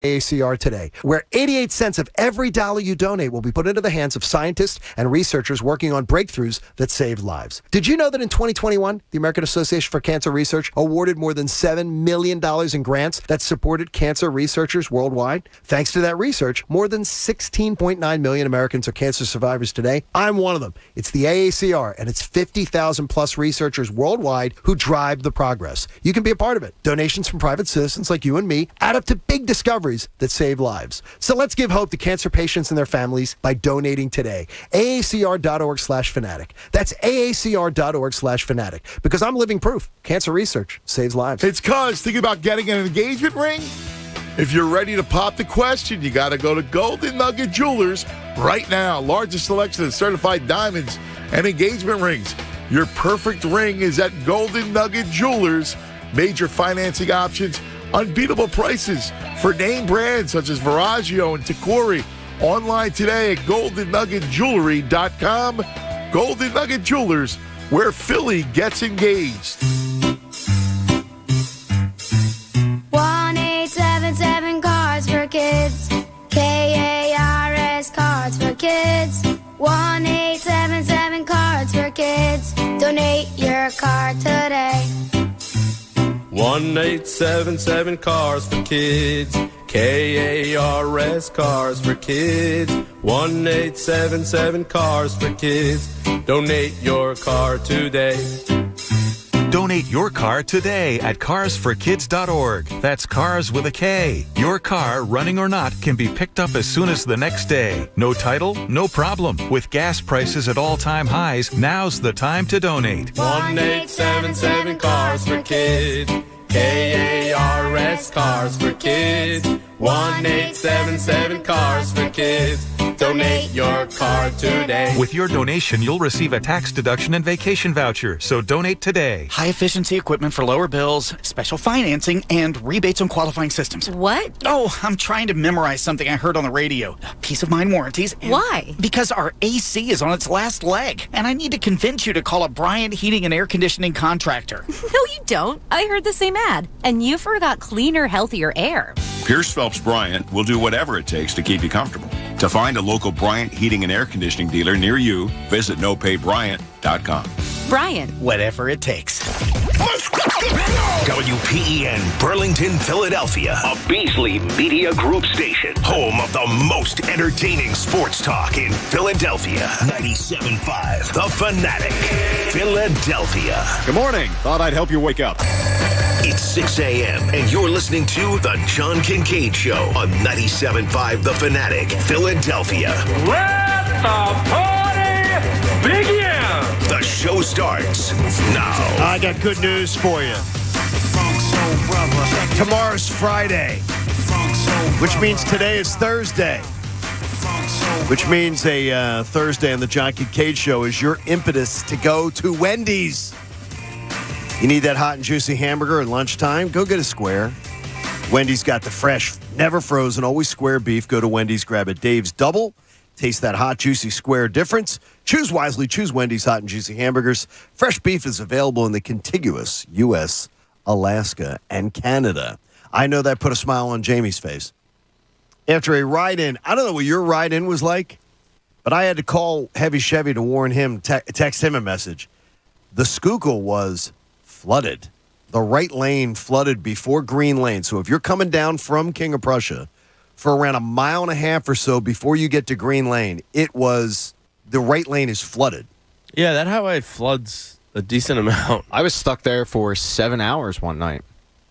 AACR today, where 88 cents of every dollar you donate will be put into the hands of scientists and researchers working on breakthroughs that save lives. Did you know that in 2021, the American Association for Cancer Research awarded more than $7 million in grants that supported cancer researchers worldwide? Thanks to that research, more than 16.9 million Americans are cancer survivors today. I'm one of them. It's the AACR, and it's 50,000 plus researchers worldwide who drive the progress. You can be a part of it. Donations from private citizens like you and me add up to big discoveries that save lives. So let's give hope to cancer patients and their families by donating today. AACR.org/fanatic. That's AACR.org/fanatic. Because I'm living proof. Cancer research saves lives. It's cuz thinking about getting an engagement ring? If you're ready to pop the question, you got to go to Golden Nugget Jewelers right now. Largest selection of certified diamonds and engagement rings. Your perfect ring is at Golden Nugget Jewelers. Major financing options, unbeatable prices for name brands such as Veragio and Tacori. Online today at goldennuggetjewelry.com. Golden Nugget Jewelers, where Philly gets engaged. 1-877 Cards for Kids. KARS Cards for Kids. 1-877 Cards for Kids. Donate your card today. 1-877 Cars for Kids. KARS Cars for Kids. 1-877 Cars for Kids. Donate your car today. Donate your car today at carsforkids.org. That's cars with a K. Your car, running or not, can be picked up as soon as the next day. No title? No problem. With gas prices at all-time highs, now's the time to donate. 1-877 Cars for Kids. KARS Cars for Kids. 1-877 Cars for Kids. Donate your car today. With your donation, you'll receive a tax deduction and vacation voucher, so donate today. High-efficiency equipment for lower bills, special financing, and rebates on qualifying systems. What? Oh, I'm trying to memorize something I heard on the radio. Peace of mind warranties. Why? Because our AC is on its last leg, and I need to convince you to call a Bryant Heating and Air Conditioning contractor. No, you don't. I heard the same ad, and you forgot cleaner, healthier air. Pierce Phelps Bryant will do whatever it takes to keep you comfortable. To find a local Bryant Heating and Air Conditioning dealer near you, visit nopaybryant.com. Bryant. Whatever it takes. WPEN Burlington, Philadelphia. A Beasley Media Group station. Home of the most entertaining sports talk in Philadelphia. 97.5 The Fanatic. Philadelphia. Good morning. Thought I'd help you wake up. It's 6 a.m. and you're listening to The John Kincade Show on 97.5 The Fanatic, Philadelphia. Let the party begin! The show starts now. I got good news for you. Tomorrow's Friday, which means today is Thursday, which means a Thursday on the John Kincade Show is your impetus to go to Wendy's. You need that hot and juicy hamburger at lunchtime? Go get a square. Wendy's got the fresh, never frozen, always square beef. Go to Wendy's, grab a Dave's Double. Taste that hot, juicy square difference. Choose wisely. Choose Wendy's hot and juicy hamburgers. Fresh beef is available in the contiguous U.S., Alaska, and Canada. I know that put a smile on Jamie's face. After a ride-in, I don't know what your ride-in was like, but I had to call Heavy Chevy to warn him, text him a message. The Schuylkill was flooded. The right lane flooded before Green Lane. So if you're coming down from King of Prussia for around a mile and a half or so before you get to Green Lane, the right lane is flooded. Yeah, that highway floods a decent amount. I was stuck there for 7 hours one night.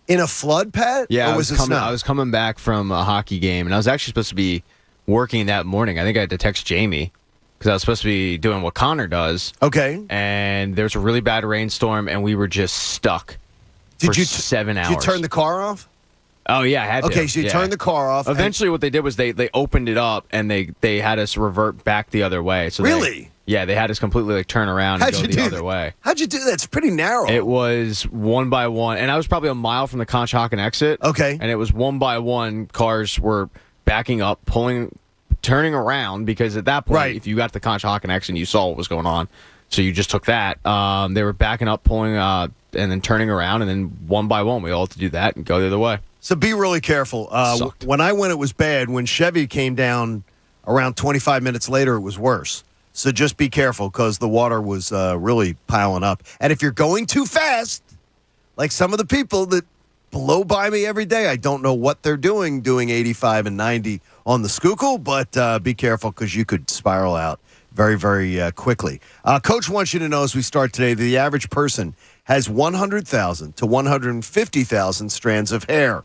In a flood, Pat? Yeah, or was it snow? I was coming back from a hockey game, and I was actually supposed to be working that morning. I think I had to text Jamie because I was supposed to be doing what Connor does. Okay. And there was a really bad rainstorm, and we were just stuck for 7 hours. Did you turn the car off? Oh, yeah, I had to. Okay, so you turned the car off. Eventually what they did was they opened it up, and they had us revert back the other way. So really? They had us completely turn around and go the other way. How'd you do that? It's pretty narrow. It was one by one, and I was probably a mile from the Conshohocken exit. Okay. And it was one by one. Cars were backing up, turning around, because at that point, if you got to the Conshohocken exit, you saw what was going on. So you just took that. They were backing up, pulling, and then turning around, and then one by one, we all had to do that and go the other way. So be really careful. Sucked. When I went, it was bad. When Chevy came down around 25 minutes later, it was worse. So just be careful because the water was really piling up. And if you're going too fast, like some of the people that blow by me every day, I don't know what they're doing 85 and 90 on the Schuylkill, but be careful because you could spiral out very, very quickly. Coach wants you to know as we start today, the average person has 100,000 to 150,000 strands of hair.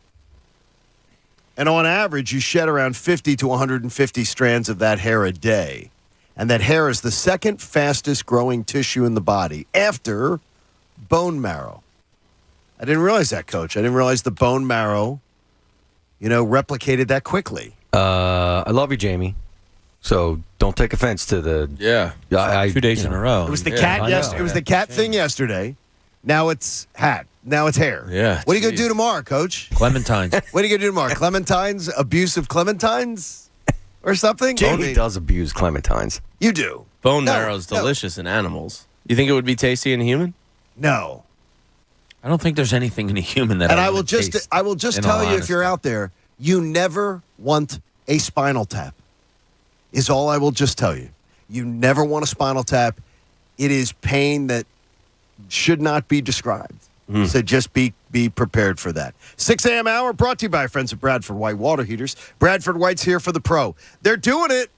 And on average, you shed around 50 to 150 strands of that hair a day. And that hair is the second fastest growing tissue in the body after bone marrow. I didn't realize that, Coach. I didn't realize the bone marrow, replicated that quickly. I love you, Jamie. So don't take offense to the. Yeah. 2 days in a row. It was the cat. It was the cat thing yesterday. Now it's hat. Now it's hair. Yeah. What are you going to do tomorrow, Coach? Clementines. What are you going to do tomorrow? Clementines? Abuse of clementines? Or something? Jamie does abuse clementines. You do. Bone marrow is delicious in animals. You think it would be tasty in a human? No. I don't think there's anything in a human that. And I will just tell you, if you're out there, you never want a spinal tap. Is all I will just tell you. You never want a spinal tap. It is pain that should not be described. So just be prepared for that. 6 a.m. hour brought to you by our friends at Bradford White Water Heaters. Bradford White's here for the pro. They're doing it.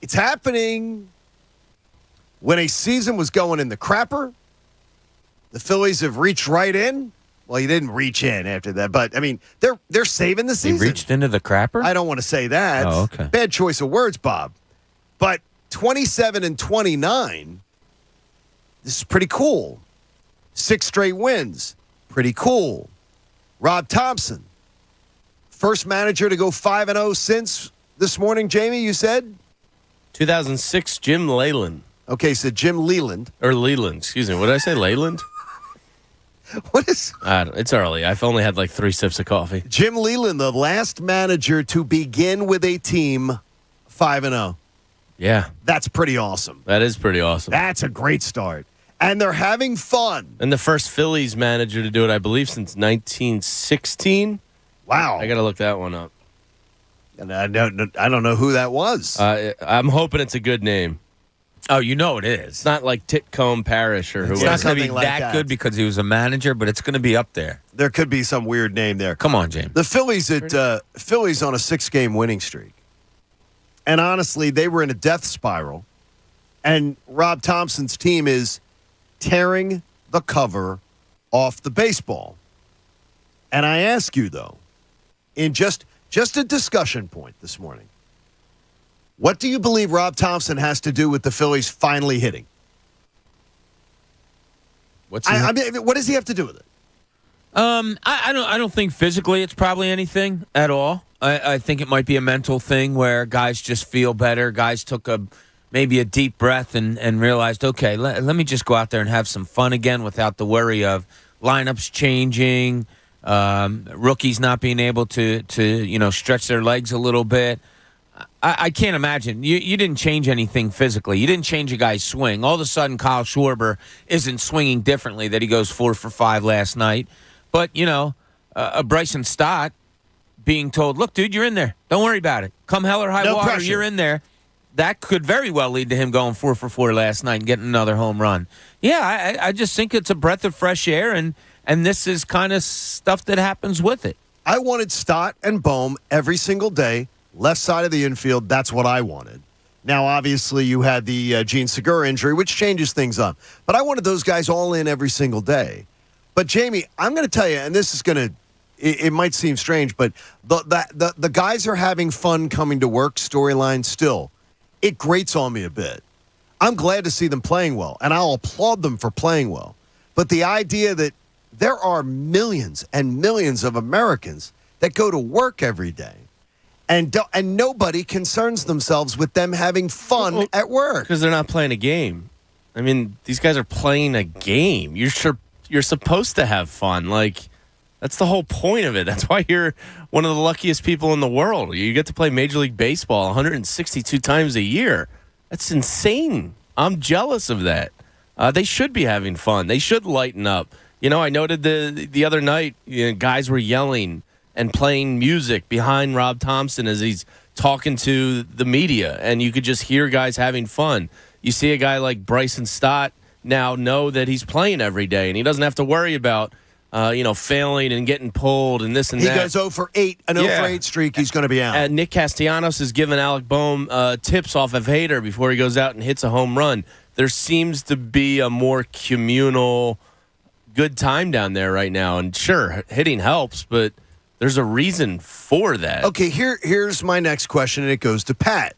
It's happening. When a season was going in the crapper, the Phillies have reached right in. Well, you didn't reach in after that, but, I mean, they're saving the season. They reached into the crapper? I don't want to say that. Oh, okay. Bad choice of words, Bob. But 27 and 29, this is pretty cool. 6 straight wins. Pretty cool. Rob Thompson, first manager to go 5-0 since this morning, Jamie, you said? 2006, Jim Leyland. Okay, so Jim Leland. Or Leland, excuse me. What did I say, Leyland? What is... It's early. I've only had like 3 sips of coffee. Jim Leland, the last manager to begin with a team 5-0. Yeah. That's pretty awesome. That is pretty awesome. That's a great start. And they're having fun. And the first Phillies manager to do it, I believe, since 1916. Wow. I got to look that one up. And I don't know who that was. I'm hoping it's a good name. Oh, you know it is. It's not like Titcombe Parish or It's whoever. not going to be like that good because he was a manager, but it's going to be up there. There could be some weird name there. Come on, James. The Phillies on a 6-game winning streak. And honestly, they were in a death spiral. And Rob Thompson's team is tearing the cover off the baseball. And I ask you, though, in just a discussion point this morning, what do you believe Rob Thompson has to do with the Phillies finally hitting? What does he have to do with it? I don't think physically it's probably anything at all. I think it might be a mental thing where guys just feel better. Guys took maybe a deep breath and realized, okay, let me just go out there and have some fun again without the worry of lineups changing, rookies not being able to stretch their legs a little bit. I can't imagine. You didn't change anything physically. You didn't change a guy's swing. All of a sudden, Kyle Schwarber isn't swinging differently that he goes 4 for 5 last night. But, a Bryson Stott being told, look, dude, you're in there. Don't worry about it. Come hell or high No water, pressure. you're in there. That could very well lead to him going 4 for 4 last night and getting another home run. Yeah, I just think it's a breath of fresh air, and this is kind of stuff that happens with it. I wanted Stott and Bohm every single day, left side of the infield. That's what I wanted. Now, obviously, you had the Gene Segura injury, which changes things up. But I wanted those guys all in every single day. But, Jamie, I'm going to tell you, and this is going to – it might seem strange, but the guys are having fun coming to work storyline still. It grates on me a bit. I'm glad to see them playing well, and I'll applaud them for playing well. But the idea that there are millions and millions of Americans that go to work every day, and nobody concerns themselves with them having fun at work. Because they're not playing a game. I mean, these guys are playing a game. You're supposed to have fun. Like, that's the whole point of it. That's why you're one of the luckiest people in the world. You get to play Major League Baseball 162 times a year. That's insane. I'm jealous of that. They should be having fun. They should lighten up. I noted the other night, guys were yelling and playing music behind Rob Thompson as he's talking to the media, and you could just hear guys having fun. You see a guy like Bryson Stott now know that he's playing every day, and he doesn't have to worry about failing and getting pulled and this and that. He goes 0 for 8, an 0 for 8 streak. He's going to be out. And Nick Castellanos is giving Alec Boehm tips off of Hader before he goes out and hits a home run. There seems to be a more communal, good time down there right now. And sure, hitting helps, but there's a reason for that. Okay, here's my next question, and it goes to Pat.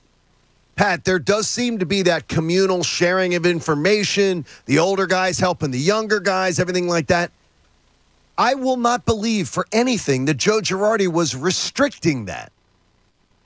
Pat, there does seem to be that communal sharing of information, the older guys helping the younger guys, everything like that. I will not believe for anything that Joe Girardi was restricting that.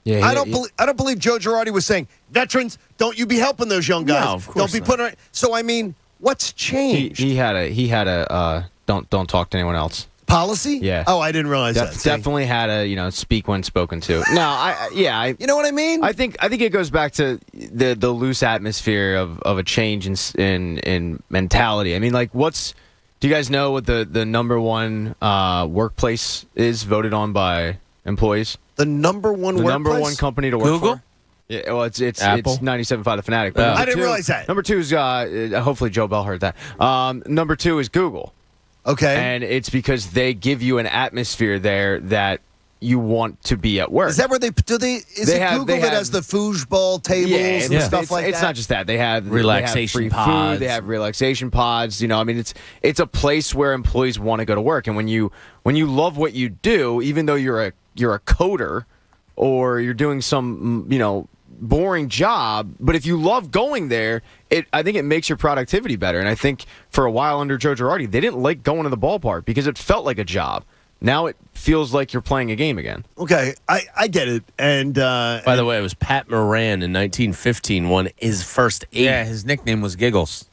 Yeah, I don't believe Joe Girardi was saying, veterans, don't you be helping those young guys. No, of course don't be putting. So I mean, what's changed? He had a don't talk to anyone else policy. Yeah. Oh, I didn't realize that. Definitely had a speak when spoken to. No, I you know what I mean? I think it goes back to the loose atmosphere of a change in mentality. I mean, like, do you guys know what the number one workplace is voted on by employees? The number one workplace? Number one company to work Google? for? Yeah, well, it's Apple? 97.5 The Fanatic. But I didn't realize that. Number 2 is, hopefully Joe Bell heard that. Number 2 is Google. Okay. And it's because they give you an atmosphere there that you want to be at work. Is that where Google that has the foosball tables and stuff like that? It's not just that. They have relaxation free pods. Food, they have relaxation pods. It's a place where employees want to go to work. And when you love what you do, even though you're a coder or you're doing some boring job, but if you love going there, I think it makes your productivity better. And I think for a while under Joe Girardi, they didn't like going to the ballpark because it felt like a job. Now it feels like you're playing a game again. Okay, I get it. And by the way, it was Pat Moran in 1915 won his first 8. Yeah, his nickname was Giggles.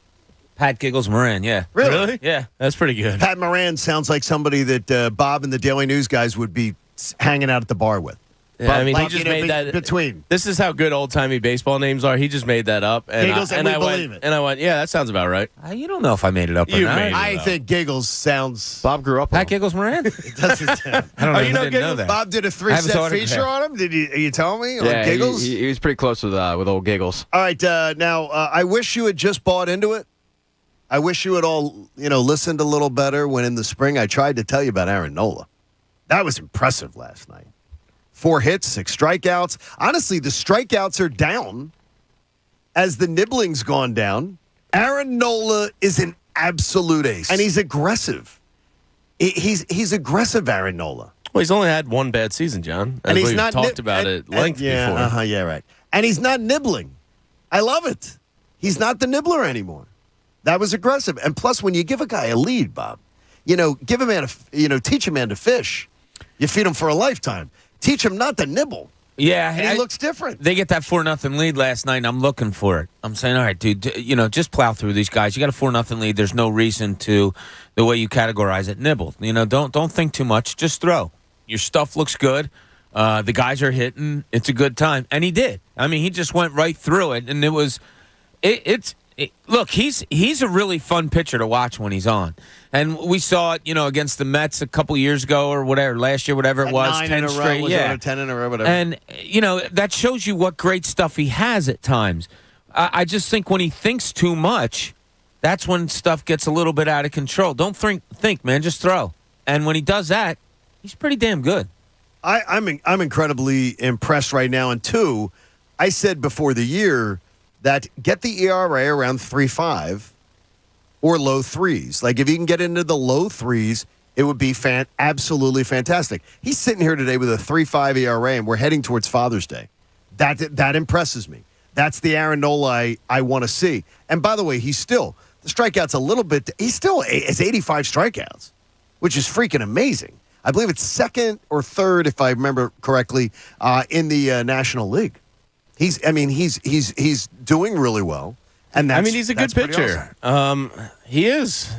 Pat Giggles Moran, yeah. Really? Yeah, that's pretty good. Pat Moran sounds like somebody that Bob and the Daily News guys would be hanging out at the bar with. Yeah, I mean, like, he just made that between. This is how good old-timey baseball names are. He just made that up. And Giggles, and we believe it. And I went, yeah, that sounds about right. You don't know if I made it up or not. I think Giggles sounds. Bob grew up Pat Giggles Moran? It doesn't sound. I don't know. You know Didn't know Giggles? that. Bob did a 3-set feature on him. Are you telling me? Yeah, on Giggles? He was pretty close with old Giggles. All right, now I wish you had just bought into it. I wish you had all listened a little better when in the spring I tried to tell you about Aaron Nola. That was impressive last night. 4 hits, 6 strikeouts. Honestly, the strikeouts are down as the nibbling's gone down. Aaron Nola is an absolute ace, and he's aggressive. He's aggressive, Aaron Nola. Well, he's only had one bad season, John. And he's we've not talked about it length before. Yeah, right. And he's not nibbling. I love it. He's not the nibbler anymore. That was aggressive. And plus, when you give a guy a lead, Bob, give a man teach a man to fish. You feed him for a lifetime. Teach him not to nibble. Yeah. And he looks different. They get that 4-0 lead last night, and I'm looking for it. I'm saying, all right, dude, just plow through these guys. You got a 4-0 lead. There's no reason to, the way you categorize it, nibble. Don't think too much. Just throw. Your stuff looks good. The guys are hitting. It's a good time. And he did. I mean, he just went right through it, and it was look, he's a really fun pitcher to watch when he's on. And we saw it, against the Mets a couple years ago or whatever, last year, whatever it was, 9 10 in a straight. row, Yeah. 10 in a row, whatever. And, that shows you what great stuff he has at times. I just think when he thinks too much, that's when stuff gets a little bit out of control. Don't think, man, just throw. And when he does that, he's pretty damn good. I'm incredibly impressed right now. And 2, I said before the year that get the ERA around 3.5 or low 3s. Like, if you can get into the low 3s, it would be absolutely fantastic. He's sitting here today with a 3.5 ERA, and we're heading towards Father's Day. That impresses me. That's the Aaron Nola I want to see. And by the way, the strikeouts a little bit. He still has 85 strikeouts, which is freaking amazing. I believe it's 2nd or 3rd, if I remember correctly, in the National League. He's doing really well. And he's a good pitcher. Awesome. He is.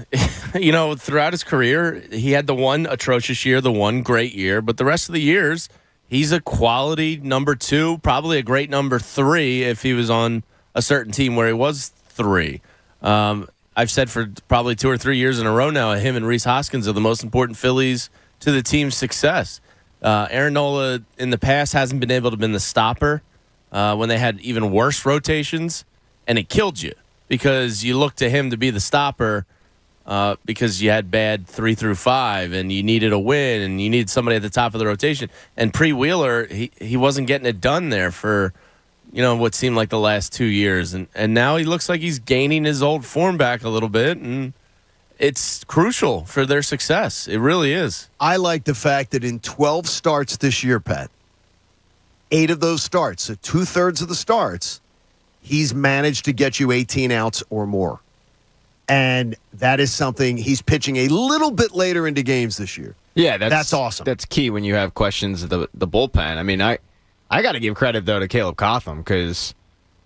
Throughout his career, he had the one atrocious year, the one great year, but the rest of the years, he's a quality number 2, probably a great number 3 if he was on a certain team where he was 3. I've said for probably 2 or 3 years in a row now, him and Rhys Hoskins are the most important Phillies to the team's success. Aaron Nola in the past hasn't been able to be the stopper when they had even worse rotations, and it killed you because you looked to him to be the stopper because you had bad 3 through 5 and you needed a win and you needed somebody at the top of the rotation. And pre-Wheeler, he wasn't getting it done there for what seemed like the last 2 years. And now he looks like he's gaining his old form back a little bit, and it's crucial for their success. It really is. I like the fact that in 12 starts this year, Pat, 8 of those starts, so 2/3 of the starts, he's managed to get you 18 outs or more. And that is something he's pitching a little bit later into games this year. Yeah, that's awesome. That's key when you have questions of the bullpen. I mean, I got to give credit, though, to Caleb Cotham because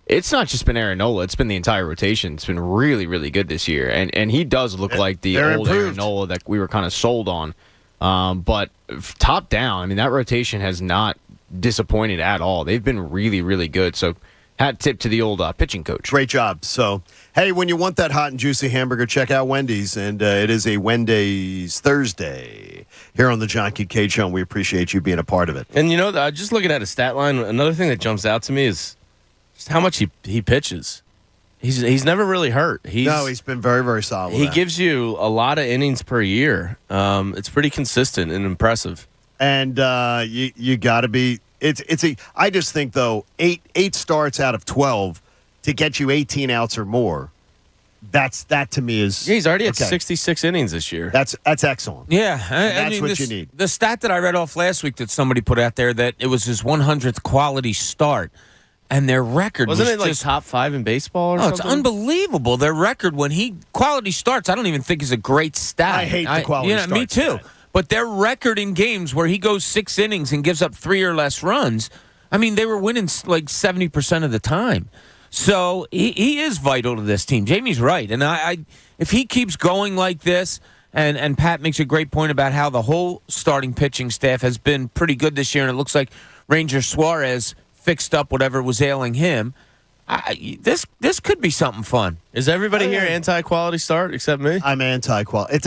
it's not just been Aaron Nola. It's been the entire rotation. It's been really, really good this year. And he does look like the old improved. Aaron Nola that we were kind of sold on. But top down, I mean, that rotation has not disappointed at all. They've been really, really good. So hat tip to the old pitching coach. Great job. So, hey, when you want that hot and juicy hamburger, check out Wendy's. And it is a Wendy's Thursday here on the John Kincade Show, and we appreciate you being a part of it. And, just looking at his stat line, another thing that jumps out to me is just how much he pitches. He's never really hurt. He's been very, very solid. He gives you a lot of innings per year. It's pretty consistent and impressive. And you got to be – I just think, though, eight starts out of 12 to get you 18 outs or more, that to me is – Yeah, he's already at 66 innings this year. That's excellent. Yeah. That's what you need. The stat that I read off last week that somebody put out there that it was his 100th quality start, and their record wasn't was it just, like top 5 in baseball or something? It's unbelievable. Their record when quality starts, I don't even think is a great stat. I hate the quality starts. Me too. Stat. But their record in games where he goes 6 innings and gives up 3 or less runs, I mean, they were winning like 70% of the time. So he is vital to this team. Jamie's right. And if he keeps going like this, and Pat makes a great point about how the whole starting pitching staff has been pretty good this year, and it looks like Ranger Suarez fixed up whatever was ailing him. This could be something fun. Is everybody here anti-quality start except me? I'm anti-quality.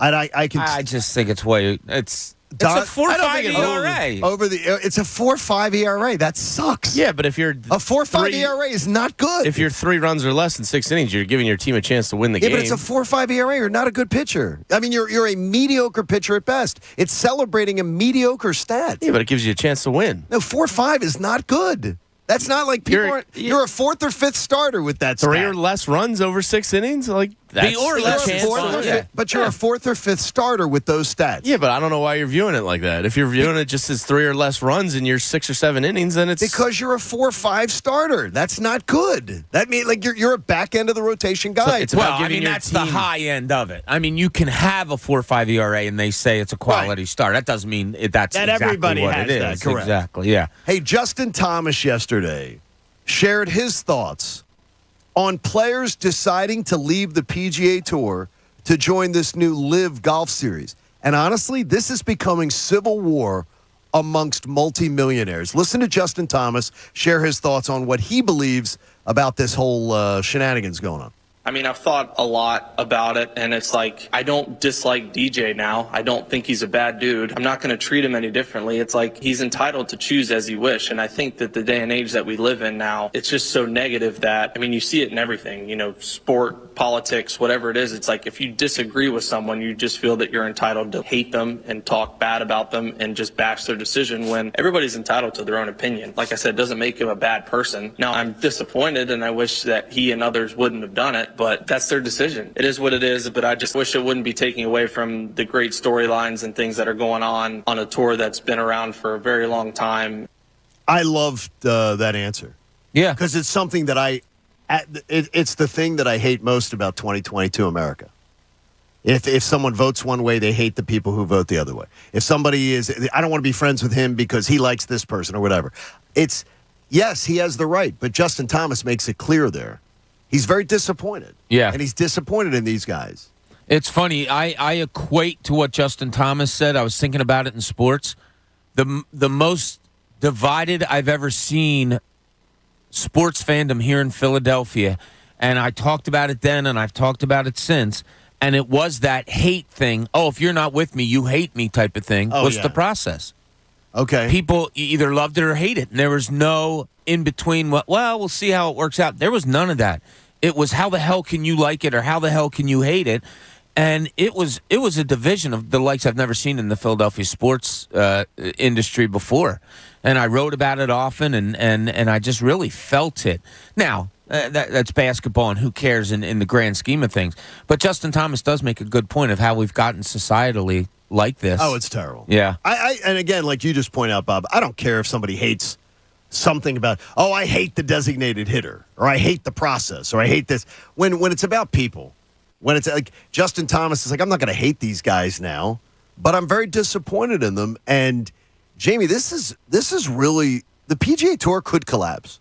I just think it's a 4.5 ERA. It's a 4.5 ERA. That sucks. Yeah, but if you're a 4.5 ERA is not good. If you're 3 runs or less in 6 innings, you're giving your team a chance to win the game. Yeah, but it's a 4.5 ERA. You're not a good pitcher. I mean, you're a mediocre pitcher at best. It's celebrating a mediocre stat. Yeah, but it gives you a chance to win. No, 4.5 is not good. That's not like people you're a 4th or 5th starter with that stat. 3 or less runs over 6 innings? Like that's but you're a 4th or 5th starter with those stats. Yeah, but I don't know why you're viewing it like that. If you're viewing it just as 3 or less runs in your 6 or 7 innings, then it's because you're a 4-5 starter. That's not good. That means like you're a back end of the rotation guy. So that's the high end of it. I mean, you can have a 4.5 ERA and they say it's a quality start. That doesn't mean that's that exactly everybody what has it is. That, correct. Exactly. Yeah. Hey, Justin Thomas yesterday shared his thoughts on players deciding to leave the PGA Tour to join this new LIV Golf Series. And honestly, this is becoming civil war amongst multimillionaires. Listen to Justin Thomas share his thoughts on what he believes about this whole shenanigans going on. I mean, I've thought a lot about it, and it's like, I don't dislike DJ now. I don't think he's a bad dude. I'm not going to treat him any differently. It's like he's entitled to choose as he wish, and I think that the day and age that we live in now, it's just so negative that, I mean, you see it in everything, sport, politics, whatever it is. It's like if you disagree with someone, you just feel that you're entitled to hate them and talk bad about them and just bash their decision when everybody's entitled to their own opinion. Like I said, it doesn't make him a bad person. Now, I'm disappointed, and I wish that he and others wouldn't have done it, but that's their decision. It is what it is, but I just wish it wouldn't be taking away from the great storylines and things that are going on a tour that's been around for a very long time. I loved that answer. Yeah. Because it's something that it's the thing that I hate most about 2022 America. If someone votes one way, they hate the people who vote the other way. If somebody I don't want to be friends with him because he likes this person or whatever. Yes, he has the right, but Justin Thomas makes it clear there. He's very disappointed. Yeah. And he's disappointed in these guys. It's funny. I equate to what Justin Thomas said. I was thinking about it in sports. The most divided I've ever seen sports fandom here in Philadelphia. And I talked about it then, and I've talked about it since. And it was that hate thing. Oh, if you're not with me, you hate me type of thing. Oh, was yeah. the process. Okay. People either loved it or hated it. And there was no in between. Well, we'll see how it works out. There was none of that. It was how the hell can you like it or how the hell can you hate it? And it was a division of the likes I've never seen in the Philadelphia sports industry before. And I wrote about it often, and I just really felt it. Now, that's basketball, and who cares in the grand scheme of things. But Justin Thomas does make a good point of how we've gotten societally like this. Oh, it's terrible. Yeah. And again, like you just point out, Bob, I don't care if somebody hates something about, I hate the designated hitter, or I hate the process, or I hate this. When it's about people, when it's like Justin Thomas is like, I'm not going to hate these guys now, but I'm very disappointed in them. And Jamie, this is really, the PGA Tour could collapse.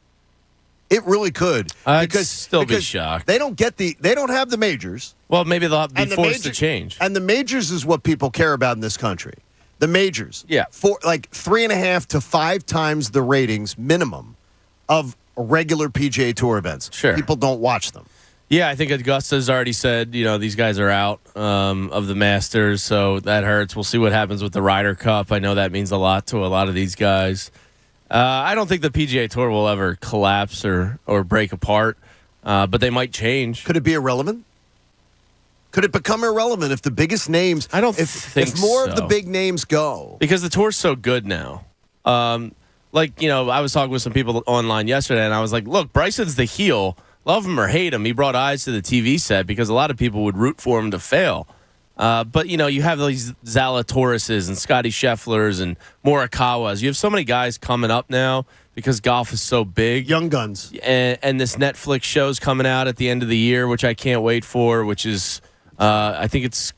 It really could. I'd still be shocked. They don't have the majors. Well, maybe they'll be forced to change. And the majors is what people care about in this country. The majors. Yeah. For like 3.5 to 5 times the ratings minimum of regular PGA Tour events. Sure. People don't watch them. Yeah, I think Augusta's already said, these guys are out of the Masters, so that hurts. We'll see what happens with the Ryder Cup. I know that means a lot to a lot of these guys. I don't think the PGA Tour will ever collapse or break apart, but they might change. Could it be irrelevant? Could it become irrelevant if the biggest names? I don't think if more so. of the big names go. Because the tour's so good now. I was talking with some people online yesterday, and I was like, look, Bryson's the heel. Love him or hate him, he brought eyes to the TV set because a lot of people would root for him to fail. But, you have these Zalatoris and Scotty Schefflers and Morikawas. You have so many guys coming up now because golf is so big. Young guns. And this Netflix show's coming out at the end of the year, which I can't wait for, which is, I think it's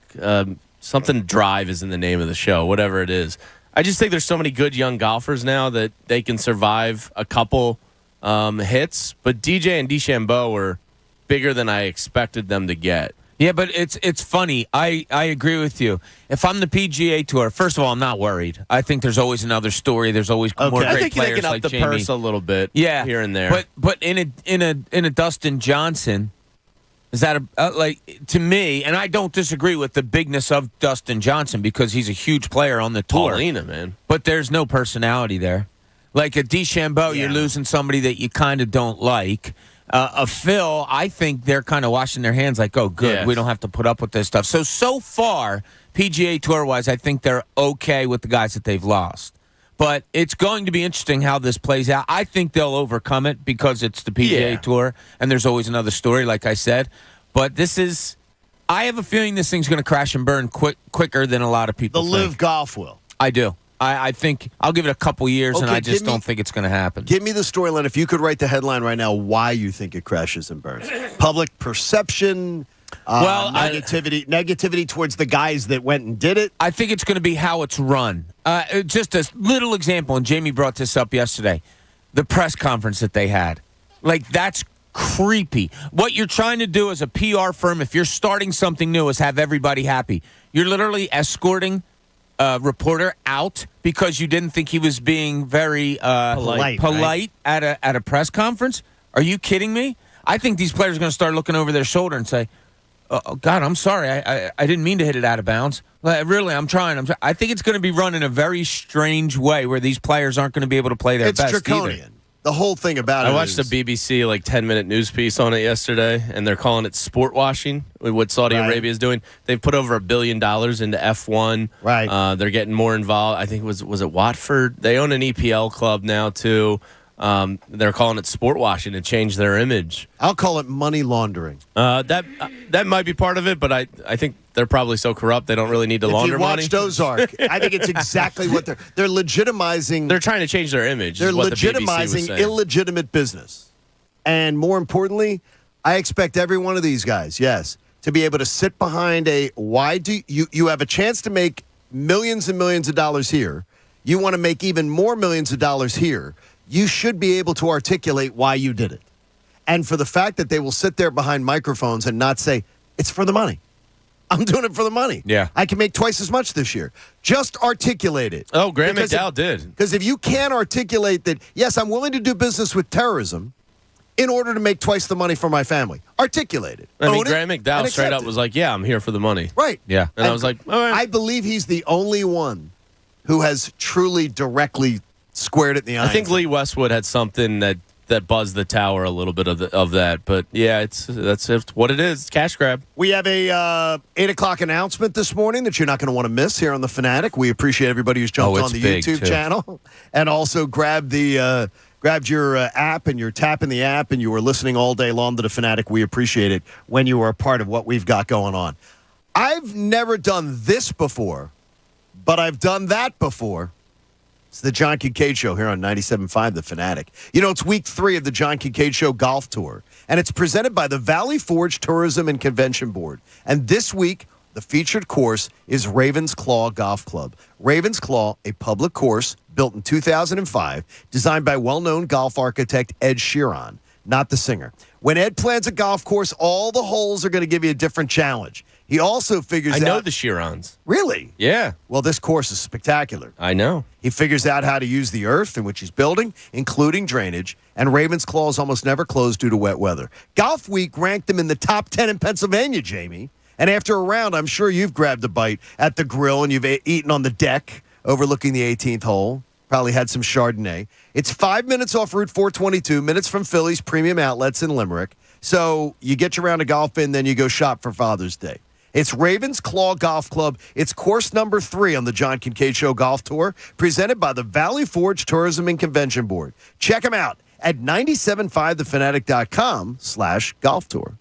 something Drive is in the name of the show, whatever it is. I just think there's so many good young golfers now that they can survive a couple hits. But DJ and DeChambeau were bigger than I expected them to get. Yeah, but it's funny. I agree with you. If I'm the PGA Tour, first of all, I'm not worried. I think there's always another story. There's always more great I think players they can up like the Jamie. purse a little bit, here and there. But in a Dustin Johnson, is that to me? And I don't disagree with the bigness of Dustin Johnson because he's a huge player on the tour. Paulina, man. But there's no personality there. Like a DeChambeau, you're losing somebody that you kind of don't like. A Phil, I think they're kind of washing their hands like, oh, good, we don't have to put up with this stuff. So far, PGA Tour-wise, I think they're okay with the guys that they've lost. But it's going to be interesting how this plays out. I think they'll overcome it because it's the PGA Tour, and there's always another story, like I said. But I have a feeling this thing's going to crash and burn quicker than a lot of people think. The Live Golf will. I do. I think I'll give it a couple years, and I just don't think it's going to happen. Give me the storyline. If you could write the headline right now, why you think it crashes and burns. Public perception, negativity towards the guys that went and did it. I think it's going to be how it's run. Just a little example, and Jamie brought this up yesterday, the press conference that they had. Like, that's creepy. What you're trying to do as a PR firm, if you're starting something new, is have everybody happy. You're literally escorting reporter out because you didn't think he was being very polite right? at a press conference? Are you kidding me? I think these players are going to start looking over their shoulder and say, oh, God, I'm sorry. I didn't mean to hit it out of bounds. Really, I'm trying. I think it's going to be run in a very strange way where these players aren't going to be able to play their best draconian. either. The whole thing about it I watched a BBC 10-minute news piece on it yesterday, and they're calling it sport washing, what Saudi Arabia is doing. They've put over $1 billion into F1. Right. They're getting more involved. I think was it Watford? They own an EPL club now, too. They're calling it sport washing to change their image. I'll call it money laundering. That might be part of it, but I think they're probably so corrupt they don't really need to launder money. If you watched Ozark, I think it's exactly what they're legitimizing. They're trying to change their image. They're is what legitimizing the BBC was saying. illegitimate business. And more importantly, I expect every one of these guys, to be able to sit behind you have a chance to make millions and millions of dollars here. You want to make even more millions of dollars here. You should be able to articulate why you did it. And for the fact that they will sit there behind microphones and not say, it's for the money. I'm doing it for the money. Yeah. I can make twice as much this year. Just articulate it. Oh, Graham McDowell did. Because if you can't articulate that, yes, I'm willing to do business with terrorism in order to make twice the money for my family. Articulated. I mean, Own it, Graham and McDowell straight accept up it. was like, yeah, I'm here for the money. Right. Yeah. And I was like, all right. I believe he's the only one who has truly directly squared it in the eye. I think Lee Westwood had something that buzzed the tower a little bit of that. But, yeah, that's what it is. It's cash grab. We have a 8 o'clock announcement this morning that you're not going to want to miss here on The Fanatic. We appreciate everybody who's jumped on the big, YouTube too. channel and also grabbed your app and you're tapping the app and you were listening all day long to The Fanatic. We appreciate it when you are a part of what we've got going on. I've never done this before, but I've done that before. It's the John Kincade Show here on 97.5 The Fanatic. You know, it's week 3 of the John Kincade Show Golf Tour, and it's presented by the Valley Forge Tourism and Convention Board. And this week, the featured course is Ravens Claw Golf Club. Ravens Claw, a public course built in 2005, designed by well-known golf architect Ed Sheeran, not the singer. When Ed plans a golf course, all the holes are going to give you a different challenge. He also figures out... I know the Sheerans. Really? Yeah. Well, this course is spectacular. I know. He figures out how to use the earth in which he's building, including drainage, and Ravens Claw is almost never closed due to wet weather. Golf Week ranked him in the top 10 in Pennsylvania, Jamie. And after a round, I'm sure you've grabbed a bite at the grill and you've eaten on the deck overlooking the 18th hole. Probably had some Chardonnay. It's 5 minutes off Route 422, minutes from Philly's Premium Outlets in Limerick. So you get your round of golf in, then you go shop for Father's Day. It's Ravens Claw Golf Club. It's course number 3 on the John Kincade Show Golf Tour, presented by the Valley Forge Tourism and Convention Board. Check them out at 975thefanatic.com/golf tour.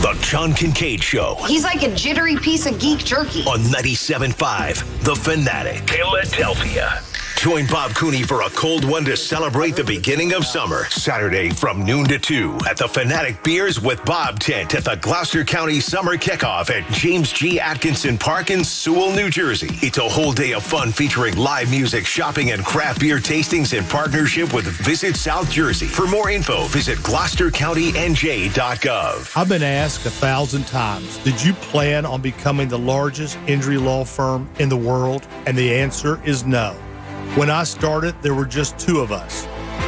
The John Kincade Show He's like a jittery piece of geek jerky. on 97.5 The Fanatic, Philadelphia. Join Bob Cooney for a cold one to celebrate the beginning of summer. Saturday from noon to 2 at the Fanatic Beers with Bob tent at the Gloucester County Summer Kickoff at James G. Atkinson Park in Sewell, New Jersey. It's a whole day of fun featuring live music, shopping, and craft beer tastings in partnership with Visit South Jersey. For more info, visit GloucesterCountyNJ.gov. I've been asked 1,000 times, did you plan on becoming the largest injury law firm in the world? And the answer is no. When I started, there were just 2 of us.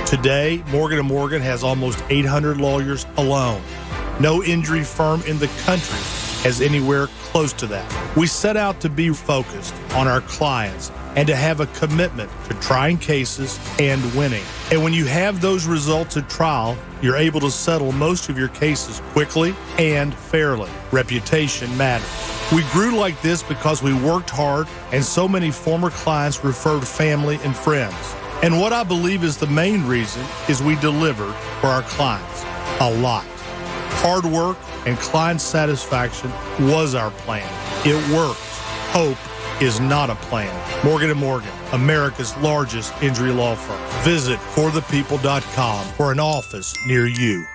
Today, Morgan & Morgan has almost 800 lawyers alone. No injury firm in the country has anywhere close to that. We set out to be focused on our clients and to have a commitment to trying cases and winning. And when you have those results at trial, you're able to settle most of your cases quickly and fairly. Reputation matters. We grew like this because we worked hard and so many former clients referred family and friends. And what I believe is the main reason is we delivered for our clients a lot. Hard work and client satisfaction was our plan. It worked. Hope is not a plan. Morgan & Morgan, America's largest injury law firm. Visit forthepeople.com for an office near you.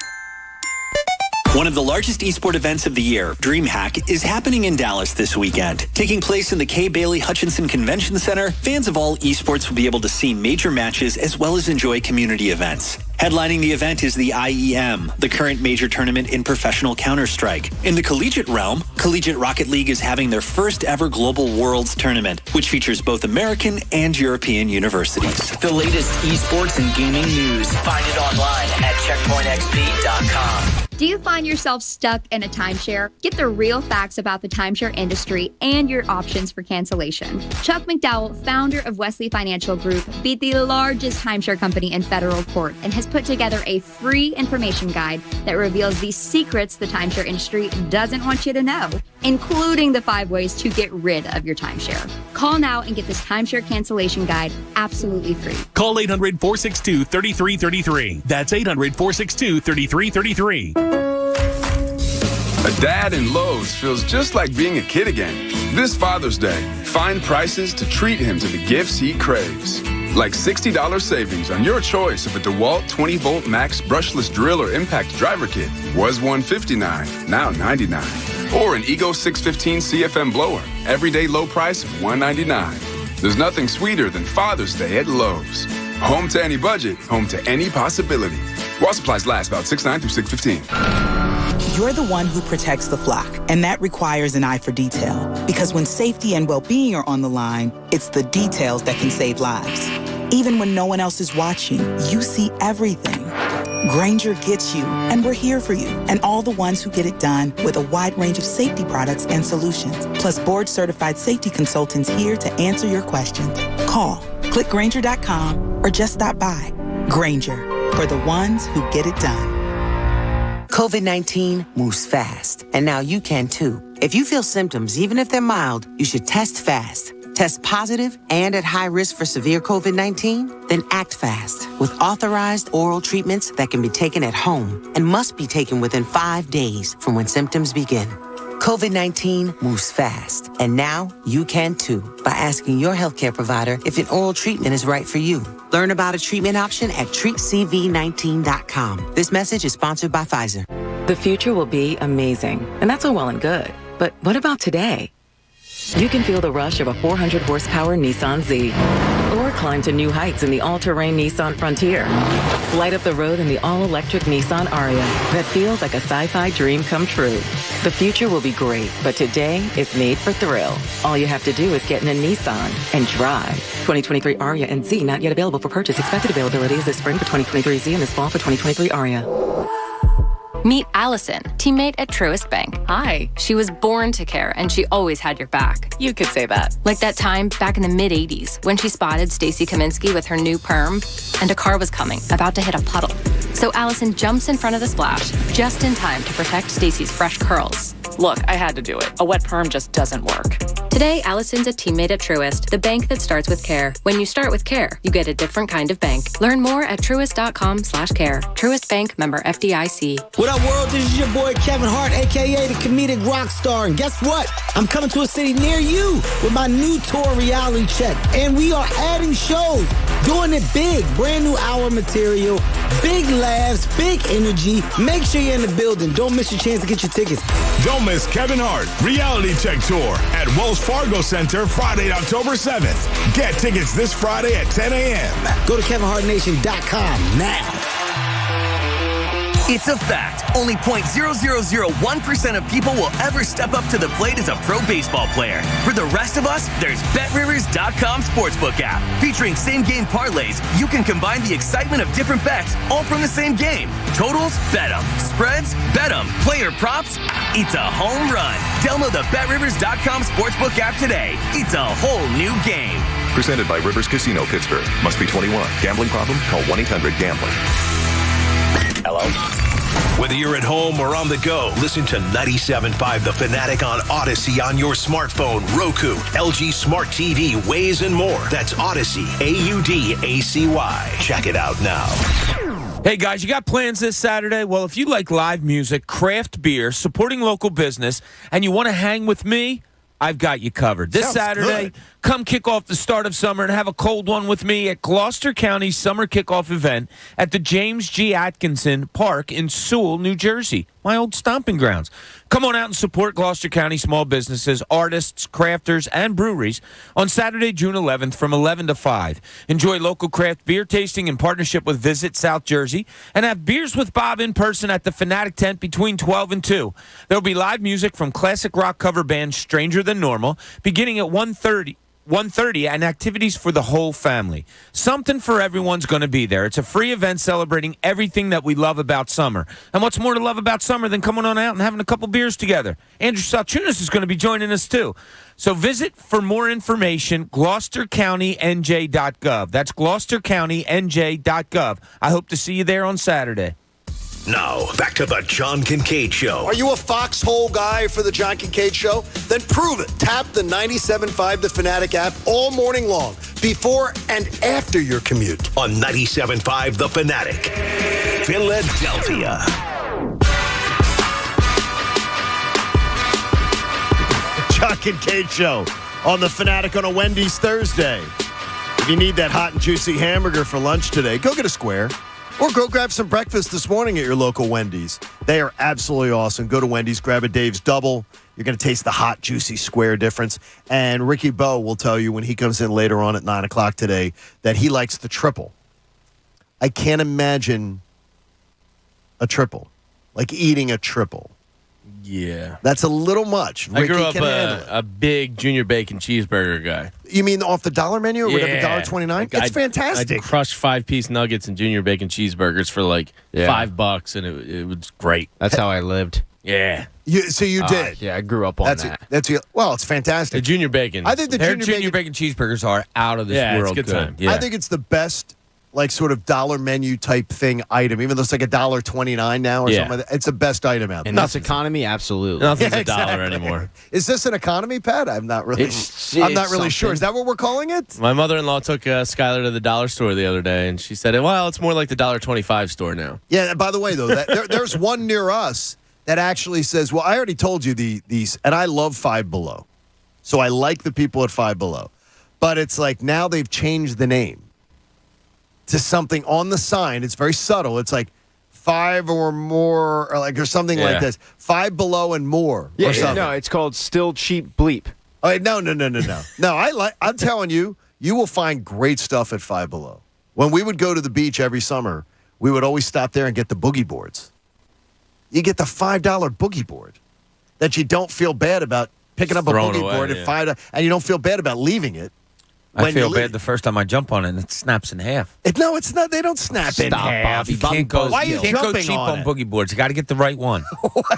One of the largest eSport events of the year, DreamHack, is happening in Dallas this weekend. Taking place in the Kay Bailey Hutchinson Convention Center, fans of all esports will be able to see major matches as well as enjoy community events. Headlining the event is the IEM, the current major tournament in professional Counter-Strike. In the collegiate realm, Collegiate Rocket League is having their first ever Global Worlds tournament, which features both American and European universities. The latest esports and gaming news. Find it online at checkpointxp.com. Do you find yourself stuck in a timeshare? Get the real facts about the timeshare industry and your options for cancellation. Chuck McDowell, founder of Wesley Financial Group, beat the largest timeshare company in federal court and has put together a free information guide that reveals the secrets the timeshare industry doesn't want you to know, including the 5 ways to get rid of your timeshare. Call now and get this timeshare cancellation guide absolutely free. Call 800-462-3333. That's 800-462-3333. A dad in Lowe's feels just like being a kid again. This Father's Day, find prices to treat him to the gifts he craves. Like $60 savings on your choice of a DeWalt 20-volt max brushless drill or impact driver kit. Was $159, now $99. Or an Ego 615 CFM blower, everyday low price of $199. There's nothing sweeter than Father's Day at Lowe's. Home to any budget, home to any possibility. While supplies last, about 6/9 through 6/15. You're the one who protects the flock, and that requires an eye for detail. Because when safety and well-being are on the line, it's the details that can save lives. Even when no one else is watching, you see everything. Grainger gets you, and we're here for you, and all the ones who get it done with a wide range of safety products and solutions, plus board-certified safety consultants here to answer your questions. Call, click Grainger.com, or just stop by. Grainger, for the ones who get it done. COVID-19 moves fast, and now you can too. If you feel symptoms, even if they're mild, you should test fast. Test positive and at high risk for severe COVID-19? Then act fast with authorized oral treatments that can be taken at home and must be taken within 5 days from when symptoms begin. COVID-19 moves fast, and now you can too by asking your healthcare provider if an oral treatment is right for you. Learn about a treatment option at treatcv19.com. This message is sponsored by Pfizer. The future will be amazing, and that's all well and good. But what about today? You can feel the rush of a 400-horsepower Nissan Z, or climb to new heights in the all-terrain Nissan Frontier. Light up the road in the all-electric Nissan Ariya that feels like a sci-fi dream come true. The future will be great, but today is made for thrill. All you have to do is get in a Nissan and drive. 2023 Ariya and Z not yet available for purchase. Expected availability is this spring for 2023 Z and this fall for 2023 Ariya. Meet Allison, teammate at Truist Bank. Hi. She was born to care, and she always had your back. You could say that. Like that time back in the mid-'80s when she spotted Stacey Kaminsky with her new perm, and a car was coming, about to hit a puddle. So Allison jumps in front of the splash, just in time to protect Stacey's fresh curls. Look, I had to do it. A wet perm just doesn't work. Today, Allison's a teammate at Truist, the bank that starts with care. When you start with care, you get a different kind of bank. Learn more at truist.com/care. Truist Bank, member FDIC. What up, world? This is your boy Kevin Hart, a.k.a. the comedic rock star. And guess what? I'm coming to a city near you with my new tour, Reality Check. And we are adding shows, doing it big. Brand new hour material, big laughs, big energy. Make sure you're in the building. Don't miss your chance to get your tickets. Don't miss Kevin Hart Reality Check Tour at Wells Fargo Center Friday, October 7th. Get tickets this Friday at 10 a.m. Go to KevinHartNation.com now. It's a fact. Only 0.0001% of people will ever step up to the plate as a pro baseball player. For the rest of us, there's BetRivers.com Sportsbook app. Featuring same-game parlays, you can combine the excitement of different bets all from the same game. Totals? Bet 'em. Spreads? Bet 'em. Player props? It's a home run. Download the BetRivers.com Sportsbook app today. It's a whole new game. Presented by Rivers Casino, Pittsburgh. Must be 21. Gambling problem? Call 1-800-GAMBLER. Hello? Whether you're at home or on the go, listen to 97.5 The Fanatic on Odyssey on your smartphone, Roku, LG Smart TV, Waze, and more. That's Odyssey, AUDACY. Check it out now. Hey guys, you got plans this Saturday? Well, if you like live music, craft beer, supporting local business, and you want to hang with me, I've got you covered. This Saturday, come kick off the start of summer and have a cold one with me at Gloucester County's summer kickoff event at the James G. Atkinson Park in Sewell, New Jersey, my old stomping grounds. Come on out and support Gloucester County small businesses, artists, crafters, and breweries on Saturday, June 11th from 11 to 5. Enjoy local craft beer tasting in partnership with Visit South Jersey and have Beers with Bob in person at the Fanatic tent between 12 and 2. There will be live music from classic rock cover band Stranger Than Normal beginning at 1:30 and activities for the whole family. Something for everyone's going to be there. It's a free event celebrating everything that we love about summer. And what's more to love about summer than coming on out and having a couple beers together? Andrew Salchunas is going to be joining us too. So visit for more information, GloucesterCountyNJ.gov. That's GloucesterCountyNJ.gov. I hope to see you there on Saturday. Now, back to the John Kincade Show. Are you a foxhole guy for the John Kincade Show? Then prove it. Tap the 97.5 The Fanatic app all morning long, before and after your commute. On 97.5 The Fanatic, Philadelphia. John Kincade Show on The Fanatic on a Wendy's Thursday. If you need that hot and juicy hamburger for lunch today, go get a Square. Or go grab some breakfast this morning at your local Wendy's. They are absolutely awesome. Go to Wendy's, grab a Dave's Double. You're going to taste the hot, juicy Square difference. And Ricky Bowe will tell you when he comes in later on at 9 o'clock today that he likes the triple. I can't imagine a triple, like eating a triple. Yeah. That's a little much. I Ricky grew up can handle it. a big junior bacon cheeseburger guy. You mean off the dollar menu or whatever, $1.29? It's fantastic. I'd crush 5-piece nuggets and junior bacon cheeseburgers for like $5, and it was great. That's how I lived. Yeah. So you did? Yeah, I grew up on that. Well, it's fantastic. The junior bacon. I think the junior bacon cheeseburgers are out of this world. It's a good time. I think it's the best, like, sort of dollar menu type thing item, even though it's like $1.29 now or something like that. It's the best item out there. And this economy, absolutely. Nothing's a dollar anymore. Is this an economy, Pat? I'm not really sure. Is that what we're calling it? My mother-in-law took Skylar to the dollar store the other day, and she said, well, it's more like the $1.25 store now. Yeah, and by the way, though, there's one near us that actually says, well, I already told you these, and I love Five Below. So I like the people at Five Below. But it's like now they've changed the name to something on the sign. It's very subtle. It's like 5 or more, or something like this. 5 Below and more. Yeah, or something. No, it's called Still Cheap Bleep. Oh, no. No, I'm telling you, you will find great stuff at Five Below. When we would go to the beach every summer, we would always stop there and get the boogie boards. You get the $5 boogie board that you don't feel bad about picking up a boogie board at $5, and you don't feel bad about leaving it. I feel bad the first time I jump on it, and it snaps in half. No, it's not. They don't snap in half. Bob. You can't go, Why are you can't go jumping cheap on it? boogie boards. You got to get the right one.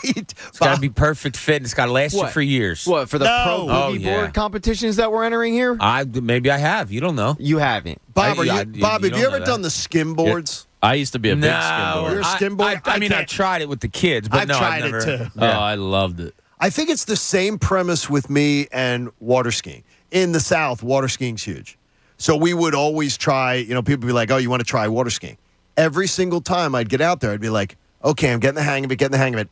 It's got to be perfect fit, and it's got to last you for years. What, for the pro boogie board competitions that we're entering here? Maybe I have. You don't know. You haven't. Bob, have you ever done the skim boards? I used to be a big skim board. You're a skim board? I tried it with the kids, but I've never. It too. Oh, I loved it. I think it's the same premise with me and water skiing. In the South, water skiing's huge. So we would always try, people would be like, oh, you want to try water skiing? Every single time I'd get out there, I'd be like, okay, I'm getting the hang of it.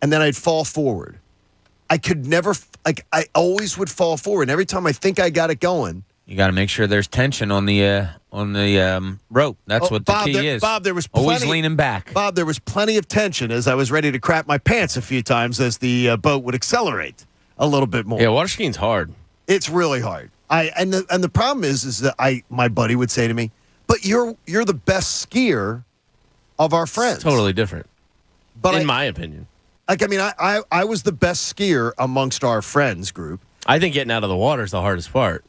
And then I'd fall forward. I could never, I always would fall forward. And every time I think I got it going. You got to make sure there's tension on the rope. That's what the key is. Bob, there was always leaning back. Bob, there was plenty of tension as I was ready to crap my pants a few times as the boat would accelerate a little bit more. Yeah, water skiing's hard. It's really hard. And the problem is that my buddy would say to me, "But you're the best skier of our friends." It's totally different. But in my opinion, I was the best skier amongst our friends group. I think getting out of the water is the hardest part.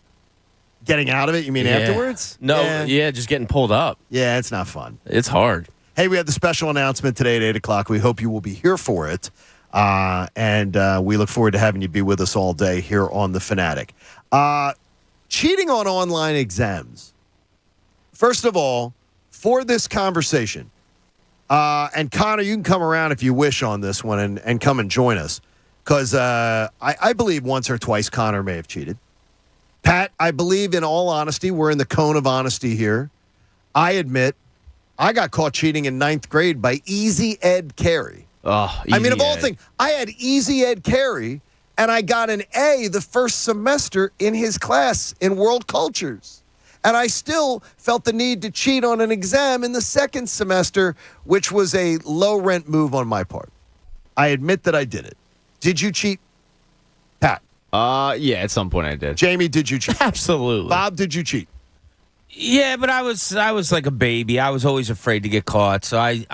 Getting out of it? You mean afterwards? No, just getting pulled up. Yeah, it's not fun. It's hard. Hey, we have the special announcement today at 8 o'clock. We hope you will be here for it. And we look forward to having you be with us all day here on The Fanatic. Cheating on online exams. First of all, for this conversation, and Connor, you can come around if you wish on this one and come and join us. Because I believe once or twice Connor may have cheated. Pat, I believe in all honesty, we're in the cone of honesty here. I admit I got caught cheating in 9th grade by Easy Ed Carey. Oh, of all things, I had Easy Ed Carey, and I got an A the first semester in his class in world cultures. And I still felt the need to cheat on an exam in the second semester, which was a low-rent move on my part. I admit that I did it. Did you cheat, Pat? Yeah, at some point I did. Jamie, did you cheat? Absolutely. Bob, did you cheat? Yeah, but I was like a baby. I was always afraid to get caught, so I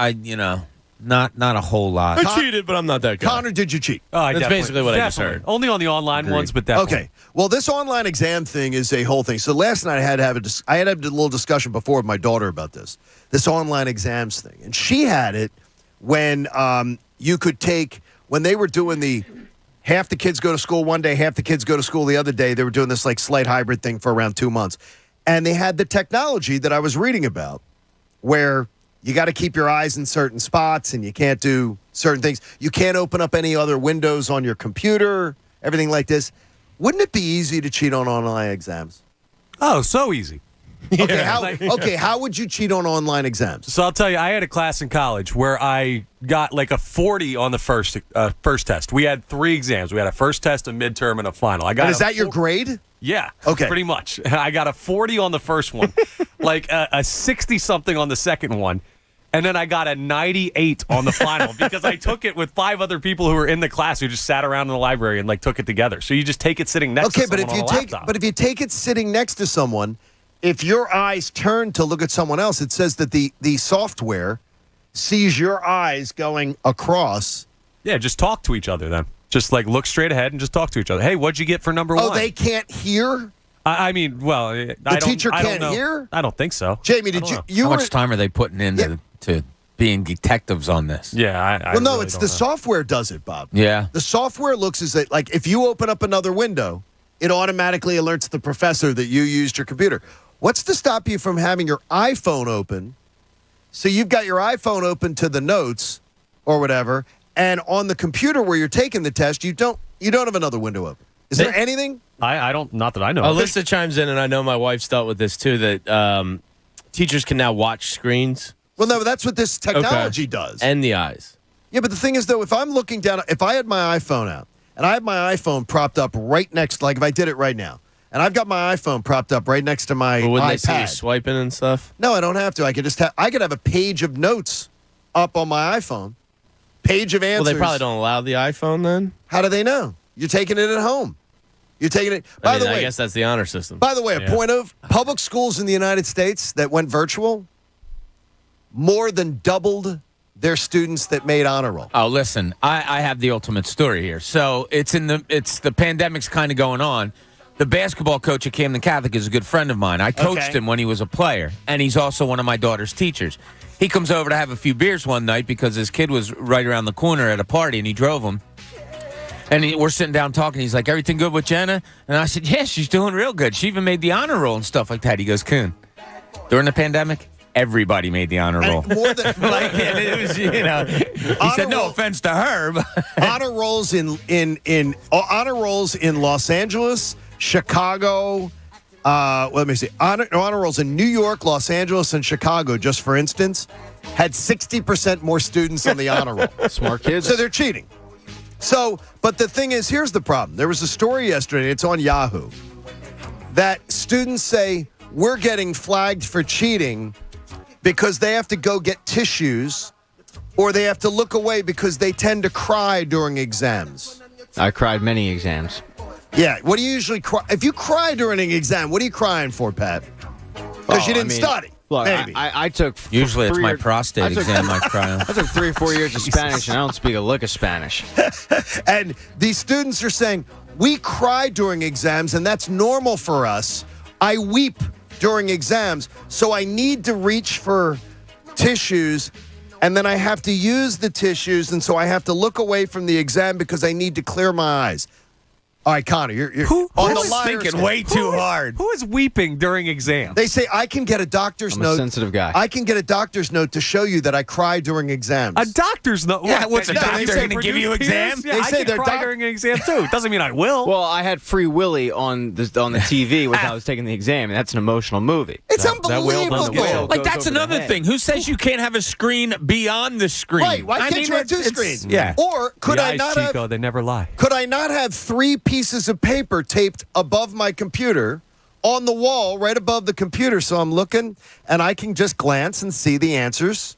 not a whole lot. I cheated, but I'm not that guy. Connor, did you cheat? That's basically what I just heard. Only on the online ones, but definitely. Okay. Well, this online exam thing is a whole thing. So last night I had to have a little discussion before with my daughter about this online exams thing, and she had it when you could take when they were doing the half the kids go to school one day, half the kids go to school the other day. They were doing this like slight hybrid thing for around 2 months, and they had the technology that I was reading about, where you got to keep your eyes in certain spots and you can't do certain things. You can't open up any other windows on your computer, everything like this. Wouldn't it be easy to cheat on online exams? Oh, so easy. Okay, how would you cheat on online exams? So I'll tell you, I had a class in college where I got like a 40 on the first test. We had 3 exams. We had a first test, a midterm, and a final. Is that your grade? Yeah. Okay. Pretty much. I got a 40 on the first one, like a 60-something on the second one. And then I got a 98 on the final because I took it with 5 other people who were in the class who just sat around in the library and took it together. So you just take it sitting next to someone on a laptop. But if you take it sitting next to someone, if your eyes turn to look at someone else, it says that the software sees your eyes going across Yeah, just talk to each other then. Just like look straight ahead and just talk to each other. Hey, what'd you get for number one? Oh, they can't hear? I mean, well, the teacher I don't can't know. hear? I don't think so. Jamie, did you How much time are they putting into to being detectives on this? Yeah, Well, no, it's the software does it, Bob. Yeah. The software looks as like if you open up another window, it automatically alerts the professor that you used your computer. What's to stop you from having your iPhone open? So you've got your iPhone open to the notes or whatever, and on the computer where you're taking the test, you don't have another window open. Is there anything? I don't. Not that I know. Alyssa chimes in, and I know my wife's dealt with this too. That teachers can now watch screens. Well, no, that's what this technology does. And the eyes. Yeah, but the thing is, though, if I'm looking down, if I had my iPhone out, and I have my iPhone propped up right next, like if I did it right now, and I've got my iPhone propped up right next to my But wouldn't they see you iPad. swiping and stuff? No, I don't have to. I could just have a page of notes up on my iPhone. Page of answers. Well, they probably don't allow the iPhone then. How do they know? You're taking it at home. You're taking it. By the way, I guess that's the honor system. By the way, a point of public schools in the United States that went virtual more than doubled their students that made honor roll. Oh, listen, I have the ultimate story here. So it's the pandemic's kind of going on. The basketball coach at Camden Catholic is a good friend of mine. I coached him when he was a player, and he's also one of my daughter's teachers. He comes over to have a few beers one night because his kid was right around the corner at a party, and he drove him. And we're sitting down talking. He's like, everything good with Jenna? And I said, yeah, she's doing real good. She even made the honor roll and stuff like that. He goes, Coon, during the pandemic, everybody made the honor roll. More than like, it was, he said, no offense to her. But honor rolls in Los Angeles, Chicago. Let me see. Honor rolls in New York, Los Angeles, and Chicago, just for instance, had 60% more students on the honor roll. Smart kids. So they're cheating. So, but the thing is, here's the problem. There was a story yesterday, it's on Yahoo, that students say we're getting flagged for cheating because they have to go get tissues or they have to look away because they tend to cry during exams. I cried many exams. Yeah, what do you usually cry? If you cry during an exam, what are you crying for, Pat? Because you didn't study. Look, maybe. I took. Usually it's my prostate exam I cry on. I took 3 or 4 years of Spanish, and I don't speak a lick of Spanish. And these students are saying, we cry during exams, and that's normal for us. I weep during exams, so I need to reach for tissues, and then I have to use the tissues, and so I have to look away from the exam because I need to clear my eyes. All right, Connor, you're on the liar thinking stand. way too hard. Who is weeping during exams? They say I can get a doctor's I'm note. a sensitive guy. I can get a doctor's note to show you that I cry during exams. A doctor's note? Yeah, what's a doctor they say going to give you produce exams? tears? Yeah, They I say can they're cry during an exam too. Doesn't mean I will. Well, I had Free Willy on the TV when I was taking the exam, and that's an emotional movie. It's That whale doesn't unbelievable. whale. Like, goes that's over the another head. thing. Who says you can't have a screen beyond the screen? Right? Why can't you have two it's- screens? Yeah. Or could the I eyes, not Chico, have? they never lie. Could I not have 3 pieces of paper taped above my computer on the wall, right above the computer, so I'm looking and I can just glance and see the answers?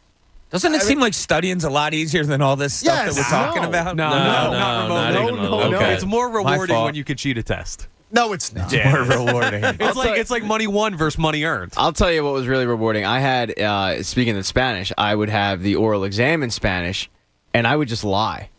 Doesn't it seem like studying's a lot easier than all this stuff Yes. that we're talking No. about? No, not remotely. no, Okay. It's more rewarding fault. when you can cheat a test. No, it's not. More rewarding. It's like money won versus money earned. I'll tell you what was really rewarding. I had, speaking of Spanish, I would have the oral exam in Spanish, and I would just lie.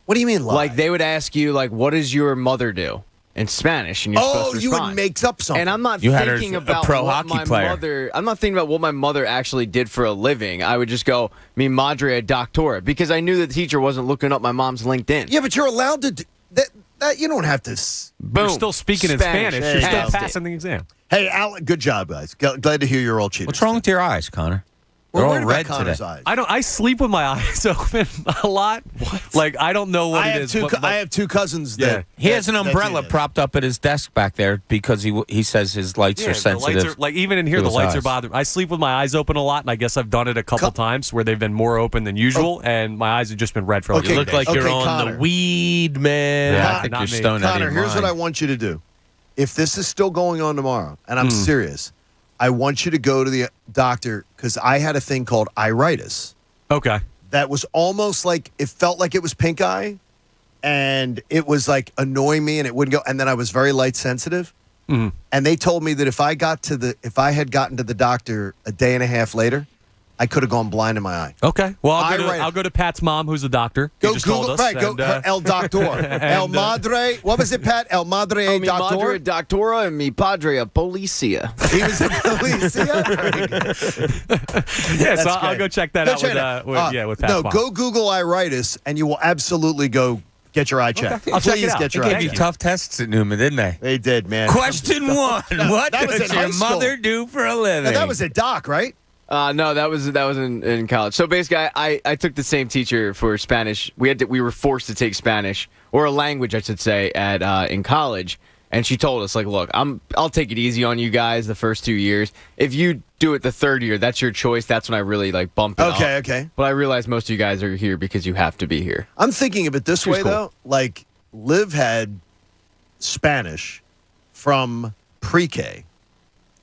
What do you mean lie? Like, they would ask you, like, what does your mother do? In Spanish, and you're supposed to you respond. would make up something. And I'm not You had her thinking as a about pro what hockey my player. mother. I'm not thinking about what my mother actually did for a living. I would just go, mi madre doctora, because I knew that the teacher wasn't looking up my mom's LinkedIn. Yeah, but you're allowed to do that. You don't have to. Boom. You're still speaking in Spanish. There You're you still go. passing the exam. Hey, Alan, good job, guys. Glad to hear you're all cheating. What's wrong with your eyes, Connor? They're We're all worried about red Connor's today. eyes. I sleep with my eyes open a lot. What? Like I don't know what I it have is. two. but I have 2 cousins Yeah. that He has an that do umbrella that. propped up at his desk back there because he says his lights Yeah, are the sensitive. lights are, like even in here, to the his lights are eyes. bothering. I sleep with my eyes open a lot, and I guess I've done it a couple times where they've been more open than usual, and my eyes have just been red for like Okay, You look like Okay, you're on Connor. the weed, man. Yeah, I think not you're me. stoned out of Connor, your here's what I mind. want you to do. If this is still going on tomorrow, and I'm serious, I want you to go to the doctor because I had a thing called iritis. Okay. That was almost like it felt like it was pink eye, and it was like annoying me, and it wouldn't go. And then I was very light sensitive, and they told me that if I had gotten to the doctor a day and a half later, I could have gone blind in my eye. Okay. Well, I I'll go to Pat's mom, who's a doctor. He Go just Google, told us, right? Go and, El Doctor, El Madre. What was it, Pat? El Madre Mi Doctor. madre doctora and mi padre a policia. He was a policia. Yeah, so That's I'll great. go check that Go out check it out. with Pat's No, mom. go Google iritis, and you will absolutely go get your eye checked. I'll check it Please out. get your They eye gave you checked. tough tests at Newman, didn't they? They did, man. Question one: What that was does in high your school. mother do for a living? No, that was at Doc, right? No, that was in college. So basically, I took the same teacher for Spanish. We were forced to take Spanish, or a language, I should say, at in college. And she told us, like, look, I'll take it easy on you guys the first 2 years. If you do it the third year, that's your choice. That's when I really bumped it up. Okay. But I realized most of you guys are here because you have to be here. I'm thinking of it this way, though. Like, Liv had Spanish from pre-K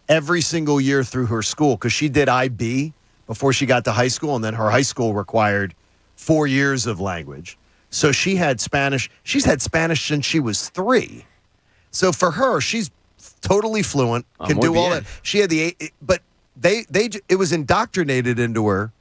every single year through her school because she did IB before she got to high school, and then her high school required 4 years of language. So she had Spanish. She's had Spanish since she was 3. So for her, she's totally fluent, can do all that. She had but it was indoctrinated into her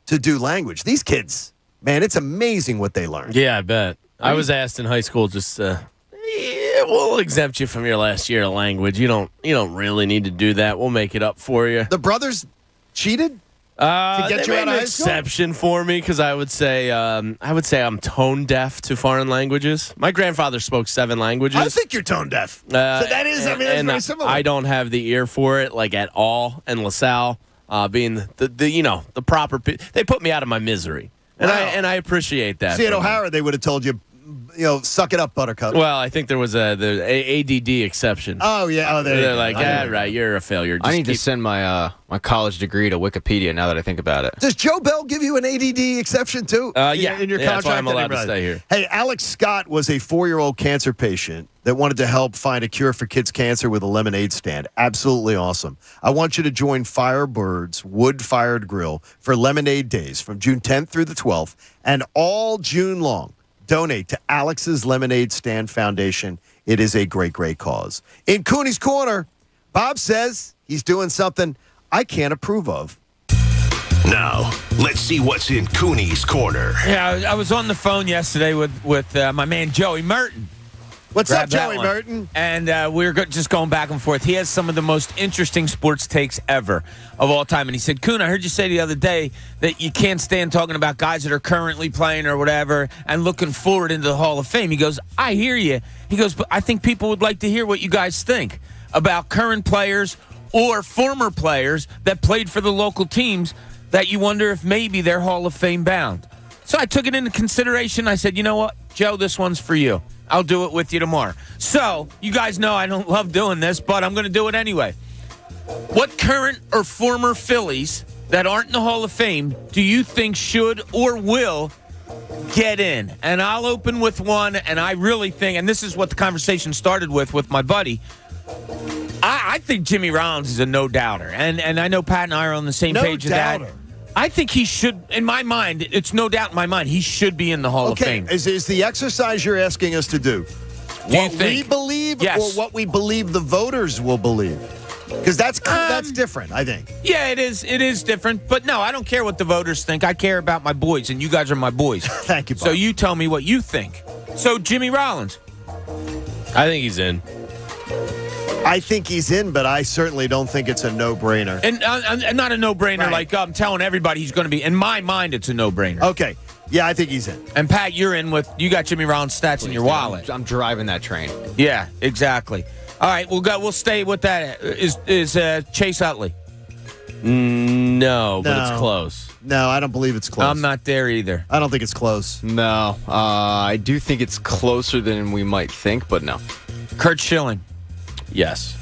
to do language. These kids, man, it's amazing what they learn. Yeah, I bet. I was asked in high school, just we'll exempt you from your last year of language. You don't really need to do that. We'll make it up for you. The brothers cheated to get they you out made of an high school? exception for me because I would say I'm tone deaf to foreign languages. My grandfather spoke 7 languages. I think you're tone deaf. So that is, that's very similar. I don't have the ear for it, like at all. And LaSalle being the proper, they put me out of my misery, and I appreciate that. See, at O'Hara, they would have told you, suck it up, Buttercup. Well, I think there was the ADD exception. Oh yeah, they're like, right, you're a failure. I need to send my my college degree to Wikipedia now that I think about it. Does Joe Bell give you an ADD exception too? Yeah, in your that's contract. why I'm allowed to stay here. Hey, Alex Scott was a 4-year-old cancer patient that wanted to help find a cure for kids' cancer with a lemonade stand. Absolutely awesome. I want you to join Firebird's wood-fired grill for Lemonade Days from June 10th through the 12th and all June long. Donate to Alex's Lemonade Stand Foundation. It is a great, great cause. In Cooney's Corner, Bob says he's doing something I can't approve of. Now, let's see what's in Cooney's Corner. Yeah, I was on the phone yesterday with my man Joey Merton. What's Grab up, that Joey one. Merton? And we were just going back and forth. He has some of the most interesting sports takes ever of all time. And he said, Coon, I heard you say the other day that you can't stand talking about guys that are currently playing or whatever and looking forward into the Hall of Fame. He goes, I hear you. He goes, but I think people would like to hear what you guys think about current players or former players that played for the local teams that you wonder if maybe they're Hall of Fame bound. So I took it into consideration. I said, you know what, Joe, this one's for you. I'll do it with you tomorrow. So, you guys know I don't love doing this, but I'm going to do it anyway. What current or former Phillies that aren't in the Hall of Fame do you think should or will get in? And I'll open with one, and I really think, and this is what the conversation started with my buddy, I think Jimmy Rollins is a no-doubter. And I know Pat and I are on the same page of that. I think he should, in my mind, it's no doubt in my mind, he should be in the Hall of Fame. Is the exercise you're asking us to do what we believe or what we believe the voters will believe? Because that's different, I think. Yeah, it is. It is different. But no, I don't care what the voters think. I care about my boys, and you guys are my boys. Thank you, Bob. So you tell me what you think. So, Jimmy Rollins. I think he's in. I think he's in, but I certainly don't think it's a no-brainer. And not a no-brainer like I'm telling everybody he's going to be. In my mind, it's a no-brainer. Okay. Yeah, I think he's in. And Pat, you're in with, you got Jimmy Rollins stats in your wallet. I'm driving that train. Yeah, exactly. All right, we'll stay with that. Is Chase Utley? No, but it's close. No, I don't believe it's close. I'm not there either. I don't think it's close. No, I do think it's closer than we might think, but no. Kurt Schilling. Yes.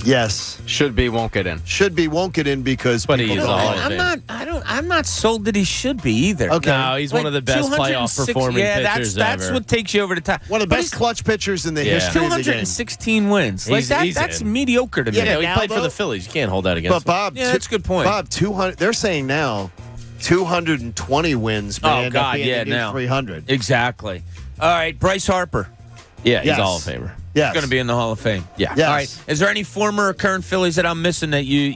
Yes. Should be, won't get in. Should be, won't get in because But he is all I'm not sold that he should be either. Okay. No, he's one of the best playoff performing pitchers that's ever. what takes you over the top. One of the best clutch pitchers in the history of the game. 216 wins. Like that's in. mediocre to me. Yeah, he now, played for though- the Phillies. You can't hold that against But Bob, Yeah, that's a good point. Bob, 200. They're saying now 220 wins. May Oh, end up God, being yeah, the new now. 300. Exactly. All right, Bryce Harper. him. Yeah, he's Yes. Hall of Famer. Yes. He's going to be in the Hall of Fame. Yeah. Yes. All right. Is there any former or current Phillies that I'm missing that you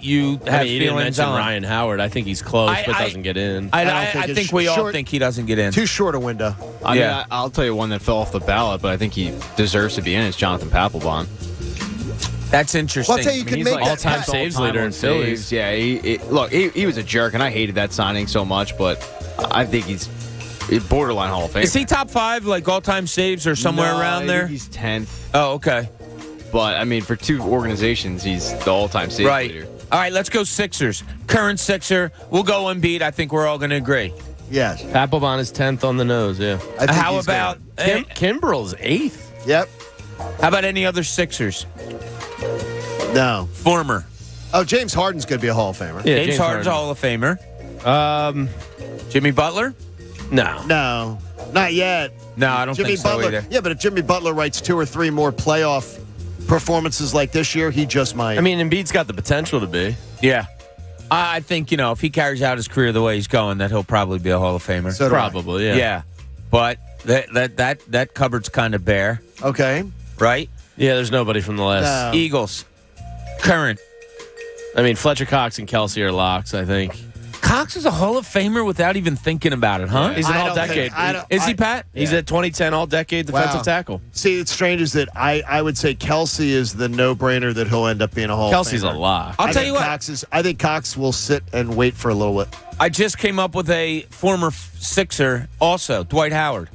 have you didn't feelings mention on? Ryan Howard. I think he's close, but doesn't get in. I think we all think he doesn't get in. Too short a window. I mean, I'll tell you one that fell off the ballot, but I think he deserves to be in. Is Jonathan Papelbon. That's interesting. Well, I'll tell you, He's make like that all-time saves leader in Phillies. Yeah, he was a jerk, and I hated that signing so much, but I think he's borderline Hall of Fame. Is he top 5, like all-time saves or somewhere around there? He's 10th. Oh, okay. But, I mean, for two organizations, he's the all-time save leader. All right, let's go Sixers. Current Sixer. We'll go Embiid. I think we're all going to agree. Yes. Papelbon is 10th on the nose, yeah. How about Kimbrel's 8th? Yep. How about any other Sixers? No. Former. Oh, James Harden's going to be a Hall of Famer. Yeah, James Harden's a Hall of Famer. Jimmy Butler? No. No. Not yet. No, I don't Jimmy think so Butler. either. Yeah, but if Jimmy Butler writes 2 or 3 more playoff performances like this year, he just might. I mean, Embiid's got the potential to be. Yeah. I think, if he carries out his career the way he's going, that he'll probably be a Hall of Famer. So do I. Probably, yeah. Yeah. But that cupboard's kind of bare, Okay. right? Yeah, there's nobody from the last. No. Eagles. Current. I mean, Fletcher Cox and Kelsey are locks, I think. Cox is a Hall of Famer without even thinking about it, huh? He's an I don't all-decade. think- Is he, Pat? He's a 2010 all-decade defensive Wow. tackle. See, it's strange is that I would say Kelsey is the no-brainer that he'll end up being a Hall Kelsey's of a Famer. lock. I'll tell you what. I think Cox will sit and wait for a little bit. I just came up with a former Sixer also, Dwight Howard.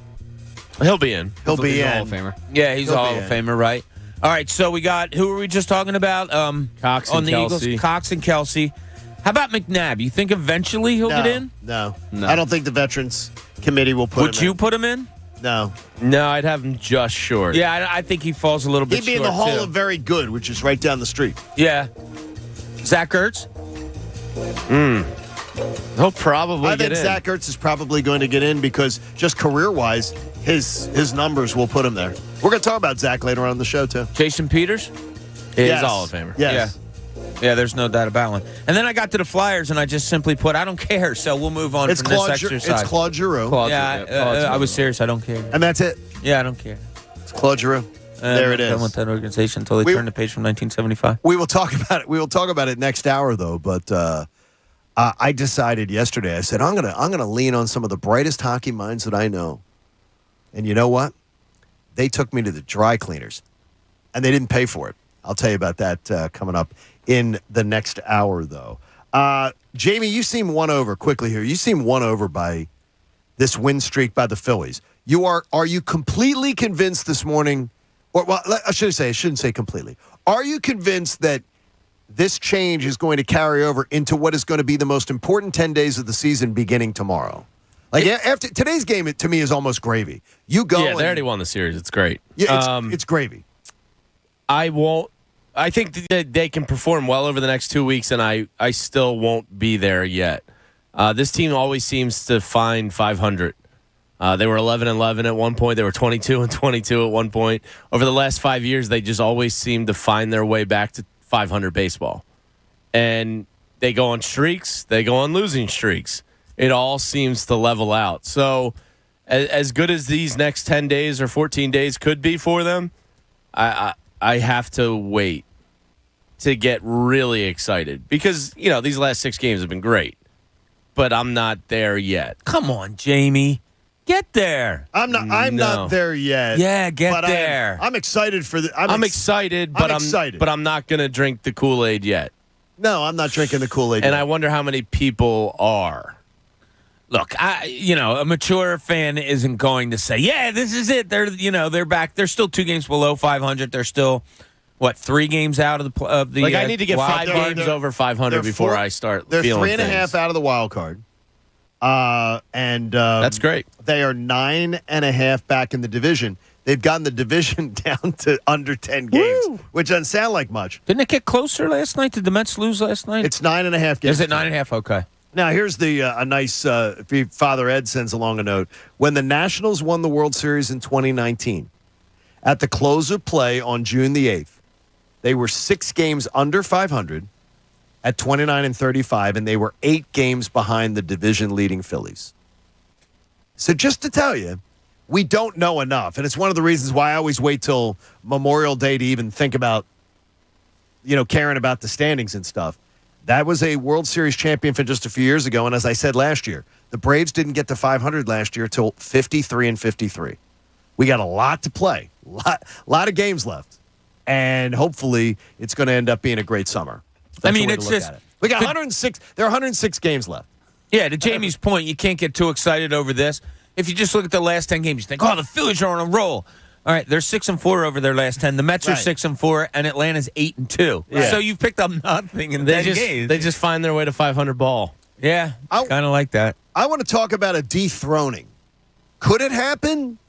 He'll be in. He'll be He's a in. Hall of Famer. Yeah, he's a He'll Hall be of in. Famer, right? All right, so we got, who were we just talking about? Cox on and the Kelsey. Eagles, Cox and Kelsey. How about McNabb? You think eventually he'll get in? No. I don't think the Veterans Committee will put him in. Would you put him in? No. No, I'd have him just short. Yeah, I think he falls a little bit He'd be short, in the Hall too. of Very Good, which is right down the street. Yeah. Zach Ertz? He'll probably I get think in. Zach Ertz is probably going to get in because just career-wise, his numbers will put him there. We're going to talk about Zach later on in the show, too. Jason Peters? He's Yes. a Hall of Famer. Yes. Yeah, there's no doubt about it. And then I got to the Flyers, and I just simply put, I don't care, so we'll move on It's from Claude, this exercise. it's Claude Giroux. I was serious. I don't care. And that's it. Yeah, I don't care. It's Claude Giroux. There it I'm done is. with that organization until they turn the page from 1975. We will talk about it. We will talk about it next hour, though. But I decided yesterday. I said I'm gonna lean on some of the brightest hockey minds that I know. And you know what? They took me to the dry cleaners, and they didn't pay for it. I'll tell you about that coming up in the next hour, though. Jamie, you seem won over quickly here. You seem won over by this win streak by the Phillies. Are you completely convinced this morning? Or well, I shouldn't say completely. Are you convinced that this change is going to carry over into what is going to be the most important 10 days of the season beginning tomorrow? Like after today's game, to me is almost gravy. You go. Yeah, they already won the series. It's great. Yeah, it's gravy. I think that they can perform well over the next 2 weeks, and I still won't be there yet. This team always seems to find 500. They were 11-11 at one point. They were 22-22 at one point. Over the last 5 years, they just always seem to find their way back to 500 baseball. And they go on streaks. They go on losing streaks. It all seems to level out. So as good as these next 10 days or 14 days could be for them, I have to wait to get really excited. Because, these last 6 games have been great. But I'm not there yet. Come on, Jamie. Get there. I'm not there yet. Yeah, get there. I'm excited for the. I'm excited, but I'm not going to drink the Kool-Aid yet. No, I'm not drinking the Kool-Aid. And yet. I wonder how many people are. Look, a mature fan isn't going to say, "Yeah, this is it." They're back. They're still 2 games below 500. They're still 3 games out of the. Like I need to get 5 games they're over 500 before I start. They're feeling 3.5 things. out of the wild card. That's great. They are 9.5 back in the division. They've gotten the division down to under 10 games, which doesn't sound like much. Didn't it get closer last night? Did the Mets lose last night? It's 9.5 games. Is it 9.5? Okay. Now, here's a nice Father Ed sends along a note. When the Nationals won the World Series in 2019, at the close of play on June the 8th, they were 6 games under 500 at 29-35, and they were 8 games behind the division-leading Phillies. So just to tell you, we don't know enough. And it's one of the reasons why I always wait till Memorial Day to even think about, caring about the standings and stuff. That was a World Series champion from just a few years ago. And as I said last year, the Braves didn't get to 500 last year till 53-53. We got a lot to play, lot of games left. And hopefully it's going to end up being a great summer. That's the way to look at it. We got 106. There are 106 games left. Yeah, to Jamie's point, you can't get too excited over this. If you just look at the last 10 games, you think, the Phillies are on a roll. All right, they're 6-4 over their last 10. The Mets are 6-4, and Atlanta's 8-2. Yeah. So you've picked up nothing in 10 games. They just find their way to 500 ball. Yeah, kind of like that. I want to talk about a dethroning. Could it happen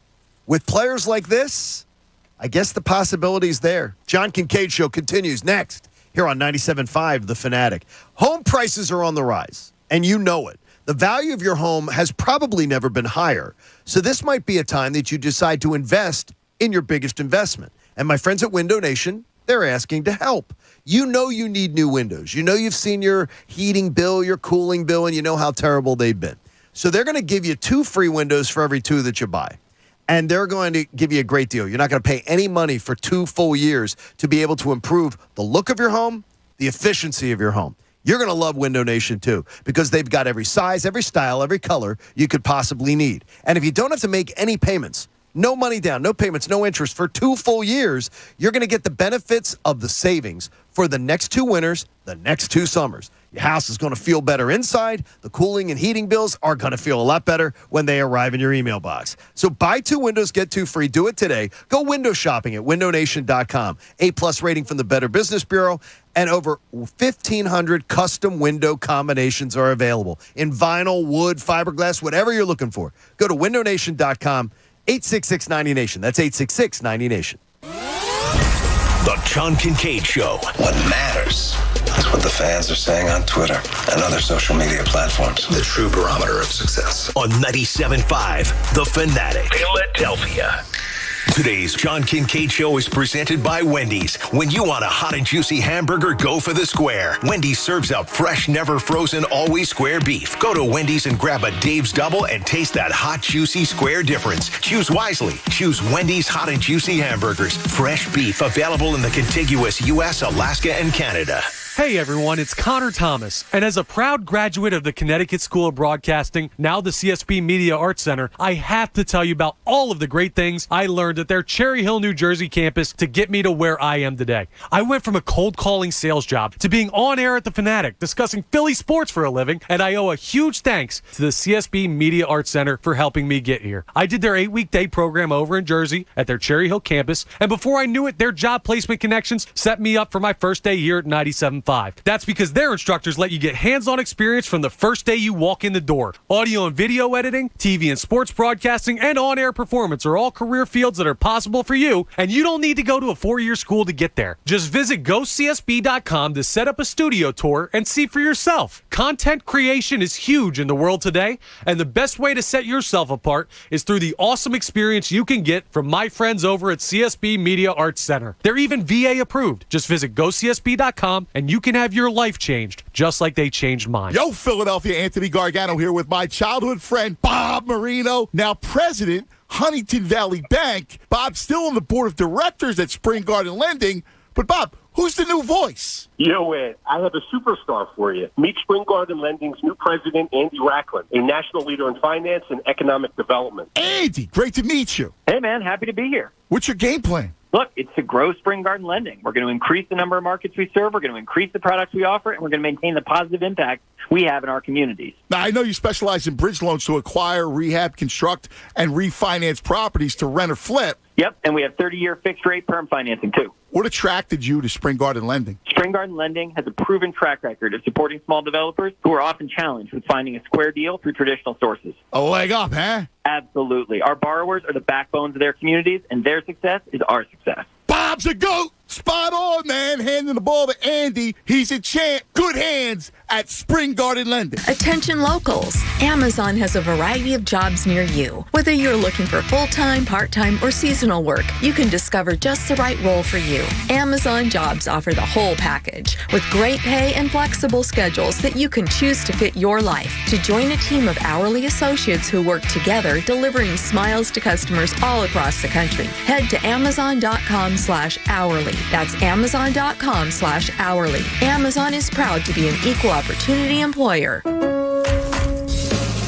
with players like this? I guess the possibility's there. John Kincade Show continues next here on 97.5 The Fanatic. Home prices are on the rise, and you know it. The value of your home has probably never been higher. So this might be a time that you decide to invest in your biggest investment. And my friends at Window Nation, they're asking to help. You know you need new windows. You know you've seen your heating bill, your cooling bill, and you know how terrible they've been. So they're going to give you 2 free windows for every 2 that you buy. And they're going to give you a great deal. You're not going to pay any money for 2 full years to be able to improve the look of your home, the efficiency of your home. You're going to love Window Nation, too, because they've got every size, every style, every color you could possibly need. And if you don't have to make any payments, no money down, no payments, no interest for 2 full years, you're going to get the benefits of the savings for the next 2 winters, the next 2 summers. Your house is going to feel better inside. The cooling and heating bills are going to feel a lot better when they arrive in your email box. So buy 2 windows, get 2 free. Do it today. Go window shopping at windownation.com. A+ rating from the Better Business Bureau, and over 1,500 custom window combinations are available in vinyl, wood, fiberglass, whatever you're looking for. Go to windownation.com, 866-90-NATION. That's 866-90-NATION. The John Kincade Show. What matters is what the fans are saying on Twitter and other social media platforms. The true barometer of success. On 97.5 The Fanatic, Philadelphia. Today's John Kincade Show is presented by Wendy's. When you want a hot and juicy hamburger, go for the square. Wendy's serves up fresh, never frozen, always square beef. Go to Wendy's and grab a Dave's Double and taste that hot, juicy square difference. Choose wisely. Choose Wendy's hot and juicy hamburgers. Fresh beef available in the contiguous U.S., Alaska, and Canada. Hey everyone, it's Connor Thomas, and as a proud graduate of the Connecticut School of Broadcasting, now the CSB Media Arts Center, I have to tell you about all of the great things I learned at their Cherry Hill, New Jersey campus to get me to where I am today. I went from a cold calling sales job to being on air at the Fanatic, discussing Philly sports for a living, and I owe a huge thanks to the CSB Media Arts Center for helping me get here. I did their 8-week day program over in Jersey at their Cherry Hill campus, and before I knew it, their job placement connections set me up for my first day here at 97.5. That's because their instructors let you get hands-on experience from the first day you walk in the door. Audio and video editing, TV and sports broadcasting, and on-air performance are all career fields that are possible for you, and you don't need to go to a 4-year school to get there. Just visit GoCSB.com to set up a studio tour and see for yourself. Content creation is huge in the world today, and the best way to set yourself apart is through the awesome experience you can get from my friends over at CSB Media Arts Center. They're even VA approved. Just visit GoCSB.com and you can have your life changed, just like they changed mine. Yo, Philadelphia, Anthony Gargano here with my childhood friend, Bob Marino, now president, Huntington Valley Bank. Bob's still on the board of directors at Spring Garden Lending. But, Bob, who's the new voice? Yo, Ed, I have a superstar for you. Meet Spring Garden Lending's new president, Andy Racklin, a national leader in finance and economic development. Andy, great to meet you. Hey, man, happy to be here. What's your game plan? Look, it's to grow Spring Garden Lending. We're going to increase the number of markets we serve. We're going to increase the products we offer, and we're going to maintain the positive impact we have in our communities. Now, I know you specialize in bridge loans to acquire, rehab, construct, and refinance properties to rent or flip. Yep, and we have 30-year fixed-rate perm financing, too. What attracted you to Spring Garden Lending? Spring Garden Lending has a proven track record of supporting small developers who are often challenged with finding a square deal through traditional sources. A leg up, huh? Absolutely. Our borrowers are the backbones of their communities, and their success is our success. Bob's a GOAT! Spot on, man. Handing the ball to Andy. He's a champ. Good hands at Spring Garden Lending. Attention locals. Amazon has a variety of jobs near you. Whether you're looking for full-time, part-time, or seasonal work, you can discover just the right role for you. Amazon Jobs offer the whole package with great pay and flexible schedules that you can choose to fit your life. To join a team of hourly associates who work together, delivering smiles to customers all across the country, head to amazon.com/hourly. That's amazon.com/hourly. Amazon is proud to be an equal opportunity employer.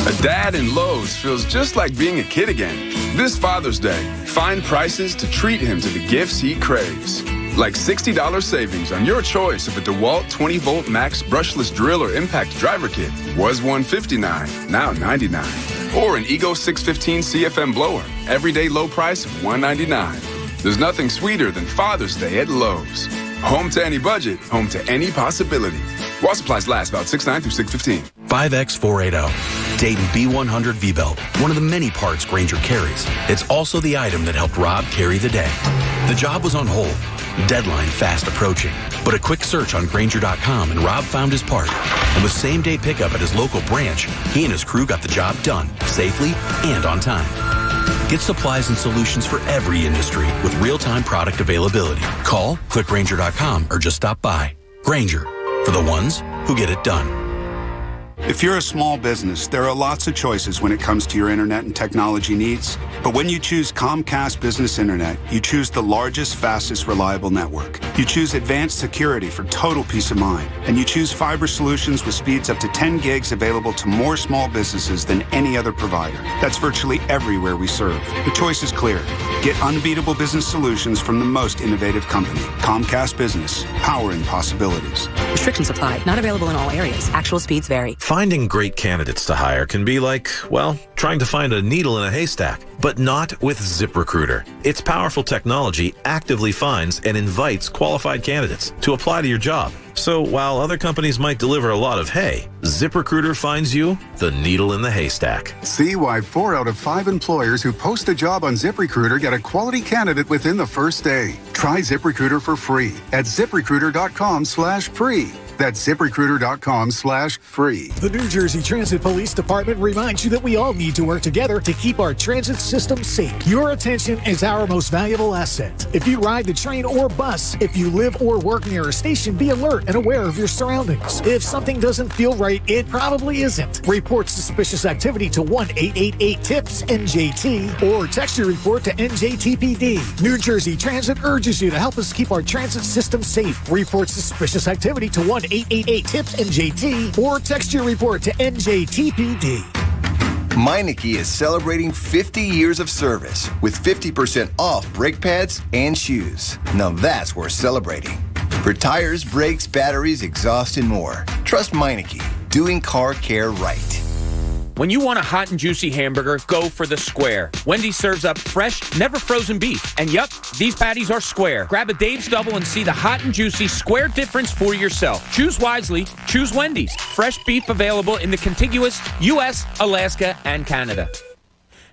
A dad in Lowe's feels just like being a kid again. This Father's Day, find prices to treat him to the gifts he craves. Like $60 savings on your choice of a DeWalt 20-volt max brushless drill or impact driver kit. Was $159, now $99. Or an Ego 615 CFM blower. Everyday low price of $199. There's nothing sweeter than Father's Day at Lowe's. Home to any budget, home to any possibility. While supplies last, about 6/9 through 6/15. 5X480. Dayton B100 V-Belt. One of the many parts Grainger carries. It's also the item that helped Rob carry the day. The job was on hold. Deadline fast approaching. But a quick search on Grainger.com and Rob found his part. And with same-day pickup at his local branch, he and his crew got the job done safely and on time. Get supplies and solutions for every industry with real-time product availability. Call, click Grainger.com, or just stop by. Grainger, for the ones who get it done. If you're a small business, there are lots of choices when it comes to your internet and technology needs. But when you choose Comcast Business Internet, you choose the largest, fastest, reliable network. You choose advanced security for total peace of mind. And you choose fiber solutions with speeds up to 10 gigs available to more small businesses than any other provider. That's virtually everywhere we serve. The choice is clear. Get unbeatable business solutions from the most innovative company. Comcast Business, powering possibilities. Restrictions apply. Not available in all areas. Actual speeds vary. Finding great candidates to hire can be like, well, trying to find a needle in a haystack, but not with ZipRecruiter. Its powerful technology actively finds and invites qualified candidates to apply to your job. So while other companies might deliver a lot of hay, ZipRecruiter finds you the needle in the haystack. See why 4 out of 5 employers who post a job on ZipRecruiter get a quality candidate within the first day. Try ZipRecruiter for free at ZipRecruiter.com/free. That's ZipRecruiter.com/free. The New Jersey Transit Police Department reminds you that we all need to work together to keep our transit system safe. Your attention is our most valuable asset. If you ride the train or bus, if you live or work near a station, be alert and aware of your surroundings. If something doesn't feel right, it probably isn't. Report suspicious activity to 1-888-TIPS-NJT or text your report to NJTPD. New Jersey Transit urges you to help us keep our transit system safe. Report suspicious activity to 1-888-TIPS-NJT or text your report to NJTPD. Meineke is celebrating 50 years of service with 50% off brake pads and shoes. Now that's worth celebrating. For tires, brakes, batteries, exhaust, and more. Trust Meineke, doing car care right. When you want a hot and juicy hamburger, go for the Square. Wendy's serves up fresh, never frozen beef. And yup, these patties are square. Grab a Dave's Double and see the hot and juicy Square difference for yourself. Choose wisely. Choose Wendy's. Fresh beef available in the contiguous U.S., Alaska, and Canada.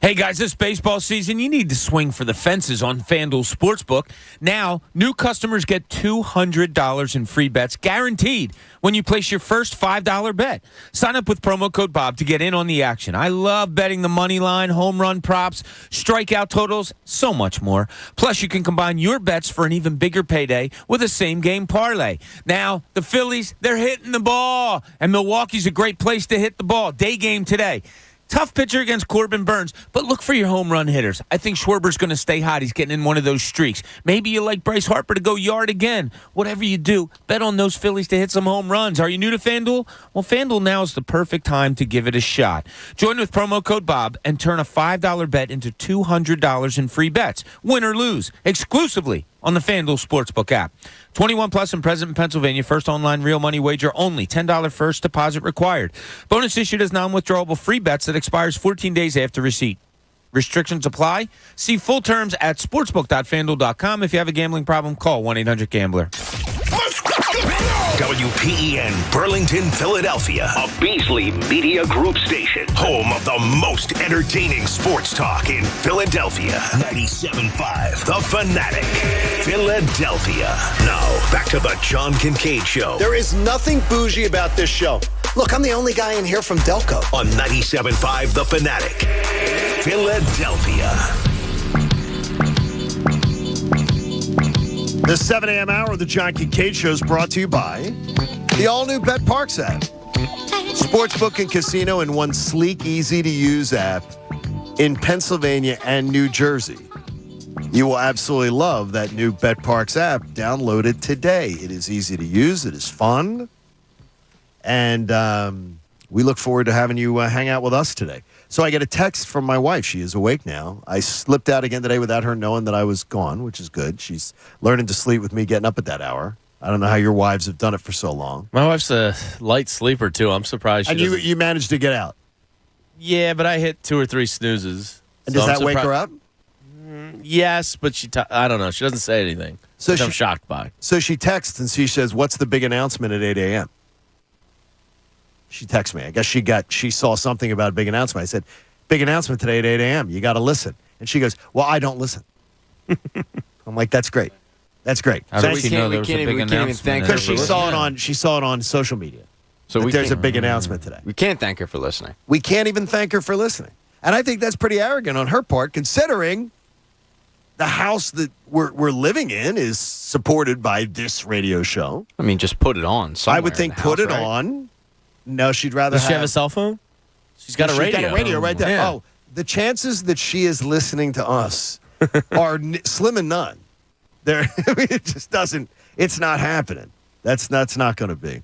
Hey guys, this baseball season, you need to swing for the fences on FanDuel Sportsbook. Now, new customers get $200 in free bets guaranteed when you place your first $5 bet. Sign up with promo code Bob to get in on the action. I love betting the money line, home run props, strikeout totals, so much more. Plus, you can combine your bets for an even bigger payday with a same-game parlay. Now, the Phillies, they're hitting the ball, and Milwaukee's a great place to hit the ball. Day game today. Tough pitcher against Corbin Burns, but look for your home run hitters. I think Schwarber's going to stay hot. He's getting in one of those streaks. Maybe you like Bryce Harper to go yard again. Whatever you do, bet on those Phillies to hit some home runs. Are you new to FanDuel? Well, FanDuel now is the perfect time to give it a shot. Join with promo code Bob and turn a $5 bet into $200 in free bets. Win or lose, exclusively on the FanDuel Sportsbook app. 21 plus and present in Pennsylvania. First online real money wager only. $10 first deposit required. Bonus issued as non-withdrawable free bets that expires 14 days after receipt. Restrictions apply. See full terms at sportsbook.fanduel.com. If you have a gambling problem, call 1-800-GAMBLER. WPEN Burlington, Philadelphia, a Beasley Media Group station, home of the most entertaining sports talk in Philadelphia. 97.5 The Fanatic, Philadelphia. Now, back to the John Kincade Show. There is nothing bougie about this show. Look, I'm the only guy in here from Delco. On 97.5 The Fanatic, Philadelphia. The 7 a.m. hour of the John Kincade Show is brought to you by the all-new Bet Parks app. Sportsbook and casino in one sleek, easy-to-use app in Pennsylvania and New Jersey. You will absolutely love that new Bet Parks app. Download it today. It is easy to use. It is fun. And we look forward to having you hang out with us today. So I get a text from my wife. She is awake now. I slipped out again today without her knowing that I was gone, which is good. She's learning to sleep with me getting up at that hour. I don't know how your wives have done it for so long. My wife's a light sleeper, too. I'm surprised she And you managed to get out? Yeah, but I hit 2 or 3 snoozes. And does that wake her up? Yes, but I don't know. She doesn't say anything, which I'm shocked by. So she texts and she says, "What's the big announcement at 8 a.m.?" She texts me. I guess she saw something about a big announcement. I said, "Big announcement today at 8 a.m. You got to listen." And she goes, "Well, I don't listen." I'm like, "That's great. That's great." How did she know there was a big announcement? Because she saw it on social media. So there's a big announcement today. We can't thank her for listening. We can't even thank her for listening. And I think that's pretty arrogant on her part, considering the house that we're living in is supported by this radio show. I mean, just put it on. I would think put it on. No, she have a cell phone? She's got a radio. She's got a radio right there. Yeah. Oh, the chances that she is listening to us are slim and none. It just doesn't. It's not happening. That's not going to be.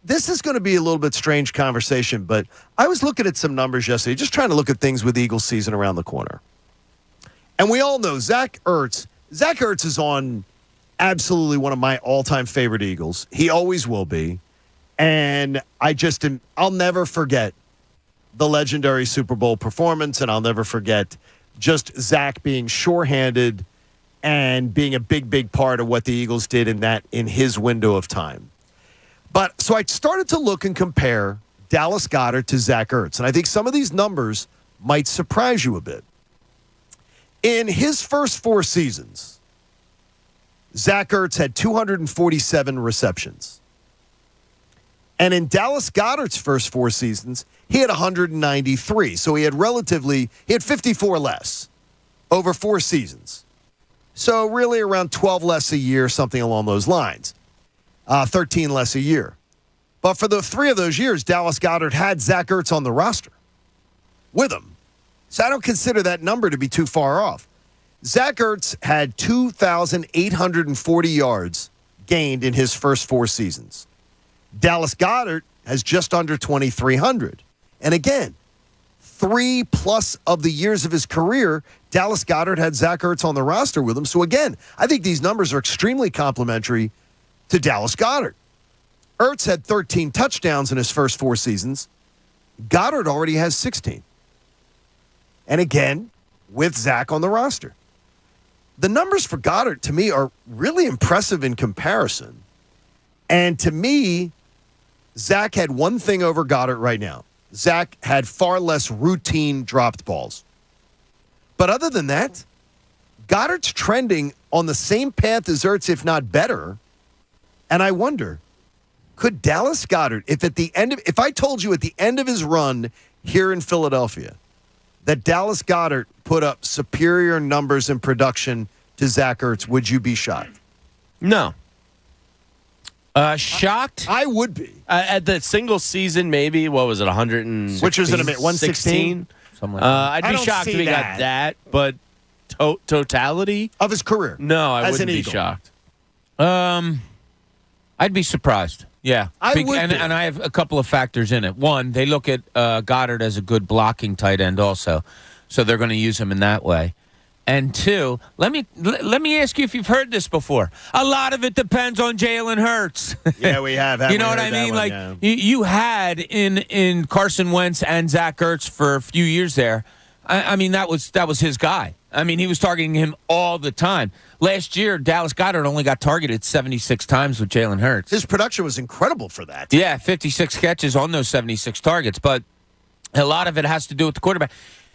This is going to be a little bit strange conversation, but I was looking at some numbers yesterday, just trying to look at things with Eagles season around the corner. And we all know Zach Ertz. Zach Ertz is on absolutely one of my all-time favorite Eagles. He always will be. And I'll never forget the legendary Super Bowl performance, and I'll never forget just Zach being sure-handed and being a big, big part of what the Eagles did in his window of time. But so I started to look and compare Dallas Goedert to Zach Ertz, and I think some of these numbers might surprise you a bit. In his first 4 seasons, Zach Ertz had 247 receptions. And in Dallas Goedert's first 4 seasons, he had 193. So he had 54 less over 4 seasons. So really around 12 less a year, something along those lines. 13 less a year. But for the 3 of those years, Dallas Goedert had Zach Ertz on the roster with him. So I don't consider that number to be too far off. Zach Ertz had 2,840 yards gained in his first 4 seasons. Dallas Goedert has just under 2,300. And again, 3+ of the years of his career, Dallas Goedert had Zach Ertz on the roster with him. So again, I think these numbers are extremely complimentary to Dallas Goedert. Ertz had 13 touchdowns in his first 4 seasons. Goedert already has 16. And again, with Zach on the roster. The numbers for Goedert, to me, are really impressive in comparison. And to me, Zach had one thing over Goedert right now. Zach had far less routine dropped balls. But other than that, Goedert's trending on the same path as Ertz, if not better. And I wonder, could Dallas Goedert, if I told you at the end of his run here in Philadelphia that Dallas Goedert put up superior numbers in production to Zach Ertz, would you be shocked? No. Shocked? I would be. At the single season, maybe, what was it, 100 Which was 116? Something like that. I'd be shocked if he got that, but totality? Of his career. No, I wouldn't be shocked. I'd be surprised. Yeah. And I have a couple of factors in it. One, they look at Goedert as a good blocking tight end also, so they're going to use him in that way. And 2, let me ask you if you've heard this before. A lot of it depends on Jalen Hurts. Yeah, we have. You know what I mean? You had in Carson Wentz and Zach Ertz for a few years there. I mean, that was his guy. I mean, he was targeting him all the time. Last year, Dallas Goedert only got targeted 76 times with Jalen Hurts. His production was incredible for that. Yeah, 56 catches on those 76 targets, but a lot of it has to do with the quarterback.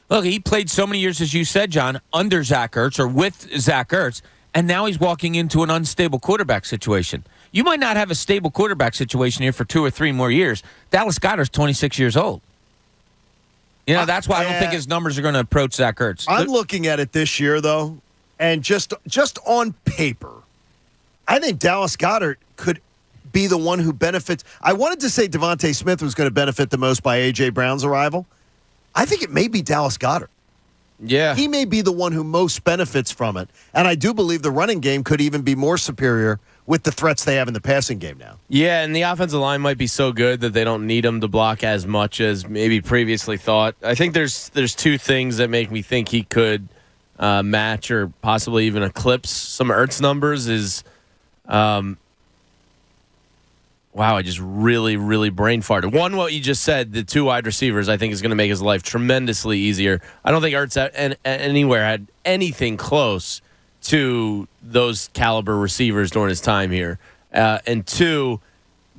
Look, he played so many years, as you said, John, under Zach Ertz or with Zach Ertz, and now he's walking into an unstable quarterback situation. You might not have a stable quarterback situation here for 2 or 3 more years. Dallas Goedert's 26 years old. You know, that's why I don't think his numbers are going to approach Zach Ertz. I'm looking at it this year, though, and just on paper, I think Dallas Goedert could be the one who benefits. I wanted to say Devontae Smith was going to benefit the most by A.J. Brown's arrival. I think it may be Dallas Goedert. Yeah. He may be the one who most benefits from it. And I do believe the running game could even be more superior with the threats they have in the passing game now. Yeah, and the offensive line might be so good that they don't need him to block as much as maybe previously thought. I think there's 2 things that make me think he could match or possibly even eclipse some Ertz numbers is wow, I just really, really brain farted. One, what you just said, the 2 wide receivers, I think is going to make his life tremendously easier. I don't think Ertz anywhere had anything close to those caliber receivers during his time here. And 2,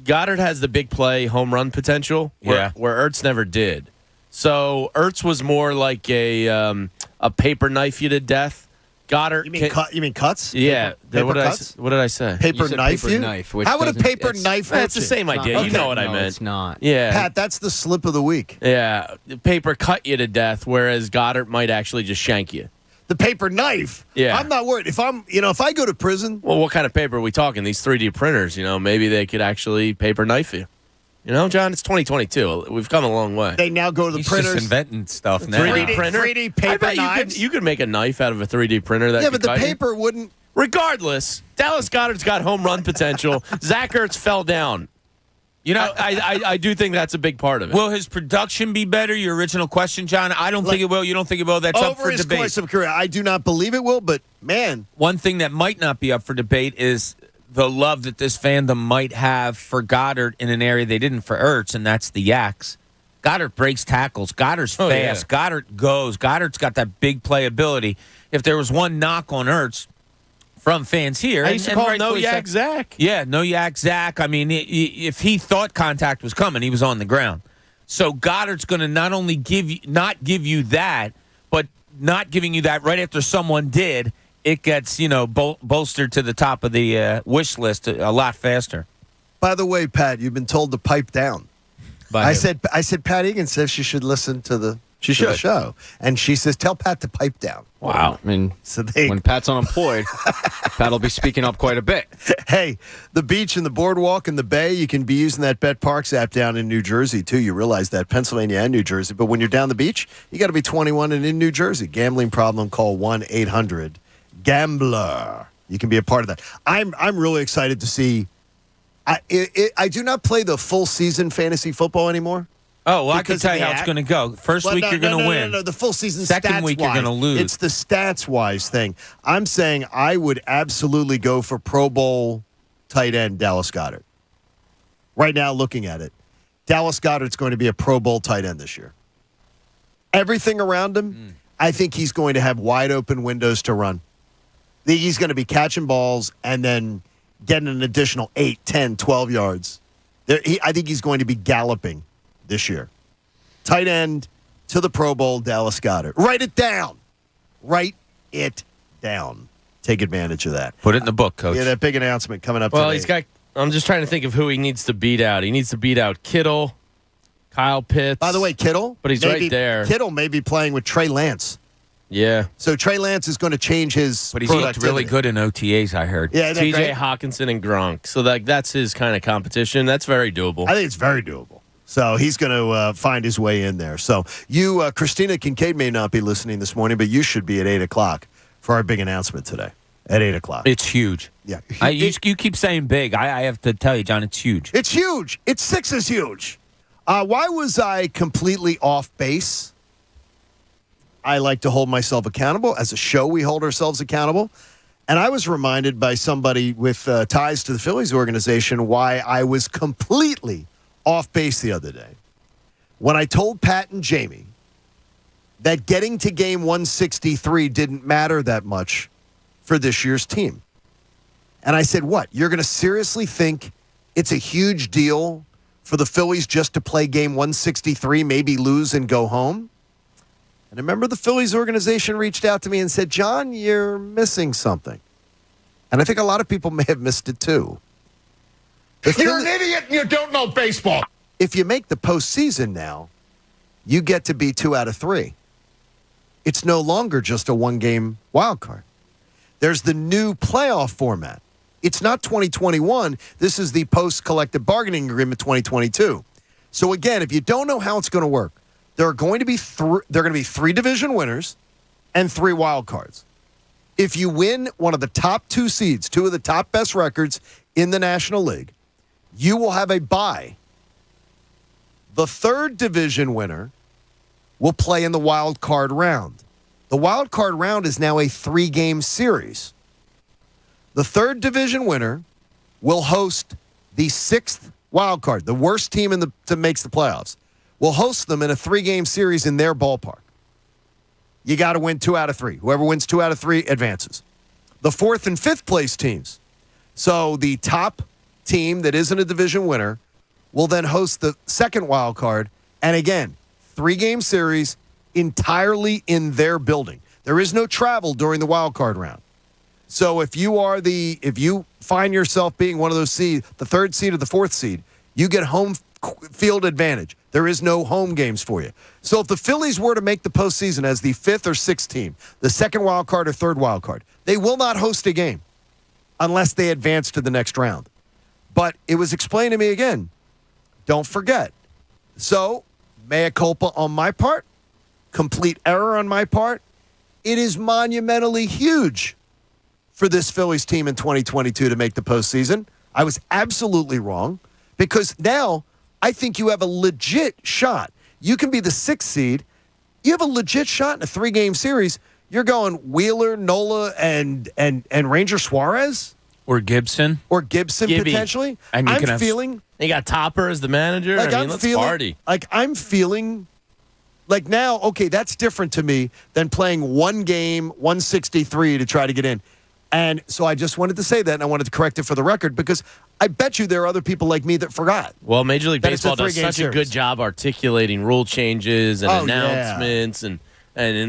Goddard has the big play home run potential where Ertz never did. So Ertz was more like a paper knife you to death. Goddard. You mean cuts? Yeah. Paper cuts? What did I say? Paper knife you? How would a paper knife hurt That's the same idea. Okay. You know what I meant. It's not. Yeah. Pat, that's the slip of the week. Yeah. Paper cut you to death, whereas Goddard might actually just shank you. The paper knife? Yeah. I'm not worried. If I go to prison. Well, what kind of paper are we talking? These 3D printers, maybe they could actually paper knife you. John, it's 2022. We've come a long way. They now go to the He's printers. just inventing stuff now. 3D printer? 3D paper I bet knives. you could make a knife out of a 3D printer. That Yeah, could but the cut you. paper wouldn't. Regardless, Dallas Goedert's got home run potential. Zach Ertz fell down. I do think that's a big part of it. Will his production be better? Your original question, John. I don't think it will. You don't think it will. That's up for Over his debate. course of career, I do not believe it will, but man. One thing that might not be up for debate is the love that this fandom might have for Goddard in an area they didn't for Ertz, and that's the Yaks. Goddard breaks tackles. Goddard's fast. Yeah. Goddard goes. Goddard's got that big playability. If there was one knock on Ertz from fans here, I used to call him No rightfully Yak so- Zach. Yeah, No Yak Zach. I mean, if he thought contact was coming, he was on the ground. So Goddard's going to not only not give you that, but not giving you that right after someone did, it gets, bolstered to the top of the wish list a lot faster. By the way, Pat, you've been told to pipe down. I said Pat Egan says she should listen to the show, and she says tell Pat to pipe down. Wow. I mean, when Pat's unemployed, Pat'll be speaking up quite a bit. Hey, the beach and the boardwalk and the bay, you can be using that Bet Parks app down in New Jersey, too. You realize that, Pennsylvania and New Jersey. But when you're down the beach, you got to be 21 and in New Jersey. Gambling problem, call 1-800-GAMBLER. You can be a part of that. I'm really excited to see. I do not play the full season fantasy football anymore. Oh, well, I can Because tell of you the how it's act. going to go. First week, you're going to win. No, the full season Second stats week, you're wise. going to lose. It's the stats-wise thing. I'm saying I would absolutely go for Pro Bowl tight end Dallas Goedert. Right now, looking at it, Dallas Goedert's going to be a Pro Bowl tight end this year. Everything around him, I think he's going to have wide-open windows to run. He's going to be catching balls and then getting an additional 8, 10, 12 yards. I think he's going to be galloping this year. Tight end to the Pro Bowl, Dallas Goedert. Write it down. Write it down. Take advantage of that. Put it in the book, Coach. Yeah, that big announcement coming up Well, today. I'm just trying to think of who he needs to beat out. He needs to beat out Kittle, Kyle Pitts. By the way, Kittle. But he's right there. Kittle may be playing with Trey Lance. Yeah. So Trey Lance is going to change his But he's looked productivity. really good in OTAs, I heard. Yeah, isn't that TJ great? Hawkinson and Gronk. So that's his kind of competition. That's very doable. I think it's very doable. So he's going to find his way in there. So you, Christina Kincade, may not be listening this morning, but you should be at 8 o'clock for our big announcement today. At 8 o'clock. It's huge. Yeah. You keep saying big. I have to tell you, John, it's huge. It's huge. It's 6 is huge. Why was I completely off base? I like to hold myself accountable. As a show, we hold ourselves accountable. And I was reminded by somebody with ties to the Phillies organization why I was completely off base the other day. When I told Pat and Jamie that getting to game 163 didn't matter that much for this year's team. And I said, what? You're going to seriously think it's a huge deal for the Phillies just to play game 163, maybe lose and go home? And I remember the Phillies organization reached out to me and said, John, you're missing something. And I think a lot of people may have missed it too. You're an idiot and you don't know baseball. If you make the postseason now, you get to be 2 out of 3. It's no longer just a one-game wild card. There's the new playoff format. It's not 2021. This is the post-collective bargaining agreement 2022. So again, if you don't know how it's going to work, there are going to be 3 division winners and 3 wild cards. If you win one of the top 2 seeds, 2 of the top best records in the National League, you will have a bye. The 3rd division winner will play in the wild card round. The wild card round is now a 3-game series. The 3rd division winner will host the 6th wild card. The worst team that makes the playoffs will host them in a 3-game series in their ballpark. You got to win 2 out of 3. Whoever wins 2 out of 3 advances. The 4th and 5th place teams. So the top team that isn't a division winner will then host the 2nd wild card. And again, 3-game series entirely in their building. There is no travel during the wild card round. So if you find yourself being one of those seeds, the 3rd seed or the 4th seed, you get home field advantage. There is no home games for you. So if the Phillies were to make the postseason as the 5th or 6th team, the 2nd wild card or 3rd wild card, they will not host a game unless they advance to the next round. But it was explained to me again, don't forget. So, mea culpa on my part, complete error on my part. It is monumentally huge for this Phillies team in 2022 to make the postseason. I was absolutely wrong because now I think you have a legit shot. You can be the 6th seed. You have a legit shot in a 3-game series. You're going Wheeler, Nola, and Ranger Suarez? Or Gibson. Or Gibson, Gibby. Potentially. And you I'm feeling... You got Topper as the manager. Like let's party. Like I'm feeling like now, okay, that's different to me than playing one game, 163 to try to get in. And so I just wanted to say that, and I wanted to correct it for the record because I bet you there are other people like me that forgot. Well, Major League that it's a Baseball does 3-game such a series. good job articulating rule changes and announcements, and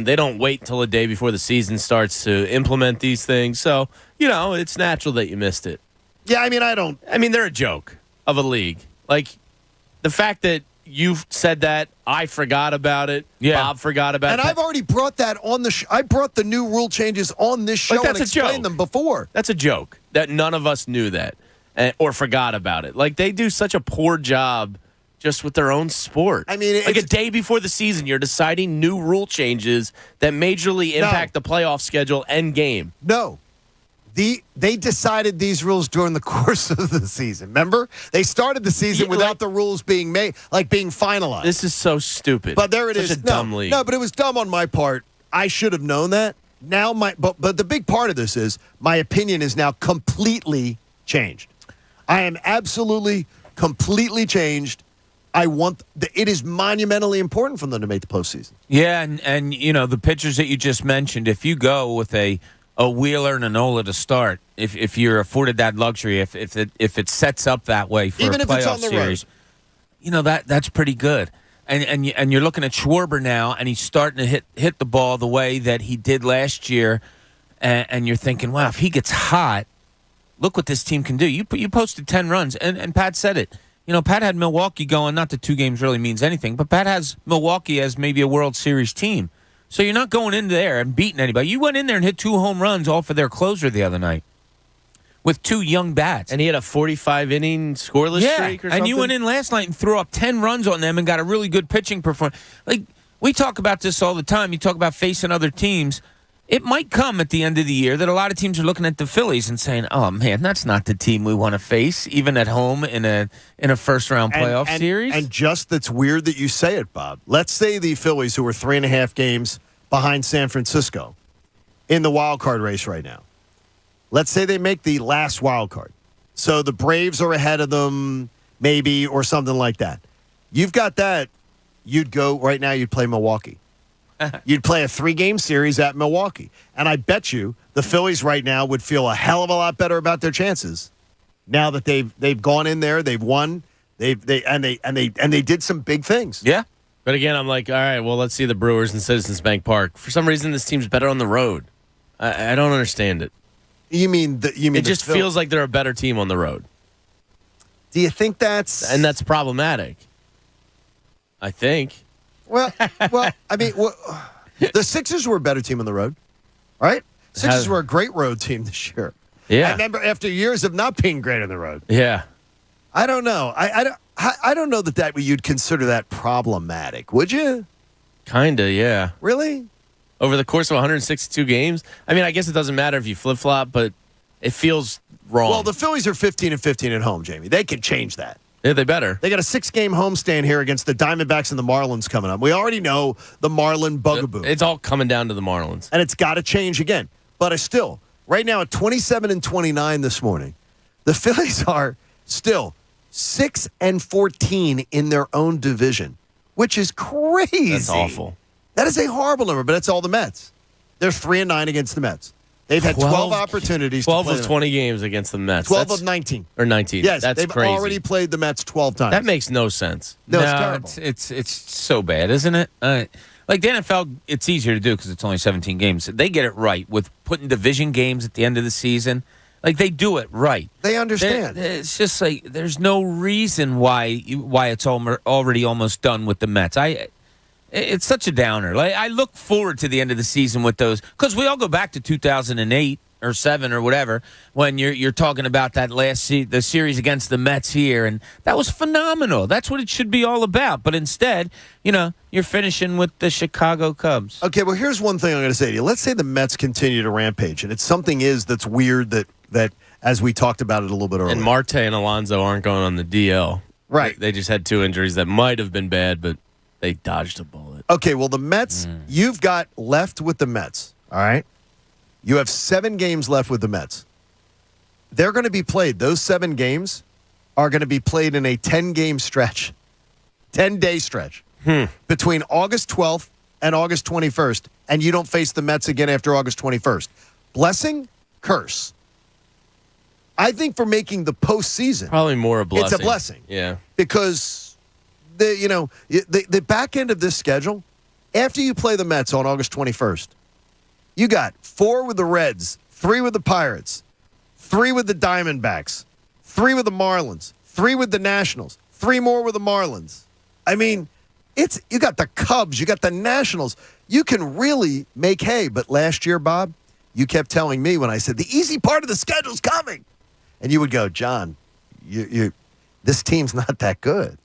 they don't wait until the day before the season starts to implement these things. So, it's natural that you missed it. Yeah, I mean, they're a joke of a league. Like, the fact that you said that, I forgot about it, Bob forgot about it. And I've already brought that on the show. I brought the new rule changes on this show and explained them before. That's a joke that none of us knew that or forgot about it. Like, they do such a poor job just with their own sport. I mean, like a day before the season, you're deciding new rule changes that majorly impact the playoff schedule and game. No. They decided these rules during the course of the season. Remember? They started the season without the rules being made, being finalized. This is so stupid. But there it is. Such a dumb league. No, but it was dumb on my part. I should have known that. Now but the big part of this is my opinion is now completely changed. I am absolutely completely changed. It is monumentally important for them to make the postseason. Yeah, and the pitchers that you just mentioned, if you go with a Wheeler and a Nola to start, if you're afforded that luxury, if it sets up that way for even a if it's playoff on the series, road. that's pretty good. And you're looking at Schwarber now, and he's starting to hit the ball the way that he did last year, and you're thinking, wow, if he gets hot, look what this team can do. You posted 10 runs, and Pat said it. Pat had Milwaukee going. Not that 2 games really means anything, but Pat has Milwaukee as maybe a World Series team. So you're not going in there and beating anybody. You went in there and hit 2 home runs all for their closer the other night with 2 young bats. And he had a 45-inning scoreless streak or something? And you went in last night and threw up 10 runs on them and got a really good pitching performance. Like, we talk about this all the time. You talk about facing other teams. It might come at the end of the year that a lot of teams are looking at the Phillies and saying, oh, man, that's not the team we want to face, even at home in a first-round playoff series. And just that's weird that you say it, Bob. Let's say the Phillies, who are 3.5 games behind San Francisco in the wild card race right now. Let's say they make the last wild card. So the Braves are ahead of them, maybe, or something like that. You've got that. You'd go right now, you'd play Milwaukee. You'd play a 3-game series at Milwaukee. And I bet you the Phillies right now would feel a hell of a lot better about their chances now that they've gone in there, they've won, they did some big things. Yeah. But again, I'm like, all right, well, let's see the Brewers in Citizens Bank Park. For some reason, this team's better on the road. I don't understand it. You mean it just feels like they're a better team on the road. Do you think that's problematic? I think. Well, I mean, the Sixers were a better team on the road, right? Sixers were a great road team this year. Yeah. I remember after years of not being great on the road. Yeah. I don't know. I don't know that you'd consider that problematic, would you? Kinda, yeah. Really? Over the course of 162 games? I mean, I guess it doesn't matter if you flip-flop, but it feels wrong. Well, the Phillies are 15-15 at home, Jamie. They can change that. Yeah, they better. They got a 6-game homestand here against the Diamondbacks and the Marlins coming up. We already know the Marlin bugaboo. It's all coming down to the Marlins. And it's got to change again. But still, right now at 27-29 this morning, the Phillies are still 6-14 in their own division, which is crazy. That's awful. That is a horrible number, but it's all the Mets. They're 3-9 against the Mets. They've had 12 opportunities 12 to play of 20 games against the Mets. 12 of 19. Or 19. Yes, that's they've crazy. already played the Mets 12 times. That makes no sense. No, it's terrible. It's so bad, isn't it? Like the NFL, it's easier to do because it's only 17 games. They get it right with putting division games at the end of the season. Like they do it right. They understand. It's just like there's no reason why it's already almost done with the Mets. It's such a downer. Like I look forward to the end of the season with those because we all go back to 2008 or 7 or whatever when you're talking about that the series against the Mets here, and that was phenomenal. That's what it should be all about. But instead, you're finishing with the Chicago Cubs. Okay, well, here's one thing I'm going to say to you. Let's say the Mets continue to rampage, and it's something that's weird that as we talked about it a little bit earlier. And Marte and Alonso aren't going on the DL. Right. They just had 2 injuries that might have been bad, but they dodged a bullet. Okay, well, the Mets, you've got left with the Mets, all right? You have 7 games left with the Mets. They're going to be played. Those 7 games are going to be played in a 10-game stretch, 10-day stretch between August 12th and August 21st, and you don't face the Mets again after August 21st. Blessing, curse. I think for making the postseason, probably more a blessing. It's a blessing. Yeah. Because the back end of this schedule, after you play the Mets on August 21st, you got 4 with the Reds, 3 with the Pirates, 3 with the Diamondbacks, 3 with the Marlins, 3 with the Nationals, 3 more with the Marlins. I mean, you got the Cubs, you got the Nationals. You can really make hay. But last year, Bob, you kept telling me when I said the easy part of the schedule's coming, and you would go, John, this team's not that good.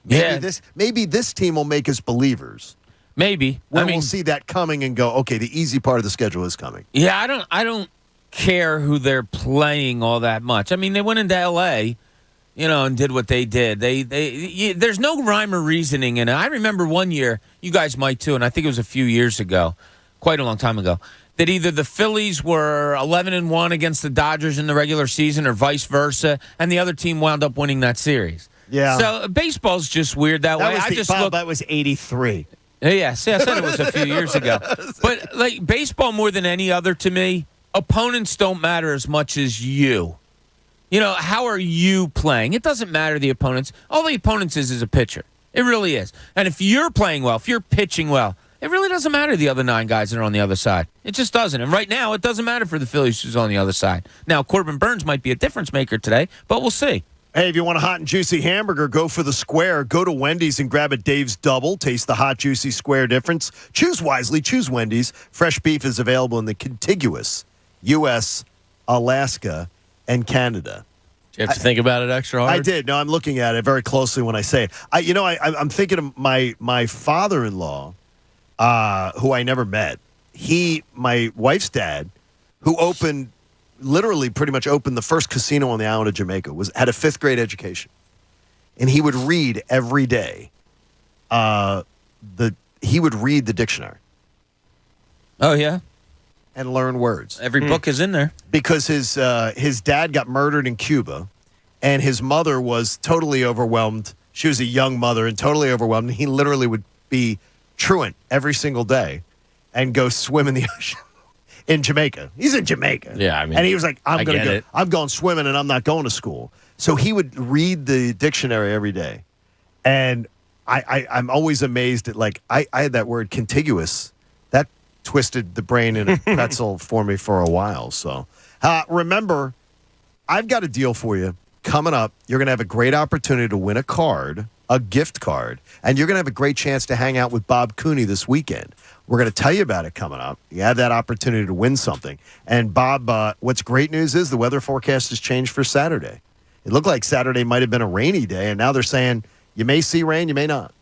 Maybe this team will make us believers. Maybe. We'll see that coming and go, okay, the easy part of the schedule is coming. Yeah, I don't care who they're playing all that much. I mean, they went into L.A., and did what they did. There's no rhyme or reasoning in it. I remember one year, you guys might too, and I think it was a few years ago, quite a long time ago, that either the Phillies were 11-1 against the Dodgers in the regular season or vice versa, and the other team wound up winning that series. Yeah. So baseball's just weird that way. That was 83. Yeah, see, I said it was a few years ago. But, like, baseball more than any other to me, opponents don't matter as much as you. How are you playing? It doesn't matter the opponents. All the opponents is a pitcher. It really is. And if you're playing well, if you're pitching well, it really doesn't matter the other 9 guys that are on the other side. It just doesn't. And right now, it doesn't matter for the Phillies who's on the other side. Now, Corbin Burns might be a difference maker today, but we'll see. Hey, if you want a hot and juicy hamburger, go for the square. Go to Wendy's and grab a Dave's Double. Taste the hot, juicy square difference. Choose wisely. Choose Wendy's. Fresh beef is available in the contiguous U.S., Alaska, and Canada. Did you have to think about it extra hard? I did. No, I'm looking at it very closely when I say it. I'm thinking of my father-in-law, who I never met. My wife's dad, who pretty much opened the first casino on the island of Jamaica, had a 5th grade education. And he would read every day. He would read the dictionary. Oh, yeah? And learn words. Every book is in there. Because his dad got murdered in Cuba, and his mother was totally overwhelmed. She was a young mother and totally overwhelmed. And he literally would be truant every single day and go swim in the ocean in Jamaica. He's in Jamaica. Yeah, I mean, and he was like, I get it. I'm going swimming and I'm not going to school. So he would read the dictionary every day. And I'm always amazed at, like, I had that word contiguous. That twisted the brain in a pretzel for me for a while. So remember, I've got a deal for you coming up. You're going to have a great opportunity to win a gift card, and you're going to have a great chance to hang out with Bob Cooney this weekend. We're going to tell you about it coming up. You have that opportunity to win something. And Bob, what's great news is the weather forecast has changed for Saturday. It looked like Saturday might have been a rainy day, and now they're saying you may see rain, you may not.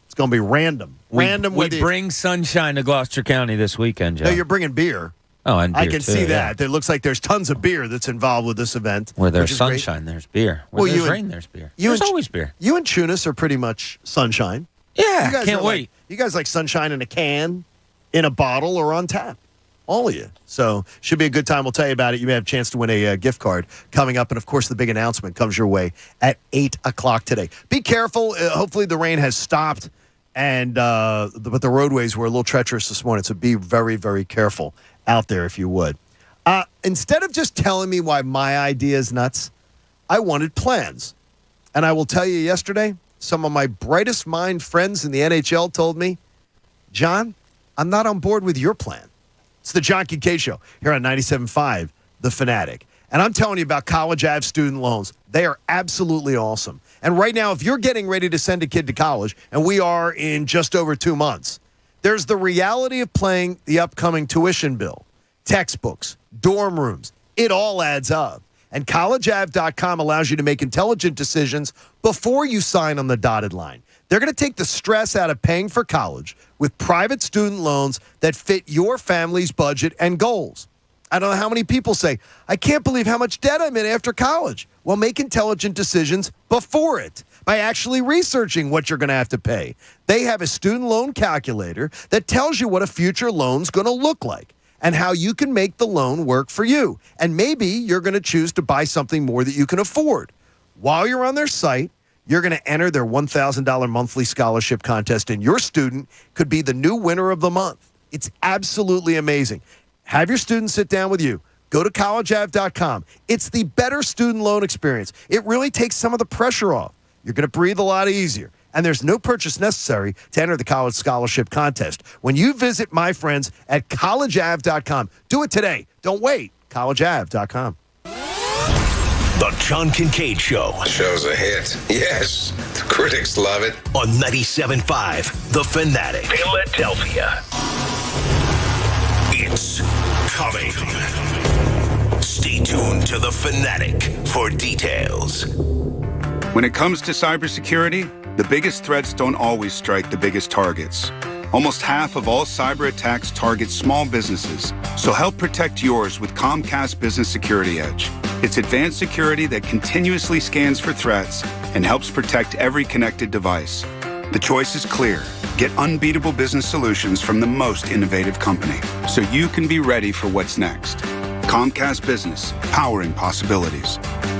It's going to be random. We bring sunshine to Gloucester County this weekend, Joe. No, you're bringing beer. Oh, and beer I can too, see yeah. that. It looks like there's tons of beer that's involved with this event. Where there's which is great. sunshine, there's beer. Where there's rain, there's beer. There's always beer. You and Chunas are pretty much sunshine. Yeah, you guys can't are wait. You guys like sunshine in a can, in a bottle, or on tap. All of you. So should be a good time. We'll tell you about it. You may have a chance to win a gift card coming up. And, of course, the big announcement comes your way at 8 o'clock today. Be careful. Hopefully the rain has stopped, but the roadways were a little treacherous this morning. So be very, very careful out there if you would. Instead of just telling me why my idea is nuts, I wanted plans. And I will tell you, yesterday, some of my brightest mind friends in the NHL told me, John, I'm not on board with your plan. It's the John Kincade Show here on 97.5 The Fanatic. And I'm telling you about College Ave student loans. They are absolutely awesome. And right now, if you're getting ready to send a kid to college, and we are in just over 2 months, there's the reality of paying the upcoming tuition bill, textbooks, dorm rooms. It all adds up. And collegeave.com allows you to make intelligent decisions before you sign on the dotted line. They're going to take the stress out of paying for college with private student loans that fit your family's budget and goals. I don't know how many people say, I can't believe how much debt I'm in after college. Well, make intelligent decisions before it by actually researching what you're going to have to pay. They have a student loan calculator that tells you what a future loan's going to look like and how you can make the loan work for you. And maybe you're going to choose to buy something more that you can afford. While you're on their site, you're going to enter their $1,000 monthly scholarship contest, and your student could be the new winner of the month. It's absolutely amazing. Have your students sit down with you. Go to collegeave.com. It's the better student loan experience. It really takes some of the pressure off. You're going to breathe a lot easier. And there's no purchase necessary to enter the college scholarship contest. When you visit my friends at collegeave.com, do it today. Don't wait. collegeave.com. The John Kincade Show. Show's a hit. Yes, the critics love it. On 97.5 The Fanatic. Philadelphia. It's coming. Stay tuned to The Fanatic for details. When it comes to cybersecurity, the biggest threats don't always strike the biggest targets. Almost half of all cyber attacks target small businesses, so help protect yours with Comcast Business Security Edge. It's advanced security that continuously scans for threats and helps protect every connected device. The choice is clear. Get unbeatable business solutions from the most innovative company, so you can be ready for what's next. Comcast Business, powering possibilities.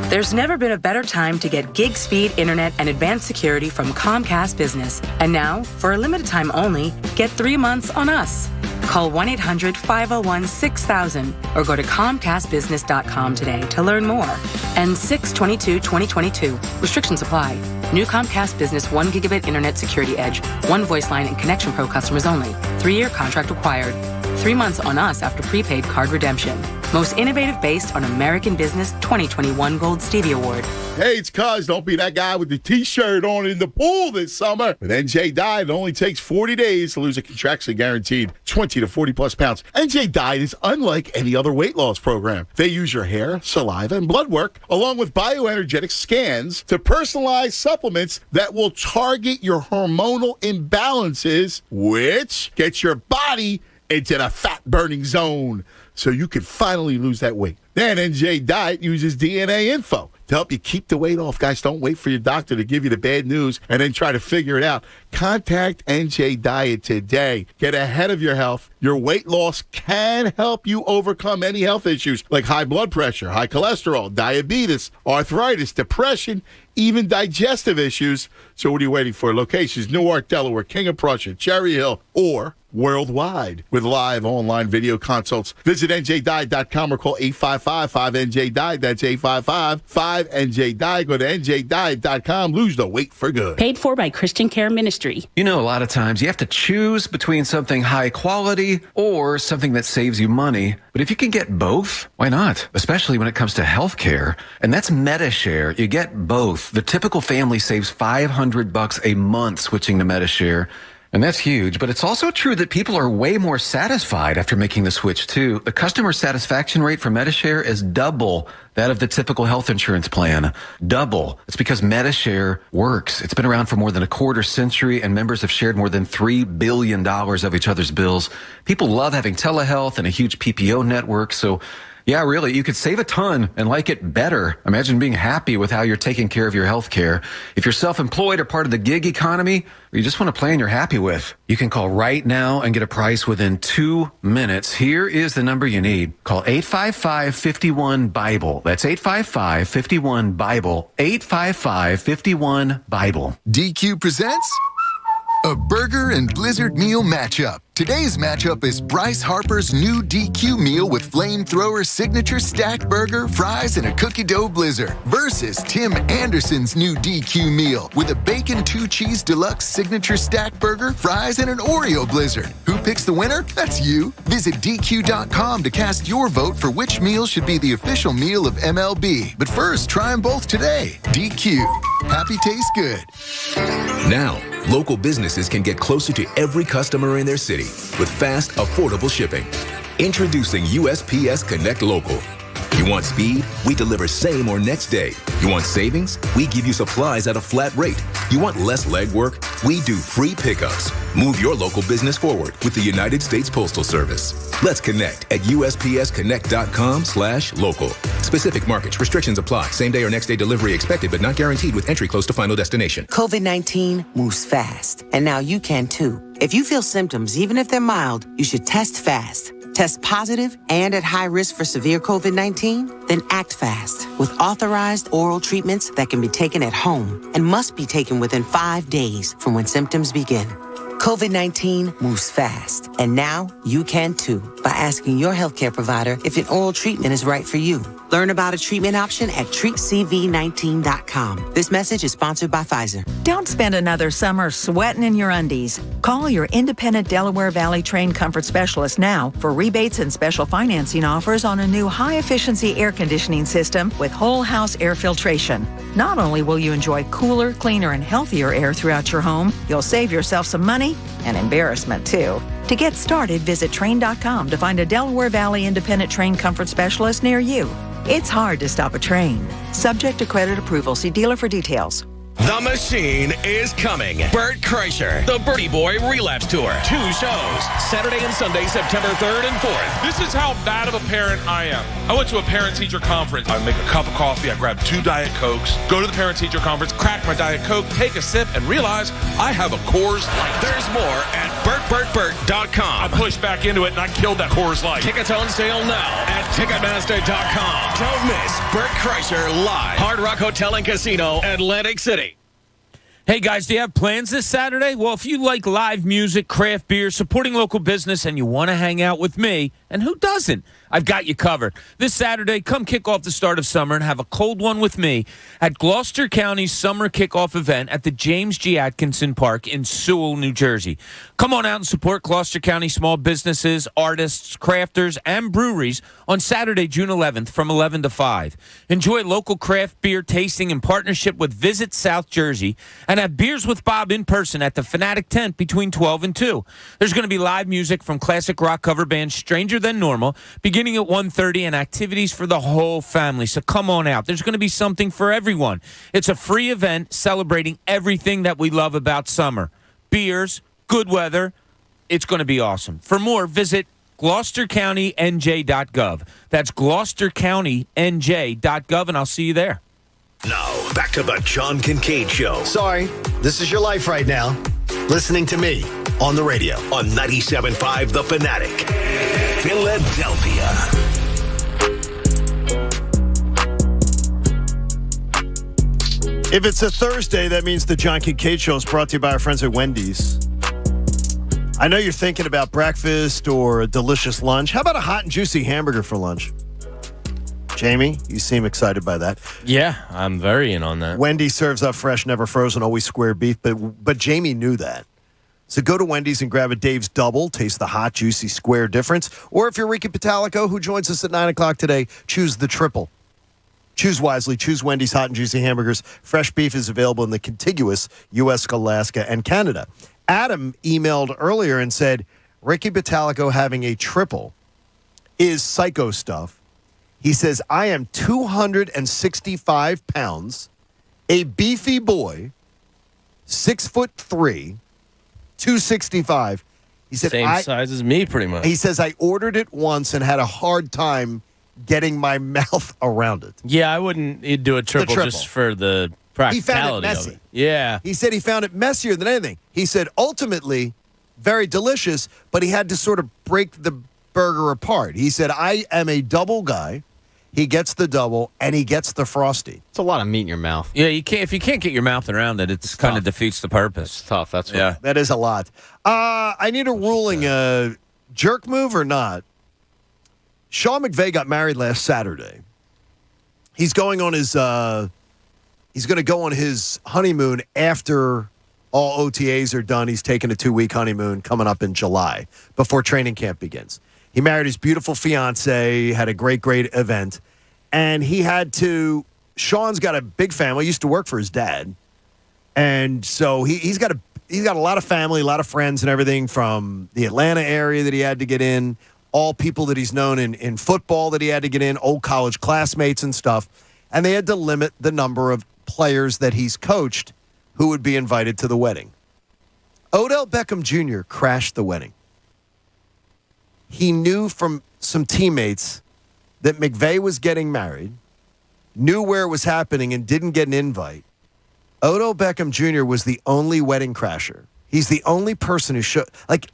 There's never been a better time to get gig speed internet and advanced security from Comcast Business. And now, for a limited time only, get 3 months on us. Call 1-800-501-6000 or go to ComcastBusiness.com today to learn more. And 6/22/2022. Restrictions apply. New Comcast Business 1 gigabit internet security edge. 1 voice line and Connection Pro customers only. 3-year contract required. 3 months on us after prepaid card redemption. Most innovative based on American Business 2021 Gold Stevie Award. Hey, it's Cuz. Don't be that guy with the T-shirt on in the pool this summer. With NJ Diet, it only takes 40 days to lose a contractually guaranteed 20 to 40-plus pounds. NJ Diet is unlike any other weight loss program. They use your hair, saliva, and blood work, along with bioenergetic scans, to personalize supplements that will target your hormonal imbalances, which gets your body into the fat-burning zone so you can finally lose that weight. Then NJ Diet uses DNA info to help you keep the weight off. Guys, don't wait for your doctor to give you the bad news and then try to figure it out. Contact NJ Diet today. Get ahead of your health. Your weight loss can help you overcome any health issues like high blood pressure, high cholesterol, diabetes, arthritis, depression, even digestive issues. So what are you waiting for? Locations: Newark, Delaware, King of Prussia, Cherry Hill, or worldwide with live online video consults. Visit njdiet.com or call 855-5NJ-DIET. That's 855-5NJ-DIET. Go to njdiet.com. Lose the weight for good. Paid for by Christian Care Ministry. You know, a lot of times you have to choose between something high quality or something that saves you money. But if you can get both, why not? Especially when it comes to healthcare. And that's MediShare. You get both. The typical family saves $500 a month switching to MediShare. And that's huge, but it's also true that people are way more satisfied after making the switch, too. The customer satisfaction rate for MediShare is double that of the typical health insurance plan. Double. It's because MediShare works. It's been around for more than a quarter century, and members have shared more than $3 billion of each other's bills. People love having telehealth and a huge PPO network, so yeah, really, you could save a ton and like it better. Imagine being happy with how you're taking care of your health care. If you're self-employed or part of the gig economy, or you just want a plan you're happy with, you can call right now and get a price within 2 minutes. Here is the number you need. Call 855-51-BIBLE. That's 855-51-BIBLE. 855-51-BIBLE. DQ presents a burger and blizzard meal matchup. Today's matchup is Bryce Harper's new DQ meal with flamethrower signature stacked burger, fries, and a cookie dough blizzard versus Tim Anderson's new DQ meal with a bacon 2-cheese deluxe signature stacked burger, fries, and an Oreo blizzard. Who picks the winner? That's you. Visit DQ.com to cast your vote for which meal should be the official meal of MLB. But first, try them both today. DQ. Happy tastes good. Now, local businesses can get closer to every customer in their city with fast, affordable shipping. Introducing USPS Connect Local. You want speed? We deliver same or next day. You want savings? We give you supplies at a flat rate. You want less legwork? We do free pickups. Move your local business forward with the United States Postal Service. Let's connect at USPSconnect.com/local. Specific markets, restrictions apply. Same day or next day delivery expected, but not guaranteed with entry close to final destination. COVID-19 moves fast, and now you can too. If you feel symptoms, even if they're mild, you should test fast. Test positive and at high risk for severe COVID-19? Then act fast with authorized oral treatments that can be taken at home and must be taken within 5 days from when symptoms begin. COVID-19 moves fast, and now you can too by asking your healthcare provider if an oral treatment is right for you. Learn about a treatment option at treatcv19.com. This message is sponsored by Pfizer. Don't spend another summer sweating in your undies. Call your independent Delaware Valley trained comfort specialist now for rebates and special financing offers on a new high-efficiency air conditioning system with whole house air filtration. Not only will you enjoy cooler, cleaner, and healthier air throughout your home, you'll save yourself some money and embarrassment too. To get started, visit Train.com to find a Delaware Valley independent trained comfort specialist near you. It's hard to stop a train. Subject to credit approval. See dealer for details. The Machine is coming. Bert Kreischer, the Birdie Boy Relapse Tour. 2 shows, Saturday and Sunday, September 3rd and 4th. This is how bad of a parent I am. I went to a parent-teacher conference. I make a cup of coffee, I grab 2 Diet Cokes, go to the parent-teacher conference, crack my Diet Coke, take a sip, and realize I have a Coors Light. There's more at BertBertBert.com. I pushed back into it and I killed that Coors Light. Tickets on sale now at Ticketmaster.com. Don't miss Bert Kreischer live. Hard Rock Hotel and Casino, Atlantic City. Hey, guys, do you have plans this Saturday? Well, if you like live music, craft beer, supporting local business, and you want to hang out with me, and who doesn't? I've got you covered. This Saturday, come kick off the start of summer and have a cold one with me at Gloucester County's summer kickoff event at the James G. Atkinson Park in Sewell, New Jersey. Come on out and support Gloucester County small businesses, artists, crafters, and breweries on Saturday, June 11th from 11 to 5. Enjoy local craft beer tasting in partnership with Visit South Jersey and have beers with Bob in person at the Fanatic tent between 12 and 2. There's going to be live music from classic rock cover band Stranger Than Normal, beginning at 1:30, and activities for the whole family. So come on out. There's going to be something for everyone. It's a free event celebrating everything that we love about summer. Beers, good weather. It's going to be awesome. For more, visit GloucesterCountyNJ.gov. That's GloucesterCountyNJ.gov, and I'll see you there. Now, back to the John Kincade Show. Sorry, this is your life right now. Listening to me on the radio. On 97.5 The Fanatic. Philadelphia. If it's a Thursday, that means the John Kincade Show is brought to you by our friends at Wendy's. I know you're thinking about breakfast or a delicious lunch. How about a hot and juicy hamburger for lunch? Jamie, you seem excited by that. Yeah, I'm very in on that. Wendy's serves up fresh, never frozen, always square beef, but Jamie knew that. So go to Wendy's and grab a Dave's Double. Taste the hot, juicy, square difference. Or if you're Ricky Patalico, who joins us at 9 o'clock today, choose the triple. Choose wisely. Choose Wendy's hot and juicy hamburgers. Fresh beef is available in the contiguous U.S., Alaska, and Canada. Adam emailed earlier and said, Ricky Patalico having a triple is psycho stuff. He says, I am 265 pounds, a beefy boy, 6'3", 265. He said, Same size as me, pretty much. He says, I ordered it once and had a hard time getting my mouth around it. Yeah, I wouldn't do a triple just for the practicality He found it messy. of it. Yeah. He said he found it messier than anything. He said, ultimately, very delicious, but he had to sort of break the burger apart. He said, I am a double guy. He gets the double, and he gets the frosty. It's a lot of meat in your mouth. Yeah, you can't if you can't get your mouth around it, it's kind of defeats the purpose. It's tough. That's yeah. That is a lot. I need a ruling. Jerk move or not? Sean McVay got married last Saturday. He's going on his. He's going to go on his honeymoon after all OTAs are done. He's taking a 2-week honeymoon coming up in July before training camp begins. He married his beautiful fiance, had a great event, and he had to. Sean's got a big family. Used to work for his dad, and so he's got a lot of family, a lot of friends, and everything from the Atlanta area that he had to get in. All people that he's known in football that he had to get in, old college classmates and stuff, and they had to limit the number of players that he's coached who would be invited to the wedding. Odell Beckham Jr. crashed the wedding. He knew from some teammates that McVay was getting married, knew where it was happening, and didn't get an invite. Odell Beckham Jr. was the only wedding crasher. He's the only person who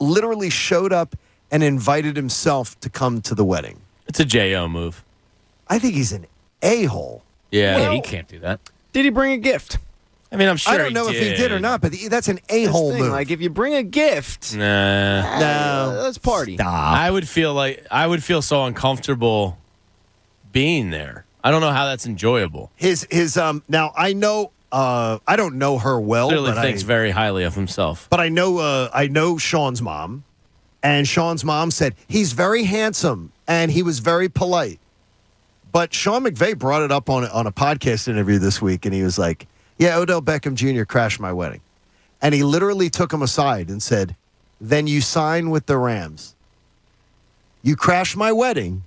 literally showed up and invited himself to come to the wedding. It's a J.O. move. I think he's an a-hole. Yeah, Well, he can't do that. Did he bring a gift? I mean, I'm sure I don't know if he did or not, but that's an a-hole move. Like, if you bring a gift, Nah. let's party. I would feel so uncomfortable being there. I don't know how that's enjoyable. Now I know I don't know her well, Clearly but thinks very highly of himself. But I know Sean's mom, and Sean's mom said he's very handsome and he was very polite. But Sean McVay brought it up on a podcast interview this week, and he was like, yeah, Odell Beckham Jr. crashed my wedding. And he literally took him aside and said, then you sign with the Rams. You crashed my wedding.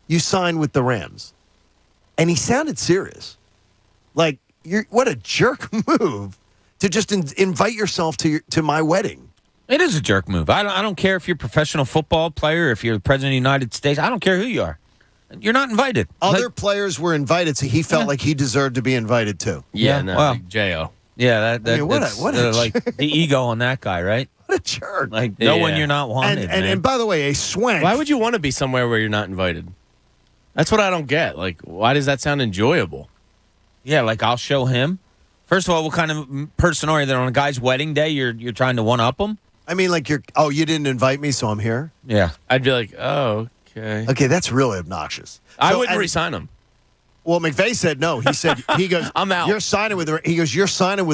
You sign with the Rams. And he sounded serious. Like, what a jerk move to just invite yourself to my wedding. It is a jerk move. I don't care if you're a professional football player, if you're the president of the United States. I don't care who you are. You're not invited. Other players were invited, so he felt like he deserved to be invited too. Yeah, no, well, like J.O. Yeah, what a like the ego on that guy, right? What a jerk. Like, know when you're not wanted. And by the way, a swank. Why would you want to be somewhere where you're not invited? That's what I don't get. Like, why does that sound enjoyable? Yeah, like I'll show him. First of all, what kind of person are you that on a guy's wedding day you're trying to one-up him? I mean, like you didn't invite me, so I'm here? Yeah. I'd be like, oh, okay. Okay, that's really obnoxious. I wouldn't re-sign him. Well, McVay said no. He goes, I'm out. You're signing with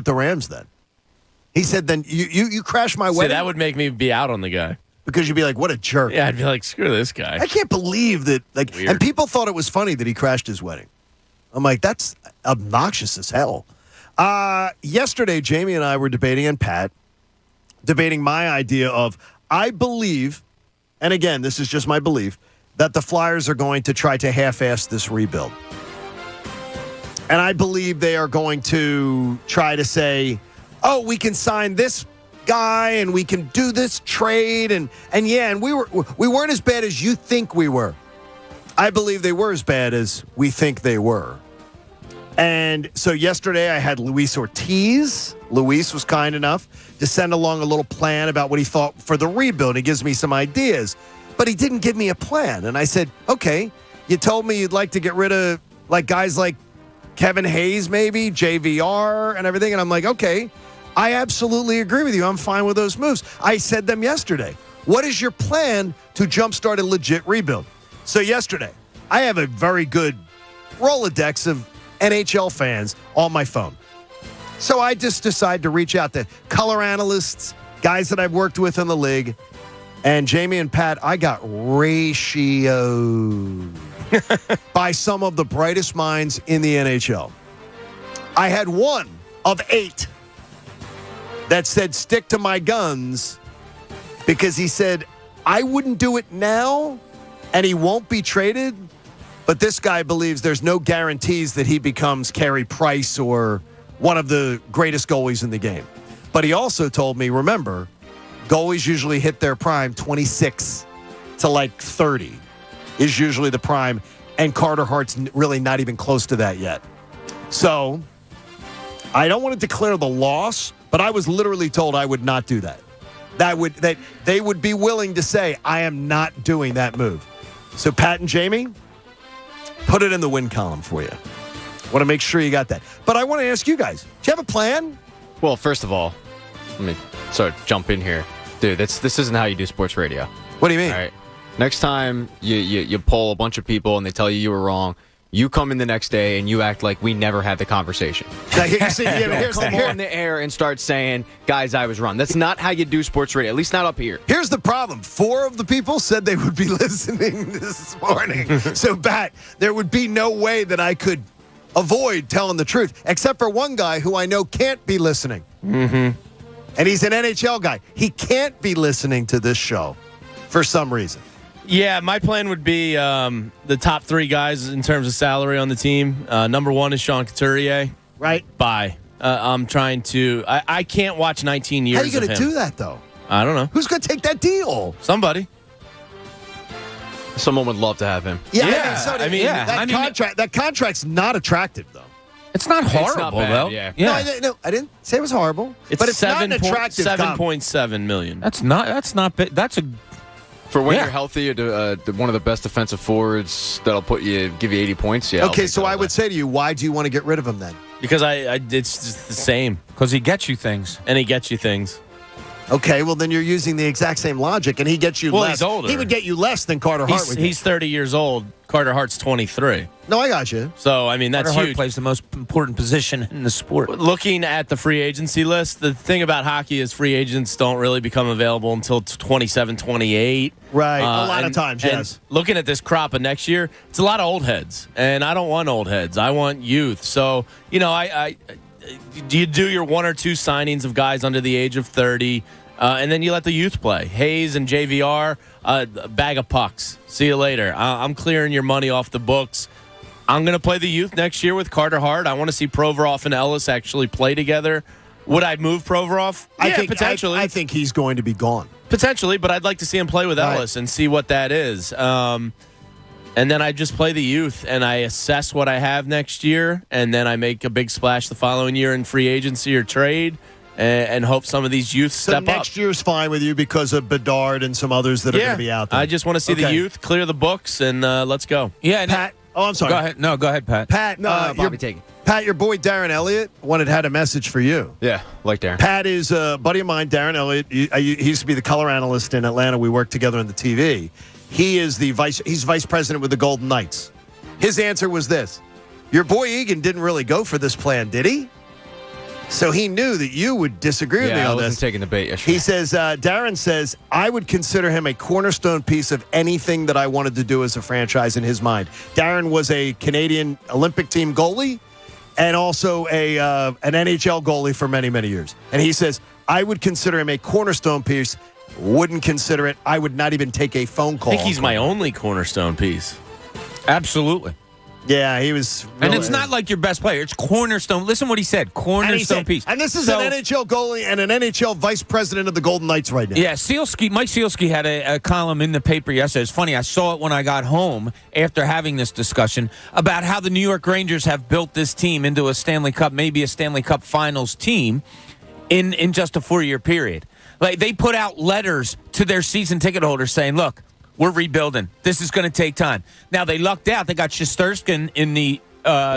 the Rams then. He said, then you crash my wedding. See, that would make me be out on the guy. Because you'd be like, what a jerk. Yeah, I'd be like, screw this guy. I can't believe that. Weird. And people thought it was funny that he crashed his wedding. I'm like, that's obnoxious as hell. Yesterday, Jamie and I were debating, and Pat, debating my idea of, I believe, and again, this is just my belief, that the Flyers are going to try to half-ass this rebuild. And I believe they are going to try to say, oh, we can sign this guy and we can do this trade and we weren't as bad as you think we were. I believe they were as bad as we think they were. And so yesterday I had Luis Ortiz. Luis was kind enough to send along a little plan about what he thought for the rebuild. He gives me some ideas, but he didn't give me a plan. And I said, okay, you told me you'd like to get rid of like guys like Kevin Hayes, maybe, JVR and everything. And I'm like, okay, I absolutely agree with you. I'm fine with those moves. I said them yesterday. What is your plan to jumpstart a legit rebuild? So yesterday, I have a very good Rolodex of NHL fans on my phone. So I just decided to reach out to color analysts, guys that I've worked with in the league. And Jamie and Pat, I got ratioed by some of the brightest minds in the NHL. I had one of 8 that said, stick to my guns, because he said, I wouldn't do it now, and he won't be traded. But this guy believes there's no guarantees that he becomes Carey Price or one of the greatest goalies in the game. But he also told me, remember, goalies usually hit their prime 26 to like 30 is usually the prime, and Carter Hart's really not even close to that yet. So I don't want to declare the loss, but I was literally told I would not do that. That they would be willing to say, I am not doing that move. So Pat and Jamie, put it in the win column for you. Want to make sure you got that. But I want to ask you guys, do you have a plan? Well, first of all, let me sort of jump in here. Dude, this isn't how you do sports radio. What do you mean? All right. Next time you poll a bunch of people and they tell you were wrong, you come in the next day and you act like we never had the conversation. Come on the air and start saying, guys, I was wrong. That's not how you do sports radio, at least not up here. Here's the problem. 4 of the people said they would be listening this morning. So, Pat, there would be no way that I could avoid telling the truth, except for one guy who I know can't be listening. Mm-hmm. And he's an NHL guy. He can't be listening to this show for some reason. Yeah, my plan would be the top 3 guys in terms of salary on the team. Number 1 is Sean Couturier. Right. Bye. I'm trying to. I can't watch 19 years. How are you going to of him. do that, though? I don't know. Who's going to take that deal? Somebody. Someone would love to have him. That contract's not attractive, though. It's not horrible, it's not bad, though. Yeah. No, I didn't say it was horrible. It's but it's not an attractive $7.7 million. That's not bad. That's a For when you're healthy, one of the best defensive forwards that'll give you 80 points. Yeah. Okay, so I would say to you, why do you want to get rid of him then? Because it's just the same. Because he gets you things. And he gets you things. Okay, well, then you're using the exact same logic, and he gets you less. Well, he's older. He would get you less than Carter Hart would get. He's 30 years old. Carter Hart's 23. No, I got you. So, I mean, that's Carter Hart huge. plays the most important position in the sport. Looking at the free agency list, the thing about hockey is free agents don't really become available until 27, 28. Right, a lot of times, yes. And looking at this crop of next year, it's a lot of old heads, and I don't want old heads. I want youth. So, you do your 1 or 2 signings of guys under the age of 30, and then you let the youth play. Hayes and JVR, a bag of pucks. See you later. I'm clearing your money off the books. I'm going to play the youth next year with Carter Hart. I want to see Provorov and Ellis actually play together. Would I move Provorov? I think potentially. I think he's going to be gone. Potentially, but I'd like to see him play with Ellis and see what that is. And then I just play the youth, and I assess what I have next year, and then I make a big splash the following year in free agency or trade, and hope some of these youth step up. So next year's fine with you because of Bedard and some others that are going to be out there. I just want to see the youth clear the books, and let's go. Yeah, Pat. Oh, I'm sorry. Go ahead. No, go ahead, Pat. Pat, Bobby, take it. Pat, your boy Darren Elliott had a message for you. Yeah, like Darren. Pat is a buddy of mine, Darren Elliott. He used to be the color analyst in Atlanta. We worked together on the TV. He is he's vice president with the Golden Knights. His answer was this: your boy Egan didn't really go for this plan, did he? So he knew that you would disagree with me on I wasn't this. taking the bait yesterday. He says, Darren says, I would consider him a cornerstone piece of anything that I wanted to do as a franchise in his mind. Darren was a Canadian Olympic team goalie and also an NHL goalie for many, many years. And he says, I would consider him a cornerstone piece. Wouldn't consider it. I would not even take a phone call. I think he's my only cornerstone piece. Absolutely. Yeah, he was. And it's not like your best player. It's cornerstone. Listen what he said. Cornerstone piece. And this is an NHL goalie and an NHL vice president of the Golden Knights right now. Yeah, Mike Sealski had a column in the paper yesterday. It's funny. I saw it when I got home after having this discussion about how the New York Rangers have built this team into a Stanley Cup, maybe a Stanley Cup Finals team in just a 4-year period. Like, they put out letters to their season ticket holders saying, look, we're rebuilding. This is going to take time. Now, they lucked out. They got Shesterkin in the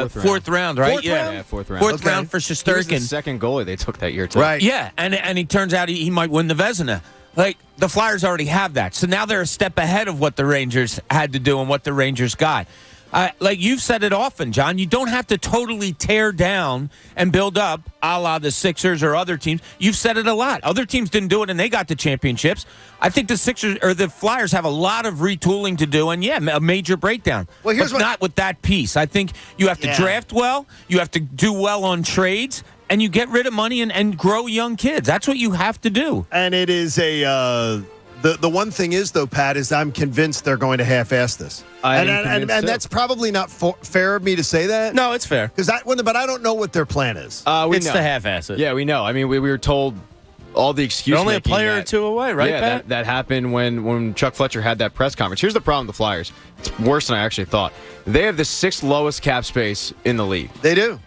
fourth round, right? Fourth round? Yeah, fourth round. Fourth round for He was Shesterkin. the second goalie they took that year, too. Right. Yeah, and he turns out he might win the Vezina. Like, the Flyers already have that. So now they're a step ahead of what the Rangers had to do and what the Rangers got. Like you've said it often, John, you don't have to totally tear down and build up a la the Sixers or other teams. You've said it a lot. Other teams didn't do it, and they got the championships. I think the Sixers or the Flyers have a lot of retooling to do, and, a major breakdown. Well, here's but not with that piece. I think you have to draft well, you have to do well on trades, and you get rid of money and grow young kids. That's what you have to do. And it is the one thing is, though, Pat, is I'm convinced they're going to half-ass this. And that's probably not fair of me to say that. No, it's fair. But I don't know what their plan is. It's to half-ass it. Yeah, we know. I mean, we were told all the excuses. They're only a player or two away, right, Pat? That happened when Chuck Fletcher had that press conference. Here's the problem with the Flyers. It's worse than I actually thought. They have the 6th lowest cap space in the league. They do.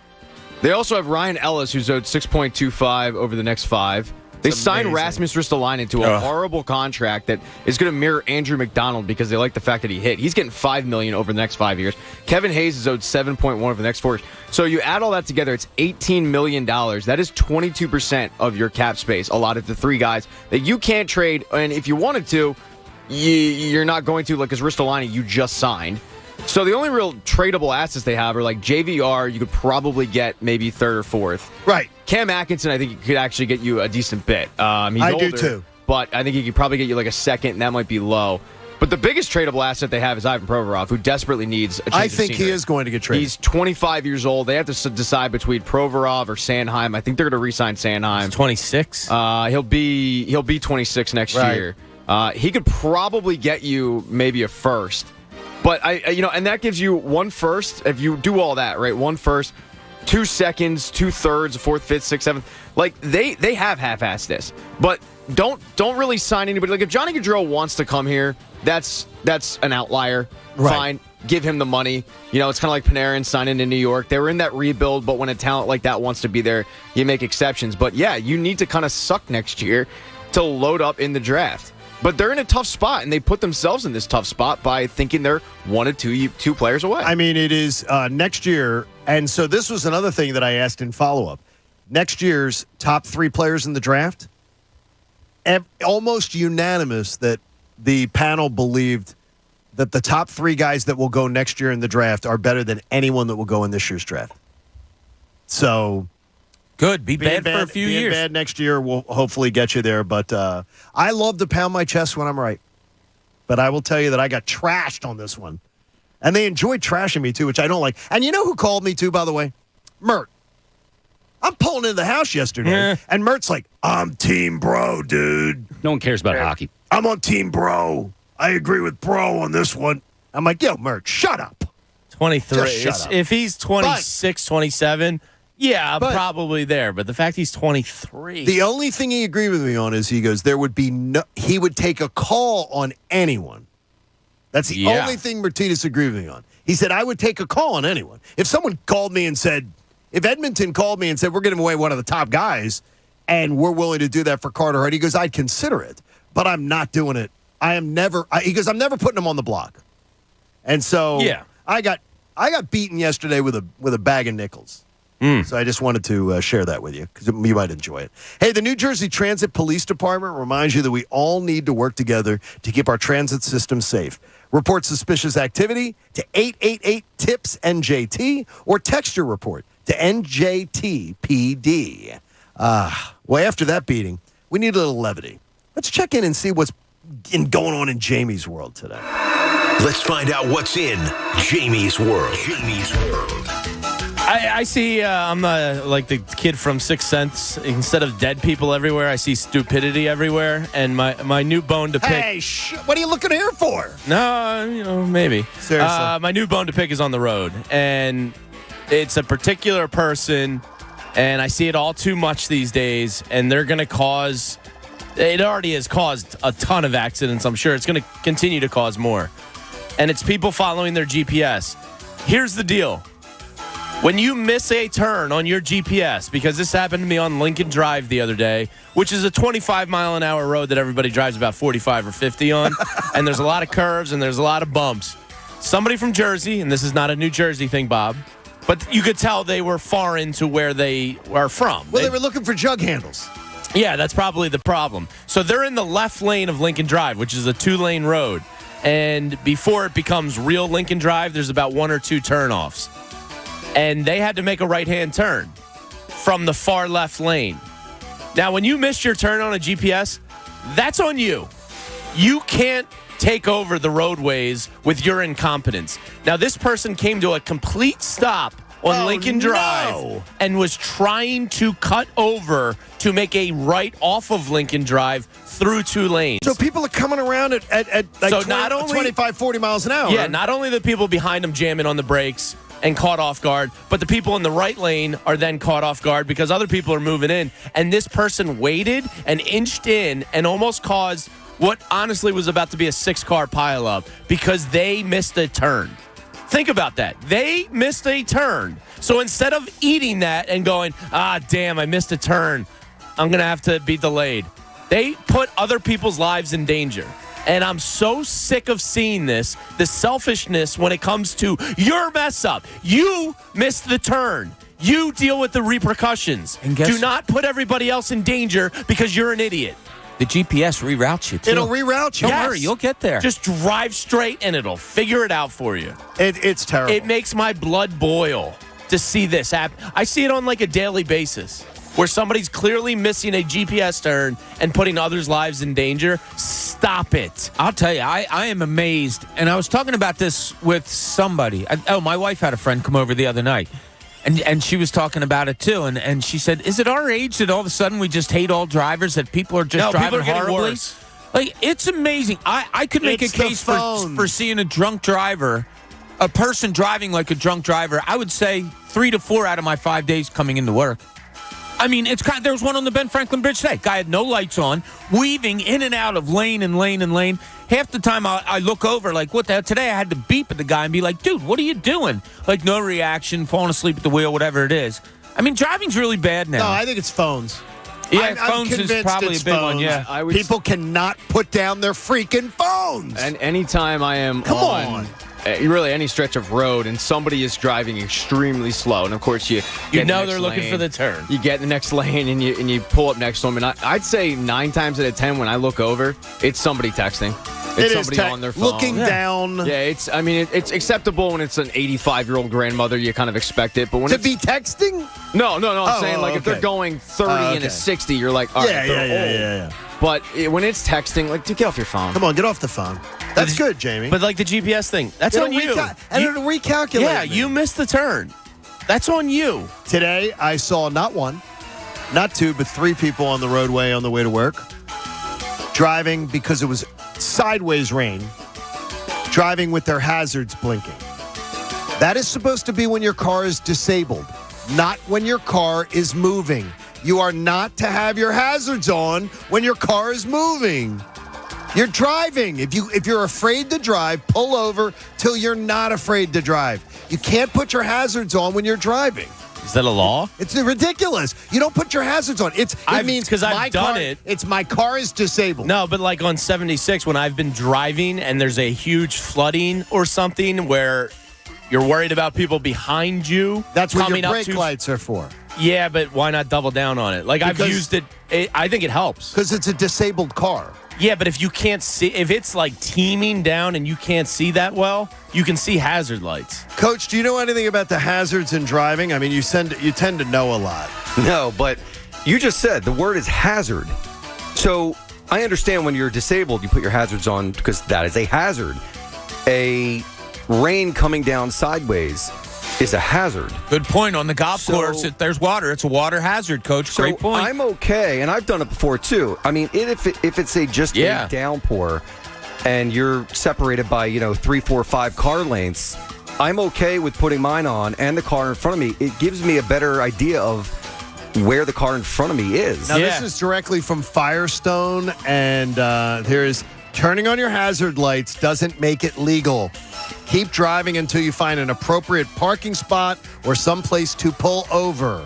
They also have Ryan Ellis, who's owed $6.25 over the next 5. They signed Rasmus Ristolainen to a horrible contract that is going to mirror Andrew McDonald because they like the fact that he hit. He's getting $5 million over the next 5 years. Kevin Hayes is owed $7.1 over the next 4 years. So you add all that together, it's $18 million. That is 22% of your cap space allotted to 3 guys that you can't trade. And if you wanted to, you're not going to, like, because Ristolainen you just signed. So the only real tradable assets they have are like JVR. You could probably get maybe 3rd or 4th. Right. Cam Atkinson, I think he could actually get you a decent bit. He's I older, do too. But I think he could probably get you like a 2nd, and that might be low. But the biggest tradable asset they have is Ivan Provorov, who desperetally needs a change I think of he scenery. is going to get traded. He's 25 years old. They have to decide between Provorov or Sanheim. I think they're going to re-sign Sanheim. He's 26. He'll be 26 next year. He could probably get you maybe a 1st. But and that gives you 1 first. If you do all that, right? 1 first, 2 seconds, 2 thirds, 4th, 5th, 6th, 7th. Like they have half-assed this. But don't really sign anybody. Like if Johnny Gaudreau wants to come here, that's an outlier. Right. Fine, give him the money. It's kind of like Panarin signing in New York. They were in that rebuild, but when a talent like that wants to be there, you make exceptions. But yeah, you need to kind of suck next year to load up in the draft. But they're in a tough spot, and they put themselves in this tough spot by thinking they're 1 or 2 players away. I mean, it is next year, and so this was another thing that I asked in follow-up. Next year's top 3 players in the draft, almost unanimous that the panel believed that the top 3 guys that will go next year in the draft are better than anyone that will go in this year's draft. So... Good. Be bad for a few years. years. Bad next year will hopefully get you there. But I love to pound my chest when I'm right. But I will tell you that I got trashed on this one. And they enjoyed trashing me, too, which I don't like. And you know who called me, too, by the way? Mert. I'm pulling into the house yesterday. And Mert's like, I'm Team Bro, dude. No one cares about hockey. I'm on Team Bro. I agree with Bro on this one. I'm like, yo, Mert, shut up. 23. Just shut up. If he's 26, 27... Yeah, I'm but probably there. But the fact he's 23. The only thing he agreed with me on is he goes, he would take a call on anyone. That's the only thing Martinez agreed with me on. He said, I would take a call on anyone. If someone called me and said, if Edmonton called me and said, we're giving away one of the top guys and we're willing to do that for Carter Hart, he goes, I'd consider it, but I'm not doing it. He goes, I'm never putting him on the block. And so I got beaten yesterday with a bag of nickels. So I just wanted to share that with you because you might enjoy it. Hey, the New Jersey Transit Police Department reminds you that we all need to work together to keep our transit system safe. Report suspicious activity to 888-TIPS-NJT or text your report to NJTPD. Well, after that beating, we need a little levity. Let's check in and see what's going on in Jamie's world today. Let's find out what's in Jamie's world. I see, I'm like the kid from Sixth Sense. Instead of dead people everywhere, I see stupidity everywhere. And my new bone to pick. Hey, what are you looking here for? No, maybe. Seriously. My new bone to pick is on the road. And it's a particular person. And I see it all too much these days. And they're going to cause, it already has caused a ton of accidents. I'm sure it's going to continue to cause more. And it's people following their GPS. Here's the deal. When you miss a turn on your GPS, because this happened to me on Lincoln Drive the other day, which is a 25-mile-an-hour road that everybody drives about 45 or 50 on, and there's a lot of curves and there's a lot of bumps. Somebody from Jersey, and this is not a New Jersey thing, Bob, But you could tell they were far into where they are from. Well, they were looking for jug handles. Yeah, that's probably the problem. So they're in the left lane of Lincoln Drive, which is a 2-lane road. And before it becomes real Lincoln Drive, there's about 1 or 2 turnoffs. And they had to make a right-hand turn from the far left lane. Now, when you miss your turn on a GPS, that's on you. You can't take over the roadways with your incompetence. Now, this person came to a complete stop on Lincoln Drive and was trying to cut over to make a right off of Lincoln Drive through 2 lanes. So people are coming around at like So 20, not only- 25, 40 miles an hour. Yeah, not only the people behind them jamming on the brakes and caught off guard, but the people in the right lane are then caught off guard because other people are moving in. And this person waited and inched in and almost caused what honestly was about to be a 6-car pileup because they missed a turn. Think about that. They missed a turn. So instead of eating that and going, damn, I missed a turn, I'm going to have to be delayed, they put other people's lives in danger. And I'm so sick of seeing this, the selfishness when it comes to your mess up. You missed the turn. You deal with the repercussions. And do not put everybody else in danger because you're an idiot. The GPS reroutes you, too. It'll reroute you. Don't worry, you'll get there. Just drive straight and it'll figure it out for you. It's terrible. It makes my blood boil to see this happen. I see it on like a daily basis where somebody's clearly missing a GPS turn and putting others' lives in danger. Stop it. I'll tell you, I am amazed. And I was talking about this with somebody. My wife had a friend come over the other night. And she was talking about it, too. And she said, is it our age that all of a sudden we just hate all drivers, that people are just driving horribly? Worse. Like, it's amazing. I could make a case for seeing a drunk driver, a person driving like a drunk driver, I would say 3 to 4 out of my 5 days coming into work. I mean, there was one on the Ben Franklin Bridge today. Guy had no lights on, weaving in and out of lane and lane and lane. Half the time I look over, like, what the hell? Today I had to beep at the guy and be like, dude, what are you doing? Like, no reaction, falling asleep at the wheel, whatever it is. I mean, driving's really bad now. No, I think it's phones. Yeah, I'm phones is convinced probably it's a big one, phones. yeah. People cannot put down their freaking phones. And anytime I am really any stretch of road and somebody is driving extremely slow, and of course you know they're looking for the turn. You get in the next lane and you pull up next to them, and I'd say 9 times out of 10 when I look over, it's somebody texting. It's somebody on their phone. Looking down. Yeah, it's acceptable when it's an 85-year-old grandmother. You kind of expect it, but when to be texting? No. I'm saying like if they're going 30 and a 60, you're like, all right, yeah. But when it's texting, like, dude, get off your phone. Come on, get off the phone. That's good, Jamie. But like the GPS thing, that's on you. And it'll recalculate. Yeah, you missed the turn. That's on you. Today, I saw not 1, not 2, but 3 people on the roadway on the way to work. Driving because it was sideways rain. Driving with their hazards blinking. That is supposed to be when your car is disabled, not when your car is moving. You are not to have your hazards on when your car is moving. You're driving. If you're afraid to drive, pull over till you're not afraid to drive. You can't put your hazards on when you're driving. Is that a law? It's ridiculous. You don't put your hazards on. It means because I've done it. It's my car is disabled. No, but like on 76 when I've been driving and there's a huge flooding or something where you're worried about people behind you. That's what your coming brake lights are for. Yeah, but why not double down on it? Like I've used it. I think it helps because it's a disabled car. Yeah, but if you can't see, if it's like teaming down and you can't see that well, you can see hazard lights. Coach, do you know anything about the hazards in driving? I mean, you tend to know a lot. No, but you just said the word is hazard. So I understand when you're disabled, you put your hazards on because that is a hazard. A rain coming down sideways is a hazard. Good point. On the golf course, if there's water, it's a water hazard, Coach. So Great point. I'm okay, and I've done it before, too. I mean, if it's a downpour and you're separated by, 3, 4, 5 car lengths, I'm okay with putting mine on and the car in front of me. It gives me a better idea of where the car in front of me is. Now, this is directly from Firestone, and here's turning on your hazard lights doesn't make it legal. Keep driving until you find an appropriate parking spot or someplace to pull over.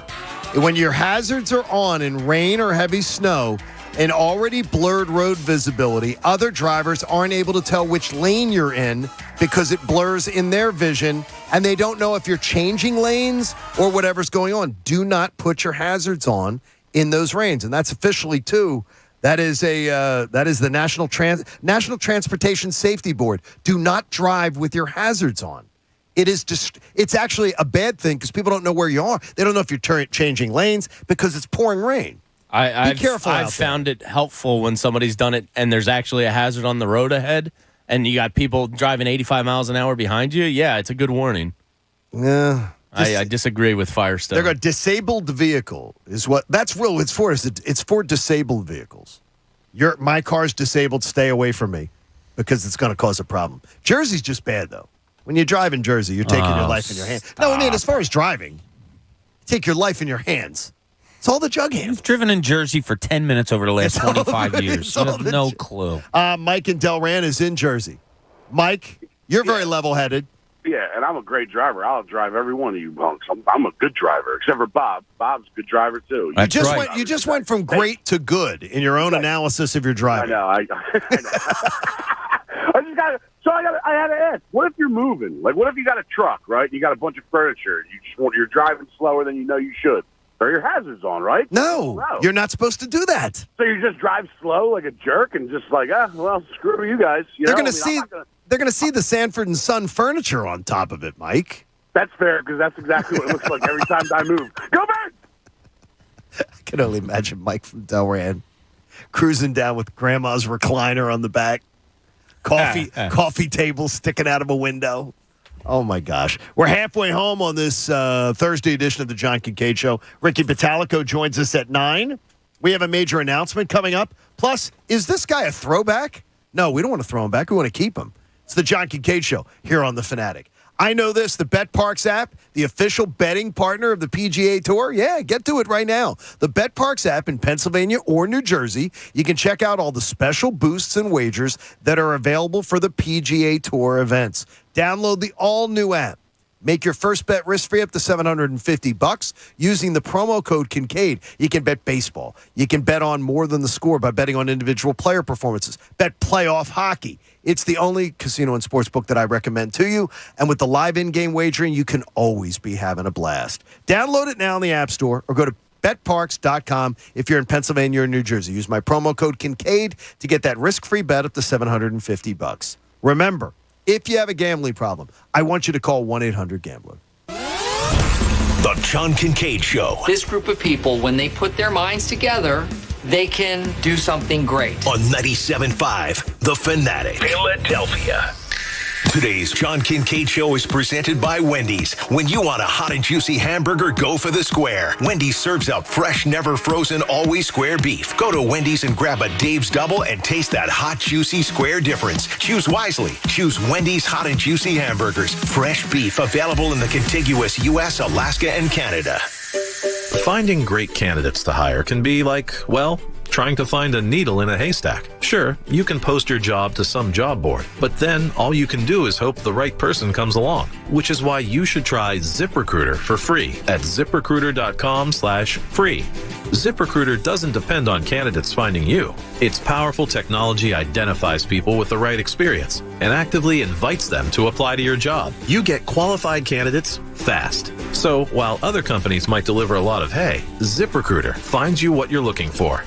When your hazards are on in rain or heavy snow, in already blurred road visibility, other drivers aren't able to tell which lane you're in because it blurs in their vision, and they don't know if you're changing lanes or whatever's going on. Do not put your hazards on in those lanes, and that's officially too. That is the National Transportation Safety Board. Do not drive with your hazards on. It's actually a bad thing because people don't know where you are. They don't know if you're changing lanes because it's pouring rain. Be careful. I've found it helpful when somebody's done it and there's actually a hazard on the road ahead, and you got people driving 85 miles an hour behind you. Yeah, it's a good warning. Yeah. I disagree with Firestone. They're a disabled vehicle is what that's real. It's for disabled vehicles. My car's disabled. Stay away from me because it's going to cause a problem. Jersey's just bad though. When you drive in Jersey, you're taking your life in your hands. No, I mean as far as driving, you take your life in your hands. It's all the jug hands. You've driven in Jersey for 10 minutes over the last 25 years. You have no clue. Mike in Delran is in Jersey. Mike, you're very level-headed. Yeah, and I'm a great driver. I'll drive every one of you bunks. I'm a good driver, except for Bob. Bob's a good driver, too. You just went from great to good in your own analysis of your driving. I know. I had to ask, what if you're moving? Like, what if you got a truck, right? You got a bunch of furniture. You're driving slower than you know you should. Are your hazards on, right? No, you're not supposed to do that. So you just drive slow like a jerk and just like, well, screw you guys. They're going to see the Sanford and Son furniture on top of it, Mike. That's fair because that's exactly what it looks like every time I move. Go back! I can only imagine Mike from Delran cruising down with grandma's recliner on the back, coffee table sticking out of a window. Oh, my gosh. We're halfway home on this Thursday edition of the John Kincade Show. Ricky Batalico joins us at 9. We have a major announcement coming up. Plus, is this guy a throwback? No, we don't want to throw him back. We want to keep him. It's the John Kincade Show here on The Fanatic. I know this, the BetParx app, the official betting partner of the PGA Tour. Yeah, get to it right now. The BetParx app in Pennsylvania or New Jersey. You can check out all the special boosts and wagers that are available for the PGA Tour events. Download the all-new app. Make your first bet risk-free up to $750 using the promo code Kincade. You can bet baseball. You can bet on more than the score by betting on individual player performances. Bet playoff hockey. It's the only casino and sportsbook that I recommend to you. And with the live in-game wagering, you can always be having a blast. Download it now in the App Store or go to betparx.com if you're in Pennsylvania or New Jersey. Use my promo code Kincade to get that risk-free bet up to $750. Remember, if you have a gambling problem, I want you to call 1-800-GAMBLER. The John Kincade Show. This group of people, when they put their minds together, they can do something great. On 97.5 The Fanatic, Philadelphia. Today's John Kincade Show is presented by Wendy's. When you want a hot and juicy hamburger, go for the square. Wendy's serves up fresh, never frozen, always square beef. Go to Wendy's and grab a Dave's Double and taste that hot, juicy square difference. Choose wisely. Choose Wendy's hot and juicy hamburgers. Fresh beef available in the contiguous U.S., Alaska, and Canada. Finding great candidates to hire can be like, well, trying to find a needle in a haystack. Sure, you can post your job to some job board, but then all you can do is hope the right person comes along, which is why you should try ZipRecruiter for free at ZipRecruiter.com/free. ZipRecruiter doesn't depend on candidates finding you. Its powerful technology identifies people with the right experience and actively invites them to apply to your job. You get qualified candidates fast. So while other companies might deliver a lot of hay, ZipRecruiter finds you what you're looking for.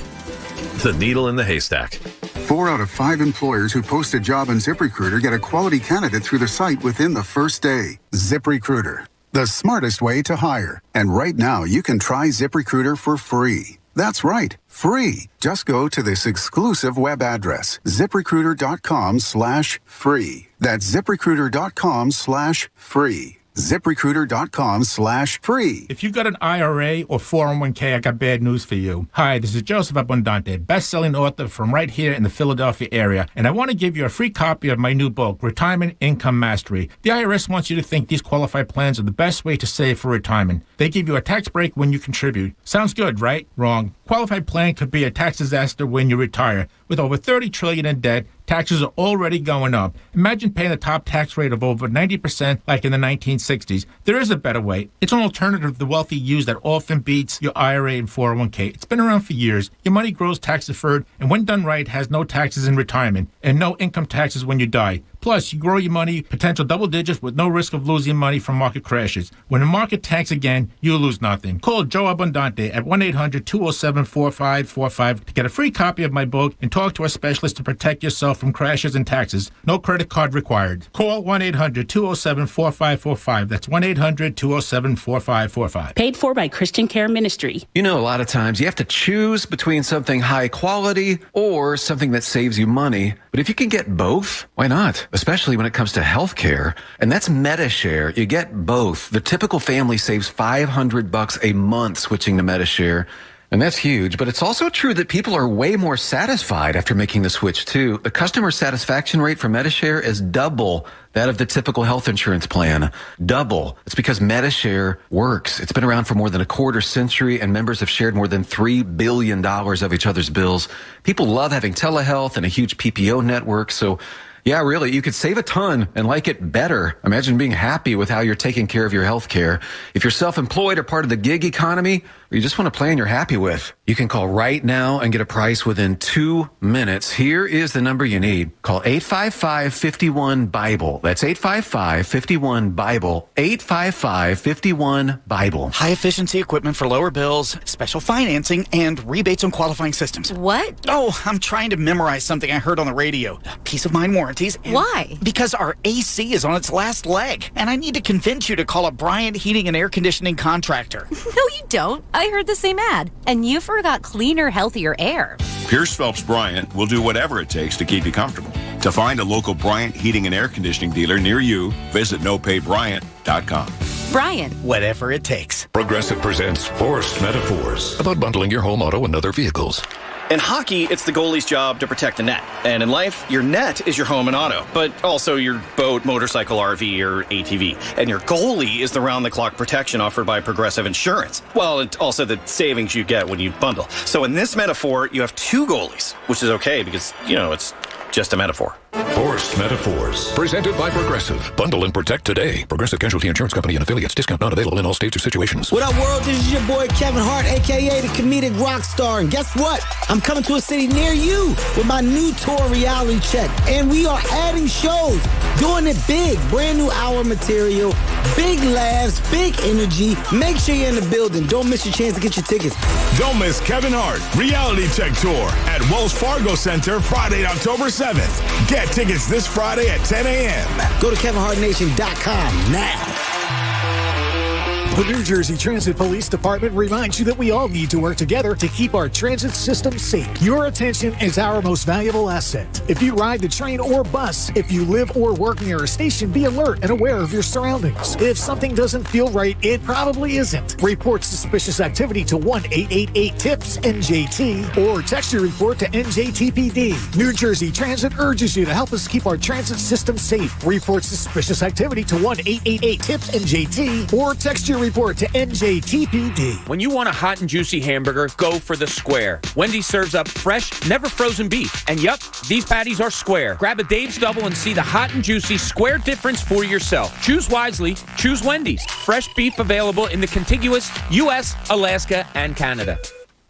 The needle in the haystack. 4 out of 5 employers who post a job on ZipRecruiter get a quality candidate through the site within the first day. ZipRecruiter, the smartest way to hire. And right now, you can try ZipRecruiter for free. That's right, free. Just go to this exclusive web address, ZipRecruiter.com/free. That's ZipRecruiter.com/free. ZipRecruiter.com/free. If you've got an IRA or 401k, I got bad news for you. Hi, this is Joseph Abundante, best-selling author from right here in the Philadelphia area, and I want to give you a free copy of my new book, Retirement Income Mastery. The IRS wants you to think these qualified plans are the best way to save for retirement. They give you a tax break when you contribute. Sounds good, right? Wrong. Qualified plan could be a tax disaster when you retire. With over $30 trillion in debt, taxes are already going up. Imagine paying a top tax rate of over 90% like in the 1960s. There is a better way. It's an alternative the wealthy use that often beats your IRA and 401k. It's been around for years. Your money grows tax-deferred, and when done right, has no taxes in retirement and no income taxes when you die. Plus, you grow your money potential double digits with no risk of losing money from market crashes. When the market tanks again, you lose nothing. Call Joe Abundante at 1-800-207-4545 to get a free copy of my book and talk to a specialist to protect yourself from crashes and taxes. No credit card required. Call 1-800-207-4545. That's 1-800-207-4545. Paid for by Christian Care Ministry. You know, a lot of times you have to choose between something high quality or something that saves you money. But if you can get both, why not? Especially when it comes to health care. And that's MediShare. You get both. The typical family saves $500 a month switching to MediShare. And that's huge, but it's also true that people are way more satisfied after making the switch, too. The customer satisfaction rate for MediShare is double that of the typical health insurance plan. Double. It's because MediShare works. It's been around for more than a quarter century, and members have shared more than $3 billion of each other's bills. People love having telehealth and a huge PPO network, so yeah, really, you could save a ton and like it better. Imagine being happy with how you're taking care of your health care. If you're self-employed or part of the gig economy, or you just want a plan you're happy with, you can call right now and get a price within 2 minutes. Here is the number you need. Call 855-51-BIBLE. That's 855-51-BIBLE. 855-51-BIBLE. High-efficiency equipment for lower bills, special financing, and rebates on qualifying systems. What? Oh, I'm trying to memorize something I heard on the radio. Peace of mind warranties. Why? Because our AC is on its last leg, and I need to convince you to call a Bryant Heating and Air Conditioning contractor. No, you don't. I heard the same ad, and you forgot cleaner, healthier air. Pierce Phelps Bryant will do whatever it takes to keep you comfortable. To find a local Bryant Heating and Air Conditioning dealer near you, visit nopaybryant.com. Bryant. Whatever it takes. Progressive presents Forced Metaphors about bundling your home, auto, and other vehicles. In hockey, it's the goalie's job to protect the net. And in life, your net is your home and auto, but also your boat, motorcycle, RV, or ATV. And your goalie is the round-the-clock protection offered by Progressive Insurance. Well, and also the savings you get when you bundle. So in this metaphor, you have two goalies, which is okay because, it's just a metaphor. Forced Metaphors. Presented by Progressive. Bundle and protect today. Progressive Casualty Insurance Company and affiliates. Discount not available in all states or situations. What up, world? This is your boy Kevin Hart, a.k.a. the comedic rock star. And guess what? I'm coming to a city near you with my new tour, Reality Check. And we are adding shows. Doing it big. Brand new hour material. Big laughs. Big energy. Make sure you're in the building. Don't miss your chance to get your tickets. Don't miss Kevin Hart Reality Check Tour at Wells Fargo Center Friday, October 7th. Get tickets this Friday at 10 a.m. Go to KevinHartNation.com now. The New Jersey Transit Police Department reminds you that we all need to work together to keep our transit system safe. Your attention is our most valuable asset. If you ride the train or bus, if you live or work near a station, be alert and aware of your surroundings. If something doesn't feel right, it probably isn't. Report suspicious activity to 1-888-TIPS-NJT or text your report to NJTPD. New Jersey Transit urges you to help us keep our transit system safe. Report suspicious activity to 1-888-TIPS-NJT or text your report to NJTPD. When you want a hot and juicy hamburger, go for the square. Wendy's serves up fresh, never frozen beef. And yup, these patties are square. Grab a Dave's Double and see the hot and juicy square difference for yourself. Choose wisely. Choose Wendy's. Fresh beef available in the contiguous U.S., Alaska, and Canada.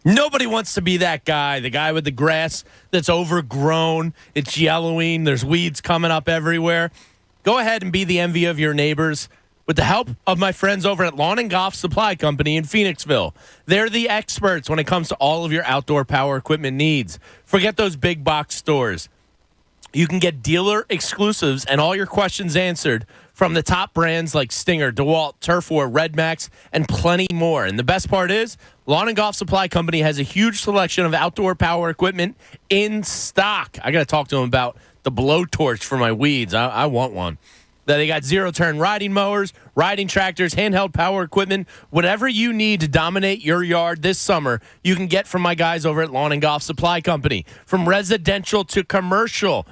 Nobody wants to be that guy, the guy with the grass that's overgrown, it's yellowing, there's weeds coming up everywhere. Go ahead and be the envy of your neighbors. With the help of my friends over at Lawn and Golf Supply Company in Phoenixville. They're the experts when it comes to all of your outdoor power equipment needs. Forget those big box stores. You can get dealer exclusives and all your questions answered from the top brands like Stinger, DeWalt, Turf War, Red Max, and plenty more. And the best part is, Lawn and Golf Supply Company has a huge selection of outdoor power equipment in stock. I got to talk to them about the blowtorch for my weeds. I want one. They got zero-turn riding mowers, riding tractors, handheld power equipment. Whatever you need to dominate your yard this summer, you can get from my guys over at Lawn and Golf Supply Company. From residential to commercial,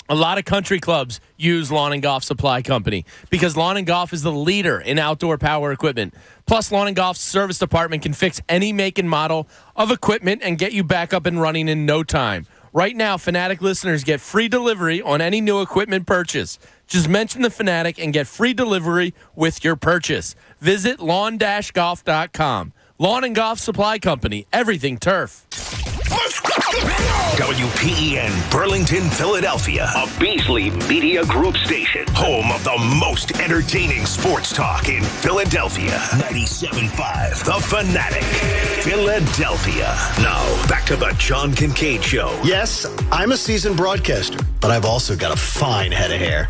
A lot of country clubs use Lawn and Golf Supply Company because Lawn and Golf is the leader in outdoor power equipment. Plus, Lawn and Golf's service department can fix any make and model of equipment and get you back up and running in no time. Right now, Fanatic listeners get free delivery on any new equipment purchase. Just mention the Fanatic and get free delivery with your purchase. Visit lawn-golf.com. Lawn and Golf Supply Company, everything turf. WPEN Burlington, Philadelphia, a Beasley Media Group station, home of the most entertaining sports talk in Philadelphia. 97.5 The Fanatic, Philadelphia. Now, back to the John Kincade Show. Yes, I'm a seasoned broadcaster, but I've also got a fine head of hair.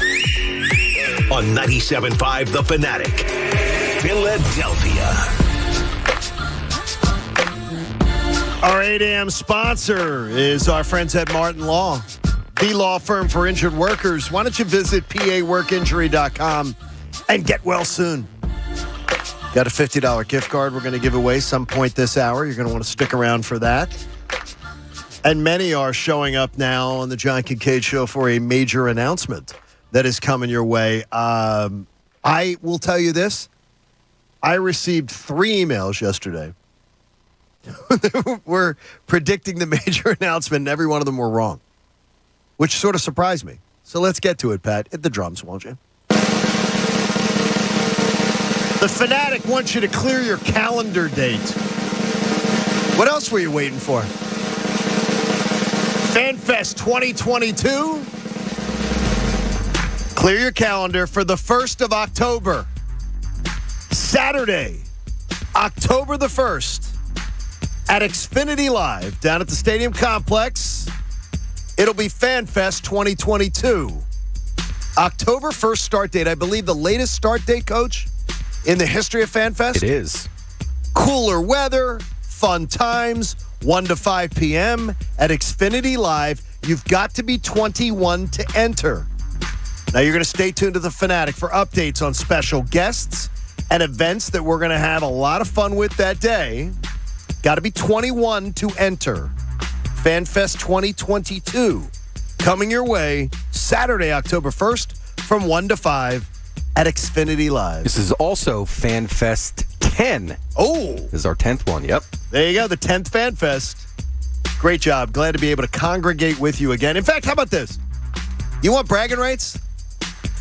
On 97.5 The Fanatic, Philadelphia. Our 8 a.m. sponsor is our friends at Martin Law, the law firm for injured workers. Why don't you visit paworkinjury.com and get well soon. Got a $50 gift card we're going to give away some point this hour. You're going to want to stick around for that. And many are showing up now on the John Kincade Show for a major announcement that is coming your way. I will tell you this. I received 3 emails yesterday. We're predicting the major announcement, and every one of them were wrong, which sort of surprised me. So let's get to it, Pat. Hit the drums, won't you? The Fanatic wants you to clear your calendar date. What else were you waiting for? FanFest 2022. Clear your calendar for the 1st of October. Saturday, October the 1st. At Xfinity Live down at the Stadium Complex. It'll be FanFest 2022. October 1st start date. I believe the latest start date, Coach, in the history of FanFest. It is. Cooler weather, fun times, 1 to 5 p.m. at Xfinity Live. You've got to be 21 to enter. Now you're going to stay tuned to The Fanatic for updates on special guests and events that we're going to have a lot of fun with that day. Got to be 21 to enter. FanFest 2022 coming your way Saturday, October 1st from 1 to 5 at Xfinity Live. This is also FanFest 10. Oh. This is our 10th one, yep. There you go, the 10th FanFest. Great job. Glad to be able to congregate with you again. In fact, how about this? You want bragging rights?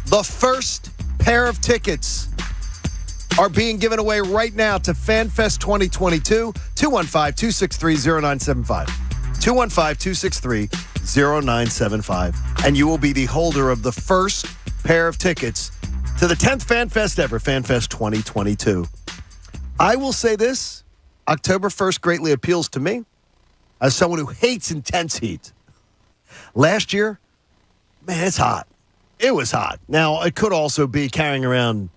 The first pair of tickets are being given away right now to FanFest 2022. 215-263-0975. 215-263-0975. And you will be the holder of the first pair of tickets to the 10th FanFest ever, FanFest 2022. I will say this, October 1st greatly appeals to me as someone who hates intense heat. Last year, man, it's hot. It was hot. Now, it could also be carrying around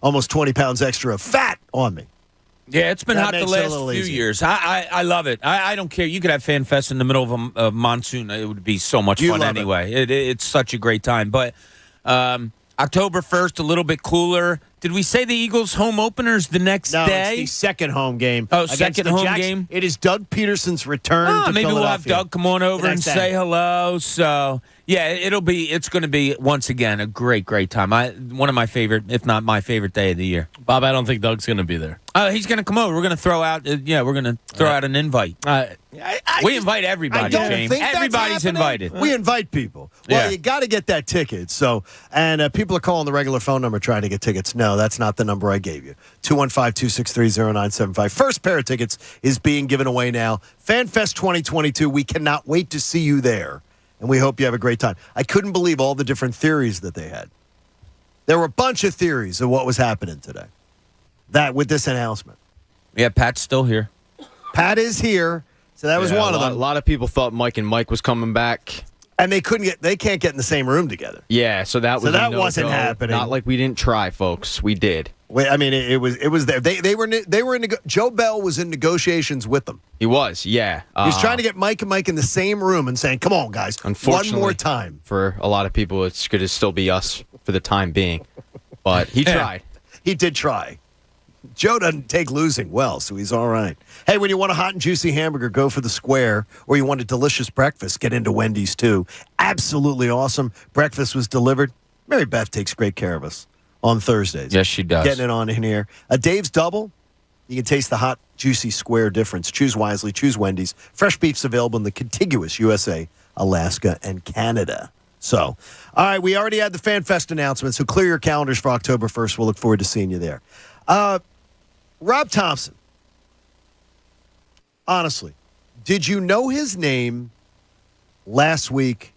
almost 20 pounds extra of fat on me. Yeah, it's been That hot the makes it a last little few easier. years. I love it. I don't care. You could have FanFest in the middle of a monsoon. It would be so much You fun love it. anyway. It's such a great time. But October 1st, a little bit cooler. Did we say the Eagles' home openers the next No, day? it's the second home game. Oh, against second the home Jacks. game? It is Doug Peterson's return to Maybe we'll have Philadelphia. Doug come on over The and next say day. hello. So, yeah, it's going to be, once again, a great, great time. One of my favorite, if not my favorite day of the year. Bob, I don't think Doug's going to be there. He's going to come over. We're going to throw out, out an invite. We invite everybody, I don't James. think that's Everybody's happening. invited. We invite people. Well, Yeah. you got to get that ticket. So, and people are calling the regular phone number trying to get tickets. No, that's not the number I gave you. 215-263-0975. First pair of tickets is being given away now. FanFest 2022. We cannot wait to see you there. And we hope you have a great time. I couldn't believe all the different theories that they had. There were a bunch of theories of what was happening today. That with this announcement. Yeah, Pat's still here. Pat is here. So that was one of them. A lot of people thought Mike and Mike was coming back. And they can't get in the same room together. Yeah, so that was a wasn't no-go. happening. Not like we didn't try, folks. We did. I mean, it was there. They were in. Joe Bell was in negotiations with them. He was, yeah. He was trying to get Mike and Mike in the same room and saying, "Come on, guys, one more time." For a lot of people, it's going to still be us for the time being. But he tried. He did try. Joe doesn't take losing well, so he's all right. Hey, when you want a hot and juicy hamburger, go for the Square. Or you want a delicious breakfast, get into Wendy's, too. Absolutely awesome. Breakfast was delivered. Mary Beth takes great care of us on Thursdays. Yes, she does. Getting it on in here. A Dave's Double. You can taste the hot, juicy Square difference. Choose wisely. Choose Wendy's. Fresh beef's available in the contiguous USA, Alaska, and Canada. So, all right, we already had the Fan Fest announcement, so clear your calendars for October 1st. We'll look forward to seeing you there. Rob Thompson, honestly, did you know his name last week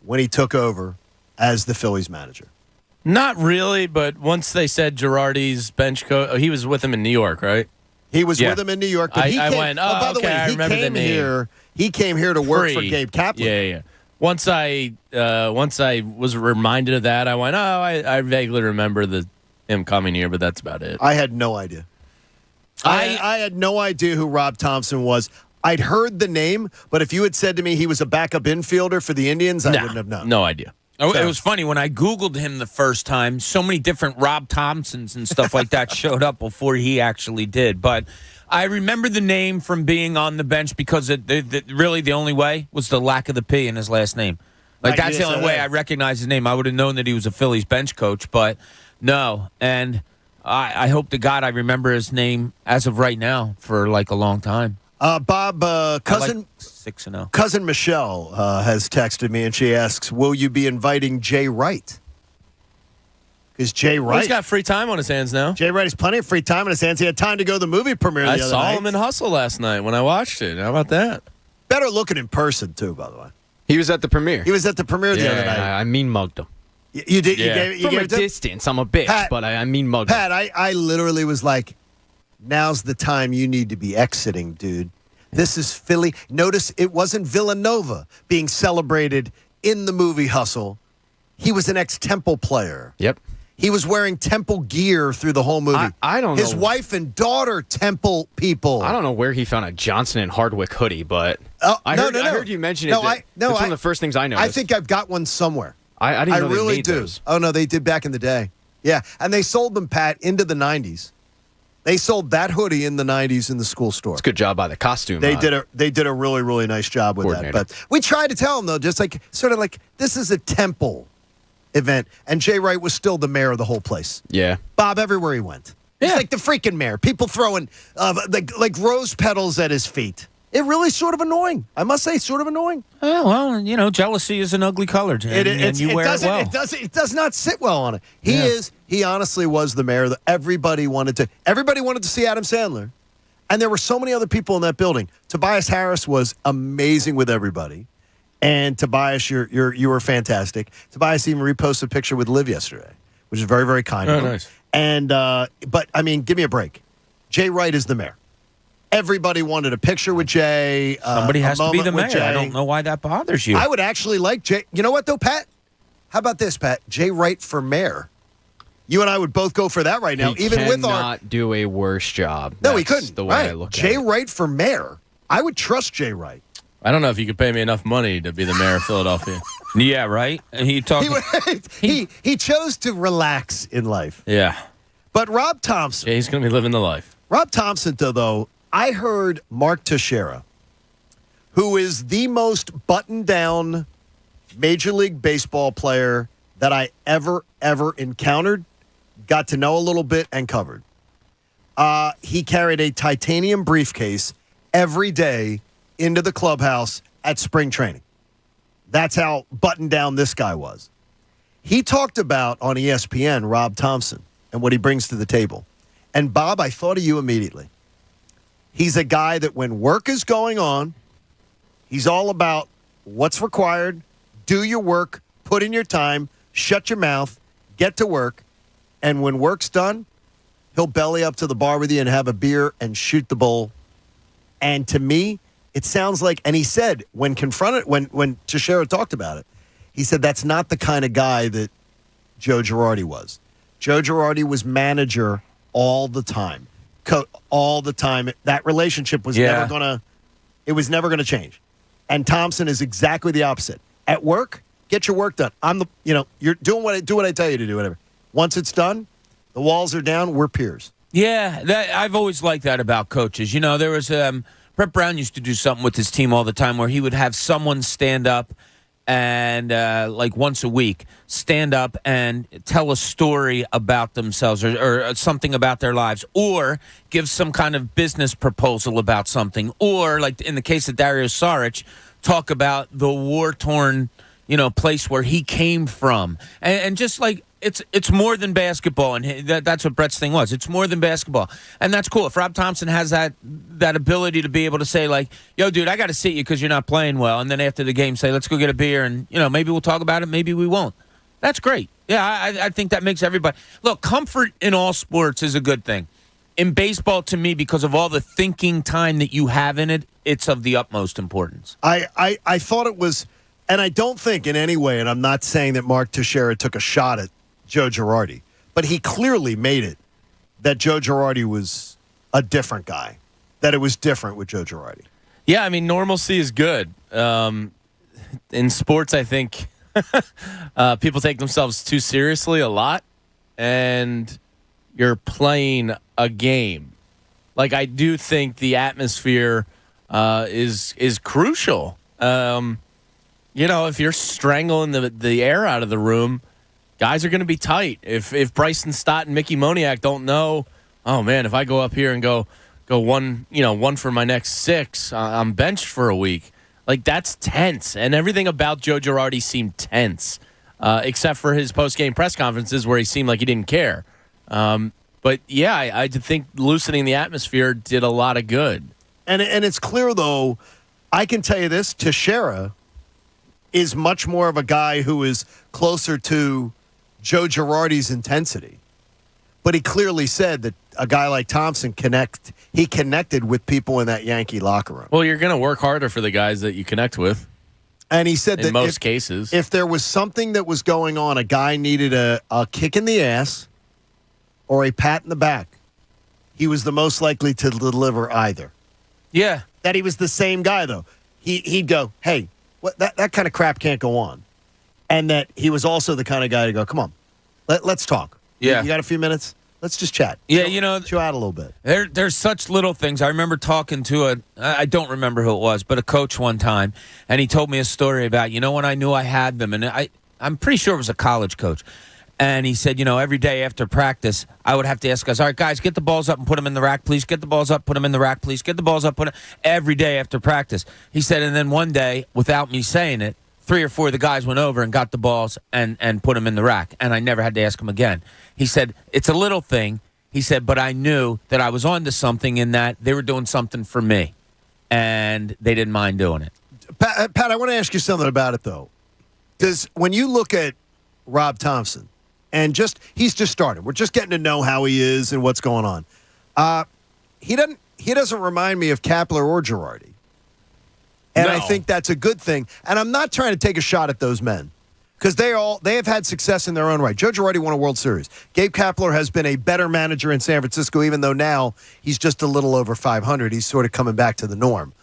when he took over as the Phillies manager? Not really, but once they said Girardi's bench coach, he was with him in New York, right? He was with him in New York, but I went, by the way, I remember the name. He came here to work for Gabe Kaplan. Yeah. Once I was reminded of that, I went, I vaguely remember him coming here, but that's about it. I had no idea. I had no idea who Rob Thompson was. I'd heard the name, but if you had said to me he was a backup infielder for the Indians, I wouldn't have known. No idea. Oh, it was funny when I Googled him the first time. So many different Rob Thompsons and stuff like that showed up before he actually did. But I remember the name from being on the bench because really the only way was the lack of the P in his last name. Like that's the only way I recognized his name. I would have known that he was a Phillies bench coach, but no. And I hope to God I remember his name as of right now for like a long time. Bob, cousin 6-0. Cousin Michelle has texted me, and she asks, will you be inviting Jay Wright? Because Jay Wright... he's got free time on his hands now. Jay Wright has plenty of free time on his hands. He had time to go to the movie premiere the other night. I saw him in Hustle last night when I watched it. How about that? Better looking in person, too, by the way. He was at the premiere. He was at the premiere the other night. I mean mugged him. You did? Yeah. You From gave a distance. I'm a bitch, but I mean mugged him. Pat, I literally was like, now's the time you need to be exiting, dude. This is Philly. Notice it wasn't Villanova being celebrated in the movie Hustle. He was an ex-Temple player. Yep. He was wearing Temple gear through the whole movie. I don't know. His wife and daughter, Temple people. I don't know where he found a Johnson & Hardwick hoodie, but I heard you mention it. It's one of the first things I noticed. I think I've got one somewhere. I didn't know really they made do. those. Oh, no, they did back in the day. Yeah, and they sold them, Pat, into the 90s. They sold that hoodie in the 90s in the school store. It's a good job by the costume. They did a really, really nice job with that. But we tried to tell them, though, just like sort of like this is a Temple event. And Jay Wright was still the mayor of the whole place. Yeah. Bob, everywhere he went. He's like the freaking mayor. People throwing like rose petals at his feet. It really sort of annoying. I must say, sort of annoying. Oh, well, jealousy is an ugly color, and you wear it well. It does not sit well on it. He honestly was the mayor that everybody wanted to see Adam Sandler. And there were so many other people in that building. Tobias Harris was amazing with everybody. And Tobias, you were fantastic. Tobias even reposted a picture with Liv yesterday, which is very, very kind of him. Nice. And but I mean, give me a break. Jay Wright is the mayor. Everybody wanted a picture with Jay. Somebody has to be the mayor. Jay. I don't know why that bothers you. I would actually like Jay. You know what, though, Pat? How about this, Pat? Jay Wright for mayor. You and I would both go for that right now. He cannot do a worse job. No, he couldn't. The way I look Jay at it. Wright for mayor. I would trust Jay Wright. I don't know if you could pay me enough money to be the mayor of Philadelphia. Yeah, right? And he chose to relax in life. Yeah. But Rob Thompson. Yeah, he's going to be living the life. Rob Thompson, though, I heard Mark Teixeira, who is the most buttoned-down Major League Baseball player that I ever encountered, got to know a little bit, and covered. He carried a titanium briefcase every day into the clubhouse at spring training. That's how buttoned down this guy was. He talked about on ESPN Rob Thompson and what he brings to the table. And Bob, I thought of you immediately. He's a guy that when work is going on, he's all about what's required, do your work, put in your time, shut your mouth, get to work, and when work's done, he'll belly up to the bar with you and have a beer and shoot the bull. And to me, it sounds like, and he said when confronted, when Teixeira talked about it, he said that's not the kind of guy that Joe Girardi was. Joe Girardi was manager all the time. All the time. That relationship was never gonna change. And Thompson is exactly the opposite. At work, get your work done. You're doing what I tell you to do, whatever. Once it's done, the walls are down, we're peers. Yeah, I've always liked that about coaches. You know, there was Brett Brown used to do something with his team all the time where he would have someone stand up and like once a week stand up and tell a story about themselves or something about their lives, or give some kind of business proposal about something, or like in the case of Dario Saric, talk about the war-torn, place where he came from, and just like it's more than basketball, and that's what Brett's thing was. It's more than basketball, and that's cool. If Rob Thompson has that ability to be able to say like, "Yo, dude, I got to sit you because you're not playing well," and then after the game say, "Let's go get a beer," and maybe we'll talk about it, maybe we won't. That's great. Yeah, I think that makes everybody look. Comfort in all sports is a good thing. In baseball, to me, because of all the thinking time that you have in it, it's of the utmost importance. I thought it was, and I don't think in any way, and I'm not saying that Mark Teixeira took a shot at Joe Girardi, but he clearly made it that Joe Girardi was a different guy, that it was different with Joe Girardi. Yeah, I mean, normalcy is good. In sports, I think people take themselves too seriously a lot, and you're playing a game. Like, I do think the atmosphere is crucial. If you're strangling the air out of the room, guys are going to be tight. If Bryson Stott and Mickey Moniak don't know, oh man, if I go up here and go one for my next 6, I'm benched for a week. Like, that's tense, and everything about Joe Girardi seemed tense, except for his post-game press conferences where he seemed like he didn't care. But yeah, I think loosening the atmosphere did a lot of good. And it's clear, though, I can tell you this, Teixeira is much more of a guy who is closer to Joe Girardi's intensity. But he clearly said that a guy like Thompson connected with people in that Yankee locker room. Well, you're going to work harder for the guys that you connect with. And he said in most cases, if there was something that was going on, a guy needed a kick in the ass or a pat in the back, he was the most likely to deliver either. Yeah. That he was the same guy, though. He'd go, hey, that kind of crap can't go on. And that he was also the kind of guy to go, come on, let's talk. Yeah. You got a few minutes? Let's just chat. Yeah, chill out a little bit. There's such little things. I remember talking to I don't remember who it was, but a coach one time, and he told me a story about, when I knew I had them, and I'm pretty sure it was a college coach. And he said, every day after practice, I would have to ask guys, all right, guys, get the balls up and put them in the rack, please. Get the balls up, put them in the rack, please. Get the balls up, put them. Every day after practice. He said, and then one day, without me saying it, 3 or 4 of the guys went over and got the balls and put them in the rack. And I never had to ask him again. He said, it's a little thing. He said, but I knew that I was onto something in that they were doing something for me. And they didn't mind doing it. Pat, I want to ask you something about it, though. Because when you look at Rob Thompson, and he's just started. We're just getting to know how he is and what's going on. He doesn't remind me of Kapler or Girardi. And I think that's a good thing. And I'm not trying to take a shot at those men, because they have had success in their own right. Joe Girardi won a World Series. Gabe Kapler has been a better manager in San Francisco, even though now he's just a little over 500. He's sort of coming back to the norm.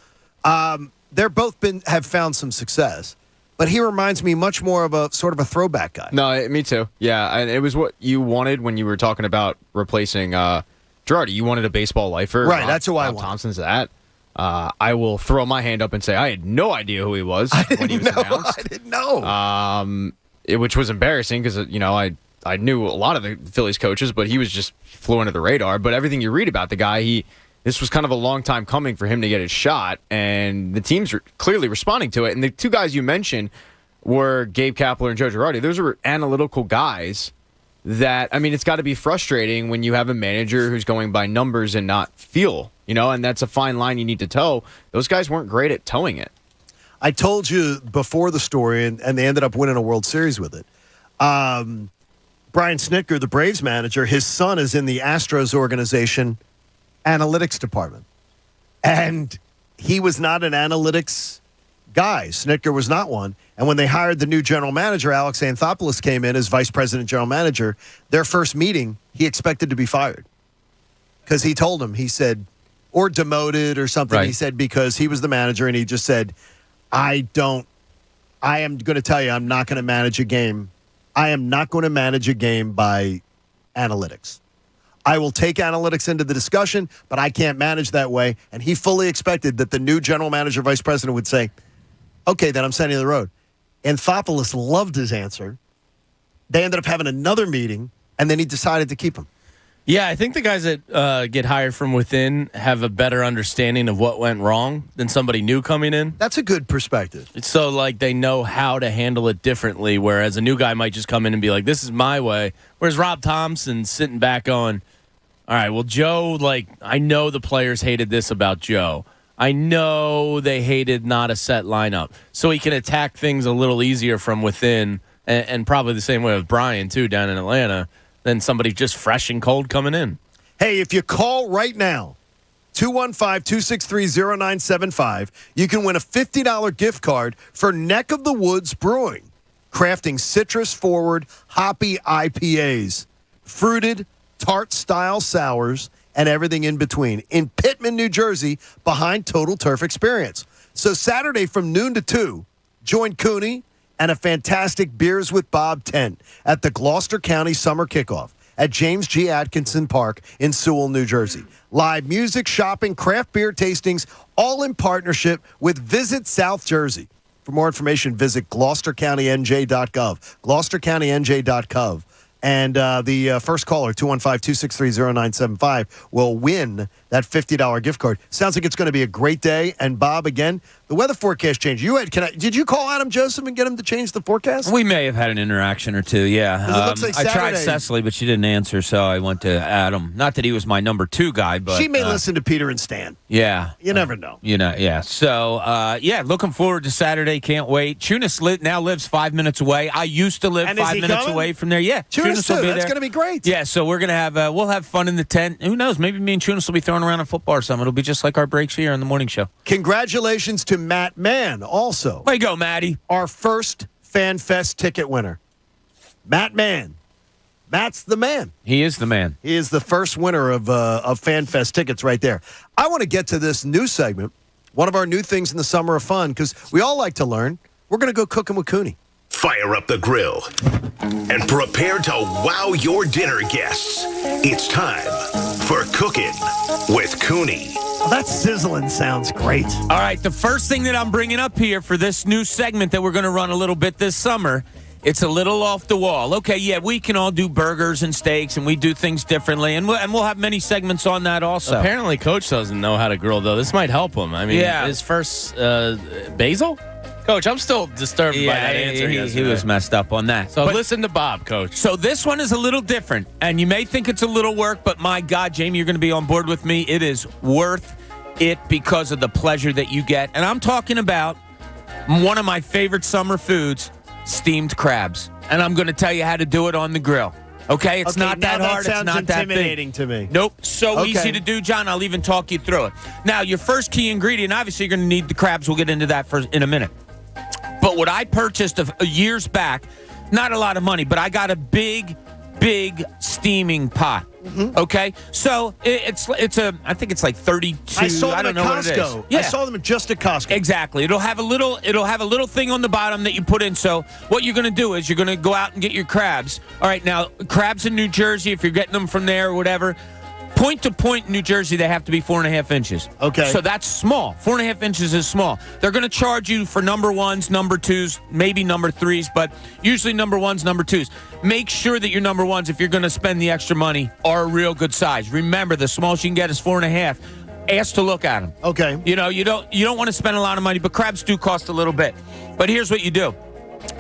They're both have found some success. But he reminds me much more of a sort of a throwback guy. No, me too. Yeah, and it was what you wanted when you were talking about replacing Girardi. You wanted a baseball lifer. Right, that's who I want. Thompson's that. I will throw my hand up and say I had no idea who he was when he was announced. I didn't know. Which was embarrassing because, I knew a lot of the Phillies coaches, but he was just flew under the radar. But everything you read about the guy, this was kind of a long time coming for him to get his shot, and the teams are clearly responding to it. And the 2 guys you mentioned were Gabe Kapler and Joe Girardi. Those were analytical guys that, it's got to be frustrating when you have a manager who's going by numbers and not feel, and that's a fine line you need to toe. Those guys weren't great at towing it. I told you before the story, and they ended up winning a World Series with it. Brian Snitker, the Braves manager, his son is in the Astros organization analytics department. And he was not an analytics guy. Snitker was not one. And when they hired the new general manager, Alex Anthopoulos came in as vice president general manager. Their first meeting, he expected to be fired. Because he told him, he said, or demoted or something. Right. He said, because he was the manager, and he just said, I am going to tell you, I'm not going to manage a game. I am not going to manage a game by analytics. I will take analytics into the discussion, but I can't manage that way. And he fully expected that the new general manager, vice president would say, okay, then I'm sending you the road. Anthopoulos loved his answer. They ended up having another meeting, and then he decided to keep him. Yeah, I think the guys that get hired from within have a better understanding of what went wrong than somebody new coming in. That's a good perspective. So, like, they know how to handle it differently, whereas a new guy might just come in and be like, this is my way. Whereas Rob Thompson's sitting back going, all right, well, Joe, like, I know the players hated this about Joe. I know they hated not a set lineup. So he can attack things a little easier from within, and probably the same way with Brian, too, down in Atlanta, than somebody just fresh and cold coming in. Hey, if you call right now, 215-263-0975, you can win a $50 gift card for Neck of the Woods Brewing, crafting citrus-forward, hoppy IPAs, fruited, tart-style sours, and everything in between in Pittman, New Jersey, behind Total Turf Experience. So Saturday from noon to 2, join Cooney and a fantastic Beers with Bob tent at the Gloucester County Summer Kickoff at James G. Atkinson Park in Sewell, New Jersey. Live music, shopping, craft beer tastings, all in partnership with Visit South Jersey. For more information, visit GloucesterCountyNJ.gov. GloucesterCountyNJ.gov. And the first caller, 215-263-0975, will win that $50 gift card. Sounds like it's going to be a great day. And, Bob, again, the weather forecast changed. Did you call Adam Joseph and get him to change the forecast? We may have had an interaction or two, yeah. It looks like I tried Saturday- Cecily, but she didn't answer, so I went to Adam. Not that he was my number 2 guy, but... She may listen to Peter and Stan. Yeah. You never know. Yeah. So, looking forward to Saturday. Can't wait. Tunis now lives 5 minutes away. I used to live And is 5 he minutes coming? away from there. Yeah. Tunis will too. be That's there. going to be great. Yeah, so we're going to have, we'll have fun in the tent. Who knows? Maybe me and Tunis will be throwing around a football or something. It'll be just like our breaks here in the morning show. Congratulations to Matt Mann, also. Way to go, Matty. Our first Fan Fest ticket winner. Matt Mann. Matt's the man. He is the man. He is the first winner of Fan Fest tickets right there. I want to get to this new segment, one of our new things in the summer of fun, because we all like to learn. We're going to go cooking with Cooney. Fire up the grill and prepare to wow your dinner guests. It's time for Cooking with Cooney. Well, that sizzling sounds great. All right, the first thing that I'm bringing up here for this new segment that we're going to run a little bit this summer, it's a little off the wall. Okay, yeah, we can all do burgers and steaks, and we do things differently, and we'll have many segments on that also. Apparently, Coach doesn't know how to grill, though. This might help him. I mean, his first basil? Coach, I'm still disturbed by that answer. He was messed up on that. So listen to Bob, Coach. So this one is a little different, and you may think it's a little work, but my God, Jamie, you're going to be on board with me. It is worth it because of the pleasure that you get. And I'm talking about one of my favorite summer foods, steamed crabs. And I'm going to tell you how to do it on the grill. Okay? It's not that hard. It's not that big. Intimidating to me. Nope. So Okay. easy to do, John. I'll even talk you through it. Now, your first key ingredient, obviously, you're going to need the crabs. We'll get into that in a minute. But what I purchased years back, not a lot of money, but I got a big steaming pot. Mm-hmm. Okay, so I think it's like 32. I saw them I don't at know what it Costco. is. Yeah. I saw them just at Costco. Exactly. It'll have a little thing on the bottom that you put in. So what you're going to do is you're going to go out and get your crabs. All right, now crabs in New Jersey, if you're getting them from there or whatever, point to point in New Jersey, they have to be 4.5 inches. Okay. So that's small. 4.5 inches is small. They're going to charge you for number ones, number twos, maybe number threes, but usually number ones, number twos. Make sure that your number ones, if you're going to spend the extra money, are a real good size. Remember, the smallest you can get is 4.5. Ask to look at them. Okay. You know, you don't want to spend a lot of money, but crabs do cost a little bit. But here's what you do.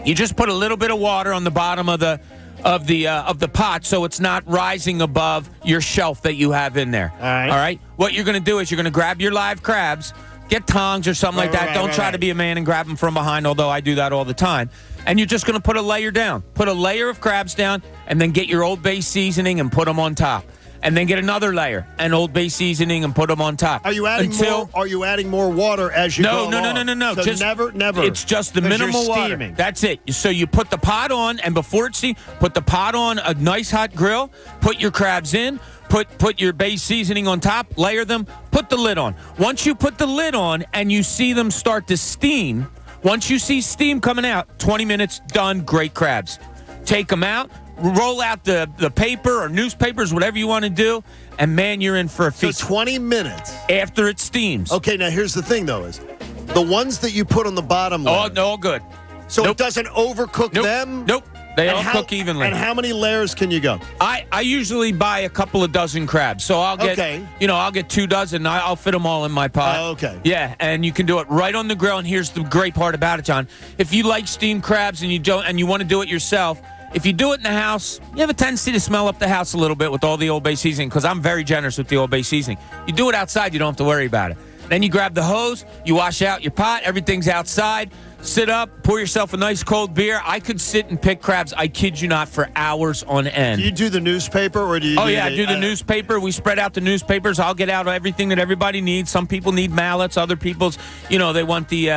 You just put a little bit of water on the bottom of the pot so it's not rising above your shelf that you have in there. All right. What you're going to do is you're going to grab your live crabs, get tongs or something like that. Don't try to be a man and grab them from behind, although I do that all the time. And you're just going to put a layer down. Put a layer of crabs down, and then get your Old Bay seasoning and put them on top. And then get another layer and Old Bay seasoning and put them on top. Are you adding more? Are you adding more water as you go along? No. So Just never. It's just the 'Cause minimal you're water. steaming. That's it. So you put the pot on, and before it's steamed, put the pot on a nice hot grill. Put your crabs in. Put your Bay seasoning on top. Layer them. Put the lid on. Once you put the lid on and you see them start to steam, once you see steam coming out, 20 minutes, done. Great crabs. take them out, roll out the paper or newspapers, whatever you want to do, and, man, you're in for a feast. So 20 minutes. After it steams. Okay, now here's the thing, though, is the ones that you put on the bottom layer. Oh, no, all good. So it doesn't overcook them? Nope. They all cook evenly. And how many layers can you go? I usually buy a couple of dozen crabs, so I'll get I'll get 2 dozen. I'll fit them all in my pot. Okay. Yeah, and you can do it right on the grill. And here's the great part about it, John. If you like steamed crabs and you want to do it yourself, if you do it in the house, you have a tendency to smell up the house a little bit with all the Old Bay seasoning, because I'm very generous with the Old Bay seasoning. You do it outside, you don't have to worry about it. Then you grab the hose, you wash out your pot, everything's outside. Sit up, pour yourself a nice cold beer. I could sit and pick crabs, I kid you not, for hours on end. Do you do the newspaper or do you I do the newspaper. We spread out the newspapers. I'll get out everything that everybody needs. Some people need mallets. Other people's, they want the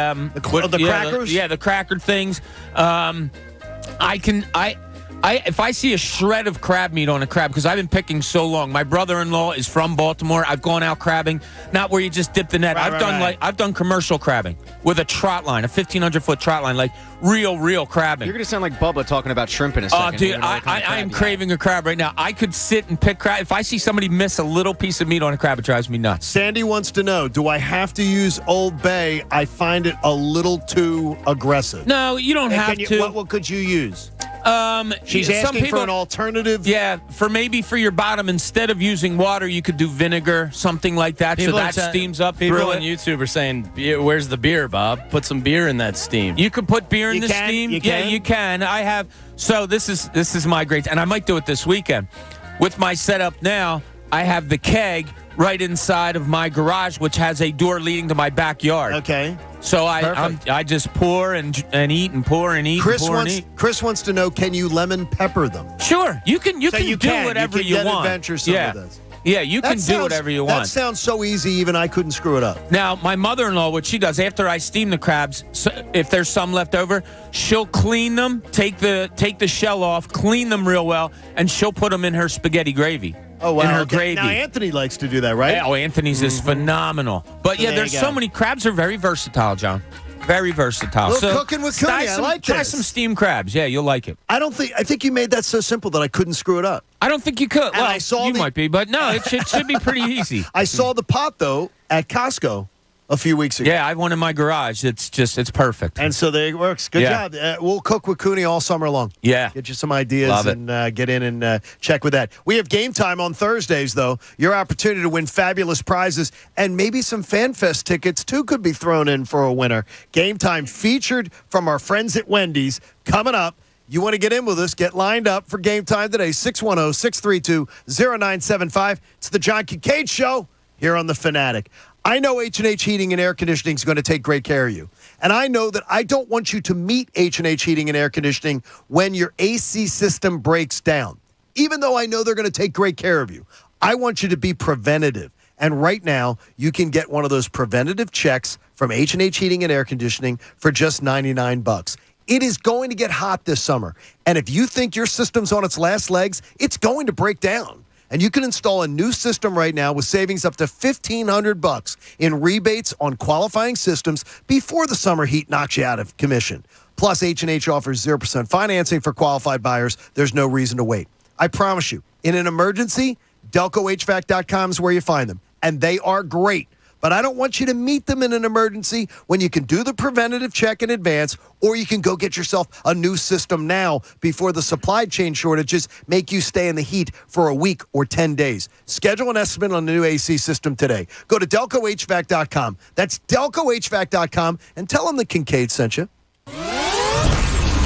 crackers? The cracker things. If I see a shred of crab meat on a crab, because I've been picking so long. My brother-in-law is from Baltimore. I've gone out crabbing, not where you just dip the net. I've done commercial crabbing with a trot line, a 1,500-foot trot line, like real crabbing. You're going to sound like Bubba talking about shrimp in a second. Oh, dude, I am craving a crab right now. I could sit and pick crab. If I see somebody miss a little piece of meat on a crab, it drives me nuts. Sandy wants to know, do I have to use Old Bay? I find it a little too aggressive. No, you don't have to. What could you use? She's some asking people, for an alternative. Yeah, for your bottom, instead of using water, you could do vinegar, something like that, so that steams up through it. People on YouTube are saying, where's the beer, Bob? Put some beer in that steam. You could put beer in the steam. Yeah, you can. I have. So this is my great, and I might do it this weekend. With my setup now, I have the keg right inside of my garage, which has a door leading to my backyard. Okay. So I just pour and eat and pour and eat. Chris wants to know, can you lemon pepper them? Sure, you can do whatever you want. Adventure some of this. Yeah, you can do whatever you want. That sounds so easy, even I couldn't screw it up. Now, my mother-in-law, what she does, after I steam the crabs, if there's some left over, she'll clean them, take the shell off, clean them real well, and she'll put them in her spaghetti gravy. Oh, wow. In her gravy. Now, Anthony likes to do that, right? Oh, Anthony's is phenomenal. But, yeah, there's so many. Crabs are very versatile, John. Very versatile. Cooking with Cooney, I like this. Try some steamed crabs. Yeah, you'll like it. I think you made that so simple that I couldn't screw it up. I don't think you could. And you might be, but no, it should be pretty easy. I saw the pot, though, at Costco a few weeks ago. Yeah, I have one in my garage. It's perfect. And so there it works. Good job. We'll cook with Cooney all summer long. Yeah. Get you some ideas and get in and check with that. We have game time on Thursdays, though. Your opportunity to win fabulous prizes and maybe some Fan Fest tickets, too, could be thrown in for a winner. Game time featured from our friends at Wendy's coming up. You want to get in with us, get lined up for game time today, 610-632-0975. It's the John Kincade Show here on The Fanatic. I know H&H Heating and Air Conditioning is going to take great care of you. And I know that I don't want you to meet H&H Heating and Air Conditioning when your AC system breaks down. Even though I know they're going to take great care of you, I want you to be preventative. And right now, you can get one of those preventative checks from H&H Heating and Air Conditioning for just $99. It is going to get hot this summer. And if you think your system's on its last legs, it's going to break down. And you can install a new system right now with savings up to $1,500 in rebates on qualifying systems before the summer heat knocks you out of commission. Plus, H&H offers 0% financing for qualified buyers. There's no reason to wait. I promise you, in an emergency, DelcoHVAC.com is where you find them. And they are great. But I don't want you to meet them in an emergency when you can do the preventative check in advance, or you can go get yourself a new system now before the supply chain shortages make you stay in the heat for a week or 10 days. Schedule an estimate on the new AC system today. Go to DelcoHVAC.com. That's DelcoHVAC.com, and tell them the Kincade sent you.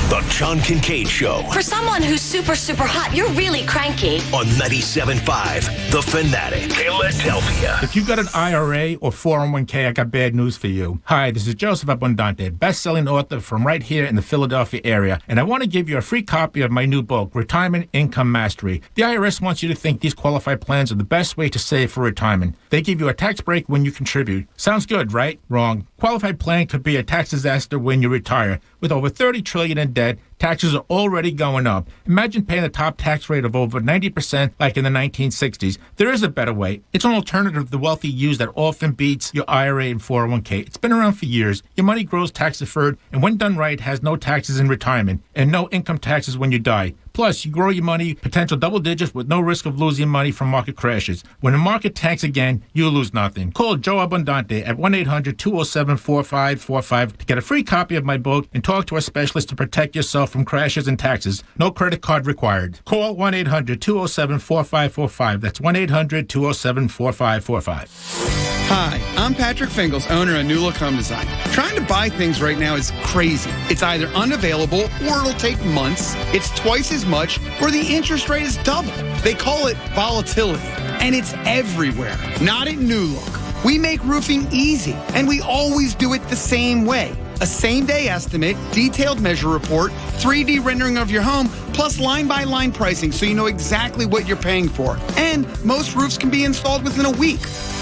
The John Kincade Show. For someone who's super, super hot, you're really cranky. On 97.5 The Fanatic, Philadelphia. If you've got an IRA or 401k, I got bad news for you. Hi, this is Joseph Abundante, best-selling author from right here in the Philadelphia area, and I want to give you a free copy of my new book, Retirement Income Mastery. The IRS wants you to think these qualified plans are the best way to save for retirement. They give you a tax break when you contribute. Sounds good, right? Wrong. Qualified plan could be a tax disaster when you retire. With over $30 trillion in debt, taxes are already going up. Imagine paying a top tax rate of over 90% like in the 1960s. There is a better way. It's an alternative the wealthy use that often beats your IRA and 401k. It's been around for years. Your money grows tax-deferred, and when done right, has no taxes in retirement and no income taxes when you die. Plus, you grow your money potential double digits with no risk of losing money from market crashes. When the market tanks again, you lose nothing. Call Joe Abundante at 1-800-207-4545 to get a free copy of my book and talk to a specialist to protect yourself from crashes and taxes. No credit card required. Call 1-800-207-4545. That's 1-800-207-4545. Hi, I'm Patrick Fingles, owner of New Look Home Design. Trying to buy things right now is crazy. It's either unavailable or it'll take months. It's twice as much or the interest rate is double. They call it volatility, and it's everywhere. Not at New Look. We make roofing easy, and we always do it the same way. A same-day estimate, detailed measure report, 3D rendering of your home, plus line-by-line pricing so you know exactly what you're paying for. And most roofs can be installed within a week.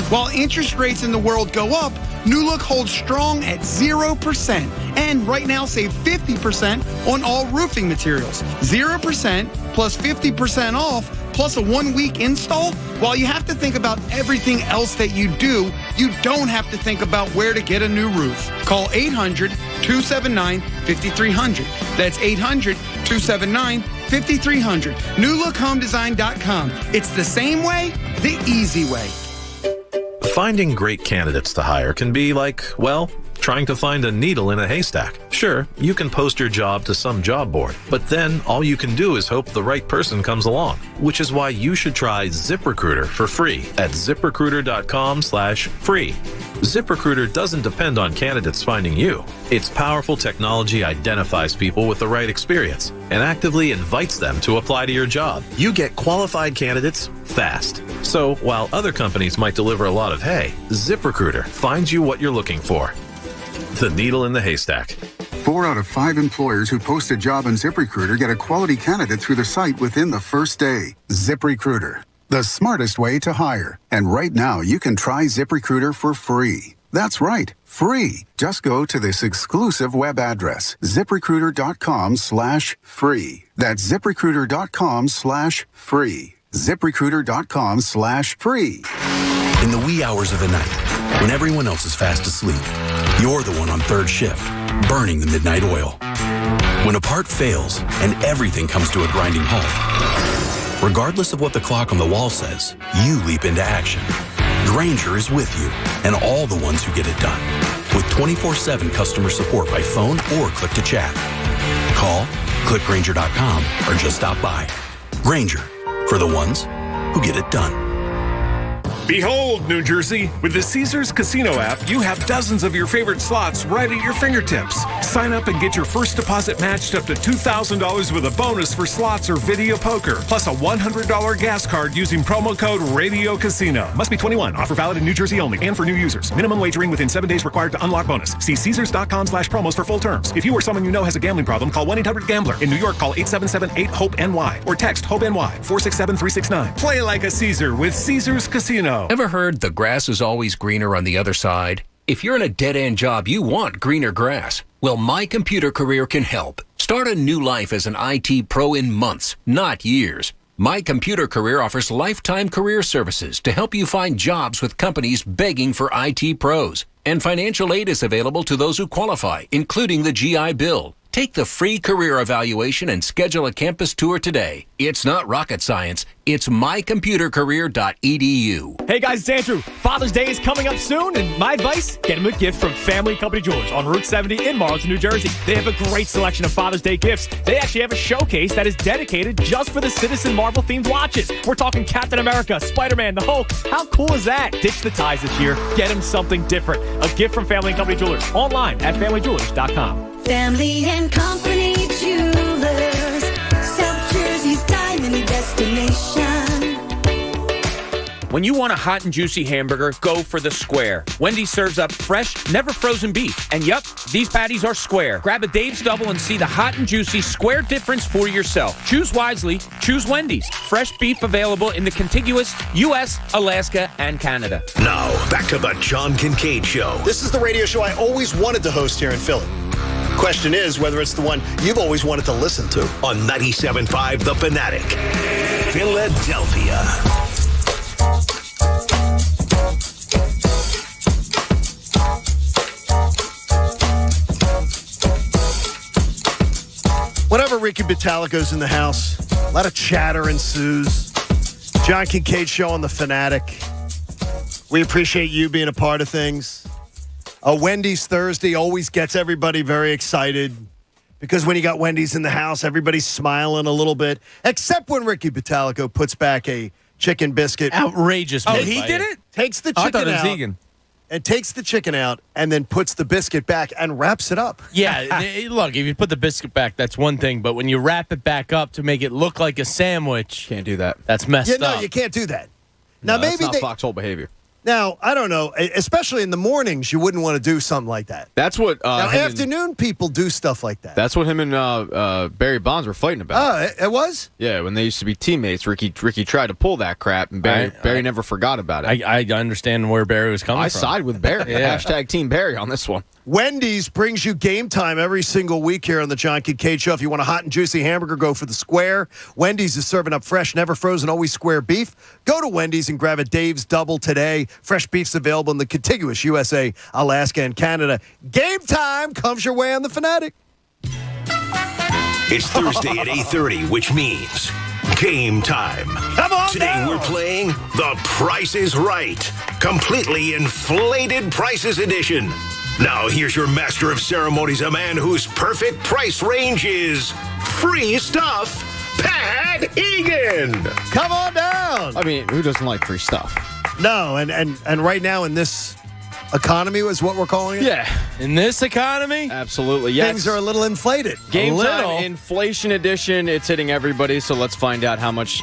While interest rates in the world go up, New Look holds strong at 0%. And right now, save 50% on all roofing materials. 0% plus 50% off plus a 1-week install. While you have to think about everything else that you do, you don't have to think about where to get a new roof. Call 800-279-5300. That's 800-279-5300. NewLookHomeDesign.com. It's the same way, the easy way. Finding great candidates to hire can be like, well, trying to find a needle in a haystack. Sure, you can post your job to some job board, but then all you can do is hope the right person comes along, which is why you should try ZipRecruiter for free at ZipRecruiter.com/free. ZipRecruiter doesn't depend on candidates finding you. Its powerful technology identifies people with the right experience and actively invites them to apply to your job. You get qualified candidates fast. So while other companies might deliver a lot of hay, ZipRecruiter finds you what you're looking for. The needle in the haystack. 4 out of 5 employers who post a job on ZipRecruiter get a quality candidate through the site within the first day. ZipRecruiter, the smartest way to hire. And right now, you can try ZipRecruiter for free. That's right, free. Just go to this exclusive web address, ZipRecruiter.com/free. That's ZipRecruiter.com/free. ZipRecruiter.com/free. In the wee hours of the night, when everyone else is fast asleep, you're the one on third shift, burning the midnight oil. When a part fails and everything comes to a grinding halt, regardless of what the clock on the wall says, you leap into action. Grainger is with you and all the ones who get it done. With 24/7 customer support by phone or click to chat. Call, click Grainger.com, or just stop by. Grainger, for the ones who get it done. Behold, New Jersey, with the Caesars Casino app, you have dozens of your favorite slots right at your fingertips. Sign up and get your first deposit matched up to $2,000 with a bonus for slots or video poker, plus a $100 gas card using promo code Radio Casino. Must be 21. Offer valid in New Jersey only and for new users. Minimum wagering within 7 days required to unlock bonus. See Caesars.com/promos for full terms. If you or someone you know has a gambling problem, call 1-800-GAMBLER. In New York, call 877-8-HOPE-NY or text HOPE-NY 467-369. Play like a Caesar with Caesars Casino. Ever heard the grass is always greener on the other side? If you're in a dead-end job, you want greener grass. Well, My Computer Career can help. Start a new life as an IT pro in months, not years. My Computer Career offers lifetime career services to help you find jobs with companies begging for IT pros. And financial aid is available to those who qualify, including the GI Bill. Take the free career evaluation and schedule a campus tour today. It's not rocket science. It's mycomputercareer.edu. Hey guys, it's Andrew. Father's Day is coming up soon, and my advice, get him a gift from Family Company Jewelers on Route 70 in Marlton, New Jersey. They have a great selection of Father's Day gifts. They actually have a showcase that is dedicated just for the Citizen Marvel-themed watches. We're talking Captain America, Spider-Man, the Hulk. How cool is that? Ditch the ties this year. Get him something different. A gift from Family Company Jewelers. Online at FamilyJewelers.com. Family and Company Jewelers, South Jersey's diamond destination. When you want a hot and juicy hamburger, go for the square. Wendy's serves up fresh, never frozen beef. And yup, these patties are square. Grab a Dave's Double and see the hot and juicy square difference for yourself. Choose wisely. Choose Wendy's. Fresh beef available in the contiguous U.S., Alaska, and Canada. Now, back to the John Kincade Show. This is the radio show I always wanted to host here in Philly. Question is whether it's the one you've always wanted to listen to. On 97.5 The Fanatic, Philadelphia. Whenever Ricky Batalico's in the house, a lot of chatter ensues. John Kincade Show on The Fanatic. We appreciate you being a part of things. Wendy's Thursday always gets everybody very excited because when you got Wendy's in the house, everybody's smiling a little bit, except when Ricky Batalico puts back a chicken biscuit. Outrageous. Oh, he did it? Takes the I chicken thought it was out. vegan. And takes the chicken out and then puts the biscuit back and wraps it up. Yeah, look, if you put the biscuit back, that's one thing. But when you wrap it back up to make it look like a sandwich, Can't do that. that's messed Yeah, no, up. you can't do that. Now, No, maybe that's not foxhole behavior. Now, I don't know. Especially in the mornings, you wouldn't want to do something like that. That's what. Now, him afternoon people do stuff like that. That's what him and Barry Bonds were fighting about. Oh, it was? Yeah, when they used to be teammates, Ricky tried to pull that crap, and Barry never forgot about it. I understand where Barry was coming I from. side with Barry. Yeah. Hashtag Team Barry on this one. Wendy's brings you game time every single week here on the John Kincade Show. If you want a hot and juicy hamburger, go for the square. Wendy's is serving up fresh, never frozen, always square beef. Go to Wendy's and grab a Dave's Double today. Fresh beef's available in the contiguous USA, Alaska, and Canada. Game time comes your way on the Fanatic. It's Thursday at 8:30, which means game time. Come on Today down. we're playing The Price is Right. Completely inflated prices edition. Now here's your master of ceremonies, a man whose perfect price range is free stuff, Pat Egan. Come on down. I mean, who doesn't like free stuff? No, and right now in this economy is what we're calling it? Yeah. In this economy? Absolutely, yes. Things are a little inflated. Game time, inflation edition. It's hitting everybody, so let's find out how much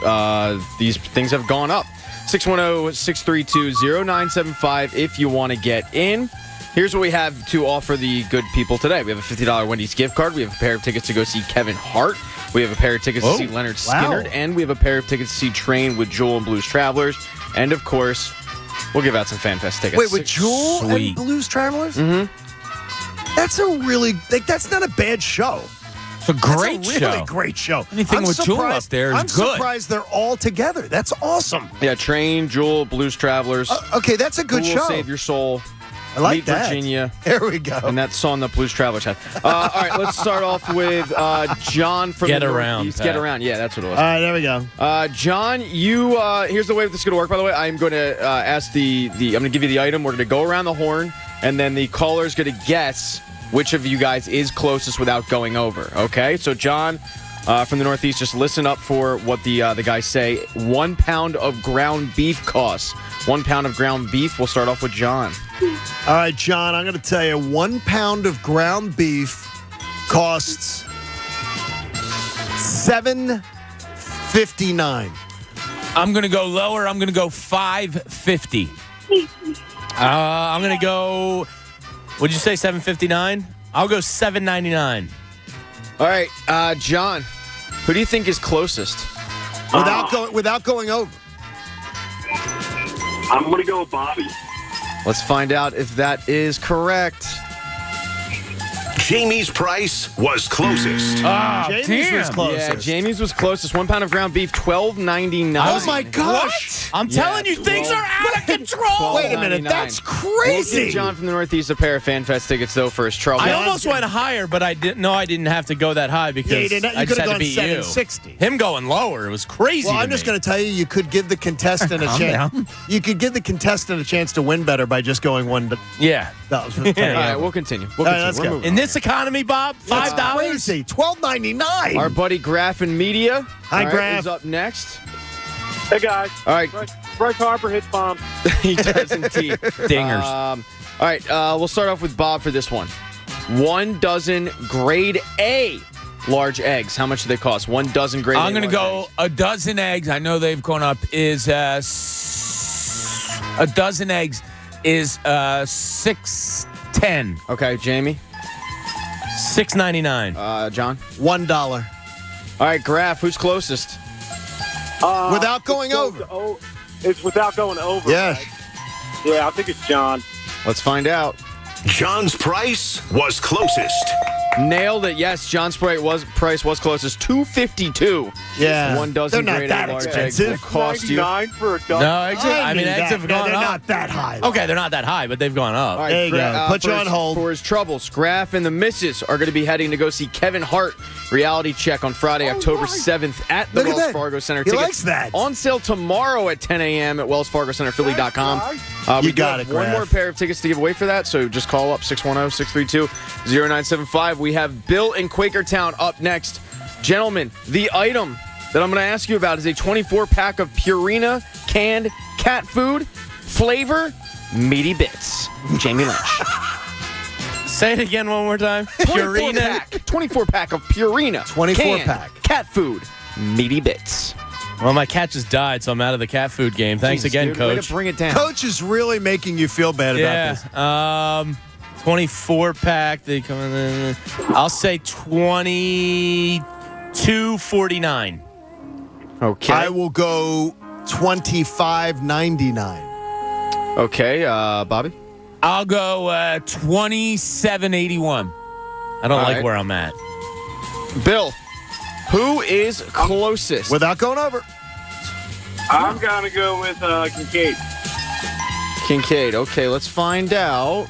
these things have gone up. 610-632-0975 if you want to get in. Here's what we have to offer the good people today. We have a $50 Wendy's gift card. We have a pair of tickets to go see Kevin Hart. We have a pair of tickets to see Leonard Skinner. And we have a pair of tickets to see Train with Jewel and Blues Travelers. And, of course, we'll give out some FanFest tickets. Wait, with Jewel and Blues Travelers? Mm-hmm. That's a really, that's not a bad show. It's a great That's a show. really great show. Anything with Jewel up there is I'm good. surprised they're all together. That's awesome. Yeah, Train, Jewel, Blues Travelers. Okay, that's a good Who show. Will Save Your Soul. I like Meet that. Virginia. There we go. And that song that Blues Travelers had. All right, let's start off with John from Get the Around, Northeast. Pat. Get Around. Yeah, that's what it was. All right, there we go. John, you here's the way this is going to work, by the way. I'm going to ask I'm going to give you the item. We're going to go around the horn, and then the caller is going to guess which of you guys is closest without going over. Okay? So, John from the Northeast, just listen up for what the guys say. 1 pound of ground beef costs. 1 pound of ground beef. We'll start off with John. All right, John, I'm going to tell you, 1 pound of ground beef costs $7.59. I'm going to go lower. I'm going to go $5.50. I'm going to go, would you say $7.59? I'll go $7.99. All right, John, who do you think is closest? Without going over. I'm going to go with Bobby. Let's find out if that is correct. Jamie's price was closest. Jamie's was closest. Yeah, Jamie's was closest. 1 pound of ground beef, $12.99. Oh, my gosh. I'm telling you, things are out of control. Wait a minute. That's crazy. We'll give John from the Northeast a pair of FanFest tickets, though, for his trouble. I almost went higher, but I didn't have to go that high because you didn't. You I just could have had to gone beat you. $7.60. Him going lower, it was crazy. Well, I'm just going to tell you, you could give the contestant a Calm chance. down. You could give the contestant a chance to win better by just going one. Yeah. No, All right, we'll continue. All right, let's We're go. moving In this economy, Bob, That's $5. crazy. $12.99. Our buddy Graff in Media. Hi, all right, Graff. is up next. Hey, guys. All right. Bryce Harper hits bombs. He does indeed. Dingers. All right, we'll start off with Bob for this one. 1 dozen grade A large eggs. How much do they cost? 1 dozen grade A. I'm going to large go eggs. a dozen eggs. I know they've gone up. Is a dozen eggs is $6.10. Okay, Jamie. $6.99. John. $1. All right, Graff, who's closest? Without going over. It's without going over. Yes. Right? Yeah, I think it's John. Let's find out. John's price was closest. Nailed it. Yes, John's price was closest. $2.52. Yeah. One dozen They're not grade that A large expensive. eggs will cost you. $99 for a dozen. No, eggs have gone they're up. not that high. Okay, they're not that high, but they've gone up. All right, There you go. Put you on hold. For his troubles, Graff and the missus are going to be heading to go see Kevin Hart reality check on Friday, October 7th at the Look at Wells that. Fargo Center. He Tickets likes that. on sale tomorrow at 10 a.m. at wellsfargocenterphilly.com. We You got have it, one Graff. more pair of tickets to give away for that, so just call up 610-632-0975. We have Bill in Quakertown up next. Gentlemen, the item that I'm going to ask you about is a 24-pack of Purina canned cat food. Flavor, meaty bits. Jamie Lynch. Say it again one more time. 24-pack of Purina. 24-pack. Cat food. Meaty bits. Well, my cat just died, so I'm out of the cat food game. Thanks Jeez, again, dude, way Coach. to bring it down. Coach is really making you feel bad about this. 24-pack. They come in. I'll say $22.49. Okay. I will go $25.99. Okay, Bobby? I'll go $27.81. I don't All like right. where I'm at. Bill, who is closest? Without going over. I'm going to go with Kincade. Kincade. Okay, let's find out.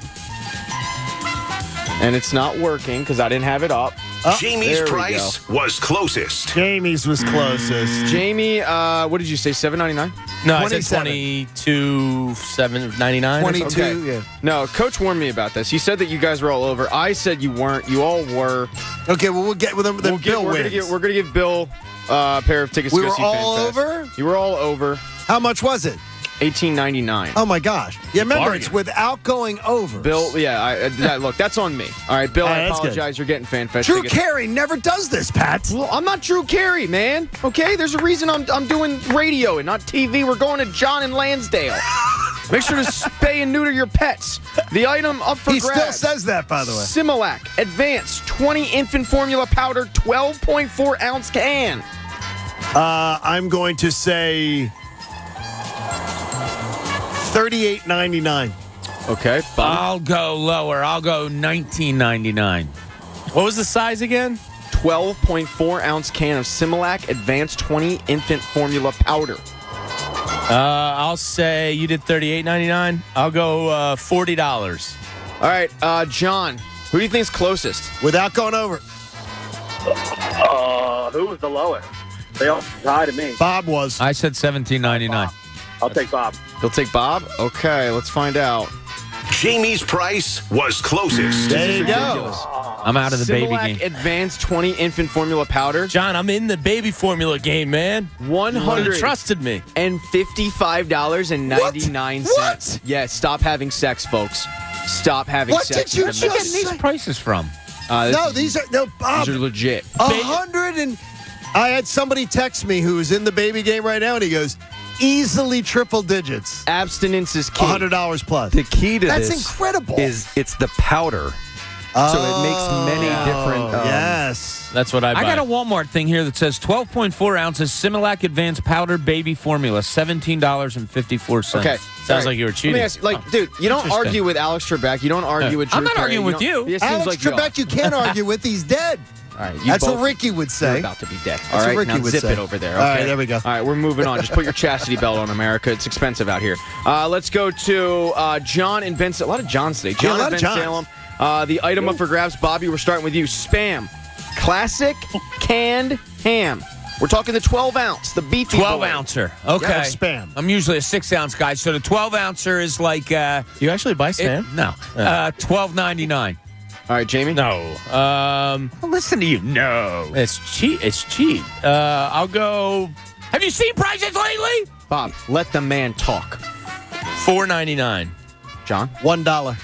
And it's not working because I didn't have it up. Jamie's there we price was closest. Jamie's was closest. Jamie, what did you say, $7.99? No, I said 27. $22.99. 22, Okay. yeah. No, Coach warned me about this. He said that you guys were all over. I said you weren't. You all were. Okay, well, we'll get with them. Then Bill we're wins. We're going to give Bill a pair of tickets We to go were see all FanFest. over? You were all over. How much was it? $18.99. Oh, my gosh. Yeah, remember, Bargain. it's without going over. Bill, look, that's on me. All right, Bill, All right, I that's good. apologize. You're getting FanFest Drew tickets. Carey never does this, Pat. Well, I'm not Drew Carey, man. Okay, there's a reason I'm doing radio and not TV. We're going to John and Lansdale. Make sure to spay and neuter your pets. The item up for He grabs. still says that, by the way. Similac Advanced 20 Infant Formula Powder 12.4 ounce can. I'm going to say $38.99. Okay, Bob. I'll go lower. I'll go $19.99. What was the size again? 12.4 ounce can of Similac Advanced 20 Infant Formula Powder. I'll say you did $38.99. I'll go $40. All right, John, who do you think's closest? Without going over. Who was the lowest? They all tied to me. Bob was. I said $17.99. I'll take Bob. You'll take Bob? Okay, let's find out. Jamie's price was closest. There you go. Ridiculous. I'm out of the baby Similac game. Advanced 20 Infant Formula Powder. John, I'm in the baby formula game, man. You would've $155.99. trusted me. What? Yeah, stop having sex, folks. Stop having What sex. did you with Where are you them. getting these prices from? No, these are Bob. These are legit. 100 and I had somebody text me who is in the baby game right now, and he goes, easily triple digits. Abstinence is key. $100 plus. The key to That's this incredible. is it's the powder. So it makes many different. Yes. That's what I buy. I got a Walmart thing here that says 12.4 ounces Similac Advanced Powder Baby Formula, $17.54. Okay. Sounds like you were Let cheating. me ask you, dude, you don't Interesting. argue with Alex Trebek. You don't argue with Drew I'm not Carey, arguing with you. It seems Alex like Trebek, you can't argue with. He's dead. All right, you That's both, what Ricky would You're say. about to be dead. That's All what right, Ricky now would zip say. it over there. All right, okay? there we go. All right, we're moving on. Just put your chastity belt on, America. It's expensive out here. Let's go to John in Ben. A lot of Johns today. John a lot in of Ben Johns. Salem. The item up for grabs. Bobby, we're starting with you. Spam, classic canned ham. We're talking the 12 ounce, the beefy 12 boy. ouncer. Okay. Yeah, Spam. I'm usually a 6 ounce guy, so the 12 ouncer is like You actually buy Spam? $12.99. All right, Jamie. No. Listen to you. No. It's cheap. It's cheap. I'll go Have you seen prices lately? Bob, let the man talk. $4.99. John. $1.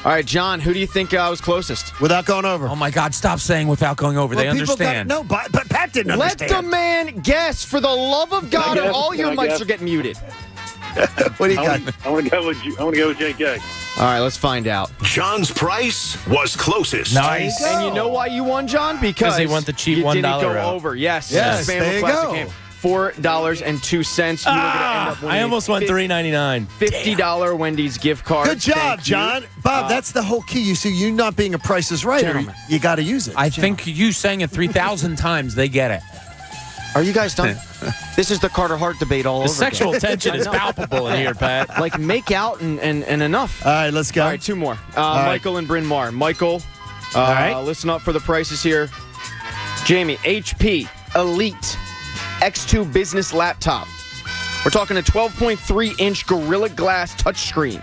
All right, John, who do you think was closest? Without going over. Oh my God! Stop saying without going over. They Well, people understand. No, but Pat didn't Let understand. the man guess. For the love of God, guess? all your Can I mics guess? are getting muted. What do you got? I want to go with JK. All right, let's find out. John's price was closest. Nice. And you know why you won, John? Because he went the cheap you $1 didn't go route. over. Yes. Yes, Spam there you classic go. ham. $4.02. You were going to end up winning I almost went $3.99. $50 Wendy's gift card. Good job, Thank you. John. Bob, that's the whole key. You see, you not being a Price is Right, Gentlemen. you got to use it. I think you sang it 3,000 times. They get it. Are you guys done? This is the Carter Hart debate all The over sexual again. tension is palpable in here, Pat. Like, make out and enough. All right, let's go. All right, two more. right. Michael and Bryn Mawr. Michael, right. listen up for the prices here. Jamie, HP Elite X2 Business Laptop. We're talking a 12.3-inch Gorilla Glass touchscreen.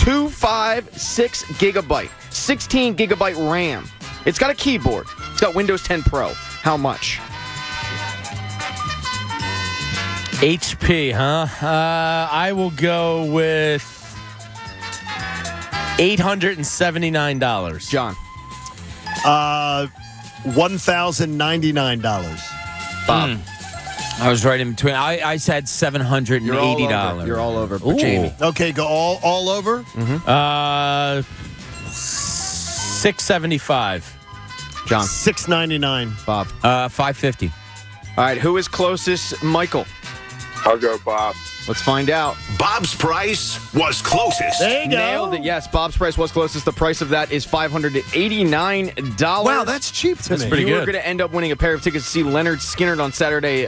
256 gigabyte, 16 gigabyte RAM. It's got a keyboard. It's got Windows 10 Pro. How much? HP, huh? I will go with $879. John. $1,099. Bob. I was right in between. I said $780. You're all over. But Jamie. Okay, go all over. $675. John. $699. Bob. $550. All right, who is closest? Michael. I'll go, Bob. Let's find out. Bob's price was closest. There you go. Nailed it. Yes, Bob's price was closest. The price of that is $589. Wow, that's cheap to me. pretty You are good. going to end up winning a pair of tickets to see Leonard Skinner on Saturday,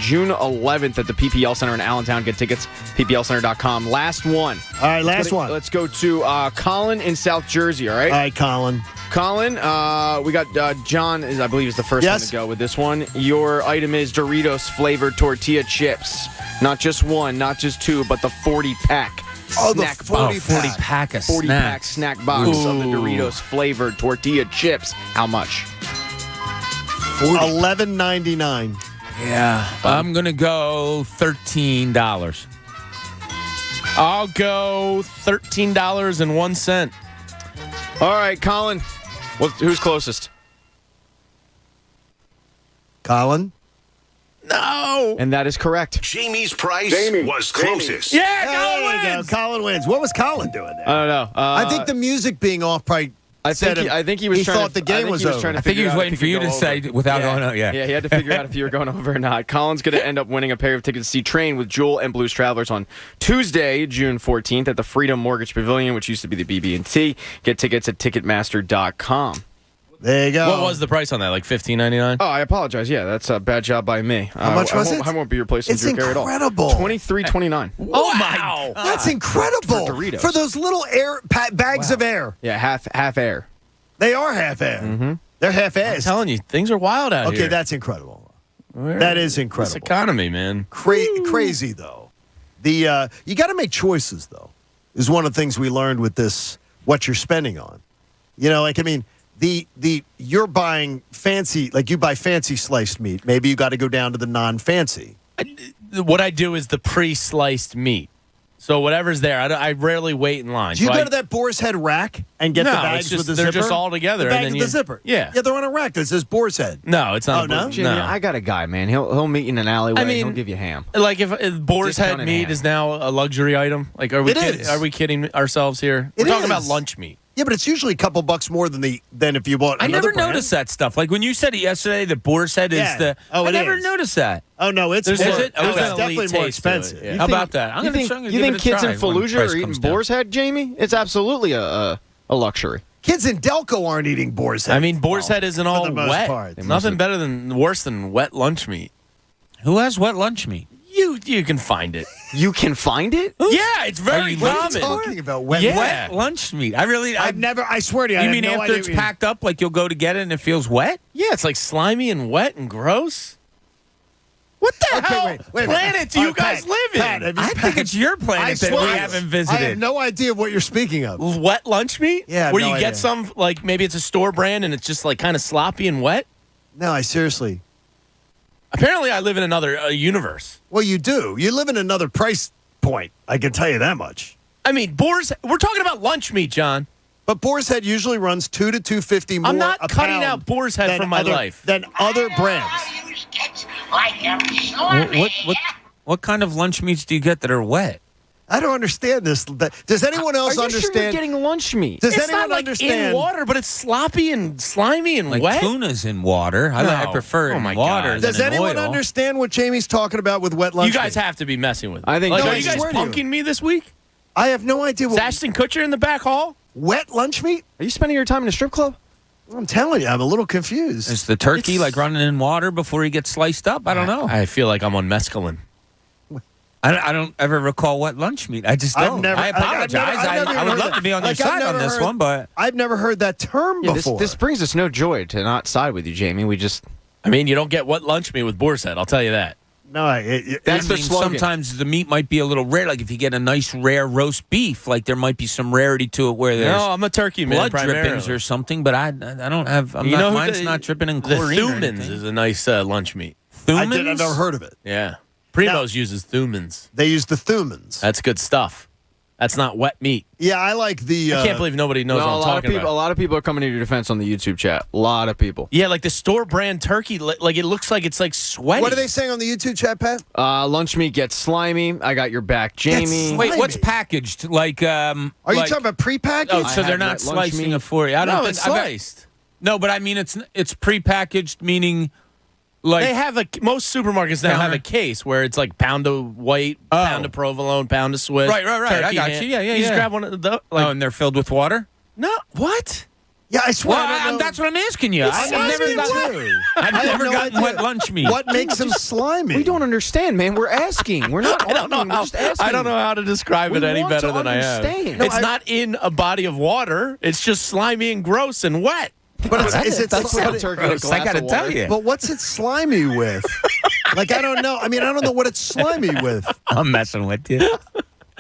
June 11th at the PPL Center in Allentown. Get tickets, pplcenter.com. Last one. All right, last one. Let's go to Colin in South Jersey, all right? All right, Colin. Colin, we got John, I believe, is the first one to go with this one. Your item is Doritos flavored tortilla chips. Not just one, not just two, but the 40-pack Oh, the snack 40 box. pack. 40-pack of 40-pack snacks. snack box of the Doritos flavored tortilla chips. How much? $11.99. Yeah. I'm going to go $13. I'll go $13.01. All right, Colin. Who's closest? Colin? No. And that is correct. Jamie's price was closest. Yeah, There Colin you go. wins. Colin wins. What was Colin doing there? I don't know. I think the music being off probably I think he was trying thought to, the game was over. Trying to I think he was figure out waiting if for you could to go say over. without going out. Yeah. Yeah, he had to figure out if you were going over or not. Colin's going to end up winning a pair of tickets to see Train with Jewel and Blues Travelers on Tuesday, June 14th at the Freedom Mortgage Pavilion, which used to be the BB&T. Get tickets at Ticketmaster.com. There you go. What was the price on that? Like $15.99? Oh, I apologize. Yeah, that's a bad job by me. How much was it? I won't be replacing It's Drew Carey at all. incredible. $23.29. Oh, my. That's incredible. For Doritos. For those little bags of air. Yeah, half air. They are half air. Mm-hmm. They're half air. I'm telling you, things are wild out here. Okay, that's incredible. That is incredible. This economy, man. Crazy, though. You got to make choices, though, is one of the things we learned with this, what you're spending on. You know, like, I mean, you're buying fancy, like you buy fancy sliced meat. Maybe you got to go down to the non-fancy. What I do is the pre-sliced meat. So whatever's there, I rarely wait in line. Do you So go to that boar's head rack and get the bags with the zipper? They're just all together. The bag and with then the zipper. Yeah. Yeah, they're on a rack that says boar's head. No, it's not. Oh, no? Jimmy, I got a guy, man. He'll meet you in an alleyway. I mean, he'll give you ham. Like if boar's head Discounted meat ham. is now a luxury item. Like are we kidding ourselves here? We're talking about lunch meat. Yeah, but it's usually a couple bucks more than if you bought I another never brand. noticed that stuff. Like when you said it yesterday, the boar's head is the. Oh, I it never is. noticed that. Oh no, it's Is more, it? oh, There's it's an definitely elite more taste to it. expensive. Yeah. How about that? I'm You gonna think give it a kids try in when Fallujah price are eating comes down. boar's head, Jamie? It's absolutely a luxury. Kids in Delco aren't eating boar's head. I mean, boar's head isn't all the most wet. part. Nothing worse than wet lunch meat. Who has wet lunch meat? You can find it. You can find it? Yeah, it's very What are common. you talking about? Wet Wet lunch meat. I swear to you, I You have mean no after idea it's what you- packed up, like you'll go to get it and it feels wet? Yeah, it's like slimy and wet and gross. What the hell wait, planet do All you right, guys Pat, live in? Pat, have you- I think it's your I planet that swear we to you, haven't I visited. have no idea what you're speaking of. Wet lunch meat? Yeah, I have where no you idea. get some, like maybe it's a store brand and it's just like kind of sloppy and wet? No, I seriously. Apparently, I live in another universe. Well, you do. You live in another price point. I can tell you that much. I mean, we're talking about lunch meat, John. But boar's head usually runs $2 to $2.50 more. I'm not a cutting pound out boar's head than from my other- life. than other brands. What kind of lunch meats do you get that are wet? I don't understand this. Does anyone else Are you understand? Sure you're getting lunch meat? Does It's anyone not like understand? in water, but it's sloppy and slimy and Like wet. tuna's in water. I prefer it in water than Does in anyone oil. understand what Jamie's talking about with wet lunch? You guys have to be messing with me. I think Like, so. are you guys swear to you. punking me this week? I have no idea. Is Ashton Kutcher in the back hall? Wet lunch meat? Are you spending your time in a strip club? I'm telling you, I'm a little confused. Is the turkey like running in water before he gets sliced up? I don't know. I feel like I'm on mescaline. I don't ever recall wet lunch meat. I just don't. I apologize. I would love to be on your side on this one, but I've never heard that term before. This brings us no joy to not side with you, Jamie. We just. I mean, you don't get wet lunch meat with boar's head. I'll tell you that. No, that's their slogan. Sometimes the meat might be a little rare. Like if you get a nice rare roast beef, like there might be some rarity to it where there's No, I'm a turkey man. blood primarily. drippings or something. But I don't have. Mine's not dripping in The chlorine. or Thumans anything. is a nice lunch meat. Thumans? I've never heard of it. Yeah. Primo's uses Thumans. They use the Thumans. That's good stuff. That's not wet meat. Yeah, I like the. I can't believe nobody knows what I'm talking A about. lot of people are coming to your defense on the YouTube chat. A lot of people. Yeah, like the store brand turkey, like it looks like it's like sweaty. What are they saying on the YouTube chat, Pat? Lunch meat gets slimy. I got your back, Jamie. Wait, what's packaged? Like, Are you talking about prepackaged? Oh, so they're not slicing it for you? I don't No, think it's I've got- sliced. No, but I mean it's prepackaged, meaning like They have most supermarkets now have a case where it's like pound of white, pound of provolone, pound of Swiss. Right. I turkey got ham. you. Yeah. You just grab one of the. Like, and they're filled with water. No, what? Yeah, I swear. Well, I don't know. that's what I'm asking you. It's I've slimy never too. gotten. I I've have never no gotten idea. wet lunch meat. What makes them slimy? We don't understand, man. We're asking. We're not. I don't know arguing. We're how. just asking. I don't know how to describe it We any want better to than I have. understand. No, It's not in a body of water. It's just slimy and gross and wet. But is it That's slimy? not turkey in a Gross, I glass gotta of tell water. you. But what's it slimy with? Like, I don't know. I mean, I don't know what it's slimy with. I'm messing with you.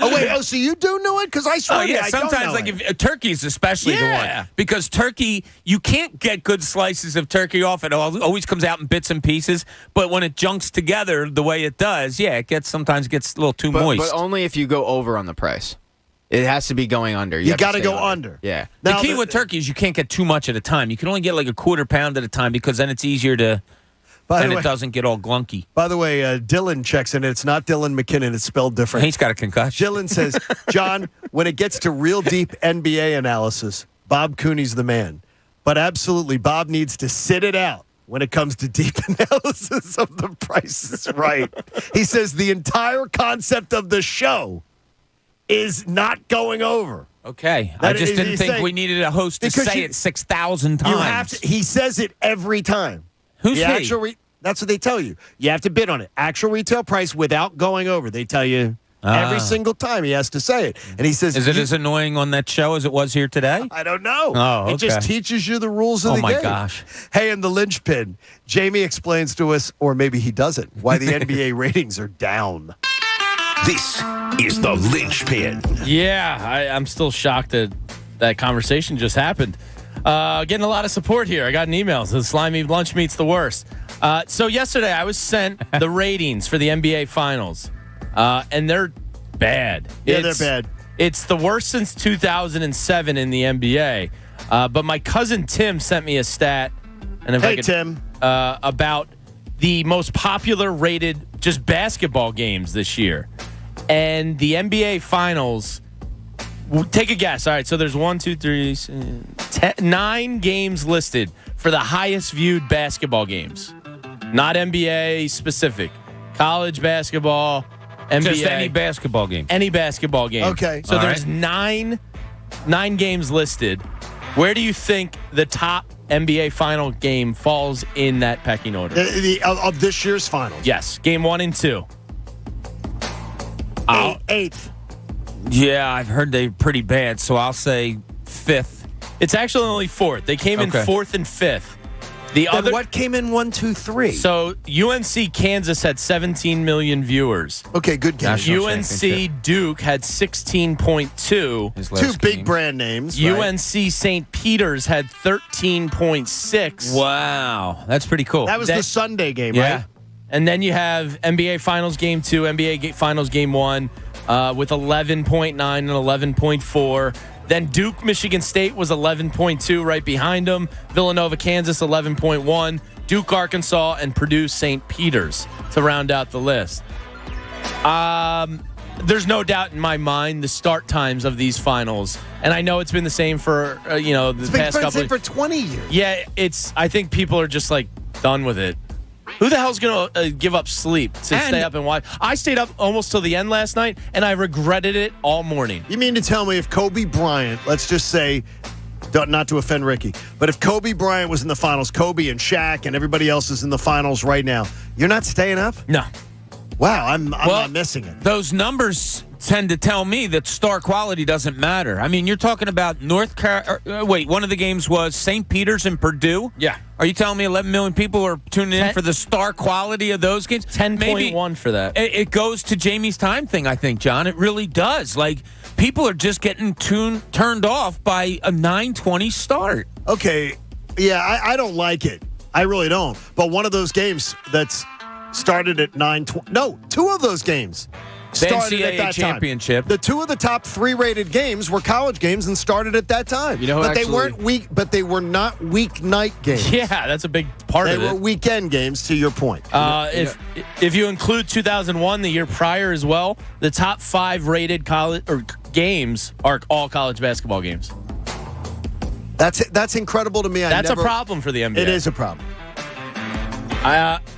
Oh, wait. Oh, so you do know it? Because I swear Oh to you, yeah, I don't sometimes know like it. if turkey's especially the Yeah. one because turkey you can't get good slices of turkey off. It always comes out in bits and pieces. But when it junks together the way it does, yeah, it sometimes gets a little too moist. But only if you go over on the price. It has to be going under. You have to got to stay go under. Yeah. The Now, key with turkey is you can't get too much at a time. You can only get like a quarter pound at a time because then it's easier to. By And the it way, doesn't get all glunky. by the way, Dylan checks in. It's not Dylan McKinnon. It's spelled different. He's got a concussion. Dylan says, John, when it gets to real deep NBA analysis, Bob Cooney's the man. But absolutely, Bob needs to sit it out when it comes to deep analysis of The Price is Right. He says the entire concept of the show is not going over. Okay. That I just is- didn't he's think saying- we needed a host to because say you- it 6,000 times. You have to, he says it every time. Who's the he? actual that's what they tell you. You have to bid on it. Actual retail price without going over. They tell you every single time he has to say it. And he says, Is it as annoying on that show as it was here today? I don't know. Oh, okay. It just teaches you the rules of the game. Oh, my gosh. Hey, in the linchpin, Jamie explains to us, or maybe he doesn't, why the NBA ratings are down. This is the linchpin. Yeah, I'm still shocked that that conversation just happened. Getting a lot of support here. I got an email. The slimy lunch meat's the worst. So yesterday I was sent the ratings for the NBA Finals, and they're bad. Yeah, they're bad. It's the worst since 2007 in the NBA. But my cousin Tim sent me a stat. And if I Hey, could, Tim. about the most popular rated just basketball games this year. And the NBA Finals, take a guess. All right, so there's 9 games listed for the highest viewed basketball games. Not NBA specific. College basketball, NBA. Just any basketball game. Any basketball game. Okay. So All there's right. nine games listed. Where do you think the top NBA final game falls in that pecking order? Of this year's finals. Yes, game 1 and 2. Eighth. Yeah, I've heard they're pretty bad, so I'll say 5th. It's actually only 4th. They came in Okay. 4th and 5th. Then what came in 1, 2, 3? So UNC Kansas had 17 million viewers. Okay, good game. National UNC championship. Duke had 16.2. His Two last big game. brand names. right? UNC St. Peter's had 13.6. Wow, that's pretty cool. That was the Sunday game, yeah. right? And then you have NBA Finals Game 2, NBA Finals Game 1 with 11.9 and 11.4. Then Duke, Michigan State was 11.2 right behind them. Villanova, Kansas, 11.1. Duke, Arkansas, and Purdue, St. Peter's to round out the list. there's no doubt in my mind the start times of these finals, and I know it's been the same for the past couple. It's been for 20 years. Yeah, I think people are just like done with it. Who the hell's going to give up sleep to stay up and watch? I stayed up almost till the end last night, and I regretted it all morning. You mean to tell me if Kobe Bryant, let's just say, not to offend Ricky, but if Kobe Bryant was in the finals, Kobe and Shaq and everybody else is in the finals right now, you're not staying up? No. Wow, I'm not missing it. Those numbers tend to tell me that star quality doesn't matter. I mean, you're talking about North Carolina. Wait, one of the games was St. Peter's and Purdue? Yeah. Are you telling me 11 million people are tuning in for the star quality of those games? 10.1 for that. It goes to Jamie's time thing, I think, John. It really does. Like, people are just getting turned off by a 9:20 start. Okay, yeah, I don't like it. I really don't. But one of those games that's started at 9:20. No, two of those games started at that championship. Time. The two of the top 3 rated games were college games and started at that time. They weren't they were not weeknight games. Yeah, that's a big part of it. They were weekend games, to your point. If you include 2001, the year prior as well, the top 5 rated college or games are all college basketball games. That's incredible to me. That's a problem for the NBA. It is a problem.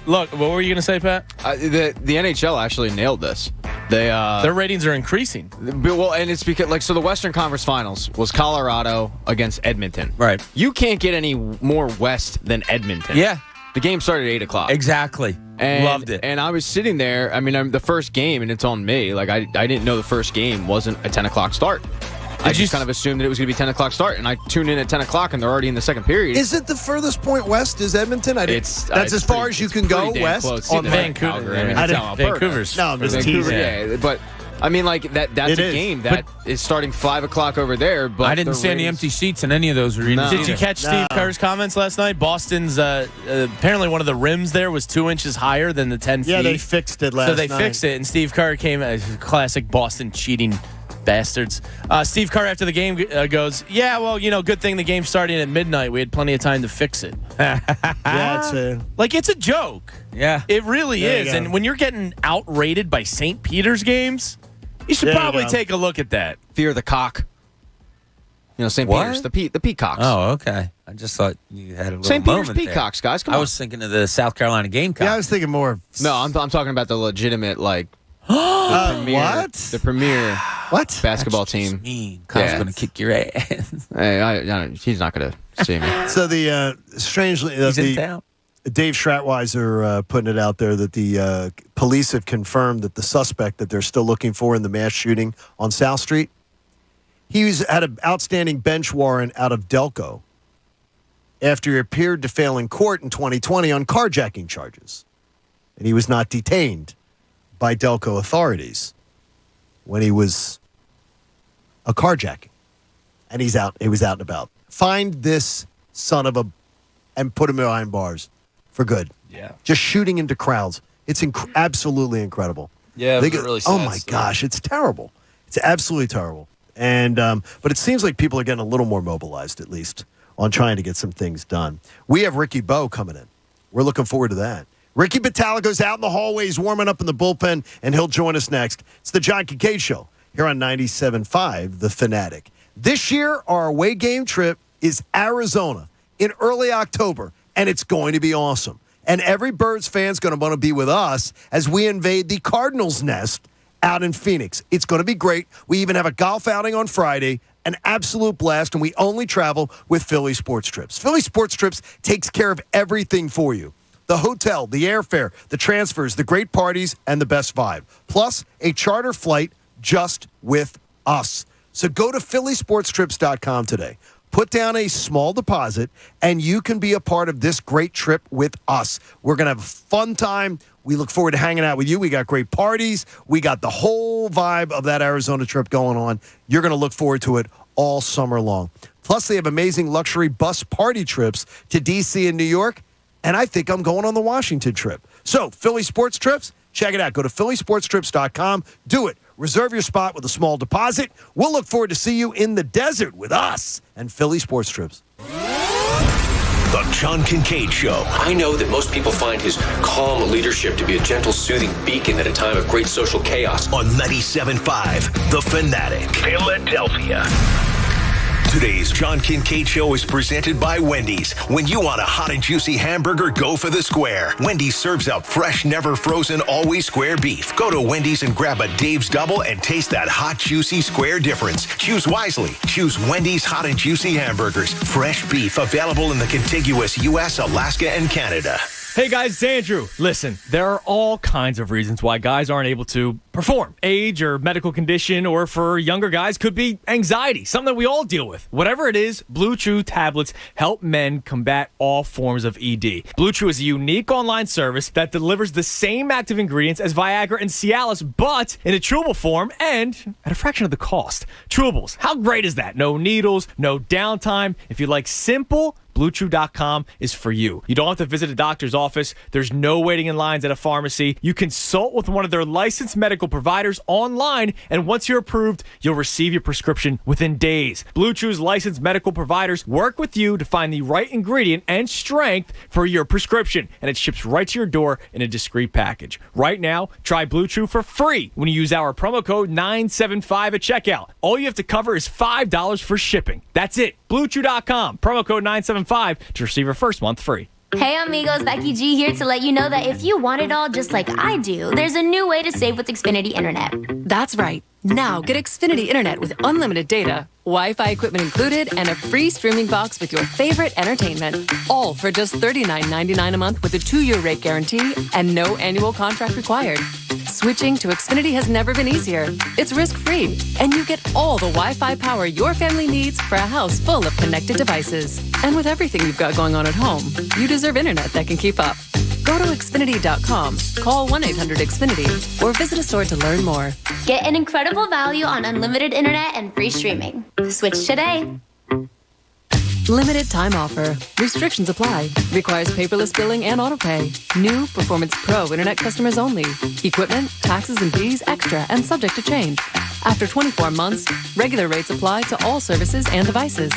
Look, what were you going to say, Pat? The NHL actually nailed this. Their ratings are increasing. Well, and it's because so the Western Conference Finals was Colorado against Edmonton. Right. You can't get any more west than Edmonton. Yeah. The game started at 8:00. Exactly. Loved it. And I was sitting there. I mean, the first game, and it's on me. Like I didn't know the first game wasn't a 10:00 start. I just kind of assumed that it was going to be 10:00 start, and I tuned in at 10:00, and they're already in the second period. Is it the furthest point west is Edmonton? That's as far as you can go west? On Vancouver. Vancouver's. No, I'm just teasing. Yeah, but I mean, like that's a game that is starting 5:00 over there. But I didn't see any empty seats in any of those arenas. Did you catch Steve Kerr's comments last night? Boston's apparently one of the rims there was 2 inches higher than the 10 feet. Yeah, they fixed it last night. So they fixed it, and Steve Kerr came as classic Boston cheating bastards. Steve Kerr after the game goes, yeah, well, good thing the game started at midnight. We had plenty of time to fix it. Yeah, it's a joke. Yeah. It really is. And when you're getting outrated by St. Peter's games, you should probably take a look at that. Fear the cock. St. Peter's, the peacocks. Oh, okay. I just thought you had a little St. Peter's moment peacocks, there. guys. Come on. I was thinking of the South Carolina Gamecocks. Yeah, I was thinking more of... No, I'm talking about the legitimate, the premier basketball team. Mean. Kyle's going to kick your ass. Hey, he's not going to see me. So strangely, he's in town. Dave Schratweiser putting it out there that the police have confirmed that the suspect that they're still looking for in the mass shooting on South Street, he had an outstanding bench warrant out of Delco after he appeared to fail in court in 2020 on carjacking charges, and he was not detained by Delco authorities when he was a carjacking, and he was out and about. Find this son of a and put him behind bars for good. Yeah, just shooting into crowds. It's absolutely incredible. Yeah, it's really sad. Oh my gosh, it's terrible. It's absolutely terrible. And but it seems like people are getting a little more mobilized, at least, on trying to get some things done. We have Ricky Bowe coming in. We're looking forward to that. Ricky Battaligo's out in the hallways warming up in the bullpen, and he'll join us next. It's the John Kincade Show here on 97.5 The Fanatic. This year, our away game trip is Arizona in early October, and it's going to be awesome. And every Birds fan's going to want to be with us as we invade the Cardinals' nest out in Phoenix. It's going to be great. We even have a golf outing on Friday, an absolute blast, and we only travel with Philly Sports Trips. Philly Sports Trips takes care of everything for you. The hotel, the airfare, the transfers, the great parties, and the best vibe. Plus, a charter flight just with us. So go to phillysportstrips.com today. Put down a small deposit, and you can be a part of this great trip with us. We're going to have a fun time. We look forward to hanging out with you. We got great parties. We got the whole vibe of that Arizona trip going on. You're going to look forward to it all summer long. Plus, they have amazing luxury bus party trips to D.C. and New York, and I think I'm going on the Washington trip. So, Philly Sports Trips, check it out. Go to phillysportstrips.com. Do it. Reserve your spot with a small deposit. We'll look forward to see you in the desert with us and Philly Sports Trips. The John Kincade Show. I know that most people find his calm leadership to be a gentle, soothing beacon at a time of great social chaos. On 97.5 The Fanatic, Philadelphia. Today's John Kincade Show is presented by Wendy's. When you want a hot and juicy hamburger, go for the square. Wendy's serves up fresh, never frozen, always square beef. Go to Wendy's and grab a Dave's Double and taste that hot, juicy square difference. Choose wisely. Choose Wendy's hot and juicy hamburgers. Fresh beef available in the contiguous U.S., Alaska, and Canada. Hey guys, it's Andrew. Listen, there are all kinds of reasons why guys aren't able to perform. Age or medical condition, or for younger guys, could be anxiety, something that we all deal with. Whatever it is, Blue Chew tablets help men combat all forms of ED. Blue Chew is a unique online service that delivers the same active ingredients as Viagra and Cialis, but in a chewable form and at a fraction of the cost. Chewables, how great is that? No needles, no downtime. If you like simple, BlueChew.com is for you. You don't have to visit a doctor's office. There's no waiting in lines at a pharmacy. You consult with one of their licensed medical providers online, and once you're approved, you'll receive your prescription within days. Blue Chew's licensed medical providers work with you to find the right ingredient and strength for your prescription, and it ships right to your door in a discreet package. Right now, try Blue Chew for free when you use our promo code 975 at checkout. All you have to cover is $5 for shipping. That's it. BlueChew.com, promo code 975 to receive your first month free. Hey amigos, Becky G here to let you know that if you want it all just like I do, there's a new way to save with Xfinity Internet. That's right. Now get Xfinity Internet with unlimited data, Wi-Fi equipment included, and a free streaming box with your favorite entertainment. All for just $39.99 a month with a 2-year rate guarantee and no annual contract required. Switching to Xfinity has never been easier. It's risk-free, and you get all the Wi-Fi power your family needs for a house full of connected devices. And with everything you've got going on at home, you deserve internet that can keep up. Go to Xfinity.com, call 1-800-XFINITY, or visit a store to learn more. Get an incredible value on unlimited internet and free streaming. Switch today. Limited time offer. Restrictions apply. Requires paperless billing and autopay. New Performance Pro Internet customers only. Equipment, taxes and fees extra and subject to change. After 24 months, regular rates apply to all services and devices.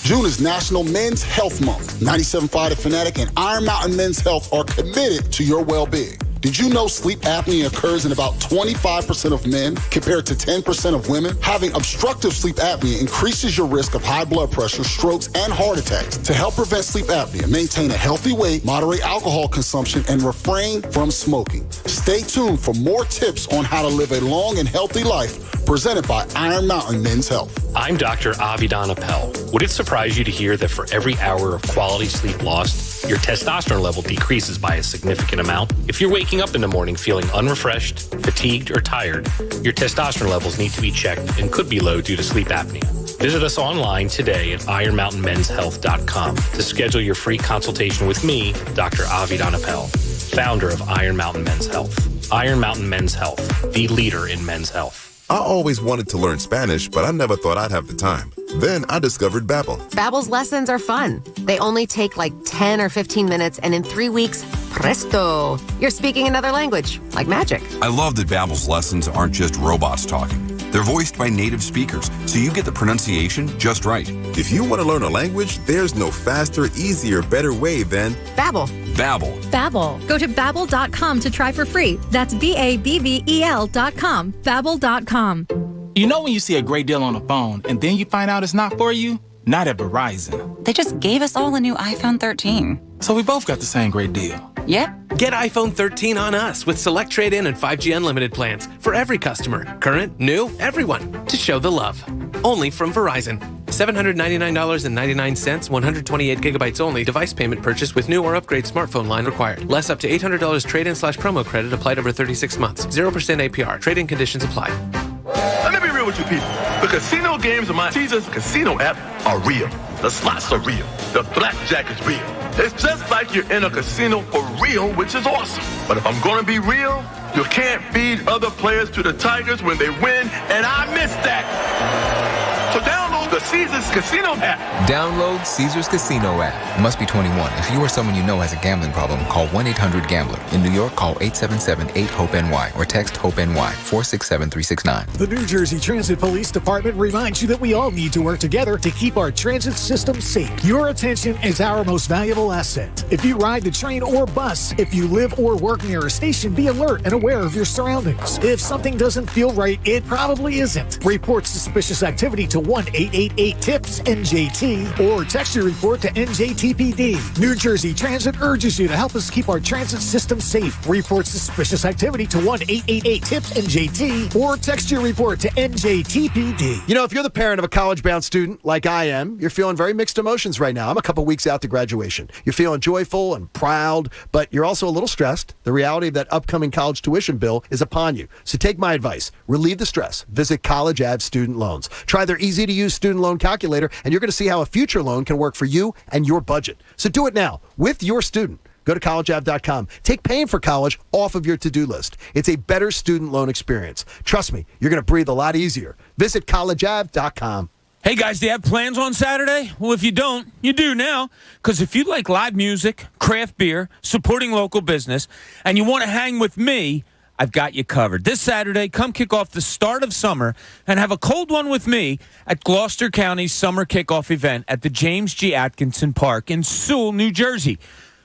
June is National Men's Health Month. 97.5 The Fanatic and Iron Mountain Men's Health are committed to your well-being. Did you know sleep apnea occurs in about 25% of men compared to 10% of women? Having obstructive sleep apnea increases your risk of high blood pressure, strokes, and heart attacks. To help prevent sleep apnea, maintain a healthy weight, moderate alcohol consumption, and refrain from smoking. Stay tuned for more tips on how to live a long and healthy life, presented by Iron Mountain Men's Health. I'm Dr. Avidan Appel. Would it surprise you to hear that for every hour of quality sleep lost, your testosterone level decreases by a significant amount? If you're waking up in the morning feeling unrefreshed, fatigued, or tired, your testosterone levels need to be checked and could be low due to sleep apnea. Visit us online today at ironmountainmenshealth.com to schedule your free consultation with me, Dr. Avidan Appel, founder of Iron Mountain Men's Health. Iron Mountain Men's Health, the leader in men's health. I always wanted to learn Spanish, but I never thought I'd have the time. Then I discovered Babbel. Babbel's lessons are fun. They only take like 10 or 15 minutes, and in 3 weeks, presto, you're speaking another language, like magic. I love that Babbel's lessons aren't just robots talking. They're voiced by native speakers, so you get the pronunciation just right. If you want to learn a language, there's no faster, easier, better way than Babbel. Babbel. Babbel. Go to Babbel.com to try for free. That's BABBEL.com. Babbel.com. You know when you see a great deal on a phone and then you find out it's not for you? Not at Verizon. They just gave us all a new iPhone 13. So we both got the same great deal. Yep. Get iPhone 13 on us with select trade-in and 5G unlimited plans for every customer. Current, new, everyone. To show the love. Only from Verizon. $799.99, 128 gigabytes only. Device payment purchase with new or upgrade smartphone line required. Less up to $800 trade-in/promo credit applied over 36 months. 0% APR. Trade-in conditions apply. Let me be real with you people. The casino games on my Caesars Casino app are real. The slots are real. The blackjack is real. It's just like you're in a casino for real, which is awesome. But if I'm going to be real, you can't feed other players to the Tigers when they win, and I miss that. So download the Caesars Casino app. Download Caesars Casino app. Must be 21. If you or someone you know has a gambling problem, call 1-800-GAMBLER. In New York, call 877-8-HOPE-NY or text HOPE-NY 467-369. The New Jersey Transit Police Department reminds you that we all need to work together to keep our transit system safe. Your attention is our most valuable asset. If you ride the train or bus, if you live or work near a station, be alert and aware of your surroundings. If something doesn't feel right, it probably isn't. Report suspicious activity to 1-888-TIPS-NJT or text your report to NJTPD. New Jersey Transit urges you to help us keep our transit system safe. Report suspicious activity to 1-888-TIPS-NJT or text your report to NJTPD. You know, if you're the parent of a college-bound student like I am, you're feeling very mixed emotions right now. I'm a couple weeks out to graduation. You're feeling joyful and proud, but you're also a little stressed. The reality of that upcoming college tuition bill is upon you. So take my advice. Relieve the stress. Visit College Ave Student Loans. Try their easy-to-use student loan calculator, and you're going to see how a future loan can work for you and your budget. So do it now with your student. Go to collegeave.com. Take paying for college off of your to-do list. It's a better student loan experience. Trust me, you're going to breathe a lot easier. Visit collegeave.com. Hey, guys, do you have plans on Saturday? Well, if you don't, you do now. Because if you like live music, craft beer, supporting local business, and you want to hang with me, I've got you covered. This Saturday, come kick off the start of summer and have a cold one with me at Gloucester County's summer kickoff event at the James G. Atkinson Park in Sewell, New Jersey.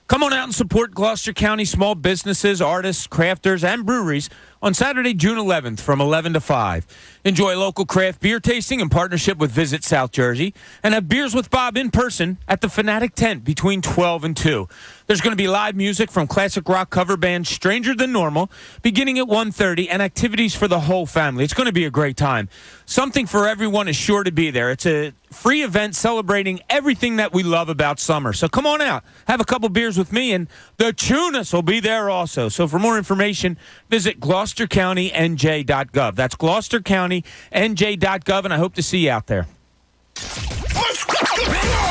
Come on out and support Gloucester County small businesses, artists, crafters, and breweries on Saturday, June 11th from 11 to 5. Enjoy local craft beer tasting in partnership with Visit South Jersey and have beers with Bob in person at the Fanatic tent between 12 and 2. There's going to be live music from classic rock cover band Stranger Than Normal beginning at 1:30 and activities for the whole family. It's going to be a great time. Something for everyone is sure to be there. It's a free event celebrating everything that we love about summer. So come on out, have a couple beers with me, and the Tunas will be there also. So for more information, visit GloucesterCountyNJ.gov. That's GloucesterCountyNJ.gov, and I hope to see you out there.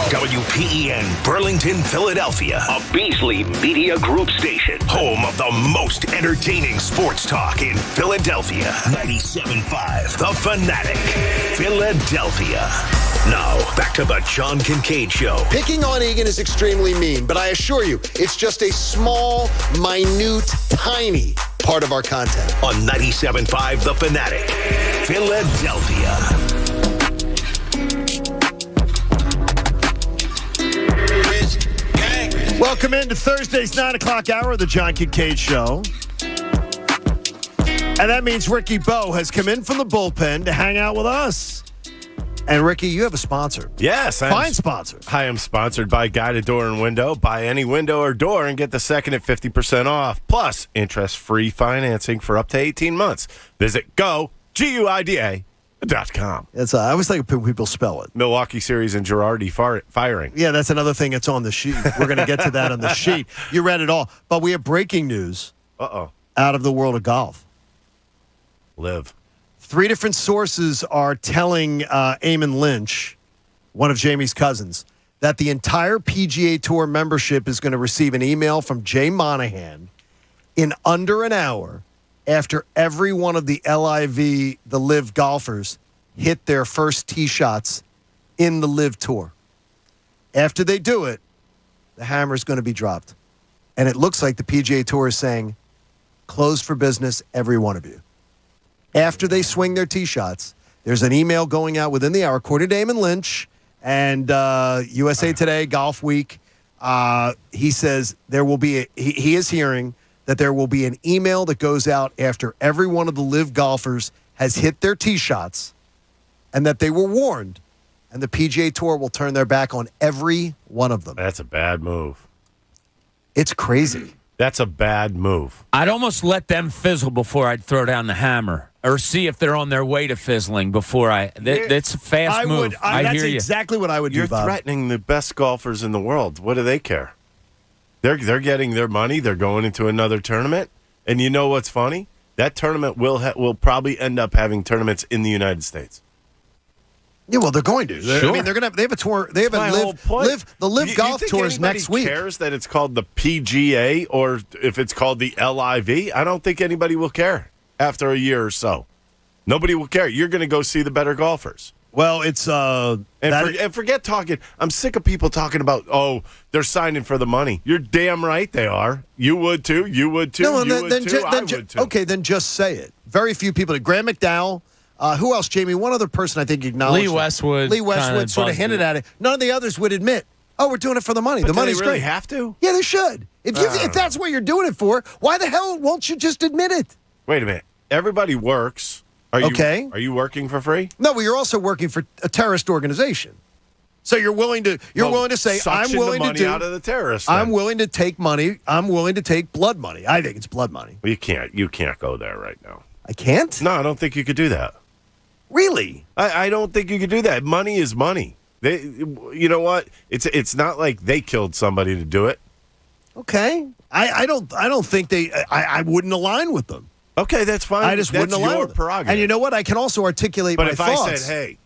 WPEN Burlington, Philadelphia, a Beasley Media Group station, home of the most entertaining sports talk in Philadelphia. 97.5 The Fanatic, Philadelphia. Now, back to the John Kincade Show. Picking on Egan is extremely mean, but I assure you, it's just a small, minute, tiny part of our content. On 97.5 The Fanatic, Philadelphia. Welcome into Thursday's 9 o'clock hour of the John Kincade Show. And that means Ricky Bowe has come in from the bullpen to hang out with us. And Ricky, you have a sponsor. Yes. Fine sponsor. I am sponsored by Guided Door and Window. Buy any window or door and get the second at 50% off. Plus, interest-free financing for up to 18 months. Visit GUIDA.com. I always like when people spell it. Milwaukee Series and Girardi firing. Yeah, that's another thing that's on the sheet. We're going to get to that on the sheet. You read it all. But we have breaking news out of the world of golf. Live. 3 different sources are telling Eamon Lynch, one of Jamie's cousins, that the entire PGA Tour membership is going to receive an email from Jay Monahan in under an hour after every one of the the Live golfers, hit their first tee shots in the Live Tour. After they do it, the hammer is going to be dropped. And it looks like the PGA Tour is saying, closed for business, every one of you. After they swing their tee shots, there's an email going out within the hour, according to Eamon Lynch and USA Today, Golf Week. He says there will be he is hearing that there will be an email that goes out after every one of the Live golfers has hit their tee shots, and that they were warned, and the PGA Tour will turn their back on every one of them. That's a bad move. It's crazy. That's a bad move. I'd almost let them fizzle before I'd throw down the hammer, or see if they're on their way to fizzling before that's a fast move. I hear you. That's exactly what I would do, Bob. You're threatening the best golfers in the world. What do they care? They're getting their money. They're going into another tournament. And you know what's funny? That tournament will probably end up having tournaments in the United States. Yeah, well, they're going to. Sure. I mean, they have a tour. They have That's the Live Golf Tour is next week. Cares that it's called the PGA or if it's called the LIV? I don't think anybody will care after a year or so. Nobody will care. You're going to go see the better golfers. Well, it's and forget talking. I'm sick of people talking about, oh, they're signing for the money. You're damn right they are. You would too. You would too. No, you would too. I would too. Okay, then just say it. Very few people. Graham McDowell. Who else, Jamie? One other person I think acknowledged. Lee Westwood sort of hinted at it. None of the others would admit, oh, we're doing it for the money. But the do money's they really great. have to? Yeah, they should. If that's what you're doing it for, why the hell won't you just admit it? Wait a minute. Everybody works. Are you working for free? No, well, you're also working for a terrorist organization. So you're willing to say, I'm willing to do out of the terrorists. I'm willing to take money. I'm willing to take blood money. I think it's blood money. Well, you can't go there right now. I can't? No, I don't think you could do that. Really? I don't think you could do that. Money is money. You know what? It's not like they killed somebody to do it. Okay. I don't think I wouldn't align with them. Okay, that's fine. I just wouldn't align with them. Prerogative. And you know what? I can also articulate my thoughts. But if I said, hey,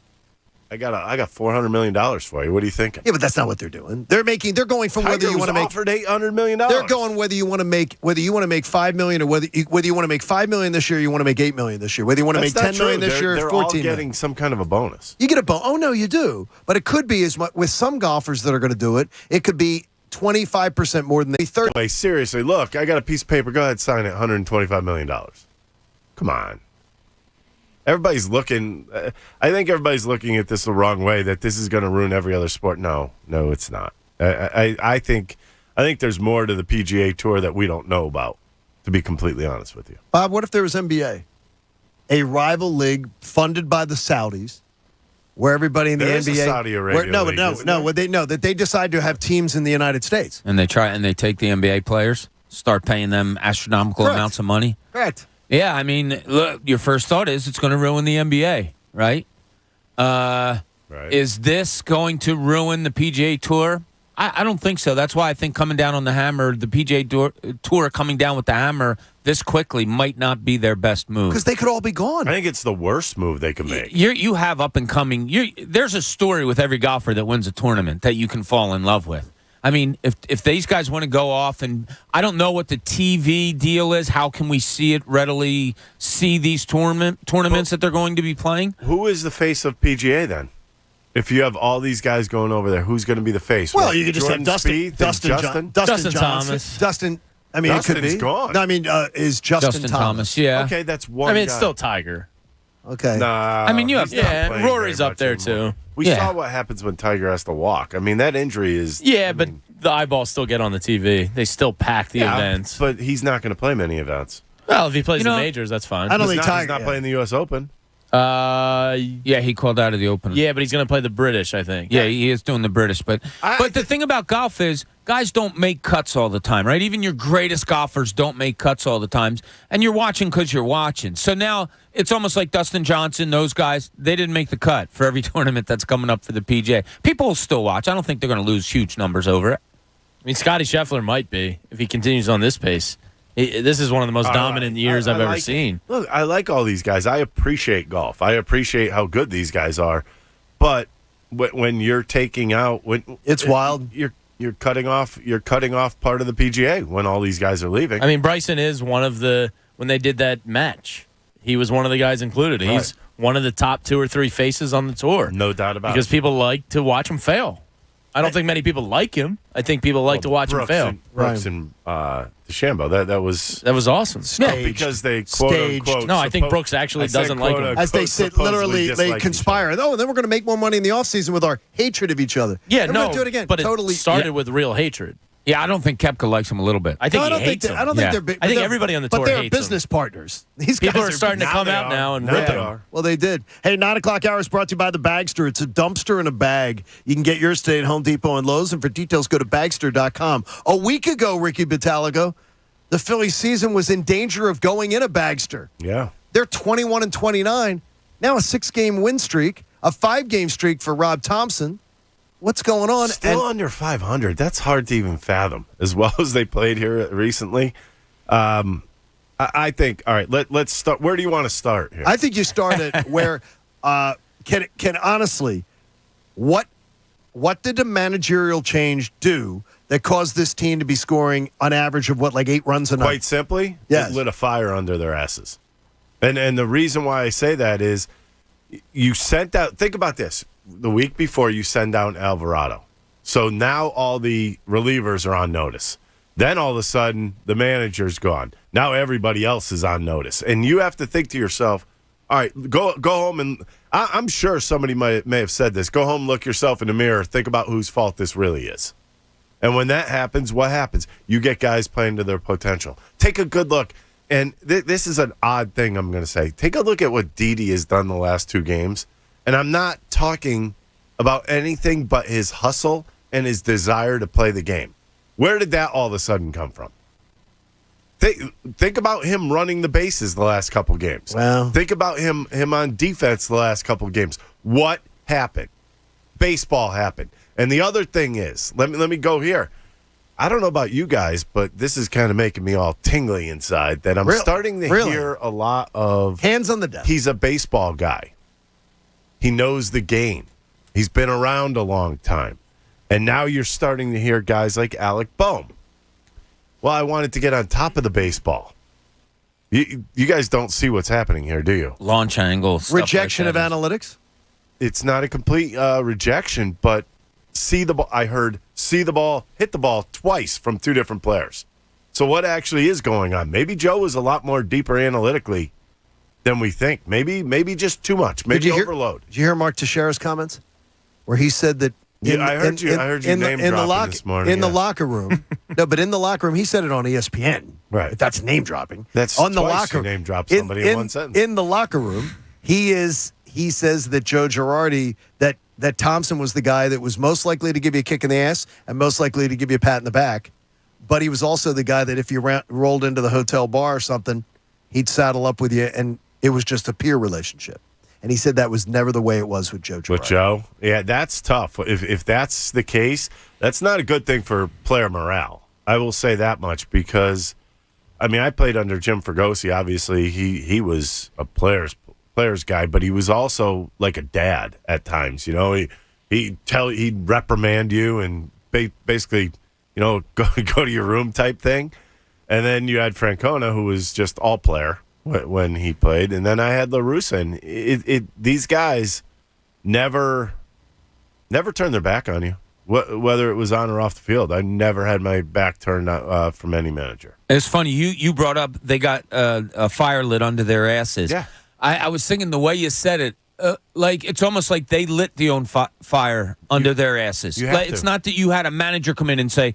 I got $400 million for you, what are you thinking? Yeah, but that's not what they're doing. They're going from whether you want to make offered $800 million. They're going whether you want to make $5 million or whether you want to make $5 million this year, you want to make $8 million this year. Whether you want to make $10 million this year, they're 14 all getting million. some kind of a bonus. You get a bonus. Oh no, you do. But it could be as much with some golfers that are going to do it. It could be 25% more than the 30. Anyway, seriously, look, I got a piece of paper. Go ahead, sign it. $125 million. Come on. Everybody's looking. I think everybody's looking at this the wrong way. That this is going to ruin every other sport. No, it's not. I think there's more to the PGA Tour that we don't know about. To be completely honest with you, Bob, what if there was NBA, a rival league funded by the Saudis, where everybody in the there NBA, is a Saudi Arabia league, that they decide to have teams in the United States, and they take the NBA players, start paying them astronomical amounts of money. Correct. Yeah, I mean, look, your first thought is it's going to ruin the NBA, right? Right. Is this going to ruin the PGA Tour? I don't think so. That's why I think coming down on the hammer, the PGA Tour coming down with the hammer this quickly might not be their best move. Because they could all be gone. I think it's the worst move they can make. You have up and coming. There's a story with every golfer that wins a tournament that you can fall in love with. I mean, if these guys want to go off, and I don't know what the TV deal is, how can we readily see these tournaments that they're going to be playing? Who is the face of PGA then? If you have all these guys going over there, who's going to be the face? Well, you could just Jordan have Spieth, Dustin Johnson? Thomas. Dustin. I mean, Dustin's it could be gone. No, I mean, is Justin Thomas? Yeah. Okay, that's one. I mean, guy. it's still Tiger. Okay. Nah. I mean, you have Rory's up there too. We saw what happens when Tiger has to walk. I mean, that injury is. Yeah, but the eyeballs still get on the TV. They still pack the events. But he's not going to play many events. Well, if he plays the majors, that's fine. I don't think Tiger. He's not playing the U.S. Open. Yeah, he called out of the Open. Yeah, but he's going to play the British, I think. Yeah, he is doing the British. But the thing about golf is guys don't make cuts all the time, right? Even your greatest golfers don't make cuts all the time. And you're watching because you're watching. So now it's almost like Dustin Johnson, those guys, they didn't make the cut for every tournament that's coming up for the PGA. People will still watch. I don't think they're going to lose huge numbers over it. I mean, Scotty Scheffler might be if he continues on this pace. This is one of the most dominant years I've ever seen. Look, I like all these guys. I appreciate golf. I appreciate how good these guys are. But when you're taking out, it's wild. You're cutting off part of the PGA when all these guys are leaving. I mean, Bryson is one of when they did that match, he was one of the guys included. Right. He's one of the top 2 or 3 faces on the tour. No doubt about it. Because people like to watch him fail. I don't think many people like him. I think people like to watch him fail. Brooks and DeChambeau. That was awesome. Yeah, because they quote unquote. No, I think Brooks actually doesn't like him. As they sit, literally, they conspire. Oh, and then we're going to make more money in the offseason with our hatred of each other. Yeah, and no, do it again. But totally it started with real hatred. Yeah, I don't think Koepka likes him a little bit. I think he hates him. I don't think they're big. I think everybody on the tour hates him. But they're business partners. These people guys are starting to come out now and rip him. Well, they did. Hey, 9 o'clock hour is brought to you by the Bagster. It's a dumpster in a bag. You can get yours today at Home Depot and Lowe's. And for details, go to Bagster.com. A week ago, Ricky Battaligo, the Phillies season was in danger of going in a Bagster. Yeah. They're 21-29. Now a 6-game win streak, a 5-game streak for Rob Thompson. What's going on? Still under 500. That's hard to even fathom. As well as they played here recently, I think. All right, let's start. Where do you want to start here? I think you start at where can honestly, what did the managerial change do that caused this team to be scoring on average of 8 runs a night? Quite simply, yes. It lit a fire under their asses. And the reason why I say that is, You sent out, think about this. The week before, you send out Alvarado. So now all the relievers are on notice. Then all of a sudden, the manager's gone. Now everybody else is on notice. And you have to think to yourself, all right, go home and I'm sure somebody may have said this. Go home, look yourself in the mirror, think about whose fault this really is. And when that happens, what happens? You get guys playing to their potential. Take a good look. And this is an odd thing I'm going to say. Take a look at what Didi has done the last 2 games. And I'm not talking about anything but his hustle and his desire to play the game. Where did that all of a sudden come from? Think about him running the bases the last couple games. Well, think about him on defense the last couple games. What happened? Baseball happened. And the other thing is, let me go here. I don't know about you guys, but this is kind of making me all tingly inside that I'm starting to hear a lot of hands on the desk. He's a baseball guy. He knows the game. He's been around a long time. And now you're starting to hear guys like Alec Boehm. Well, I wanted to get on top of the baseball. You guys don't see what's happening here, do you? Launch angles. Rejection of analytics? It's not a complete rejection, but see the ball. I heard see the ball, hit the ball twice from 2 different players. So what actually is going on? Maybe Joe was a lot more deeper analytically than we think. Maybe just too much. Maybe overload. Did you hear Mark Teixeira's comments? Where he said that I heard you name dropping this morning. In the locker room. No, but in the locker room, he said it on ESPN. Right. If that's name dropping. That's on the twice locker you name drop somebody in one sentence. In the locker room, he says that Joe Girardi, that Thompson was the guy that was most likely to give you a kick in the ass and most likely to give you a pat in the back. But he was also the guy that if you rolled into the hotel bar or something, he'd saddle up with you, and it was just a peer relationship. And he said that was never the way it was with Joe Girardi. With Joe? Yeah, that's tough. If that's the case, that's not a good thing for player morale. I will say that much because, I mean, I played under Jim Fregosi. Obviously, he was a player's guy, but he was also like a dad at times. You know, he'd reprimand you and basically, you know, go to your room type thing. And then you had Francona, who was just all player when he played, and then I had La Russa. And these guys never turned their back on you, whether it was on or off the field. I never had my back turned from any manager. It's funny you brought up they got a fire lit under their asses. Yeah, I was thinking the way you said it. Like it's almost like they lit the own fire under their asses. It's not that you had a manager come in and say,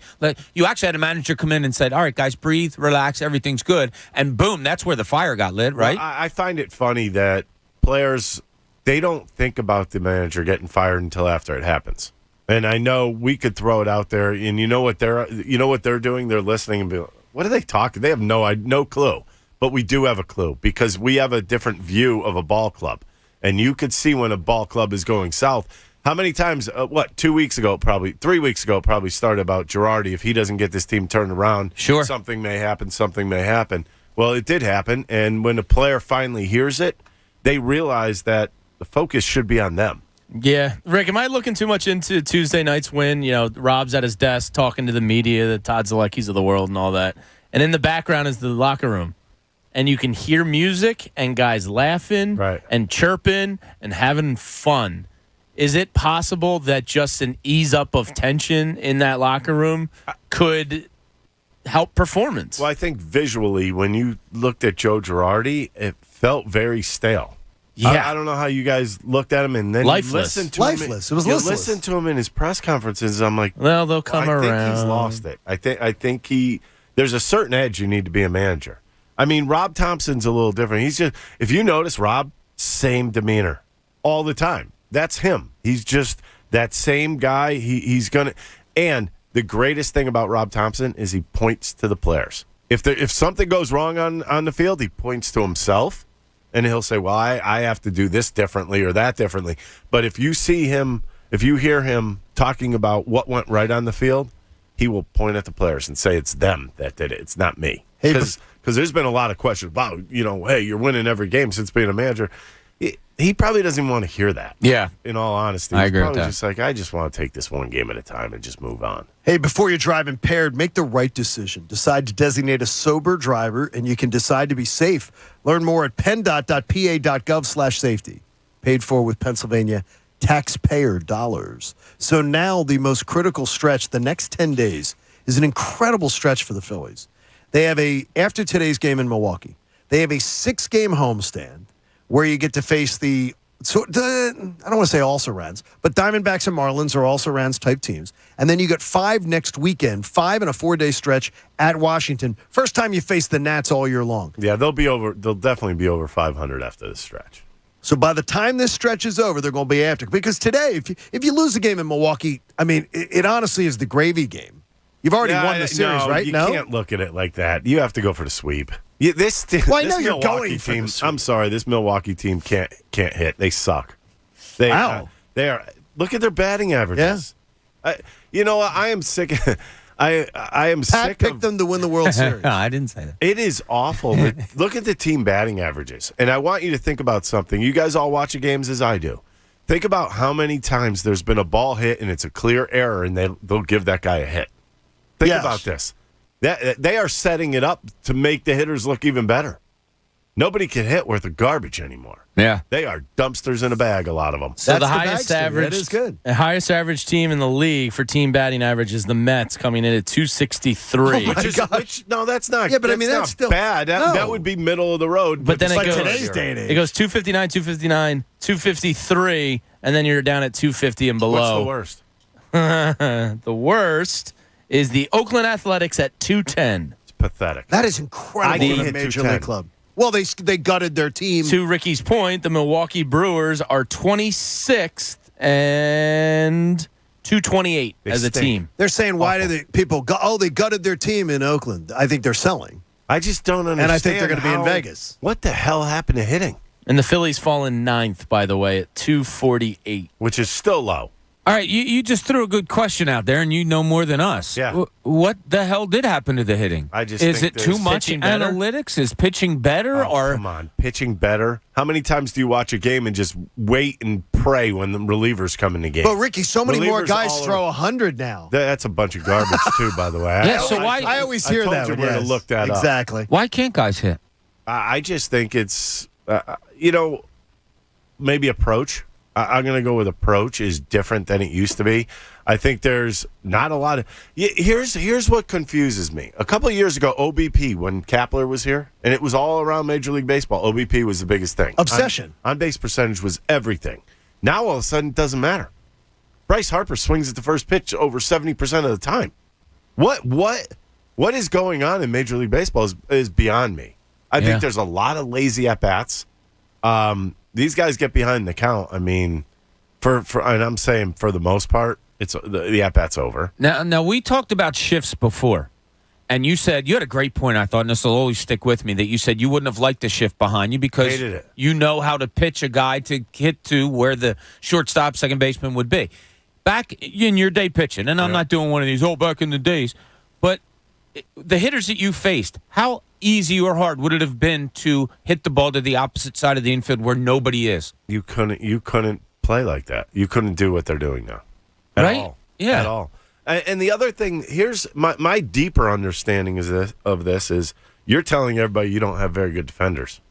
you actually had a manager come in and said, all right, guys, breathe, relax, everything's good. And boom, that's where the fire got lit, right? Well, I find it funny that players, they don't think about the manager getting fired until after it happens. And I know we could throw it out there, and you know what they're doing? They're listening and be like, what are they talking? They have no clue. But we do have a clue because we have a different view of a ball club. And you could see when a ball club is going south. How many times, 3 weeks ago, probably started about Girardi. If he doesn't get this team turned around, sure, something may happen. Well, it did happen. And when a player finally hears it, they realize that the focus should be on them. Yeah. Rick, am I looking too much into Tuesday night's win? You know, Rob's at his desk talking to the media, the Todd Zaleckis of the world and all that. And in the background is the locker room. And you can hear music and guys laughing and chirping and having fun. Is it possible that just an ease up of tension in that locker room could help performance? Well, I think visually, when you looked at Joe Girardi, it felt very stale. Yeah. I don't know how you guys looked at him and then lifeless. listened to lifeless. him. It was listless. Listened to him in his press conferences. I'm like, well, they'll come around. I think he's lost it. I think there's a certain edge you need to be a manager. I mean, Rob Thompson's a little different. He's just, if you notice, Rob, same demeanor all the time. That's him. He's just that same guy. He's going to, and the greatest thing about Rob Thompson is he points to the players. If something goes wrong on the field, he points to himself, and he'll say, well, I have to do this differently or that differently. But if you hear him talking about what went right on the field, he will point at the players and say it's them that did it. It's not me. Because there's been a lot of questions about, hey, you're winning every game since being a manager. He probably doesn't even want to hear that. Yeah. In all honesty. I agree with that. Just like, I just want to take this one game at a time and just move on. Hey, before you drive impaired, make the right decision. Decide to designate a sober driver, and you can decide to be safe. Learn more at PennDOT.pa.gov/safety. paid for with Pennsylvania taxpayer dollars. So now the most critical stretch, the next 10 days, is an incredible stretch for the Phillies. They have after today's game in Milwaukee, they have a 6-game homestand where you get to face I don't want to say also-rans, but Diamondbacks and Marlins are also-rans type teams. And then you got 5 next weekend, 5 in a 4-day stretch at Washington. First time you face the Nats all year long. Yeah, they'll definitely be over 500 after this stretch. So by the time this stretch is over, they're going to be after. Because today, if you lose a game in Milwaukee, I mean, it honestly is the gravy game. You've already won the series, right? You can't look at it like that. You have to go for the sweep. I know you're going for the sweep. I'm sorry, this Milwaukee team can't hit. They suck. They are. Look at their batting averages. Yeah. I am sick. I am sick. Pat picked them to win the World Series. No, I didn't say that. It is awful. Look at the team batting averages, and I want you to think about something. You guys all watch the games as I do. Think about how many times there's been a ball hit and it's a clear error, and they'll give that guy a hit. Think about this. They are setting it up to make the hitters look even better. Nobody can hit worth of garbage anymore. Yeah. They are dumpsters in a bag, a lot of them. So the highest average, that is good. The highest average team in the league for team batting average is the Mets, coming in at 263. No, that's not. Yeah, but I mean that's still bad. That would be middle of the road. But then it goes today's day and age. It goes 259, 259, 253, and then you're down at 250 and below. What's the worst? The worst is the Oakland Athletics at 210. It's pathetic. That is incredible in a Major League club. Well, they gutted their team. To Ricky's point, the Milwaukee Brewers are 26th and 228 as a team. They're saying, why do people go? Oh, they gutted their team in Oakland. I think they're selling. I just don't understand. And I think they're going to be in Vegas. What the hell happened to hitting? And the Phillies fall in 9th, by the way, at 248. Which is still low. All right, you just threw a good question out there, and you know more than us. Yeah. What the hell did happen to the hitting? Is it too much analytics? Is pitching better? Come on, pitching better? How many times do you watch a game and just wait and pray when the relievers come in the game? But, Ricky, so many more guys throw 100 now. That's a bunch of garbage, too, by the way. I always hear that. I told you where to look that up. Exactly. Why can't guys hit? I just think it's, maybe approach. I'm going to go with approach is different than it used to be. I think there's not a lot of... Here's what confuses me. A couple of years ago, OBP, when Kapler was here, and it was all around Major League Baseball, OBP was the biggest thing. Obsession. On-base percentage was everything. Now, all of a sudden, it doesn't matter. Bryce Harper swings at the first pitch over 70% of the time. What is going on in Major League Baseball is beyond me. I think there's a lot of lazy at-bats. These guys get behind the count. I mean, and I'm saying for the most part, it's the at-bat's over. Now we talked about shifts before, and you said you had a great point. I thought, and this will always stick with me. That you said you wouldn't have liked the shift behind you because you know how to pitch a guy to hit to where the shortstop, second baseman would be. Back in your day pitching, and I'm not doing one of these back in the days, but the hitters that you faced, how easy or hard would it have been to hit the ball to the opposite side of the infield where nobody is? You couldn't play like that. You couldn't do what they're doing now. At all. Yeah. At all. And the other thing, here's my deeper understanding of this is you're telling everybody you don't have very good defenders.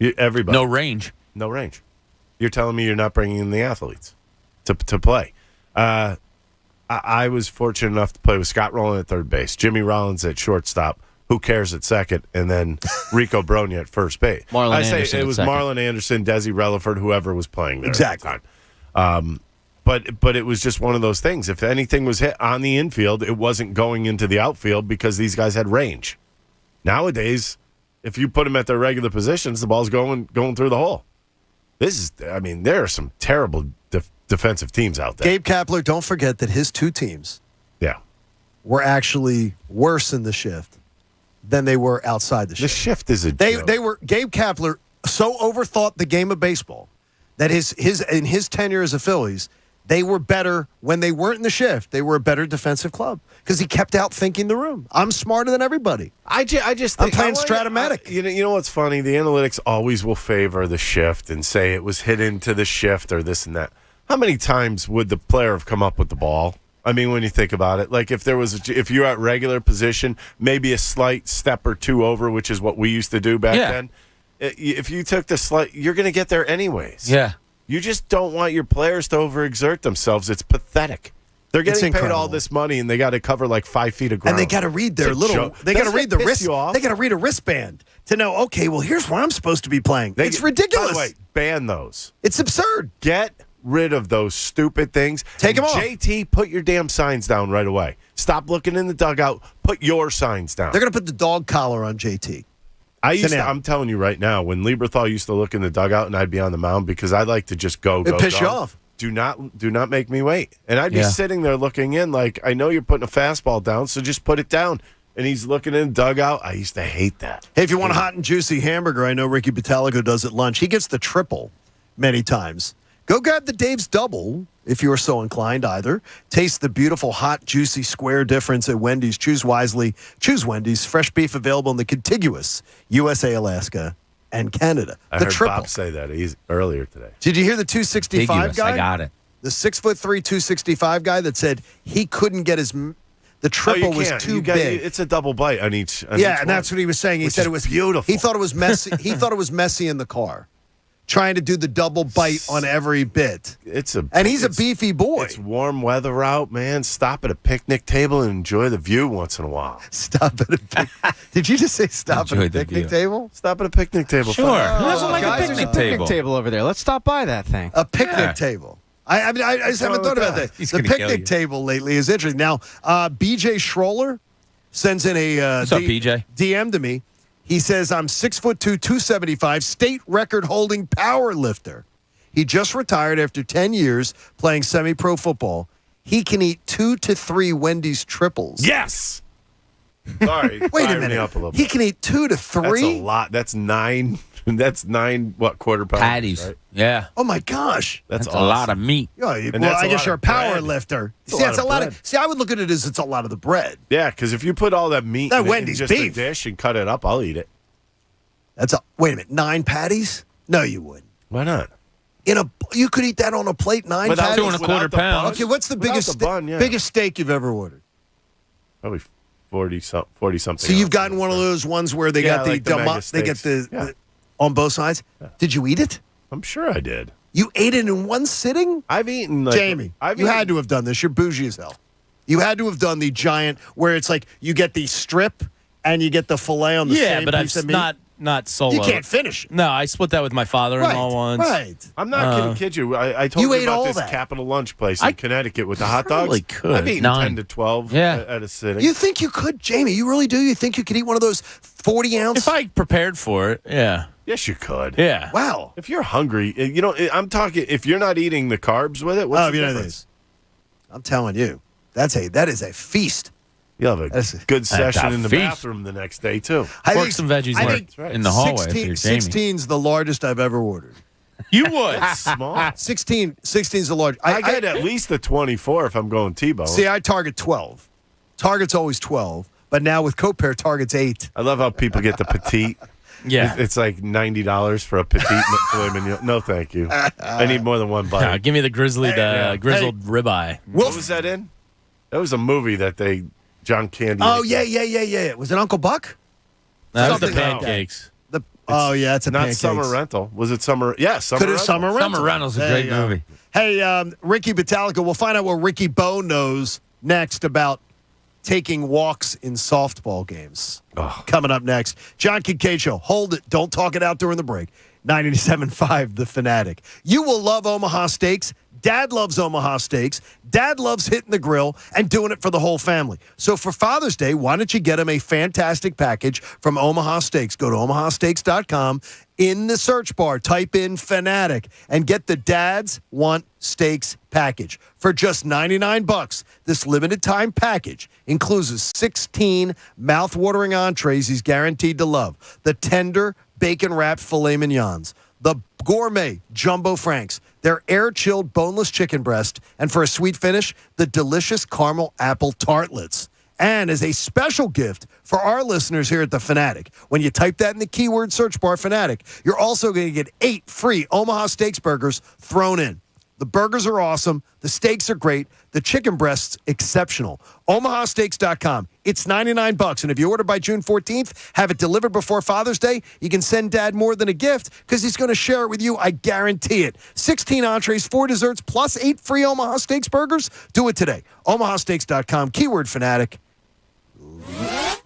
Everybody. No range. No range. You're telling me you're not bringing in the athletes to play. I was fortunate enough to play with Scott Rowland at third base, Jimmy Rollins at shortstop, who cares at second, and then Rico Bronya at first base. It was Marlon Anderson, Desi Relaford, whoever was playing there at the time. But it was just one of those things. If anything was hit on the infield, it wasn't going into the outfield because these guys had range. Nowadays, if you put them at their regular positions, the ball's going through the hole. There are some terrible defensive teams out there. Gabe Kapler, don't forget that his two teams were actually worse in the shift than they were outside the shift. The shift is joke. They were Gabe Kapler so overthought the game of baseball that in his tenure as a Phillies, they were better when they weren't in the shift. They were a better defensive club because he kept out thinking the room. I'm smarter than everybody. I just think I'm playing Stratomatic. You know what's funny? The analytics always will favor the shift and say it was hit into the shift or this and that. How many times would the player have come up with the ball? I mean, when you think about it, like if you're at regular position, maybe a slight step or two over, which is what we used to do back then. if you took the slight, you're going to get there anyways. Yeah. You just don't want your players to overexert themselves. It's pathetic. They're getting paid all this money, and they got to cover like 5 feet of ground. And they got to read their little. They got to read the wrist. They got to read a wristband to know. Okay, well, here's where I'm supposed to be playing. It's ridiculous. By the way, ban those. It's absurd. Get rid of those stupid things. Take them off. JT, put your damn signs down right away. Stop looking in the dugout. Put your signs down. They're going to put the dog collar on JT. I'm telling you right now, when Lieberthal used to look in the dugout and I'd be on the mound because I like to just go. It piss you off. Do not make me wait. And I'd be sitting there looking in like, I know you're putting a fastball down, so just put it down. And he's looking in the dugout. I used to hate that. Hey, if you want a hot and juicy hamburger, I know Ricky Batalico does at lunch. He gets the triple many times. Go grab the Dave's Double if you are so inclined either. Taste the beautiful, hot, juicy square difference at Wendy's. Choose wisely. Choose Wendy's. Fresh beef available in the contiguous USA, Alaska, and Canada. I heard Bob say that earlier today. Did you hear the 265 guy? I got it. The 6'3", 265 guy that said he couldn't get the triple was too big. It's a double bite on each. And that's what he was saying. He said it was beautiful. He thought it was messy. He thought it was messy in the car, trying to do the double bite on every bit. And he's a beefy boy. It's warm weather out, man. Stop at a picnic table and enjoy the view once in a while. Stop at a picnic. Did you just say stop at a picnic table? Stop at a picnic table. Sure. Who doesn't like a picnic table over there? Let's stop by that thing. A picnic table. I mean, I just haven't thought about that. The picnic table lately is interesting. Now, BJ Schroller sends in a What's up, BJ? DM to me. He says, I'm 6'2", 275, state record holding power lifter. He just retired after 10 years playing semi-pro football. He can eat 2 to 3 Wendy's triples. Yes. Sorry. Wait a minute. Me up a little bit. He can eat 2 to 3? That's a lot. That's 9. That's 9, quarter pounds? Patties. Right? Yeah. Oh, my gosh. That's awesome. a lot of meat. Yeah, I guess you're a power lifter. That's a lot of. See, I would look at it as it's a lot of the bread. Yeah, because if you put all that meat That in Wendy's just beef. a dish and cut it up, I'll eat it. Wait a minute, 9 patties? No, you wouldn't. Why not? You could eat that on a plate, 9 Without patties? 2 1/4 pounds. Okay, what's the biggest biggest steak you've ever ordered? Probably 40 something. So you've gotten one of those ones where they got like the mega they get steaks. the on both sides. Yeah. Did you eat it? I'm sure I did. You ate it in one sitting? I've eaten Jamie. You had to have done this. You're bougie as hell. You had to have done the giant where it's like you get the strip and you get the fillet on the same but piece of meat. Not solo. You can't finish it. No, I split that with my father-in-law once. Right. I'm not kidding you. I told You you ate about all this that. Capital Lunch place in Connecticut with the hot dogs. Probably could. I've eaten 10 to 12 at a sitting. You think you could, Jamie? You really do? You think you could eat one of those 40-ounce? If I prepared for it, yeah. Yes, you could. Yeah. Wow. If you're hungry, I'm talking. If you're not eating the carbs with it, what's the difference? I'm telling you, that is a feast. You'll have a good session in the bathroom the next day too. Work some veggies in the hallway. 16's the largest I've ever ordered. You would. It's small. 16's the largest. I get at least the 24 if I'm going T-bone. See, I target 12. Target's always 12, but now with Copair, target's 8. I love how people get the petite. Yeah. It's like $90 for a petite filet mignon. No, thank you. I need more than one bite. No, give me the grizzled ribeye. What was that in? That was a movie that John Candy. Oh, yeah. Was it Uncle Buck? That was the pancakes. It's a not pancakes. Summer Rental. Was it Summer? Yeah, Summer Could Rental. have Summer Rental. Summer Rental's a great movie. Hey, Ricky Batalico, we'll find out what Ricky Bo knows next about taking walks in softball games. Coming up next. John Kincade Show. Hold it. Don't talk it out during the break. 97.5 The Fanatic. You will love Omaha Steaks. Dad loves Omaha Steaks. Dad loves hitting the grill and doing it for the whole family. So for Father's Day, why don't you get him a fantastic package from Omaha Steaks? Go to omahasteaks.com. In the search bar, type in Fanatic and get the Dads Want Steaks package. For just $99, this limited time package includes 16 mouth-watering entrees he's guaranteed to love. The tender bacon-wrapped filet mignons. The gourmet Jumbo Franks, their air-chilled boneless chicken breast, and for a sweet finish, the delicious caramel apple tartlets. And as a special gift for our listeners here at The Fanatic, when you type that in the keyword search bar, Fanatic, you're also going to get 8 free Omaha Steaks burgers thrown in. The burgers are awesome. The steaks are great. The chicken breasts, exceptional. OmahaSteaks.com. It's $99. And if you order by June 14th, have it delivered before Father's Day, you can send Dad more than a gift because he's going to share it with you. I guarantee it. 16 entrees, 4 desserts, plus 8 free Omaha Steaks burgers. Do it today. OmahaSteaks.com, keyword Fanatic. The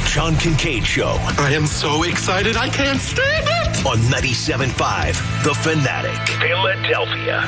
John Kincade Show. I am so excited, I can't stand it. On 97.5 The Fanatic. Philadelphia.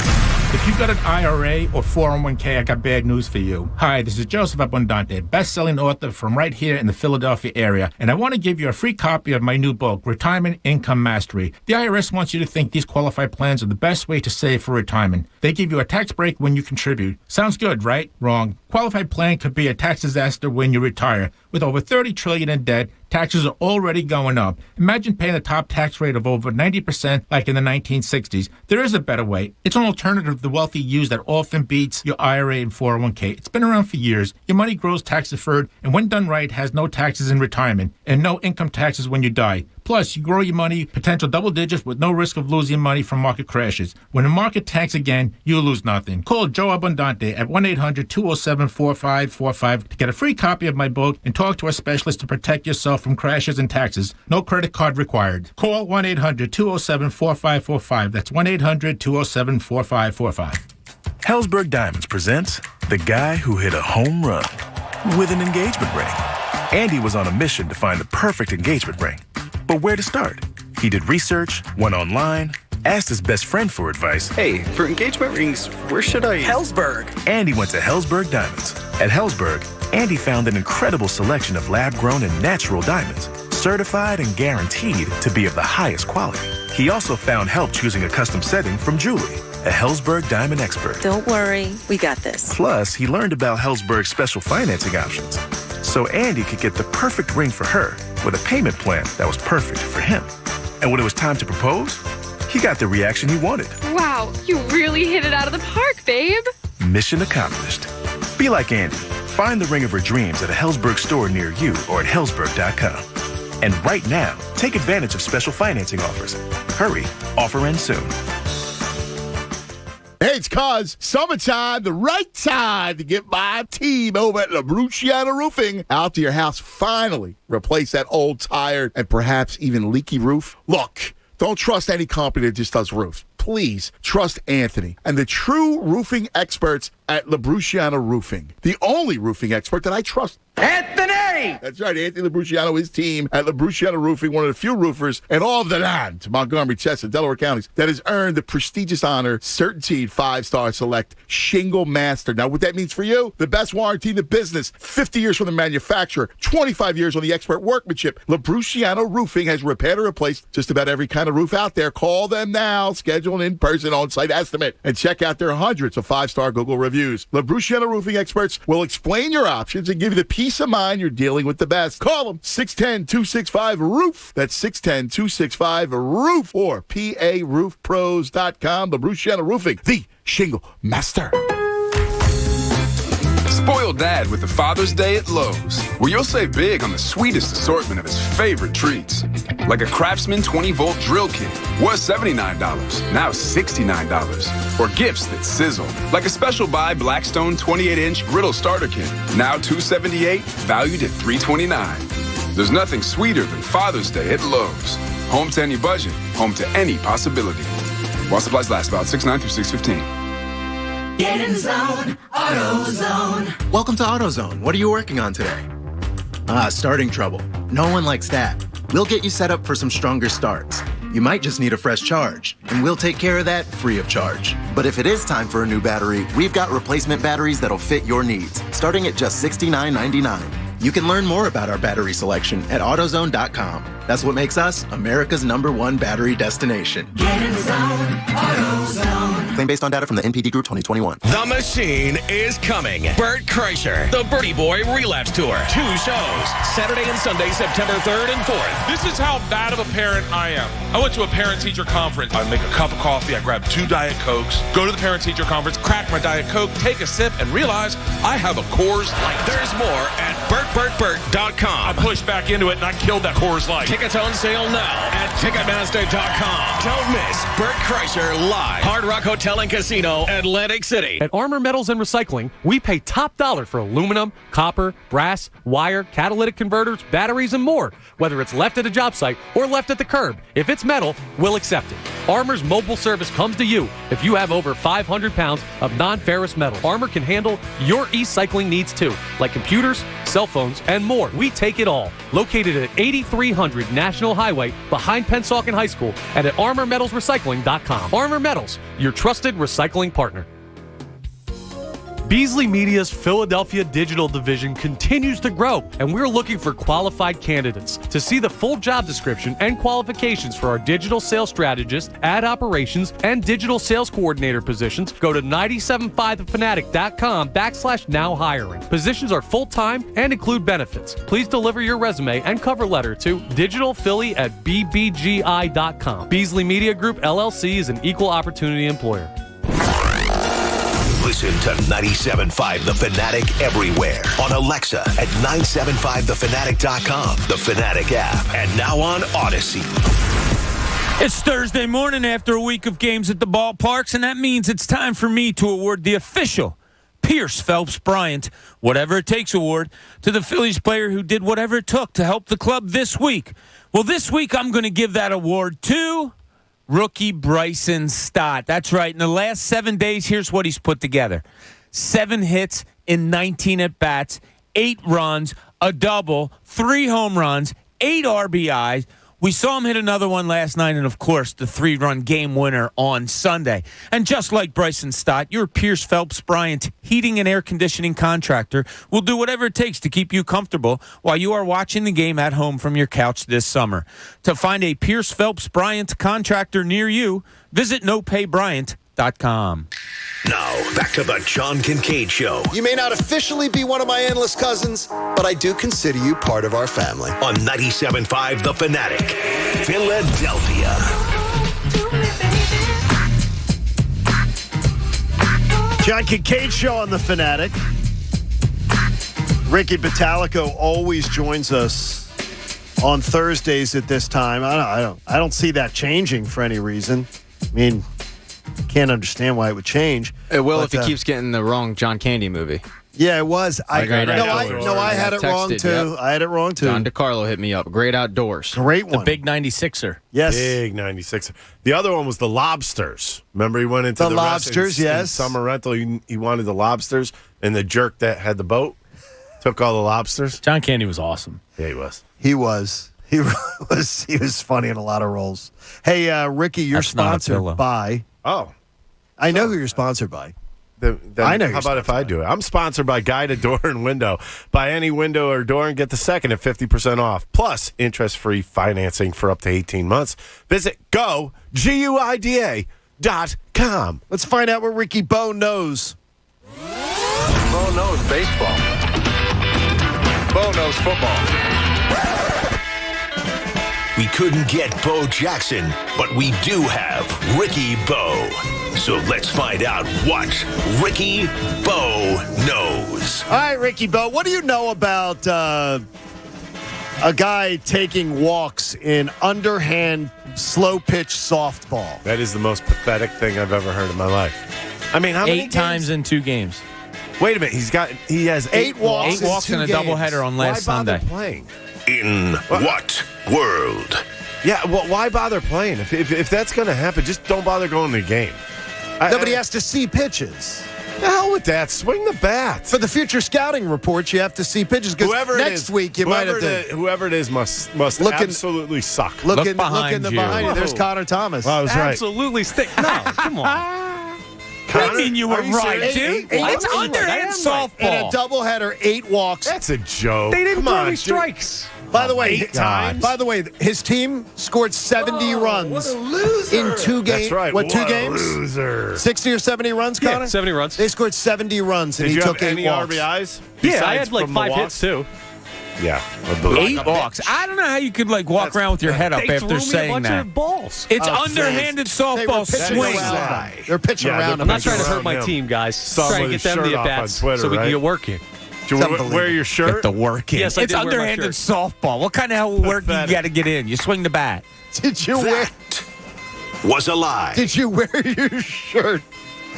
If you've got an IRA or 401k, I got bad news for you. Hi, this is Joseph Abundante, best-selling author from right here in the Philadelphia area, and I want to give you a free copy of my new book, Retirement Income Mastery. The IRS wants you to think these qualified plans are the best way to save for retirement. They give you a tax break when you contribute. Sounds good, right? Wrong. Qualified plan could be a tax disaster when you retire. With over $30 trillion in debt, taxes are already going up. Imagine paying a top tax rate of over 90% like in the 1960s. There is a better way. It's an alternative the wealthy use that often beats your IRA and 401k. It's been around for years. Your money grows tax deferred, and when done right, has no taxes in retirement and no income taxes when you die. Plus, you grow your money potential double digits with no risk of losing money from market crashes. When the market tanks again, you lose nothing. Call Joe Abundante at 1-800-207-4545 to get a free copy of my book and talk to a specialist to protect yourself from crashes and taxes. No credit card required. Call 1-800-207-4545. That's 1-800-207-4545. Hellsberg Diamonds presents the guy who hit a home run with an engagement ring. Andy was on a mission to find the perfect engagement ring. But where to start? He did research, went online, asked his best friend for advice. Hey, for engagement rings, where should I... Hellsberg. Andy went to Hellsberg Diamonds. At Hellsberg, Andy found an incredible selection of lab-grown and natural diamonds, certified and guaranteed to be of the highest quality. He also found help choosing a custom setting from Julie, a Hellsberg Diamond expert. Don't worry, we got this. Plus, he learned about Hellsberg's special financing options, so Andy could get the perfect ring for her with a payment plan that was perfect for him. And when it was time to propose, he got the reaction he wanted. Wow, you really hit it out of the park, babe. Mission accomplished. Be like Andy. Find the ring of her dreams at a Hellsberg store near you or at Hellsberg.com. And right now, take advantage of special financing offers. Hurry, offer ends soon. Hey, it's Cuz. Summertime, the right time to get my team over at LaBruciana Roofing out to your house. Finally replace that old, tired, and perhaps even leaky roof. Look, don't trust any company that just does roofs. Please trust Anthony and the true roofing experts at LaBruciana Roofing. The only roofing expert that I trust. Anthony! That's right, Anthony LaBruciano, his team at LaBruciana Roofing, one of the few roofers in all of the land, Montgomery, Chester, Delaware counties, that has earned the prestigious honor, Certainteed 5-Star Select Shingle Master. Now, what that means for you, the best warranty in the business, 50 years from the manufacturer, 25 years on the expert workmanship. LaBruciano Roofing has repaired or replaced just about every kind of roof out there. Call them now, schedule an in-person on-site estimate, and check out their hundreds of 5-star Google reviews. LaBruciana Roofing experts will explain your options and give you the peace of mind you're dealing with the best. Call them 610-265-ROOF. That's 610-265-ROOF or PARoofPros.com. LaBruciana Roofing, the shingle master. Spoil Dad with the Father's Day at Lowe's, where you'll save big on the sweetest assortment of his favorite treats. Like a Craftsman 20-volt drill kit, was $79, now $69. Or gifts that sizzle, like a special buy Blackstone 28-inch griddle starter kit, now $278, valued at $329. There's nothing sweeter than Father's Day at Lowe's. Home to any budget, home to any possibility. While supplies last, about 6/9 through 6/15. Get in the zone, AutoZone. Welcome to AutoZone. What are you working on today? Starting trouble. No one likes that. We'll get you set up for some stronger starts. You might just need a fresh charge, and we'll take care of that free of charge. But if it is time for a new battery, we've got replacement batteries that'll fit your needs, starting at just $69.99. You can learn more about our battery selection at AutoZone.com. That's what makes us America's #1 battery destination. Get in the zone, AutoZone. Claim based on data from the NPD Group 2021. The Machine is coming. Bert Kreischer, the Birdie Boy Relapse Tour. 2 shows, Saturday and Sunday, September 3rd and 4th. This is how bad of a parent I am. I went to a parent-teacher conference. I make a cup of coffee, I grab 2 Diet Cokes, go to the parent-teacher conference, crack my Diet Coke, take a sip, and realize I have a Coors Light. There's more at Bert SportsBurtBurt.com. I pushed back into it and I killed that Coors Light. Tickets on sale now at Ticketmaster.com. Don't miss Burt Kreischer live. Hard Rock Hotel and Casino, Atlantic City. At Armor Metals and Recycling, we pay top dollar for aluminum, copper, brass, wire, catalytic converters, batteries, and more. Whether it's left at a job site or left at the curb, if it's metal, we'll accept it. Armor's mobile service comes to you if you have over 500 pounds of non-ferrous metal. Armor can handle your e-cycling needs too, like computers, cell phones, and more. We take it all. Located at 8300 National Highway behind Pennsauken High School and at ArmorMetalsRecycling.com. Armor Metals, your trusted recycling partner. Beasley Media's Philadelphia digital division continues to grow, and we're looking for qualified candidates. To see the full job description and qualifications for our digital sales strategist, ad operations, and digital sales coordinator positions, go to 97.5thefanatic.com/now hiring. Positions are full-time and include benefits. Please deliver your resume and cover letter to digitalphilly@bbgi.com. Beasley Media Group, LLC is an equal opportunity employer. Listen to 97.5 The Fanatic everywhere. On Alexa at 975thefanatic.com, the Fanatic app, and now on Odyssey. It's Thursday morning after a week of games at the ballparks, and that means it's time for me to award the official Pierce Phelps Bryant Whatever It Takes award to the Phillies player who did whatever it took to help the club this week. Well, this week I'm going to give that award to rookie Bryson Stott. That's right. In the last 7 days, here's what he's put together. 7 hits in 19 at-bats, 8 runs, a double, 3 home runs, 8 RBIs. We saw him hit another one last night, and, of course, the 3-run game winner on Sunday. And just like Bryson Stott, your Pierce Phelps Bryant heating and air conditioning contractor will do whatever it takes to keep you comfortable while you are watching the game at home from your couch this summer. To find a Pierce Phelps Bryant contractor near you, visit nopaybryant.com. Now, back to the John Kincade Show. You may not officially be one of my endless cousins, but I do consider you part of our family. On 97.5 The Fanatic, Philadelphia. John Kincade Show on The Fanatic. Ricky Batalico always joins us on Thursdays at this time. I don't see that changing for any reason. I mean, can't understand why it would change. It will if he keeps getting the wrong John Candy movie. Yeah, it was. I had it wrong too. Yep. I had it wrong too. John DeCarlo hit me up. Great Outdoors. Great one. The big 96er. Yes. Big 96er. The other one was the Lobsters. Remember he went into the Lobsters, in summer rental. He wanted the Lobsters, and the jerk that had the boat took all the lobsters. John Candy was awesome. Yeah, he was. He was. He was funny in a lot of roles. Hey, Ricky, you're sponsored by. Oh. I know who you're sponsored by. I know. How about if I do it? I'm sponsored by Guided Door and Window. Buy any window or door and get the second at 50% off. Plus, interest-free financing for up to 18 months. Visit GUIDA.com. Let's find out what Ricky Bo knows. Bo knows baseball. Bo knows football. We couldn't get Bo Jackson, but we do have Ricky Bo. So let's find out what Ricky Bo knows. All right, Ricky Bo, what do you know about a guy taking walks in underhand, slow-pitch softball? That is the most pathetic thing I've ever heard in my life. I mean, how many 8 times in 2 games. Wait a minute. He has 8 walks. 8 walks and a doubleheader on last Sunday. Why bother playing? In what world? Yeah, well, why bother playing? If that's going to happen, just don't bother going to the game. Nobody has to see pitches. The hell with that. Swing the bat. For the future scouting reports, you have to see pitches. Because next week you might have to. Whoever it is must absolutely suck. Look behind you. There's Connor Thomas. Well, I was right. Absolutely stick. No, come on. I mean, you were right, dude. It's underhand softball. And a doubleheader, 8 walks. That's a joke. They didn't throw any strikes. By the way, his team scored 70 runs in 2 games. That's right. What, 2 games? Loser. 60 or 70 runs, Connor? Yeah, 70 runs. They scored 70 runs, and Did he you took have 8 any walks. RBIs? Yeah, I had like 5 hits too. Yeah. 8 walks. I don't know how you could walk around with your head up after saying that. Of balls. It's underhanded softball swing. They're pitching around. I'm not trying to hurt my team, guys. Trying to get them the at-bats so we can get working. Do you wear your shirt? Get the work in. Yes, I it's did wear my underhanded shirt. softball. What kind of work do you got to get in? You swing the bat. Did you wear? Was a lie. Did you wear your shirt?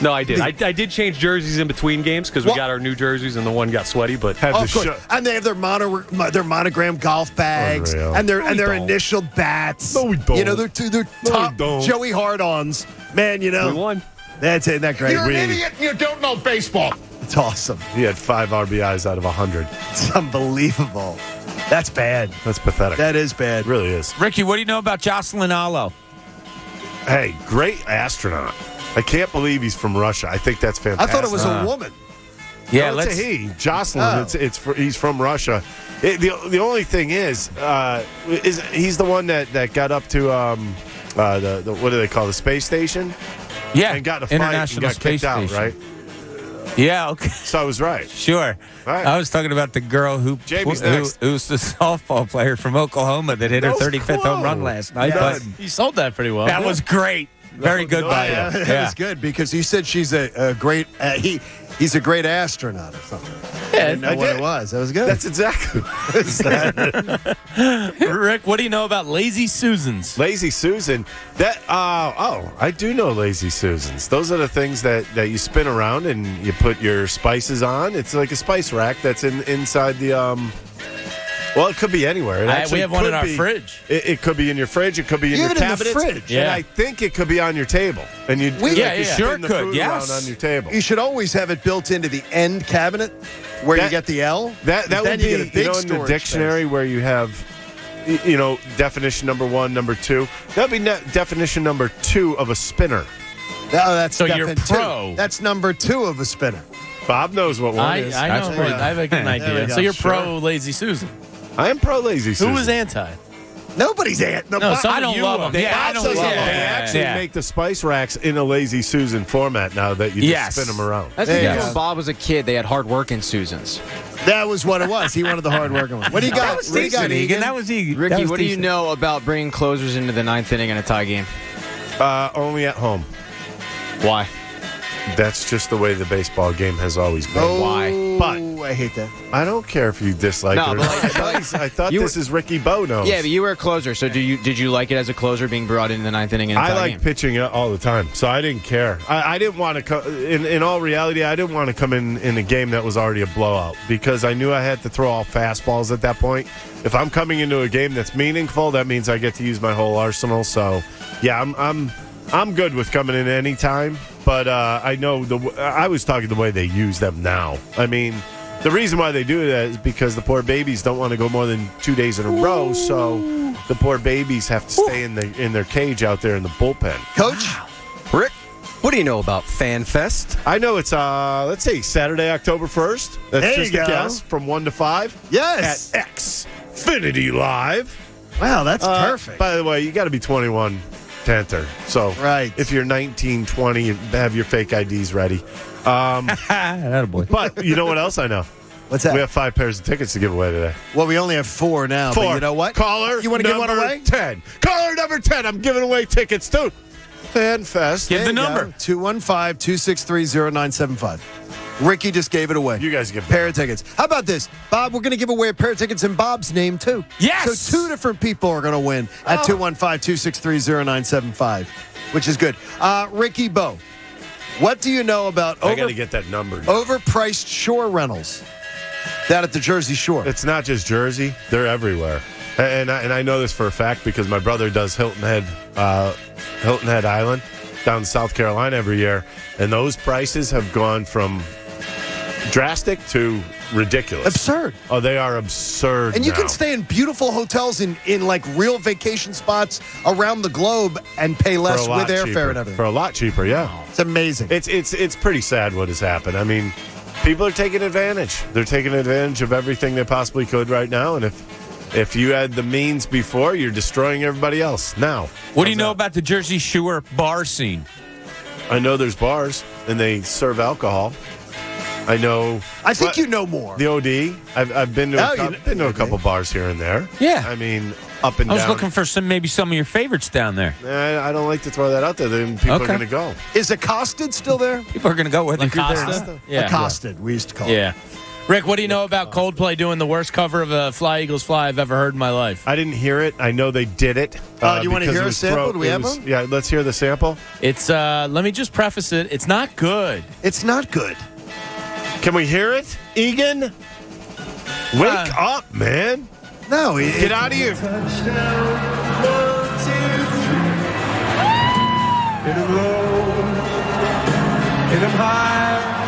No, I did. I did change jerseys in between games because we got our new jerseys and the one got sweaty. But Of course. And they have their monogram golf bags and their initial bats. No, we don't. You know, they're top don't. Joey Hard-ons. Man, you know. we won. Isn't that great? You're an idiot and you don't know baseball. It's awesome. He had 5 RBIs out of 100. It's unbelievable. That's bad. That's pathetic. That is bad. It really is. Ricky, what do you know about Jocelyn Alo? Hey, great astronaut. I can't believe he's from Russia. I think that's fantastic. I thought it was a woman. Yeah, no, it's a he. Jocelyn. Oh. He's from Russia. The only thing is he's the one that got up to the what do they call the space station? Yeah, and got in a fight International and got Space kicked out, Station. right? Yeah, okay. So I was right. Sure. Right. I was talking about the girl who's the softball player from Oklahoma that hit her 35th home run last night. Yeah. But You sold that pretty well. that was great. Very good by you. That was good because you said she's a great. He's a great astronaut or something. Yeah, I didn't know what it was. That was good. That's exactly what it said. Rick, what do you know about Lazy Susans? Lazy Susan. I do know Lazy Susans. Those are the things that you spin around and you put your spices on. It's like a spice rack that's inside the. Well, it could be anywhere. We have one in our fridge. It could be in your fridge. It could be in your cabinets. In the fridge. And I think it could be on your table. And you sure spin the could. food Yes. around on your table. You should always have it built into the end cabinet where you get the L. That would be, you get a big in the storage dictionary space. where you have, definition number 1, number 2. That would be definition number 2 of a spinner. No, that's So you're defin- pro. 2. That's number 2 of a spinner. Bob knows what one is. I know. I have a good idea. So you're pro Lazy Susan. I am pro Lazy Susan. Who was anti? Nobody's No, some I of don't you love are. them. Yeah, I don't love They them. actually make the spice racks in a Lazy Susan format now that you just spin them around. That's There you because go. when Bob was a kid, they had hard-working Susans. That was what it was. He wanted the hard working one. What do you got? That was What do you got, decent, Egan? Egan. That was Egan. Ricky, That was what do you decent. know about bringing closers into the 9th inning in a tie game? Only at home. Why? That's just the way the baseball game has always been. Oh, But I hate that. I don't care if you dislike No, it. but I thought this is Ricky Bono. Yeah, but you were a closer, so did you like it as a closer being brought in the 9th inning in a tie I like game? pitching all the time, so I didn't care. I didn't want to in all reality, I didn't want to come in a game that was already a blowout because I knew I had to throw all fastballs at that point. If I'm coming into a game that's meaningful, that means I get to use my whole arsenal. So, yeah, I'm good with coming in any time. But I know I was talking the way they use them now. I mean, the reason why they do that is because the poor babies don't want to go more than 2 days in a row. So the poor babies have to stay in their cage out there in the bullpen. Coach? Rick, what do you know about Fan Fest? I know it's let's see, Saturday, October 1st. That's There just you a go. guess from 1 to 5. Yes. At Xfinity Live. Wow, that's perfect. By the way, you got to be 21 to enter. So if you're 19, 20, you have your fake IDs ready. Attaboy. But you know what else I know? What's that? We have 5 pairs of tickets to give away today. Well, we only have 4 now. 4. But you know what? Caller, you want to give one number away? 10. Caller number 10. I'm giving away tickets too. Fan Fest. Give the number. 215-263-0975. Ricky just gave it away. You guys give pair of tickets. How about this, Bob? We're going to give away a pair of tickets in Bob's name too. Yes. So 2 different people are going to win at 215-263-0975, which is good. Ricky Bo, what do you know about I got to get that number. overpriced shore rentals down at the Jersey Shore? It's not just Jersey; they're everywhere. And I know this for a fact because my brother does Hilton Head Island down in South Carolina every year, and those prices have gone from drastic to ridiculous. Absurd. Oh, they are absurd. And you now. can stay in beautiful hotels in like real vacation spots around the globe and pay less For a lot with airfare cheaper. and everything. For a lot cheaper, yeah. It's amazing. It's pretty sad what has happened. I mean, people are taking advantage. They're taking advantage of everything they possibly could right now, and if you had the means before, you're destroying everybody else now. What do you know about the Jersey Shore bar scene? I know there's bars, and they serve alcohol. I know. I think you know more. The OD. I've been to a couple bars here and there. Yeah. I mean, up and I was down. looking for some of your favorites down there. I don't like to throw that out there. Then people are Okay. going to go. Is Accosted still there? People are going to go with Acosta? Yeah. Accosted, we used to call it. Yeah. Rick, what do you know about Coldplay doing the worst cover of Fly Eagles Fly I've ever heard in my life? I didn't hear it. I know they did it. Do you want to hear a sample? Do we have one? Yeah, let's hear the sample. It's, let me just preface it. It's not good. It's not good. Can we hear it, Egan? Wake up, man. No. Get out of here.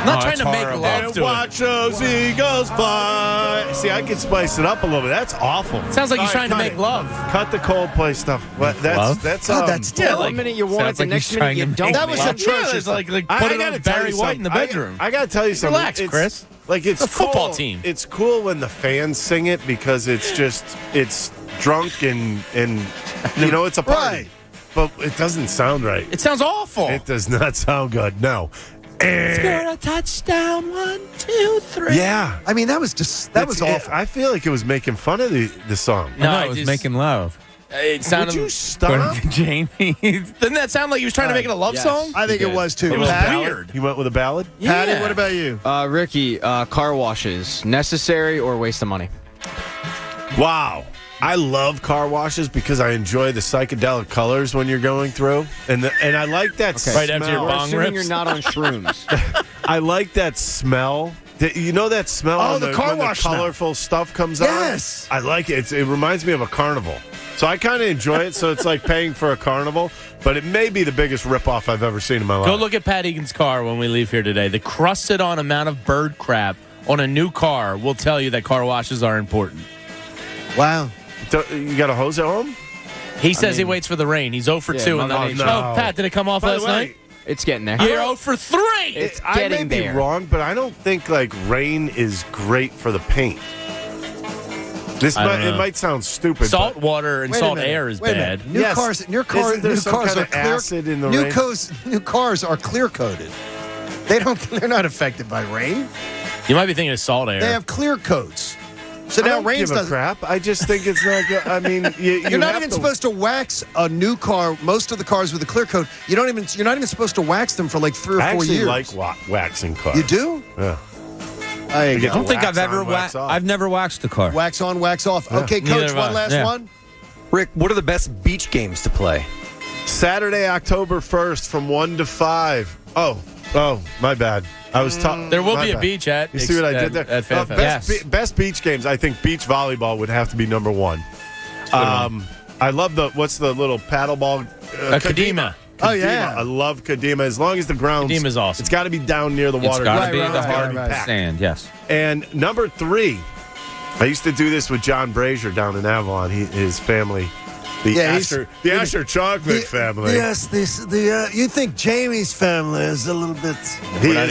I'm not trying to make love to it. Watch those eagles fly. See, I could spice it up a little bit. That's awful. Sounds like he's trying to make love. Cut the Coldplay stuff. What? That's one minute you want it, the next minute you don't. That was atrocious. Like put it on Barry White in the bedroom. I got to tell you something. Relax, Chris. Like it's a football cool. team. It's cool when the fans sing it because it's drunk and it's a party. Right. But it doesn't sound right. It sounds awful. It does not sound good. No. Score a touchdown, 1, 2, 3. Yeah. I mean, that was awful. I feel like it was making fun of the song. No, it was making love. It sounded. Would you stop? Jamie. Didn't that sound like he was trying to make it a love song? I think it was too. It was Patty? weird. You went with a ballad? Yeah. Patty, what about you? Ricky, car washes, necessary or waste of money? Wow. I love car washes because I enjoy the psychedelic colors when you're going through, and I like that smell. Right after your bong rips. You're not on shrooms. I like that smell. You know that smell? Oh, when the car wash the colorful stuff comes out. Yes, I like it. It reminds me of a carnival, so I kind of enjoy it. So it's like paying for a carnival, but it may be the biggest ripoff I've ever seen in my life. Go look at Pat Egan's car when we leave here today. The crusted-on amount of bird crap on a new car will tell you that car washes are important. Wow. You got a hose at home? He says he waits for the rain. He's 0 for 2. no. Pat, did it come off last night? It's getting there. You're 0 for 3. I may be wrong, but I don't think rain is great for the paint. It might sound stupid. Salt water and salt air is bad. New cars are clear. Acid in the rain? New cars are clear coated. They're not affected by rain. You might be thinking of salt air. They have clear coats. So I now don't rain give a doesn't. crap. I just think it's not good. I mean, you're not even supposed to wax a new car. Most of the cars with a clear coat, you're not even supposed to wax them for like 3 or 4 years. I actually like waxing cars. You do? Yeah. I don't think I've ever waxed. I've never waxed a car. Wax on, wax off. Yeah. Okay, Coach, one last one. Rick, what are the best beach games to play? Saturday, October 1st from 1 to 5. Oh, my bad. I was talking. There will be a beach at. You see what I did there? At FanFest. Best beach games. I think beach volleyball would have to be number one. I love what's the little paddle ball? Kadima. Oh yeah, I love Kadima. As long as the ground's Kadima's awesome. It's got to be down near the water. It's got to be the hard sand. Yes. And number 3, I used to do this with John Brazier down in Avalon. His family. The Asher chocolate family. Yes, you think Jamie's family is a little bit. By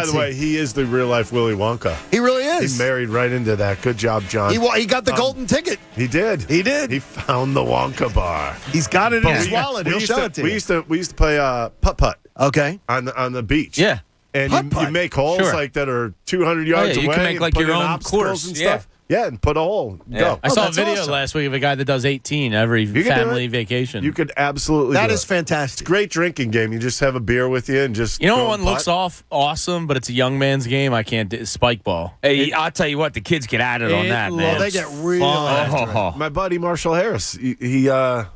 the way, he is the real life Willy Wonka. He really is. He married right into that. Good job, John. He got the golden ticket. He did. He found the Wonka bar. He's got it in his wallet. He'll show it to you. We used to play putt-putt. Okay. On the beach. Yeah. And you make holes like that are 200 yards away. You can make like your own course and stuff. Yeah, and put a hole. Go. I saw a video last week of a guy that does 18 every family vacation. You could absolutely That do is it. fantastic. It's a great drinking game. You just have a beer with you and just. You know what one looks awesome, but it's a young man's game? I can't do Spike ball. Hey, I'll tell you what, the kids get at it on that, man. They get real after it. My buddy Marshall Harris, he on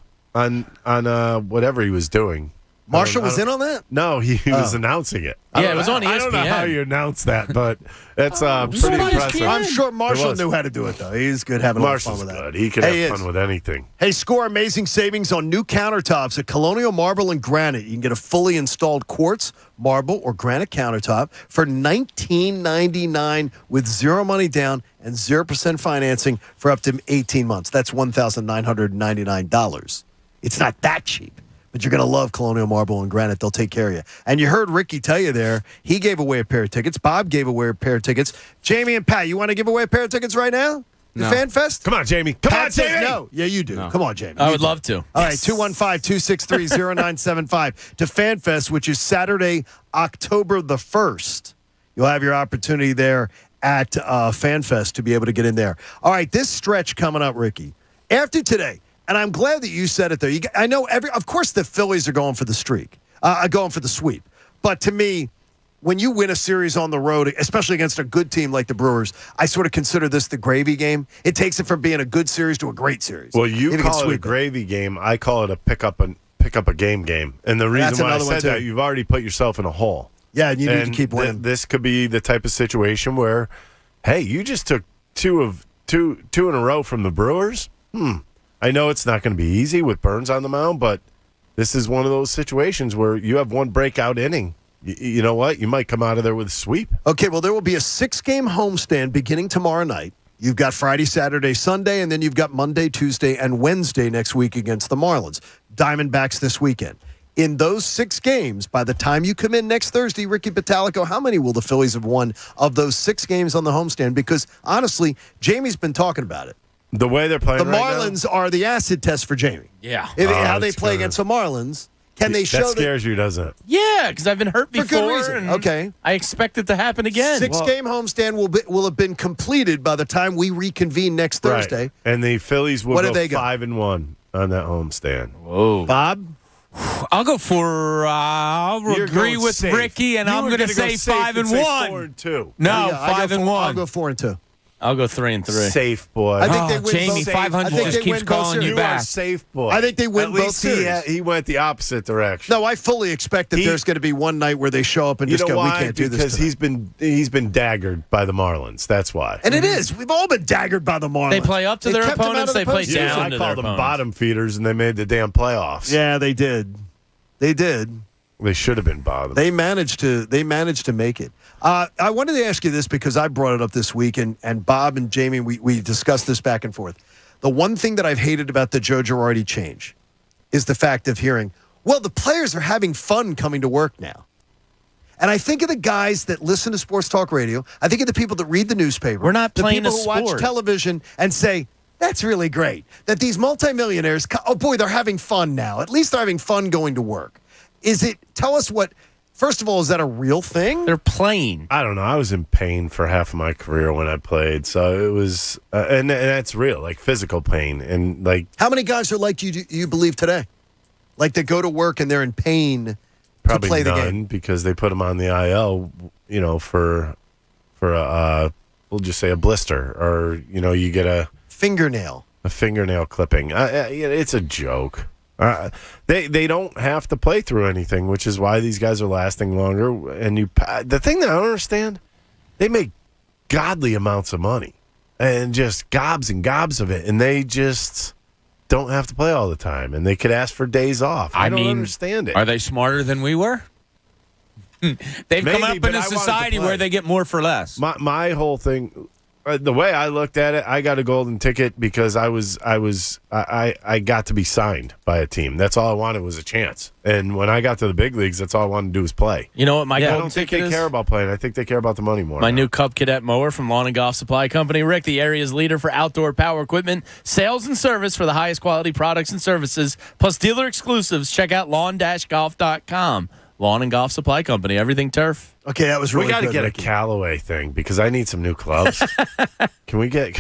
whatever he was doing. Marshall was in on that? No, he was announcing it. Yeah, it was on ESPN. I don't know how you announced that, but that's pretty impressive. I'm sure Marshall knew how to do it, though. He's good having a lot of fun with that. Good. He can have fun with anything. Hey, score amazing savings on new countertops at Colonial Marble and Granite. You can get a fully installed quartz, marble, or granite countertop for $19.99 with zero money down and 0% financing for up to 18 months. That's $1,999. It's not that cheap. But you're going to love Colonial Marble and Granite. They'll take care of you. And you heard Ricky tell you there, he gave away a pair of tickets. Bob gave away a pair of tickets. Jamie and Pat, you want to give away a pair of tickets right now? The Fan Fest? Come on, Jamie. Come on, Jamie. No. Yeah, you do. No. Come on, Jamie. I would love to. All right, 215-263-0975 to Fan Fest, which is Saturday, October the 1st. You'll have your opportunity there at Fan Fest to be able to get in there. All right, this stretch coming up, Ricky. After today, and I'm glad that you said it there. I know of course, the Phillies are going for the streak, going for the sweep. But to me, when you win a series on the road, especially against a good team like the Brewers, I sort of consider this the gravy game. It takes it from being a good series to a great series. Well, you call it a gravy game. I call it a pick up a game. And the reason why I said that, you've already put yourself in a hole. Yeah, and you need to keep winning. This could be the type of situation where, hey, you just took two in a row from the Brewers. I know it's not going to be easy with Burns on the mound, but this is one of those situations where you have one breakout inning. You know what? You might come out of there with a sweep. Okay, well, there will be a 6-game homestand beginning tomorrow night. You've got Friday, Saturday, Sunday, and then you've got Monday, Tuesday, and Wednesday next week against the Marlins. Diamondbacks this weekend. In those 6 games, by the time you come in next Thursday, Ricky Batalico, how many will the Phillies have won of those 6 games on the homestand? Because, honestly, Jamie's been talking about it. The way they're playing the Marlins are the acid test for Jamie. Yeah. How they play against the Marlins. Can they show that scares you, doesn't it? Yeah, because I've been hurt before. For good reason. Okay. I expect it to happen again. 6-game homestand will have been completed by the time we reconvene next Thursday. Right. And the Phillies will go 5-1 on that homestand. Whoa. Bob? I'll go for. I'll agree with safe. Ricky, and I'm going to say 5-1. 4-2. No, yeah, 5-1. I'll go 4-2. I'll go 3-3. Safe, boy. I think they win Jamie, both. 500 just keeps calling you back. You are safe, boy. I think they win At both least series. He went the opposite direction. No, I fully expect that there's going to be one night where they show up and just go, we can't do this. Because he's been daggered by the Marlins. That's why. And it is. We've all been daggered by the Marlins. They play up to their opponents. They play down to their opponents. I call them bottom feeders, and they made the damn playoffs. Yeah, they did. They did. They should have been bottom. They managed to make it. I wanted to ask you this because I brought it up this week, and Bob and Jamie, we discussed this back and forth. The one thing that I've hated about the Joe Girardi change is the fact of hearing, well, the players are having fun coming to work now. And I think of the guys that listen to sports talk radio. I think of the people that read the newspaper. We're not playing the people a who watch sport. television and say, that's really great. That these multimillionaires, oh boy, they're having fun now. At least they're having fun going to work. Tell us what, first of all, is that a real thing? They're playing. I don't know. I was in pain for half of my career when I played. So it was, and that's real, like physical pain. And like, how many guys are like you believe today? Like they go to work and they're in pain to play the game? Because they put them on the IL, for we'll just say a blister, or, you get a fingernail clipping. It's a joke. They don't have to play through anything, which is why these guys are lasting longer. And the thing that I don't understand, they make godly amounts of money and just gobs and gobs of it, and they just don't have to play all the time, and they could ask for days off. I don't understand it. Are they smarter than we were? They've come up in a society where they get more for less. My whole thing. The way I looked at it, I got a golden ticket because I got to be signed by a team. That's all I wanted was a chance. And when I got to the big leagues, that's all I wanted to do was play. You know what my golden I don't think ticket they is? care about playing. I think they care about the money more. My new Cub Cadet mower from Lawn and Golf Supply Company. Rick, the area's leader for outdoor power equipment, sales and service for the highest quality products and services, plus dealer exclusives. Check out lawn-golf.com. Lawn and Golf Supply Company. Everything turf. Okay, that was really good. We got to get Ricky. a Callaway thing because I need some new clubs. Can we get?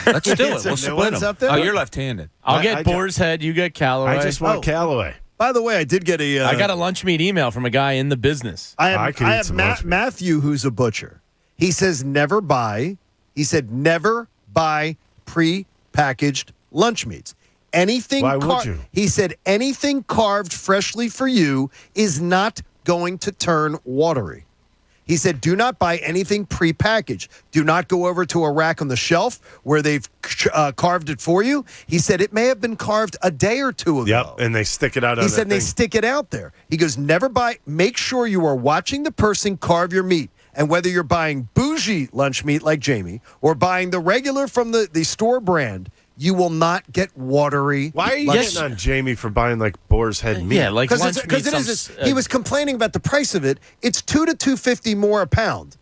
Let's do it. We'll split them. Up there? Oh, you're left-handed. I'll get Boar's Head. You get Callaway. I just want Callaway. By the way, I did get I got a lunch meat email from a guy in the business. I have Matthew, who's a butcher. He says never buy. He said never buy pre-packaged lunch meats. Anything. Why would you? He said anything carved freshly for you is not going to turn watery. He said, do not buy anything prepackaged. Do not go over to a rack on the shelf where they've carved it for you. He said it may have been carved a day or two ago. Yep, and they stick it out. He said they stick it out there. He goes, never buy. Make sure you are watching the person carve your meat. And whether you're buying bougie lunch meat like Jamie or buying the regular from the store brand, you will not get watery. Why are you getting on Jamie for buying like Boar's Head meat? Yeah, like lunch because meat. He was complaining about the price of it. It's $2 to $2.50 more a pound.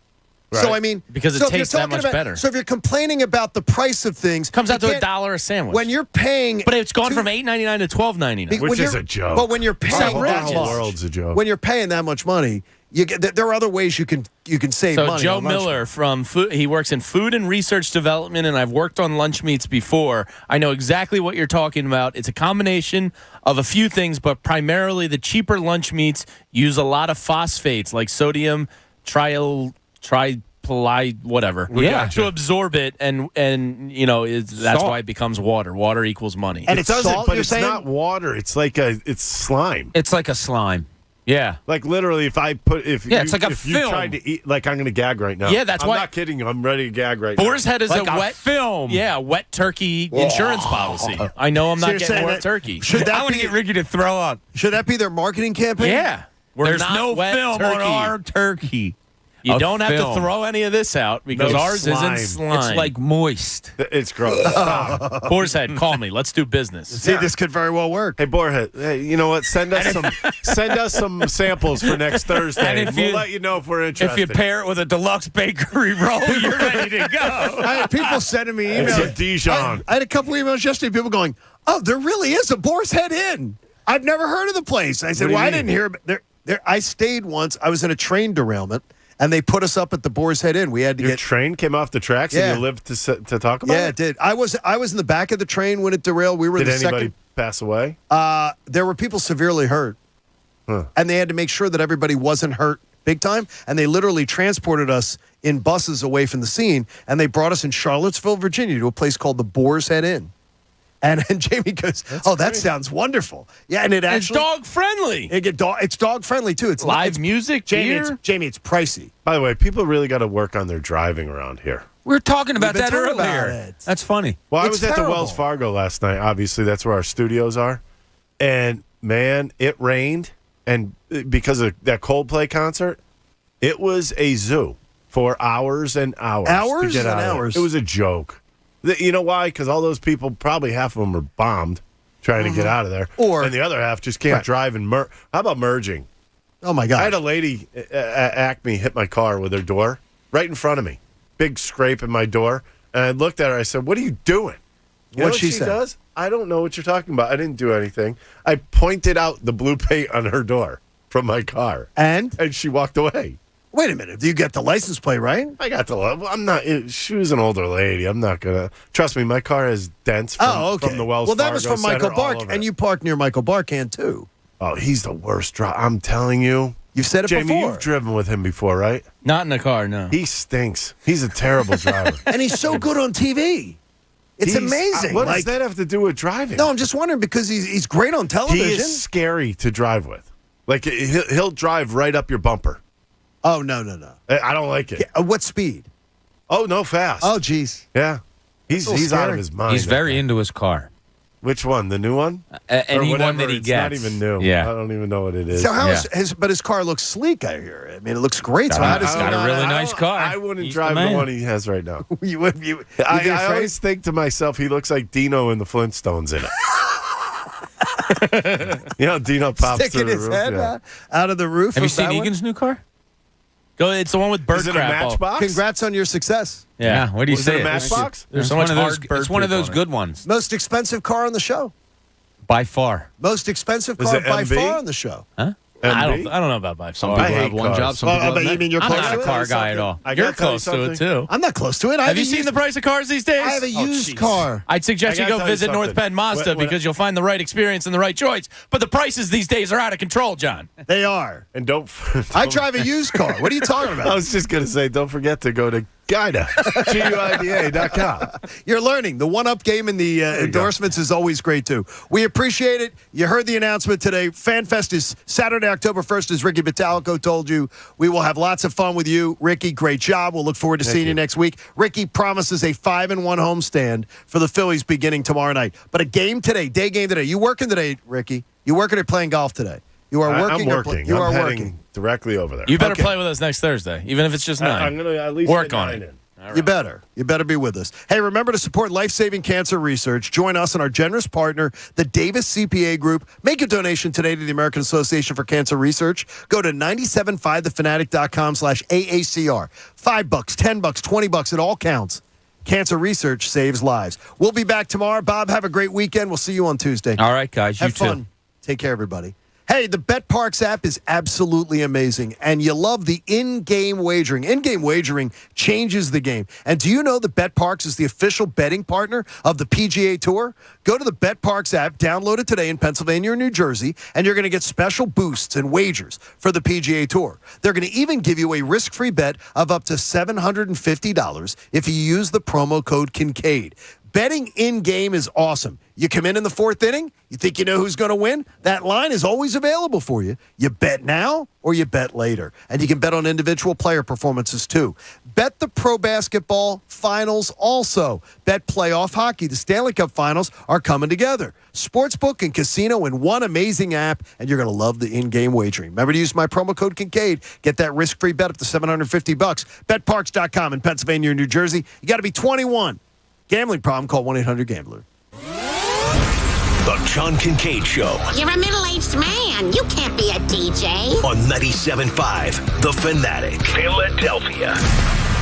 Right. So I mean, because it tastes that much better. So if you're complaining about the price of things, comes out to $1 a sandwich. When you're paying, but it's gone from $8.99 to $12.99, which is a joke. But when you're paying that much, world's a joke. When you're paying that much money. There are other ways you can save money. So Joe Miller from he works in food and research development, and I've worked on lunch meats before. I know exactly what you're talking about. It's a combination of a few things, but primarily the cheaper lunch meats use a lot of phosphates like sodium whatever. Yeah. To absorb it, and that's why it becomes water. Water equals money. And It it's doesn't, salt, but you're it's saying? not water. It's like it's slime. It's like a slime. Yeah. Like literally, if it's like a if you film. tried to eat, like I'm going to gag right now. Yeah, that's I'm why- not kidding you. I'm ready to gag right Boar's now. Head is Like a a wet film. Yeah, wet turkey insurance policy. I know I'm So not you're getting saying wet that- turkey. Should I that want to be get Ricky to throw up. should that be their marketing campaign? Yeah. We're There's not no wet film turkey. on our turkey. You A don't have film. to throw any of this out because No ours slime. isn't slime. It's like moist. It's gross. Stop. Boar's Head, call me. Let's do business. See, this could very well work. Hey, Boarhead. Hey, you know what? Send us some samples for next Thursday. And if we'll you- let you know if we're interested. If you pair it with a deluxe bakery roll, you're ready to go. I had people sending me It's emails. a Dijon. I had a couple emails yesterday. People going, "Oh, there really is a Boar's Head Inn. I've never heard of the place." I said, What do you "Well, I mean? didn't hear about there." I stayed once. I was in a train derailment, and they put us up at the Boar's Head Inn. We had to Your get. train came off the tracks Yeah. and you lived to talk about Yeah, it? it did. I was in the back of the train when it derailed. We were Did the anybody second. pass away? There were people severely hurt, Huh. and they had to make sure that everybody wasn't hurt big time. And they literally transported us in buses away from the scene, and they brought us in Charlottesville, Virginia, to a place called the Boar's Head Inn. And Jamie goes, that sounds wonderful. Yeah, and it It's actually dog friendly. it's dog friendly too. It's Live it's, music, Jamie. beer. It's pricey. By the way, people really got to work on their driving around here. We were talking about We've been that talking about earlier. it. That's funny. Well, I It's was at the terrible. Wells Fargo last night. Obviously, that's where our studios are. And, man, it rained. And because of that Coldplay concert, it was a zoo for hours and hours. Hours to get and out of there. hours. It was a joke. You know why? Because all those people, probably half of them are bombed trying to get out of there. Or- and the other half just can't drive and How about merging? Oh my God! I had a lady at Acme hit my car with her door right in front of me. Big scrape in my door. And I looked at her. I said, "What are you doing?" You know What'd she say? does? I don't know what you're talking about. I didn't do anything. I pointed out the blue paint on her door from my car. And she walked away. wait a minute. Do you get the license plate right? I got the. I'm not. She was an older lady. I'm not gonna. Trust me. My car has dents from the Wells Well, that Fargo was from Center Michael all Bark, over and it. you parked near Michael Barkan too. Oh, he's the worst driver. I'm telling you. You've said it Jamie, before. you've driven with him before, right? Not in the car, no. He stinks. He's a terrible driver. And he's so good on TV. It's He's- amazing. What Like- does that have to do with driving? No, I'm just wondering because he's great on television. He is scary to drive with. Like he'll drive right up your bumper. Oh no! I don't like it. What speed? Oh no, fast. Oh geez. Yeah, he's That's a little out of scary. his mind. He's very into his car. Which one? The new one? Any Or one whatever, that he it's gets. not even new. Yeah. I don't even know what it is. So how Yeah. is but his car looks sleek. I hear. I mean, it looks great. So Got how a- does got a really nice car. I wouldn't He's drive the the man. one he has right now. you I always think to myself, he looks like Dino in the Flintstones in it. You know, Dino pops sticking through the his roof, head yeah. out of the roof. Have you of seen that one? Egan's new car? Go. It's the one with bird Is it a crap. Matchbox? Congrats on your success. Yeah. What do you Was say? it a Matchbox? There's so one much of those. hard bird It's one of poop those on it. good ones. Most expensive car on the show. By far. Most expensive Is car it by MB? far on the show. Huh? I MB? don't know about by Some far. I people hate have one cars. job. Some people have but you many. mean you're I'm close not to a it? car guy at all. I You're gotta tell you close to it something. too. I'm not close to it. Have you seen the price of cars these days? I have a used car. I'd suggest I you gotta go tell you visit North something. Penn Mazda When- because you'll find the right experience and the right choice. But the prices these days are out of control, John. They are. And don't. I drive a used car. What are you talking I about? was just gonna say, don't forget to go to Guida, GUIDA.com. You're learning. The one-up game in the endorsements is always great, too. We appreciate it. You heard the announcement today. FanFest is Saturday, October 1st, as Ricky Batalico told you. We will have lots of fun with you. Ricky, great job. We'll look forward to seeing you next week. Ricky promises a 5-1 homestand for the Phillies beginning tomorrow night. But a game today, day game today. You working today, Ricky? You working or playing golf today? You are working. I'm or working. you I'm are heading working. directly over there. You better Okay. play with us next Thursday, even if it's just 9. I'm gonna at least work get on 9 it. in. You better. You better be with us. Hey, remember to support life-saving cancer research. Join us and our generous partner, the Davis CPA Group. Make a donation today to the American Association for Cancer Research. Go to 97.5thefanatic.com/AACR. $5, $10, $20, it all counts. Cancer research saves lives. We'll be back tomorrow. Bob, have a great weekend. We'll see you on Tuesday. All right, guys. Have You too. fun. Take care, everybody. Hey, the BetParks app is absolutely amazing, and you love the in-game wagering. In-game wagering changes the game. And do you know that BetParks is the official betting partner of the PGA Tour? Go to the BetParks app, download it today in Pennsylvania or New Jersey, and you're going to get special boosts and wagers for the PGA Tour. They're going to even give you a risk-free bet of up to $750 if you use the promo code Kincade. Betting in-game is awesome. You come in the fourth inning, you think you know who's going to win? That line is always available for you. You bet now or you bet later. And you can bet on individual player performances too. Bet the pro basketball finals also. Bet playoff hockey. The Stanley Cup finals are coming together. Sportsbook and casino in one amazing app, and you're going to love the in-game wagering. Remember to use my promo code Kincade. Get that risk-free bet up to $750. BetParks.com in Pennsylvania or New Jersey. You got to be 21. Gambling problem, call 1-800-GAMBLER. The John Kincade Show. You're a middle-aged man. You can't be a DJ. On 97.5 The Fanatic. Philadelphia.